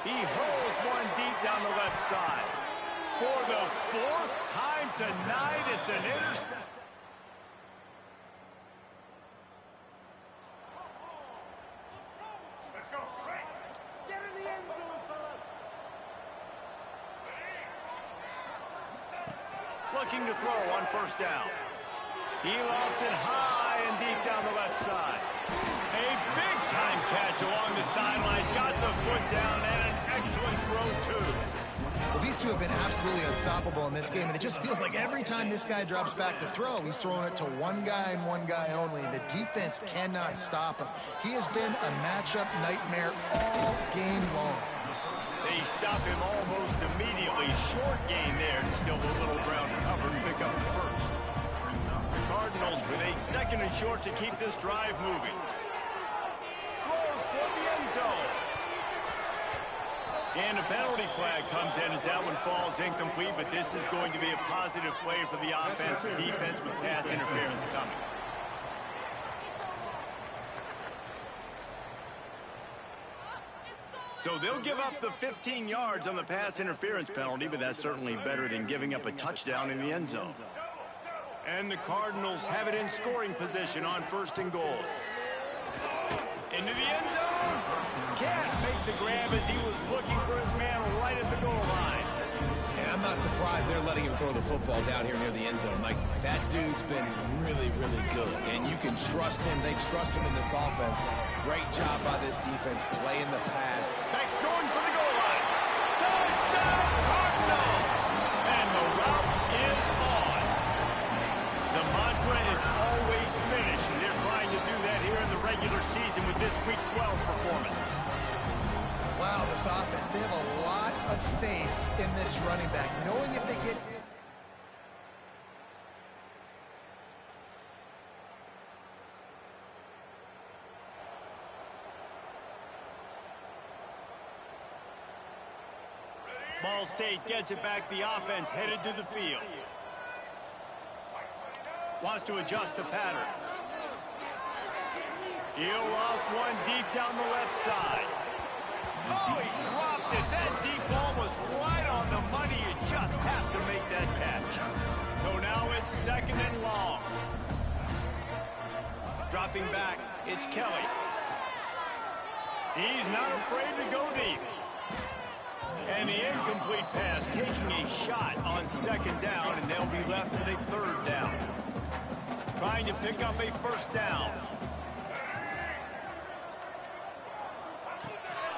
He holds one deep down the left side. For the 4th time tonight, it's an interception. Let's go. Get in the end zone, fellas. Looking to throw on 1st down. He lofts it high and deep down the left side. A big-time catch along the sidelines. Got the foot down and an excellent throw, too. Well, these two have been absolutely unstoppable in this game, and it just feels like every time this guy drops back to throw, he's throwing it to one guy and one guy only. The defense cannot stop him. He has been a matchup nightmare all game long. They stop him almost immediately. Short gain there, and still a little ground to cover and pick up the 1st. The Cardinals with a 2nd and short to keep this drive moving. Throws for the end zone. And a penalty flag comes in as that one falls incomplete, but this is going to be a positive play for the offense and defense with pass interference coming. So they'll give up the 15 yards on the pass interference penalty, but that's certainly better than giving up a touchdown in the end zone. And the Cardinals have it in scoring position on 1st and goal. Into the end zone. Can't make the grab as he was looking for his man right at the goal line. And I'm not surprised they're letting him throw the football down here near the end zone. Like, that dude's been really, really good. And you can trust him. They trust him in this offense. Great job by this defense playing the pass. Beck's going for the goal line. Touchdown, Cardinals! And the route is on. The mantra is always finish, and they're trying to do that here in the regular season with this Week 12 performance. Wow, this offense, they have a lot of faith in this running back, knowing if they get... Ball State gets it back. The offense headed to the field. Wants to adjust the pattern. He'll loft one deep down the left side. Oh, he dropped it. That deep ball was right on the money. You just have to make that catch. So now it's 2nd and long. Dropping back, it's Kelly. He's not afraid to go deep. And the incomplete pass taking a shot on 2nd down, and they'll be left with a 3rd down. Trying to pick up a 1st down.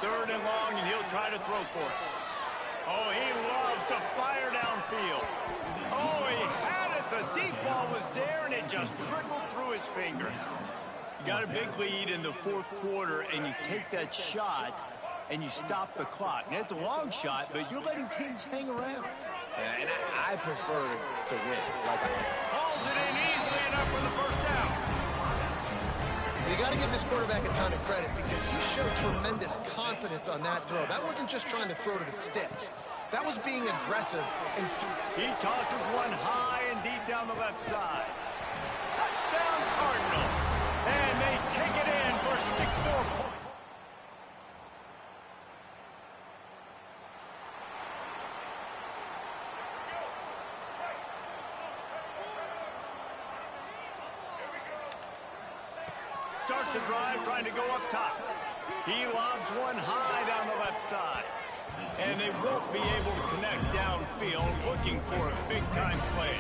3rd and long, and he'll try to throw for it. Oh, he loves to fire downfield. Oh, he had it. The deep ball was there, and it just trickled through his fingers. You got a big lead in the 4th quarter, and you take that shot, and you stop the clock. Now, it's a long shot, but you're letting teams hang around. Yeah, and I prefer to win. Hauls it in easily enough for the 1st down. You got to give this quarterback a ton of credit because he showed tremendous confidence on that throw. That wasn't just trying to throw to the sticks. That was being aggressive. And he tosses one high and deep down the left side. Touchdown, Cardinals. And they take it in for 6 more points. Starts a drive trying to go up top. He lobs one high down the left side. And they won't be able to connect downfield, looking for a big-time play.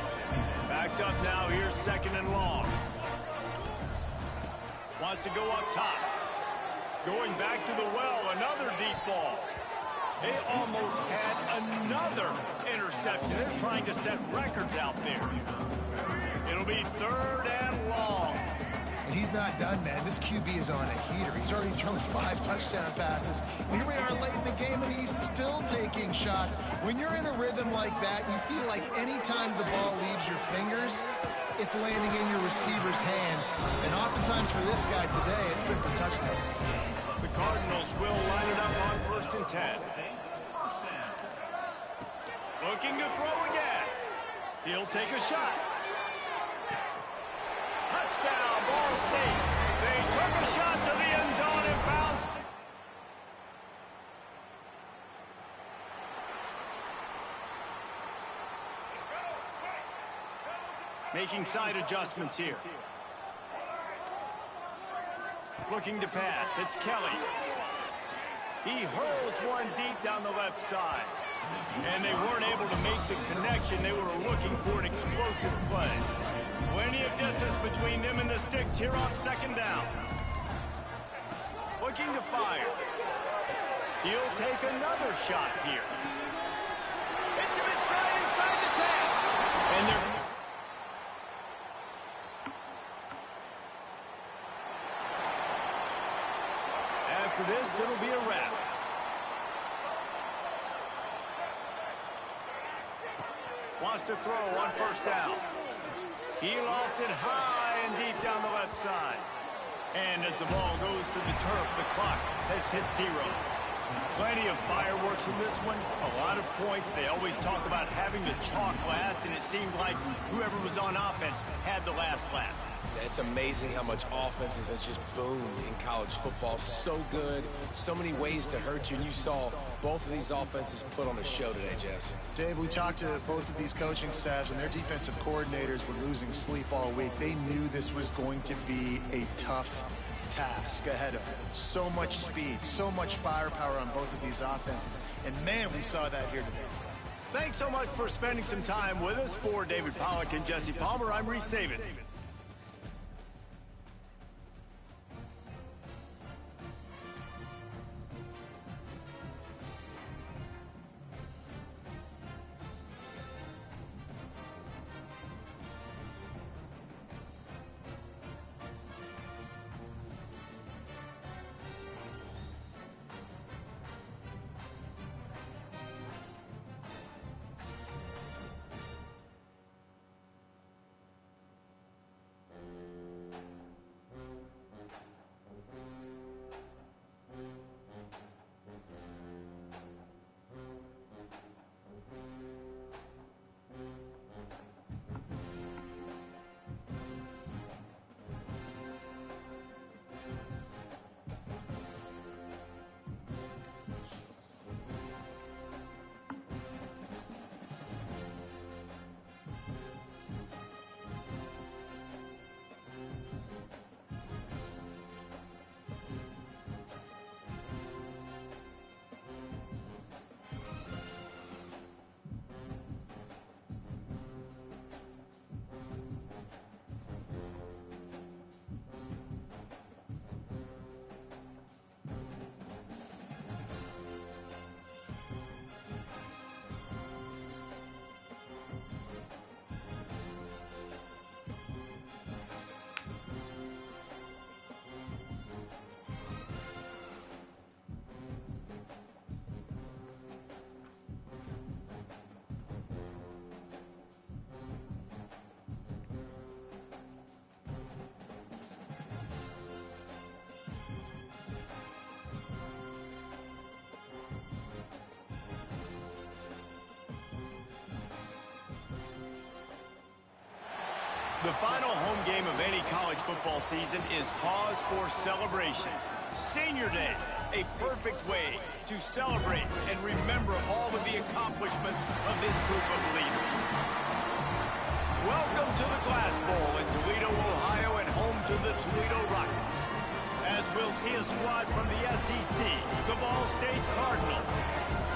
Backed up now, here's 2nd and long. Wants to go up top. Going back to the well, another deep ball. They almost had another interception. They're trying to set records out there. It'll be 3rd and long. And he's not done, man. This QB is on a heater. He's already thrown 5 touchdown passes. And here we are late in the game, and he's still taking shots. When you're in a rhythm like that, you feel like any time the ball leaves your fingers, it's landing in your receiver's hands. And oftentimes for this guy today, it's been for touchdowns. The Cardinals will line it up on 1st and 10. Looking to throw again. He'll take a shot. Touchdown, Ball State. They took a shot to the end zone and bounced. Making side adjustments here. Looking to pass. It's Kelly. He hurls one deep down the left side. And they weren't able to make the connection. They were looking for an explosive play. Plenty of distance between them and the sticks here on 2nd down. Looking to fire. He'll take another shot here. Hits him in stride inside the 10. And they're... After this, it'll be a wrap. Wants to throw on 1st down. He lofts it high and deep down the left side. And as the ball goes to the turf, the clock has hit 0. Plenty of fireworks in this one. A lot of points. They always talk about having the chalk last, and it seemed like whoever was on offense had the last laugh. It's amazing how much offenses has just boomed in college football. So good, so many ways to hurt you, and you saw both of these offenses put on a show today, Jess. Dave, we talked to both of these coaching staffs, and their defensive coordinators were losing sleep all week. They knew this was going to be a tough task ahead of them. So much speed, so much firepower on both of these offenses, and man, we saw that here today. Thanks so much for spending some time with us. For David Pollack and Jesse Palmer, I'm Reese David. The final home game of any college football season is cause for celebration. Senior Day, a perfect way to celebrate and remember all of the accomplishments of this group of leaders. Welcome to the Glass Bowl in Toledo, Ohio, and home to the Toledo Rockets. As we'll see a squad from the SEC, the Ball State Cardinals,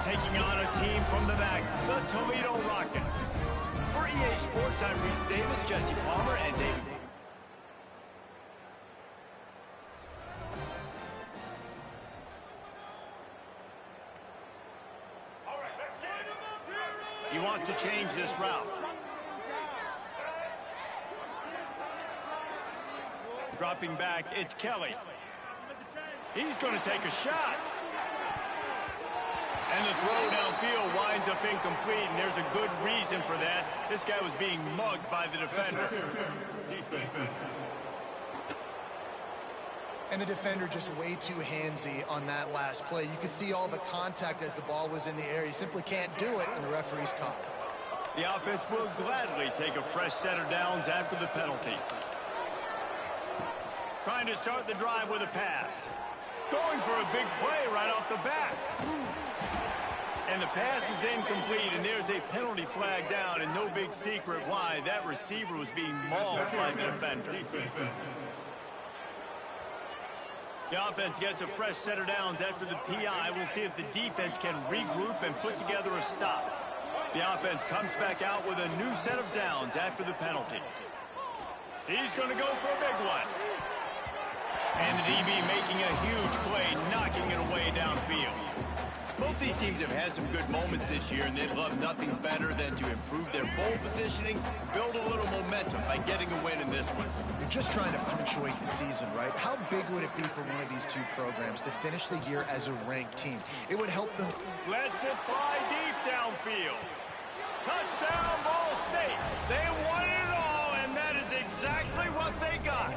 taking on a team from the MAC, the Toledo Rockets. For EA Sports, I'm Reese Davis, Jesse Palmer, and David. He wants to change this route. Dropping back, it's Kelly. He's going to take a shot. And the throw downfield winds up incomplete, and there's a good reason for that. This guy was being mugged by the defender. And the defender just way too handsy on that last play. You could see all the contact as the ball was in the air. He simply can't do it, and the referee's caught. The offense will gladly take a fresh set of downs after the penalty. Trying to start the drive with a pass. Going for a big play right off the bat. And the pass is incomplete, and there's a penalty flag down, and no big secret why. That receiver was being mauled by the defender. The offense gets a fresh set of downs after the PI. We'll see if the defense can regroup and put together a stop. The offense comes back out with a new set of downs after the penalty. He's going to go for a big one. And the DB making a huge play, knocking it away downfield. Both these teams have had some good moments this year, and they'd love nothing better than to improve their bowl positioning, build a little momentum by getting a win in this one. You're just trying to punctuate the season, right? How big would it be for one of these two programs to finish the year as a ranked team? It would help them. Lets it fly deep downfield. Touchdown, Ball State. They wanted it all, and that is exactly what they got.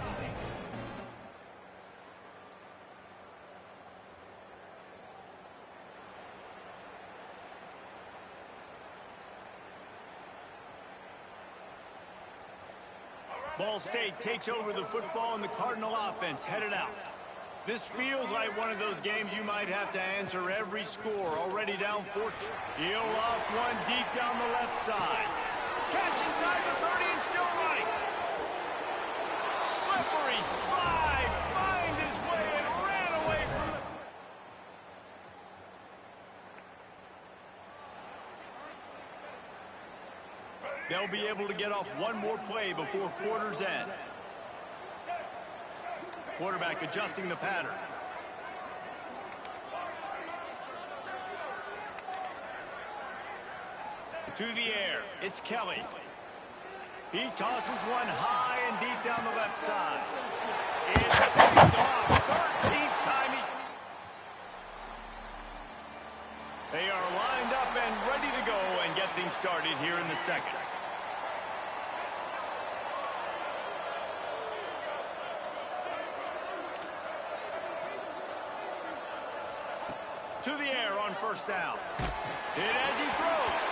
Ball State takes over the football and the Cardinal offense headed out. This feels like one of those games you might have to answer every score. Already down 14. He'll off one deep down the left side. Catch inside the 30 and still running. Slippery slide. Find his way and ran away from the... They'll be able to get off one more play before quarter's end. Quarterback adjusting the pattern. To the air, it's Kelly. He tosses one high and deep down the left side. It's picked off. 13th time They are lined up and ready to go and get things started here in the second. To the air on first down. Hit as he throws.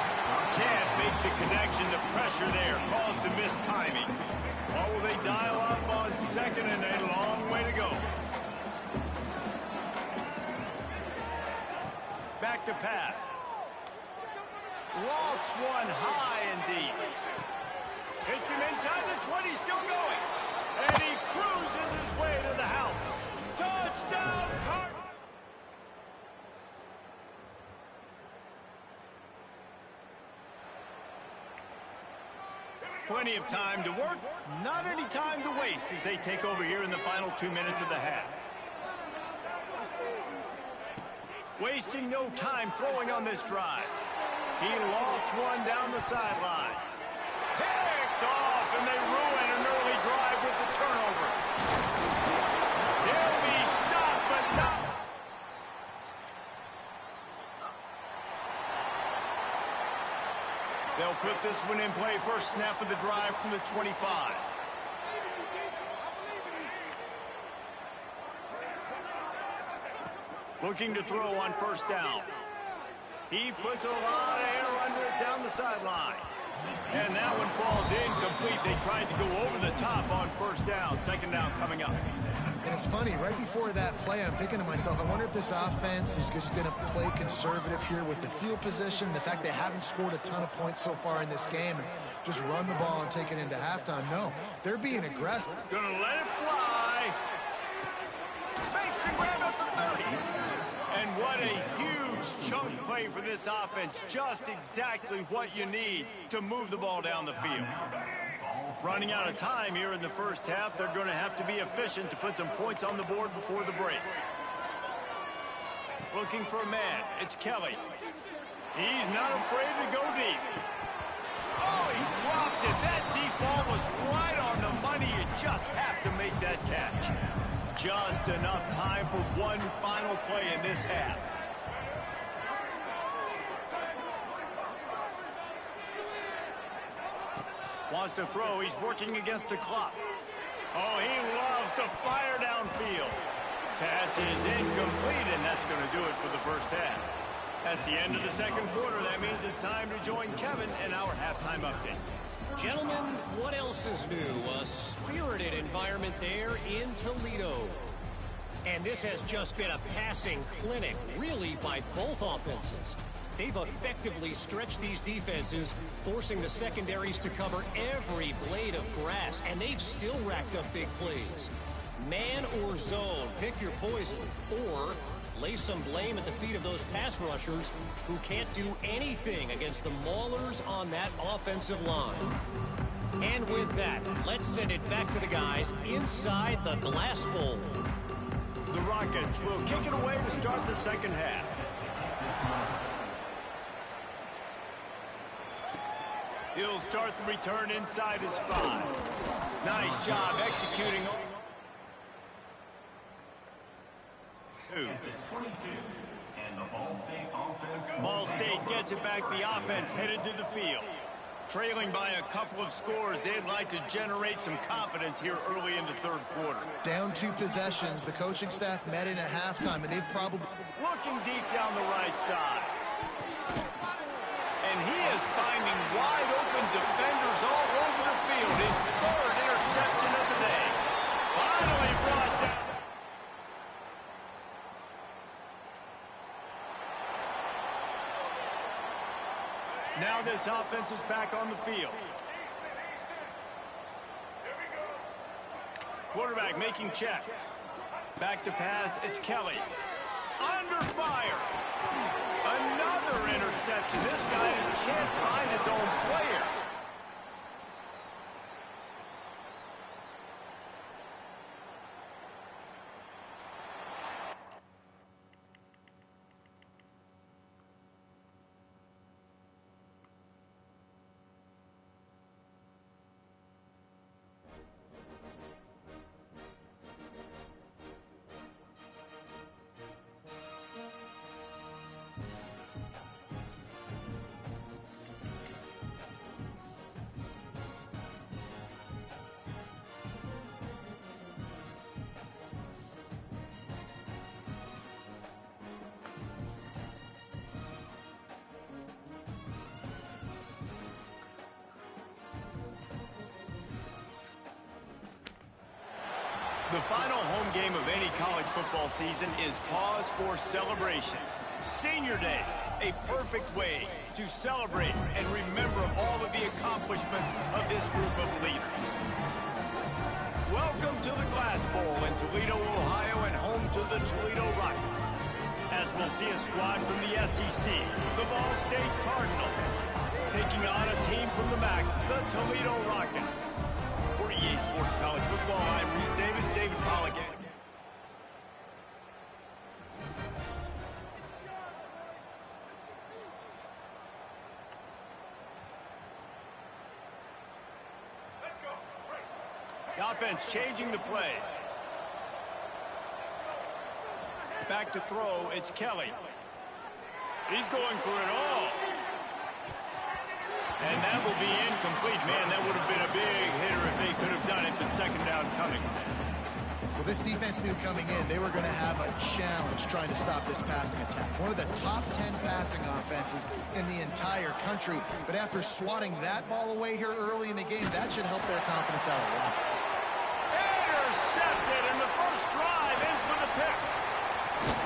Can't make the connection. The pressure there caused the missed timing. Or will they dial up on second and a long way to go? Back to pass. Lofts one high and deep. Hits him inside the 20, still going. And he cruises his way to the house. Touchdown, Cardinals! Plenty of time to work, not any time to waste as they take over here in the final 2 minutes of the half. Wasting no time throwing on this drive. He lost one down the sideline. Picked off, and they ruin an early drive with the turnover. He'll be stopped, but not. They'll put this one in play. First snap of the drive from the 25. Looking to throw on first down. He puts a lot of air under it down the sideline. And that one falls incomplete. They tried to go over the top on first down. Second down coming up. And it's funny, right before that play, I'm thinking to myself, I wonder if this offense is just going to play conservative here with the field position, the fact they haven't scored a ton of points so far in this game, and just run the ball and take it into halftime. No, they're being aggressive. Gonna let it fly. Makes the grab at the 30. And what a huge chunk play for this offense. Just exactly what you need to move the ball down the field. Running out of time here in the first half. They're going to have to be efficient to put some points on the board before the break. Looking for a man. It's Kelly. He's not afraid to go deep. Oh, he dropped it. That deep ball was right on the money. You just have to make that catch. Just enough time for one final play in this half. Wants to throw. He's working against the clock. Oh, he loves to fire downfield. Pass is incomplete, and that's going to do it for the first half. That's the end of the second quarter. That means it's time to join Kevin in our halftime update. Gentlemen, what else is new? A spirited environment there in Toledo. And this has just been a passing clinic, really, by both offenses. They've effectively stretched these defenses, forcing the secondaries to cover every blade of grass, and they've still racked up big plays. Man or zone, pick your poison, or lay some blame at the feet of those pass rushers who can't do anything against the maulers on that offensive line. And with that, let's send it back to the guys inside the glass bowl. The Rockets will kick it away to start the second half. He'll start the return inside his 5. Nice job executing. Ball State gets it back. The offense headed to the field. Trailing by a couple of scores, they'd like to generate some confidence here early in the third quarter. Down 2 possessions. The coaching staff met in at halftime, and they've probably... Looking deep down the right side. And And he is finding wide open defenders all over the field. His third interception of the day. Finally brought down. Now this offense is back on the field. Quarterback making checks. Back to pass, it's Kelly. Under fire. Another interception. This guy just can't find his own player. The final home game of any college football season is cause for celebration. Senior Day, a perfect way to celebrate and remember all of the accomplishments of this group of leaders. Welcome to the Glass Bowl in Toledo, Ohio, and home to the Toledo Rockets. As we'll see a squad from the SEC, the Ball State Cardinals, taking on a team from the MAC, the Toledo Rockets. For EA Sports College Football, I'm Reese Davis, David Pollock. The offense changing the play. Back to throw, it's Kelly. He's going for it all. And that will be incomplete. Man, that would have been a big hitter if they could have done it, but second down coming. Well, this defense knew coming in they were going to have a challenge trying to stop this passing attack. One of the top 10 passing offenses in the entire country. But after swatting that ball away here early in the game, that should help their confidence out a lot. Intercepted, and the first drive ends with a pick.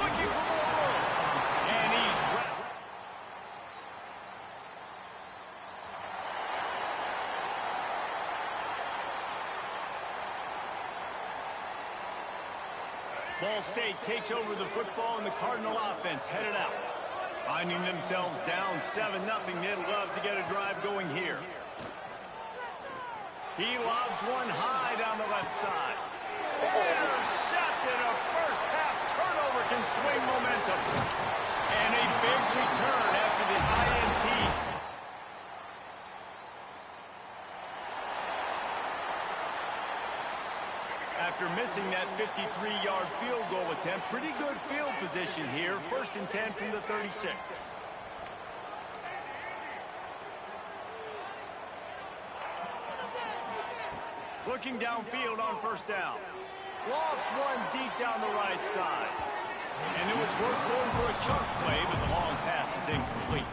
Looking for more room. And he's wrapped. Ball State takes over the football, and the Cardinal offense headed out. Finding themselves down 7-0, they'd love to get a drive going here. He lobs one high down the left side. Intercepted. A first half turnover can swing momentum. And a big return after the INT. After missing that 53-yard field goal attempt, pretty good field position here. 1st and 10 from the 36. Looking downfield on 1st down. Lost one deep down the right side. And it was worth going for a chunk play, but the long pass is incomplete.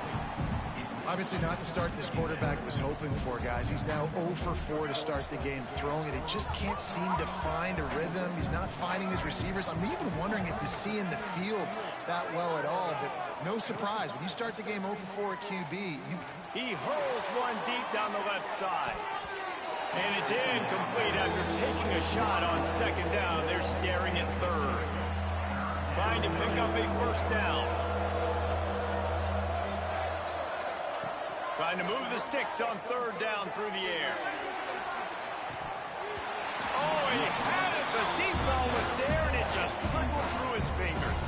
Obviously not the start this quarterback was hoping for, guys. He's now 0 for 4 to start the game throwing it. He just can't seem to find a rhythm. He's not finding his receivers. I'm even wondering if he's seeing the field that well at all. But no surprise, when you start the game 0 for 4 at QB, he hurls one deep down the left side. And it's incomplete after taking a shot on 2nd down. They're staring at 3rd. Trying to pick up a 1st down. Trying to move the sticks on 3rd down through the air. Oh, he had it. The deep ball was there, and it just trickled through his fingers.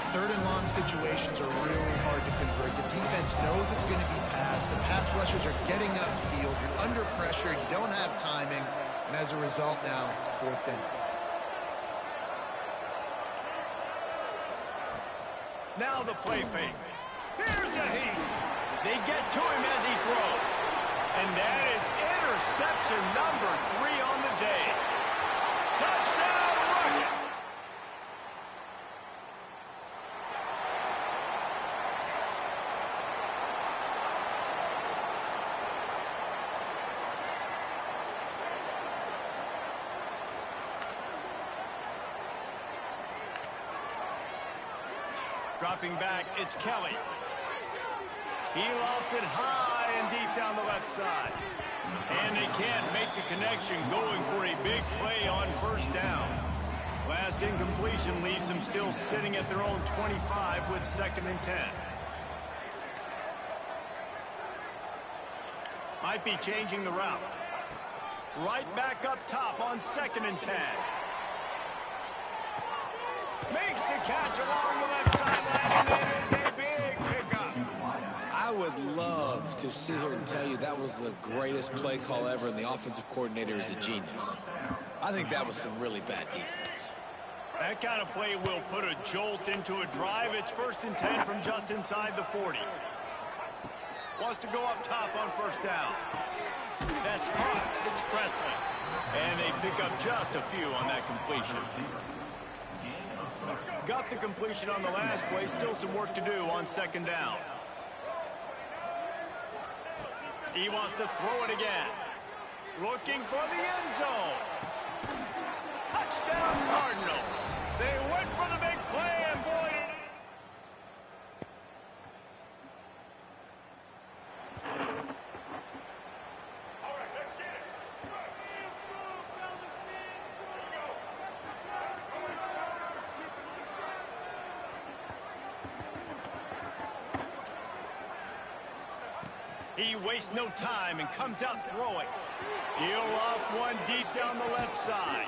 3rd and long situations are really hard to convert. The defense knows it's going to be passed. The pass rushers are getting upfield. You're under pressure. You don't have timing. And as a result now, 4th down. Now the play fake. Here's a heat. They get to him as he throws. And that is interception number 3 on the day. Touchdown, Rocket! Dropping back, it's Kelly. He lofts it high and deep down the left side. And they can't make the connection, going for a big play on first down. Last incompletion leaves them still sitting at their own 25 with 2nd and 10. Might be changing the route. Right back up top on 2nd and 10. Makes a catch along the left sideline, and it is a big pickup. I would love to sit here and tell you that was the greatest play call ever, and the offensive coordinator is a genius. I think that was some really bad defense. That kind of play will put a jolt into a drive. It's 1st and 10 from just inside the 40. Wants to go up top on first down. That's caught. It's Presley. And they pick up just a few on that completion. Got the completion on the last play. Still some work to do on 2nd down. He wants to throw it again. Looking for the end zone. Touchdown Cardinals. They went for the big play, and boy, he wastes no time and comes out throwing. He'll loft one deep down the left side.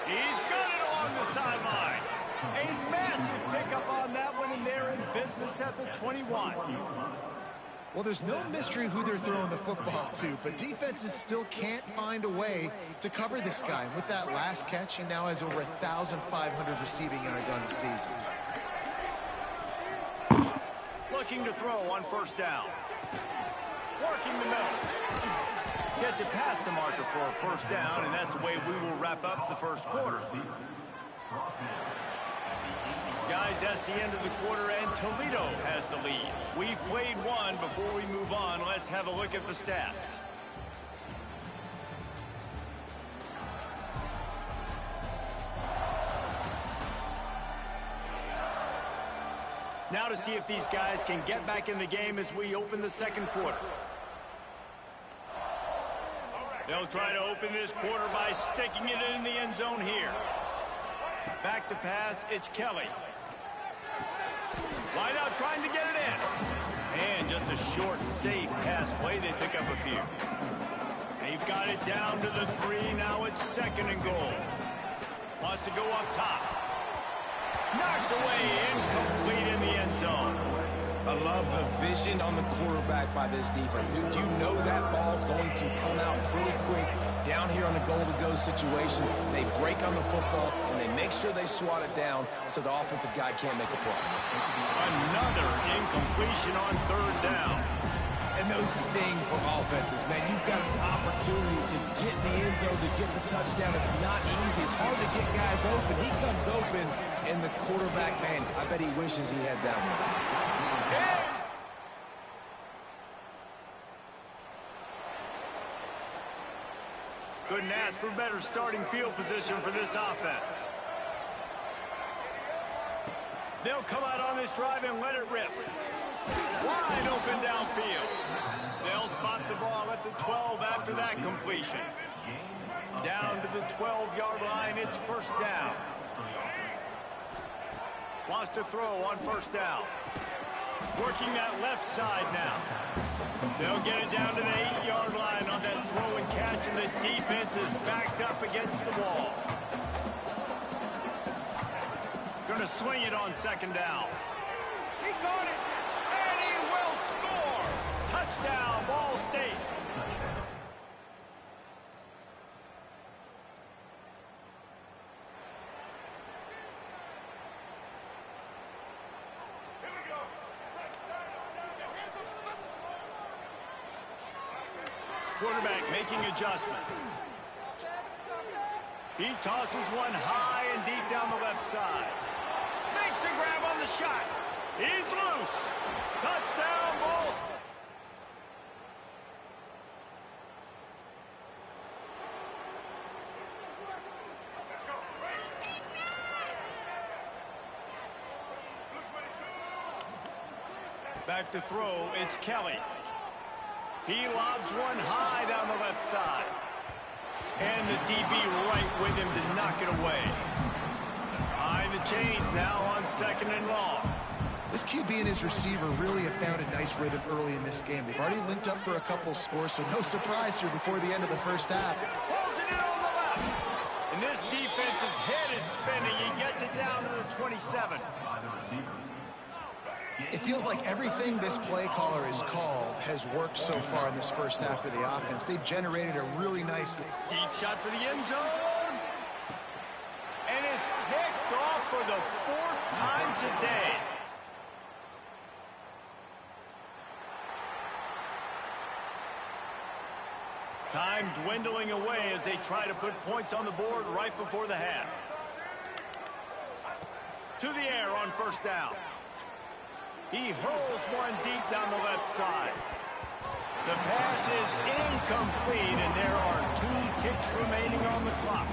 He's got it along the sideline. A massive pickup on that one, and they're in business at the 21. Well, there's no mystery who they're throwing the football to, but defenses still can't find a way to cover this guy. And with that last catch, he now has over 1,500 receiving yards on the season. Looking to throw on first down. Working the middle. Gets it past the marker for a first down, and that's the way we will wrap up the first quarter. Guys, that's the end of the quarter, and Toledo has the lead. We've played one. Before we move on, let's have a look at the stats. Now to see if these guys can get back in the game as we open the second quarter. They'll try to open this quarter by sticking it in the end zone here. Back to pass, it's Kelly. Wide out trying to get it in. And just a short and safe pass play. They pick up a few. They've got it down to the 3. Now it's 2nd and goal. Wants to go up top. Knocked away, incomplete in the end zone. I love the vision on the quarterback by this defense. Dude, you know that ball's going to come out pretty quick down here on the goal-to-go situation. They break on the football, and they make sure they swat it down so the offensive guy can't make a play. Another incompletion on 3rd down. And those sting for offenses, man. You've got an opportunity to get in the end zone, to get the touchdown. It's not easy. It's hard to get guys open. He comes open, and the quarterback, man, I bet he wishes he had that one. Couldn't ask for better starting field position for this offense. They'll come out on this drive and let it rip. Wide open downfield. They'll spot the ball at the 12 after that completion. Down to the 12-yard line, it's first down. Wants to throw on first down. Working that left side now. They'll get it down to the 8-yard line on that throw and catch, and the defense is backed up against the wall. Gonna swing it on 2nd down. He caught it, and he will score. Touchdown, Ball State. Quarterback making adjustments. He tosses one high and deep down the left side. Makes a grab on the shot. He's loose. Touchdown, Ball State. Back to throw, it's Kelly. He lobs one high down the left side. And the DB right with him to knock it away. Behind the chains now on 2nd and long. This QB and his receiver really have found a nice rhythm early in this game. They've already linked up for a couple scores, so no surprise here before the end of the first half. Pulls it in on the left. And this defense's head is spinning. He gets it down to the 27. It feels like everything this play caller has called has worked so far in this first half for the offense. They've generated a really nice deep shot for the end zone. And it's picked off for the 4th time today. Time dwindling away as they try to put points on the board right before the half. To the air on 1st down. He hurls one deep down the left side. The pass is incomplete, and there are 2 ticks remaining on the clock.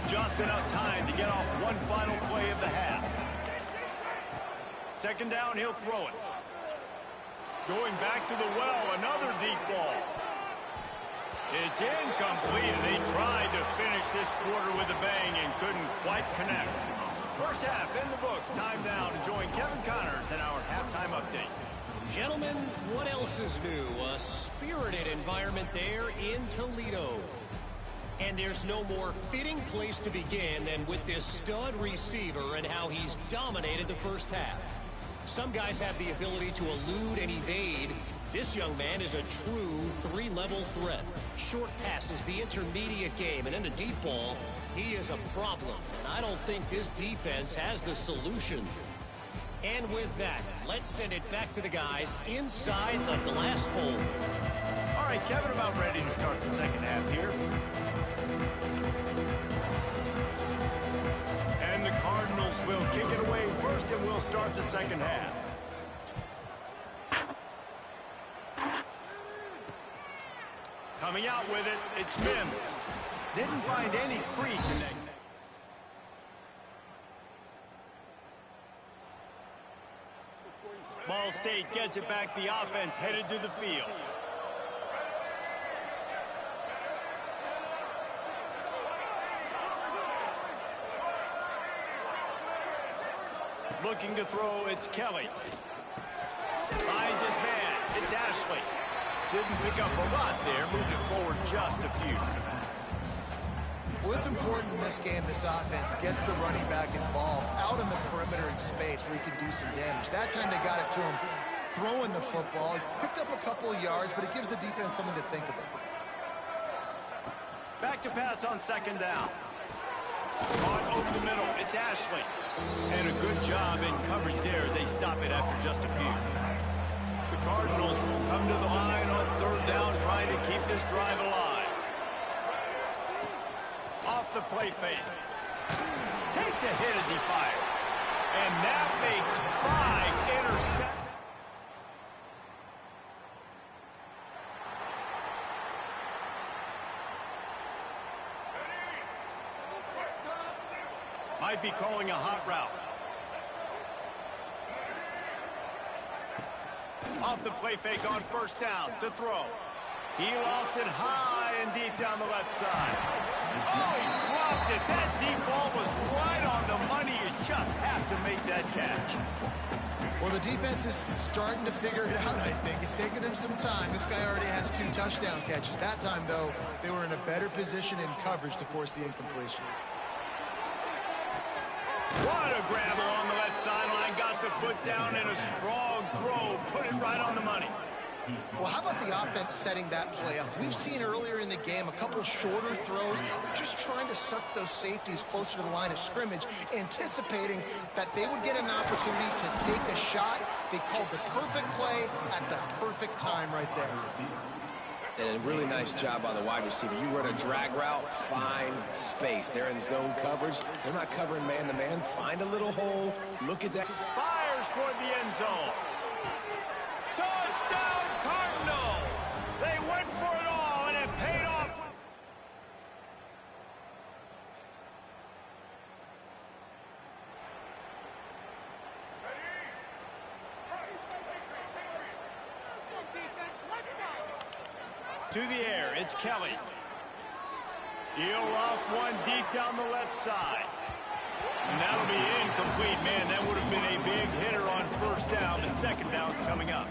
Just enough time to get off one final play of the half. 2nd down, he'll throw it. Going back to the well, another deep ball. It's incomplete, and they tried to finish this quarter with a bang and couldn't quite connect. First half in the books. Time now to join Kevin Connors in our halftime update. Gentlemen, what else is new? A spirited environment there in Toledo. And there's no more fitting place to begin than with this stud receiver and how he's dominated the first half. Some guys have the ability to elude and evade. This young man is a true 3-level threat. Short passes, the intermediate game, and in the deep ball, he is a problem. And I don't think this defense has the solution. And with that, let's send it back to the guys inside the glass bowl. All right, Kevin, about ready to start the second half here. And the Cardinals will kick it away first, and we'll start the second half. Coming out with it, it's Mims. Didn't find any crease in that. Ball State gets it back. The offense headed to the field. Looking to throw, it's Kelly. Finds his man, it's Ashley. Didn't pick up a lot there, moved it forward just a few. Well, it's important in this game, this offense gets the running back involved out in the perimeter in space where he can do some damage. That time they got it to him throwing the football. Picked up a couple of yards, but it gives the defense something to think about. Back to pass on 2nd down. On over the middle, it's Ashley. And a good job in coverage there as they stop it after just a few. The Cardinals will come to the line on 3rd down, trying to keep this drive alive. Off the play fake. Takes a hit as he fires. And that makes 5 interceptions. Might be calling a hot route. Off the play fake on 1st down to throw. He lost it high and deep down the left side. Oh, he dropped it. That deep ball was right on the money. You just have to make that catch. Well, the defense is starting to figure it out, I think. It's taken them some time. This guy already has 2 touchdown catches. That time, though, they were in a better position in coverage to force the incompletion. What a grab along the left sideline. Got the foot down and a strong throw. Put it right on the money. Well, how about the offense setting that play up? We've seen earlier in the game a couple shorter throws. They're just trying to suck those safeties closer to the line of scrimmage, anticipating that they would get an opportunity to take a shot. They called the perfect play at the perfect time right there. And a really nice job by the wide receiver. You run a drag route, find space. They're in zone coverage. They're not covering man-to-man. Find a little hole. Look at that. Fires toward the end zone. Touchdown, Cardinals! They went for it all, and it paid off. To the air, it's Kelly. He'll off one deep down the left side. And that'll be incomplete. Man, that would have been a big hitter on first down, and second down's coming up.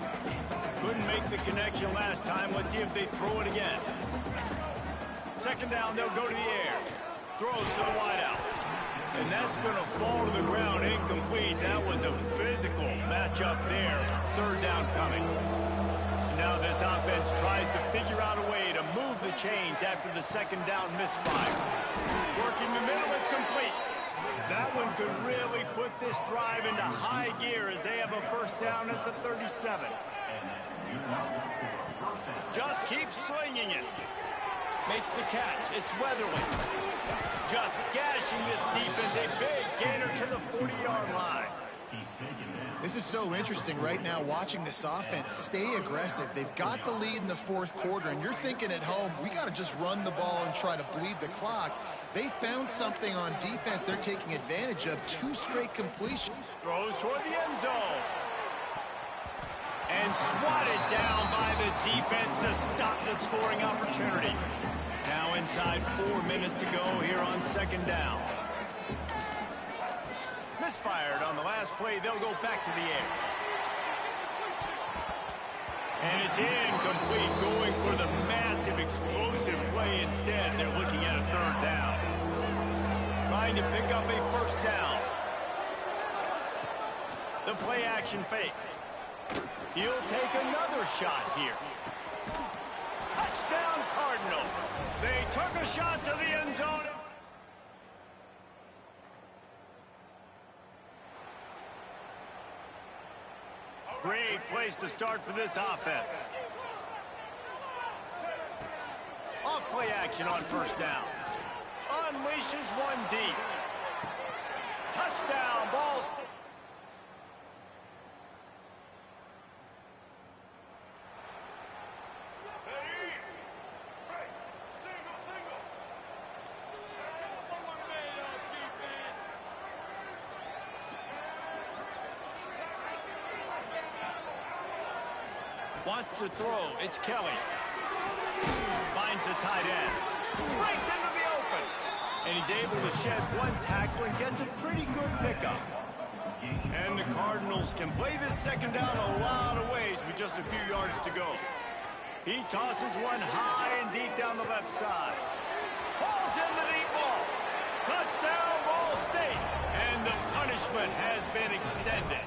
Couldn't make the connection last time. Let's see if they throw it again. Second down, they'll go to the air. Throws to the wideout. And that's going to fall to the ground, incomplete. That was a physical matchup there. Third down coming. Now this offense tries to figure out a way to move the chains after the second down misfire. Working the middle, it's complete. That one could really put this drive into high gear as they have a first down at the 37. Just keeps slinging it. Makes the catch. It's Weatherly. Just gashing this defense. A big gainer to the 40-yard line. This is so interesting right now, watching this offense stay aggressive. They've got the lead in the fourth quarter, and you're thinking at home, we got to just run the ball and try to bleed the clock. They found something on defense they're taking advantage of. 2 straight completions. Throws toward the end zone. And swatted down by the defense to stop the scoring opportunity. Now inside 4 minutes to go here on second down. Misfired on the last play. They'll go back to the air. And it's incomplete, going for the massive explosive play instead. They're looking at a third down. Trying to pick up a first down. The play action fake. He'll take another shot here. Touchdown Cardinals. They took a shot to the end zone. Great place to start for this offense. Off play action on first down. Unleashes one deep. Touchdown, ball. Wants to throw. It's Kelly. Finds the tight end. Breaks into the open. And he's able to shed one tackle and gets a pretty good pickup. And the Cardinals can play this second down a lot of ways with just a few yards to go. He tosses one high and deep down the left side. Falls in the deep ball. Touchdown, Ball State. And the punishment has been extended.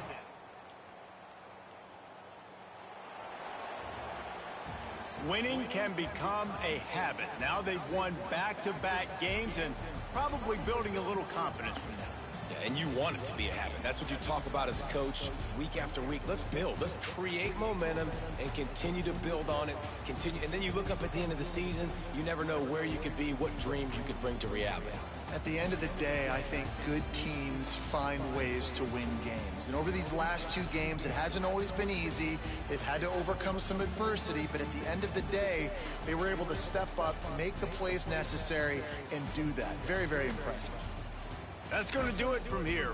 Winning can become a habit. Now they've won back-to-back games and probably building a little confidence from that. Yeah, and you want it to be a habit. That's what you talk about as a coach week after week. Let's build. Let's create momentum and continue to build on it. Continue, and then you look up at the end of the season, you never know where you could be, what dreams you could bring to reality. At the end of the day, I think good teams find ways to win games. And over these last 2 games, it hasn't always been easy. They've had to overcome some adversity, but at the end of the day, they were able to step up, make the plays necessary, and do that. Very, very impressive. That's going to do it from here.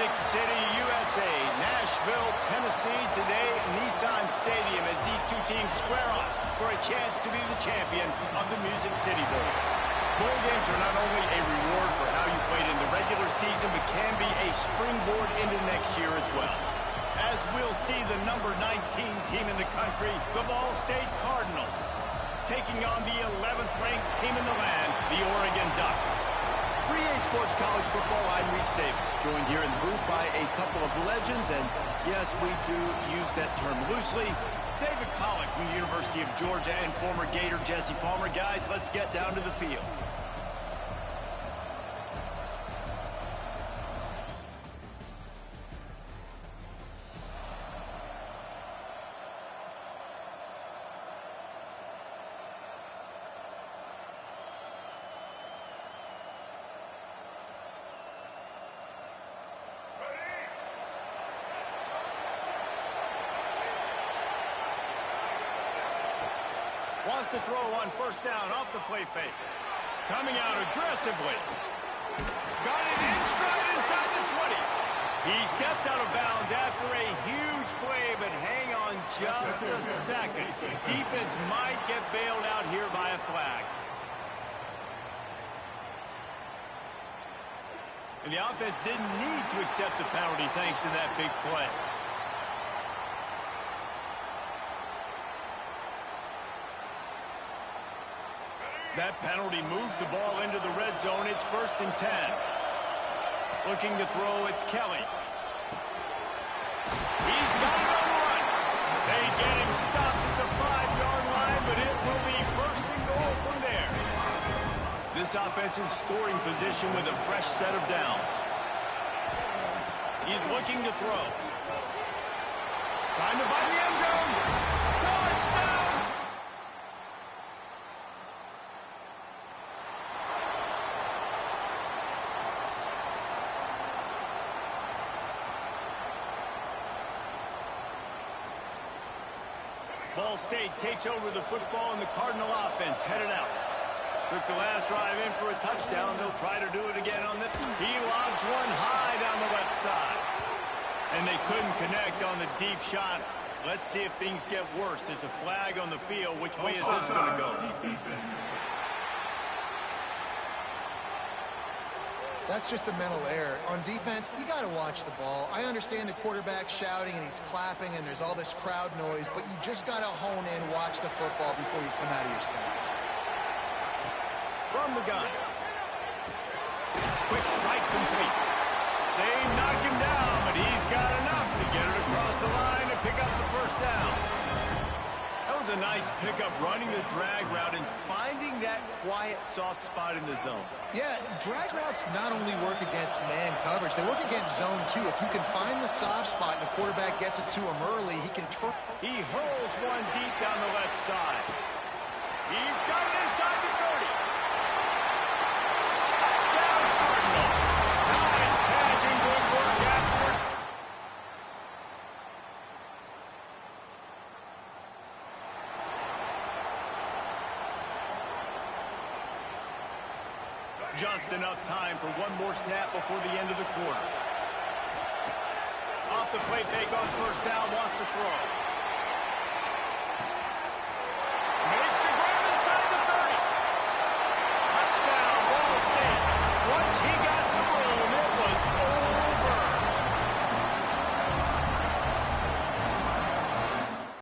Music City, USA, Nashville, Tennessee, today Nissan Stadium as these two teams square off for a chance to be the champion of the Music City Bowl. Bowl games are not only a reward for how you played in the regular season, but can be a springboard into next year as well. As we'll see the number 19 team in the country, the Ball State Cardinals, taking on the 11th ranked team in the land, the Oregon Ducks. 3A Sports College Football, I'm Reese Davis, joined here in the booth by a couple of legends, and yes, we do use that term loosely. David Pollack from the University of Georgia and former Gator Jesse Palmer. Guys, let's get down to the field. Wants to throw on first down off the play fake. Coming out aggressively. Got it in stride inside the 20. He stepped out of bounds after a huge play, but hang on just a second. Defense might get bailed out here by a flag. And the offense didn't need to accept the penalty thanks to that big play. That penalty moves the ball into the red zone. It's 1st and 10. Looking to throw, it's Kelly. He's got it on the run. They get him stopped at the 5-yard line, but it will be 1st and goal from there. This offense in scoring position with a fresh set of downs. He's looking to throw. Trying to find the end zone. Touchdown! Ball State takes over the football, and the Cardinal offense headed out. Took the last drive in for a touchdown. They'll try to do it again on the... He lobs one high down the left side. And they couldn't connect on the deep shot. Let's see if things get worse. There's a flag on the field. Which way is this going to go? That's just a mental error. On defense, you got to watch the ball. I understand the quarterback shouting and he's clapping and there's all this crowd noise, but you just got to hone in, watch the football before you come out of your stance. From the gun. Quick strike complete. They knock him down, but he's got enough to get it across the line and pick up the first down. That was a nice pickup, running the drag route and finding that quiet, soft spot in the zone. Yeah, drag routes not only work against man coverage, they work against zone too. If you can find the soft spot and the quarterback gets it to him early, he can turn. He hurls one deep down the left side. He's got it inside the 30. Touchdown, Cardinals. Nice catch and good work afterward. Just enough time for one more snap before the end of the quarter. Off the play fake on first down, wants to throw.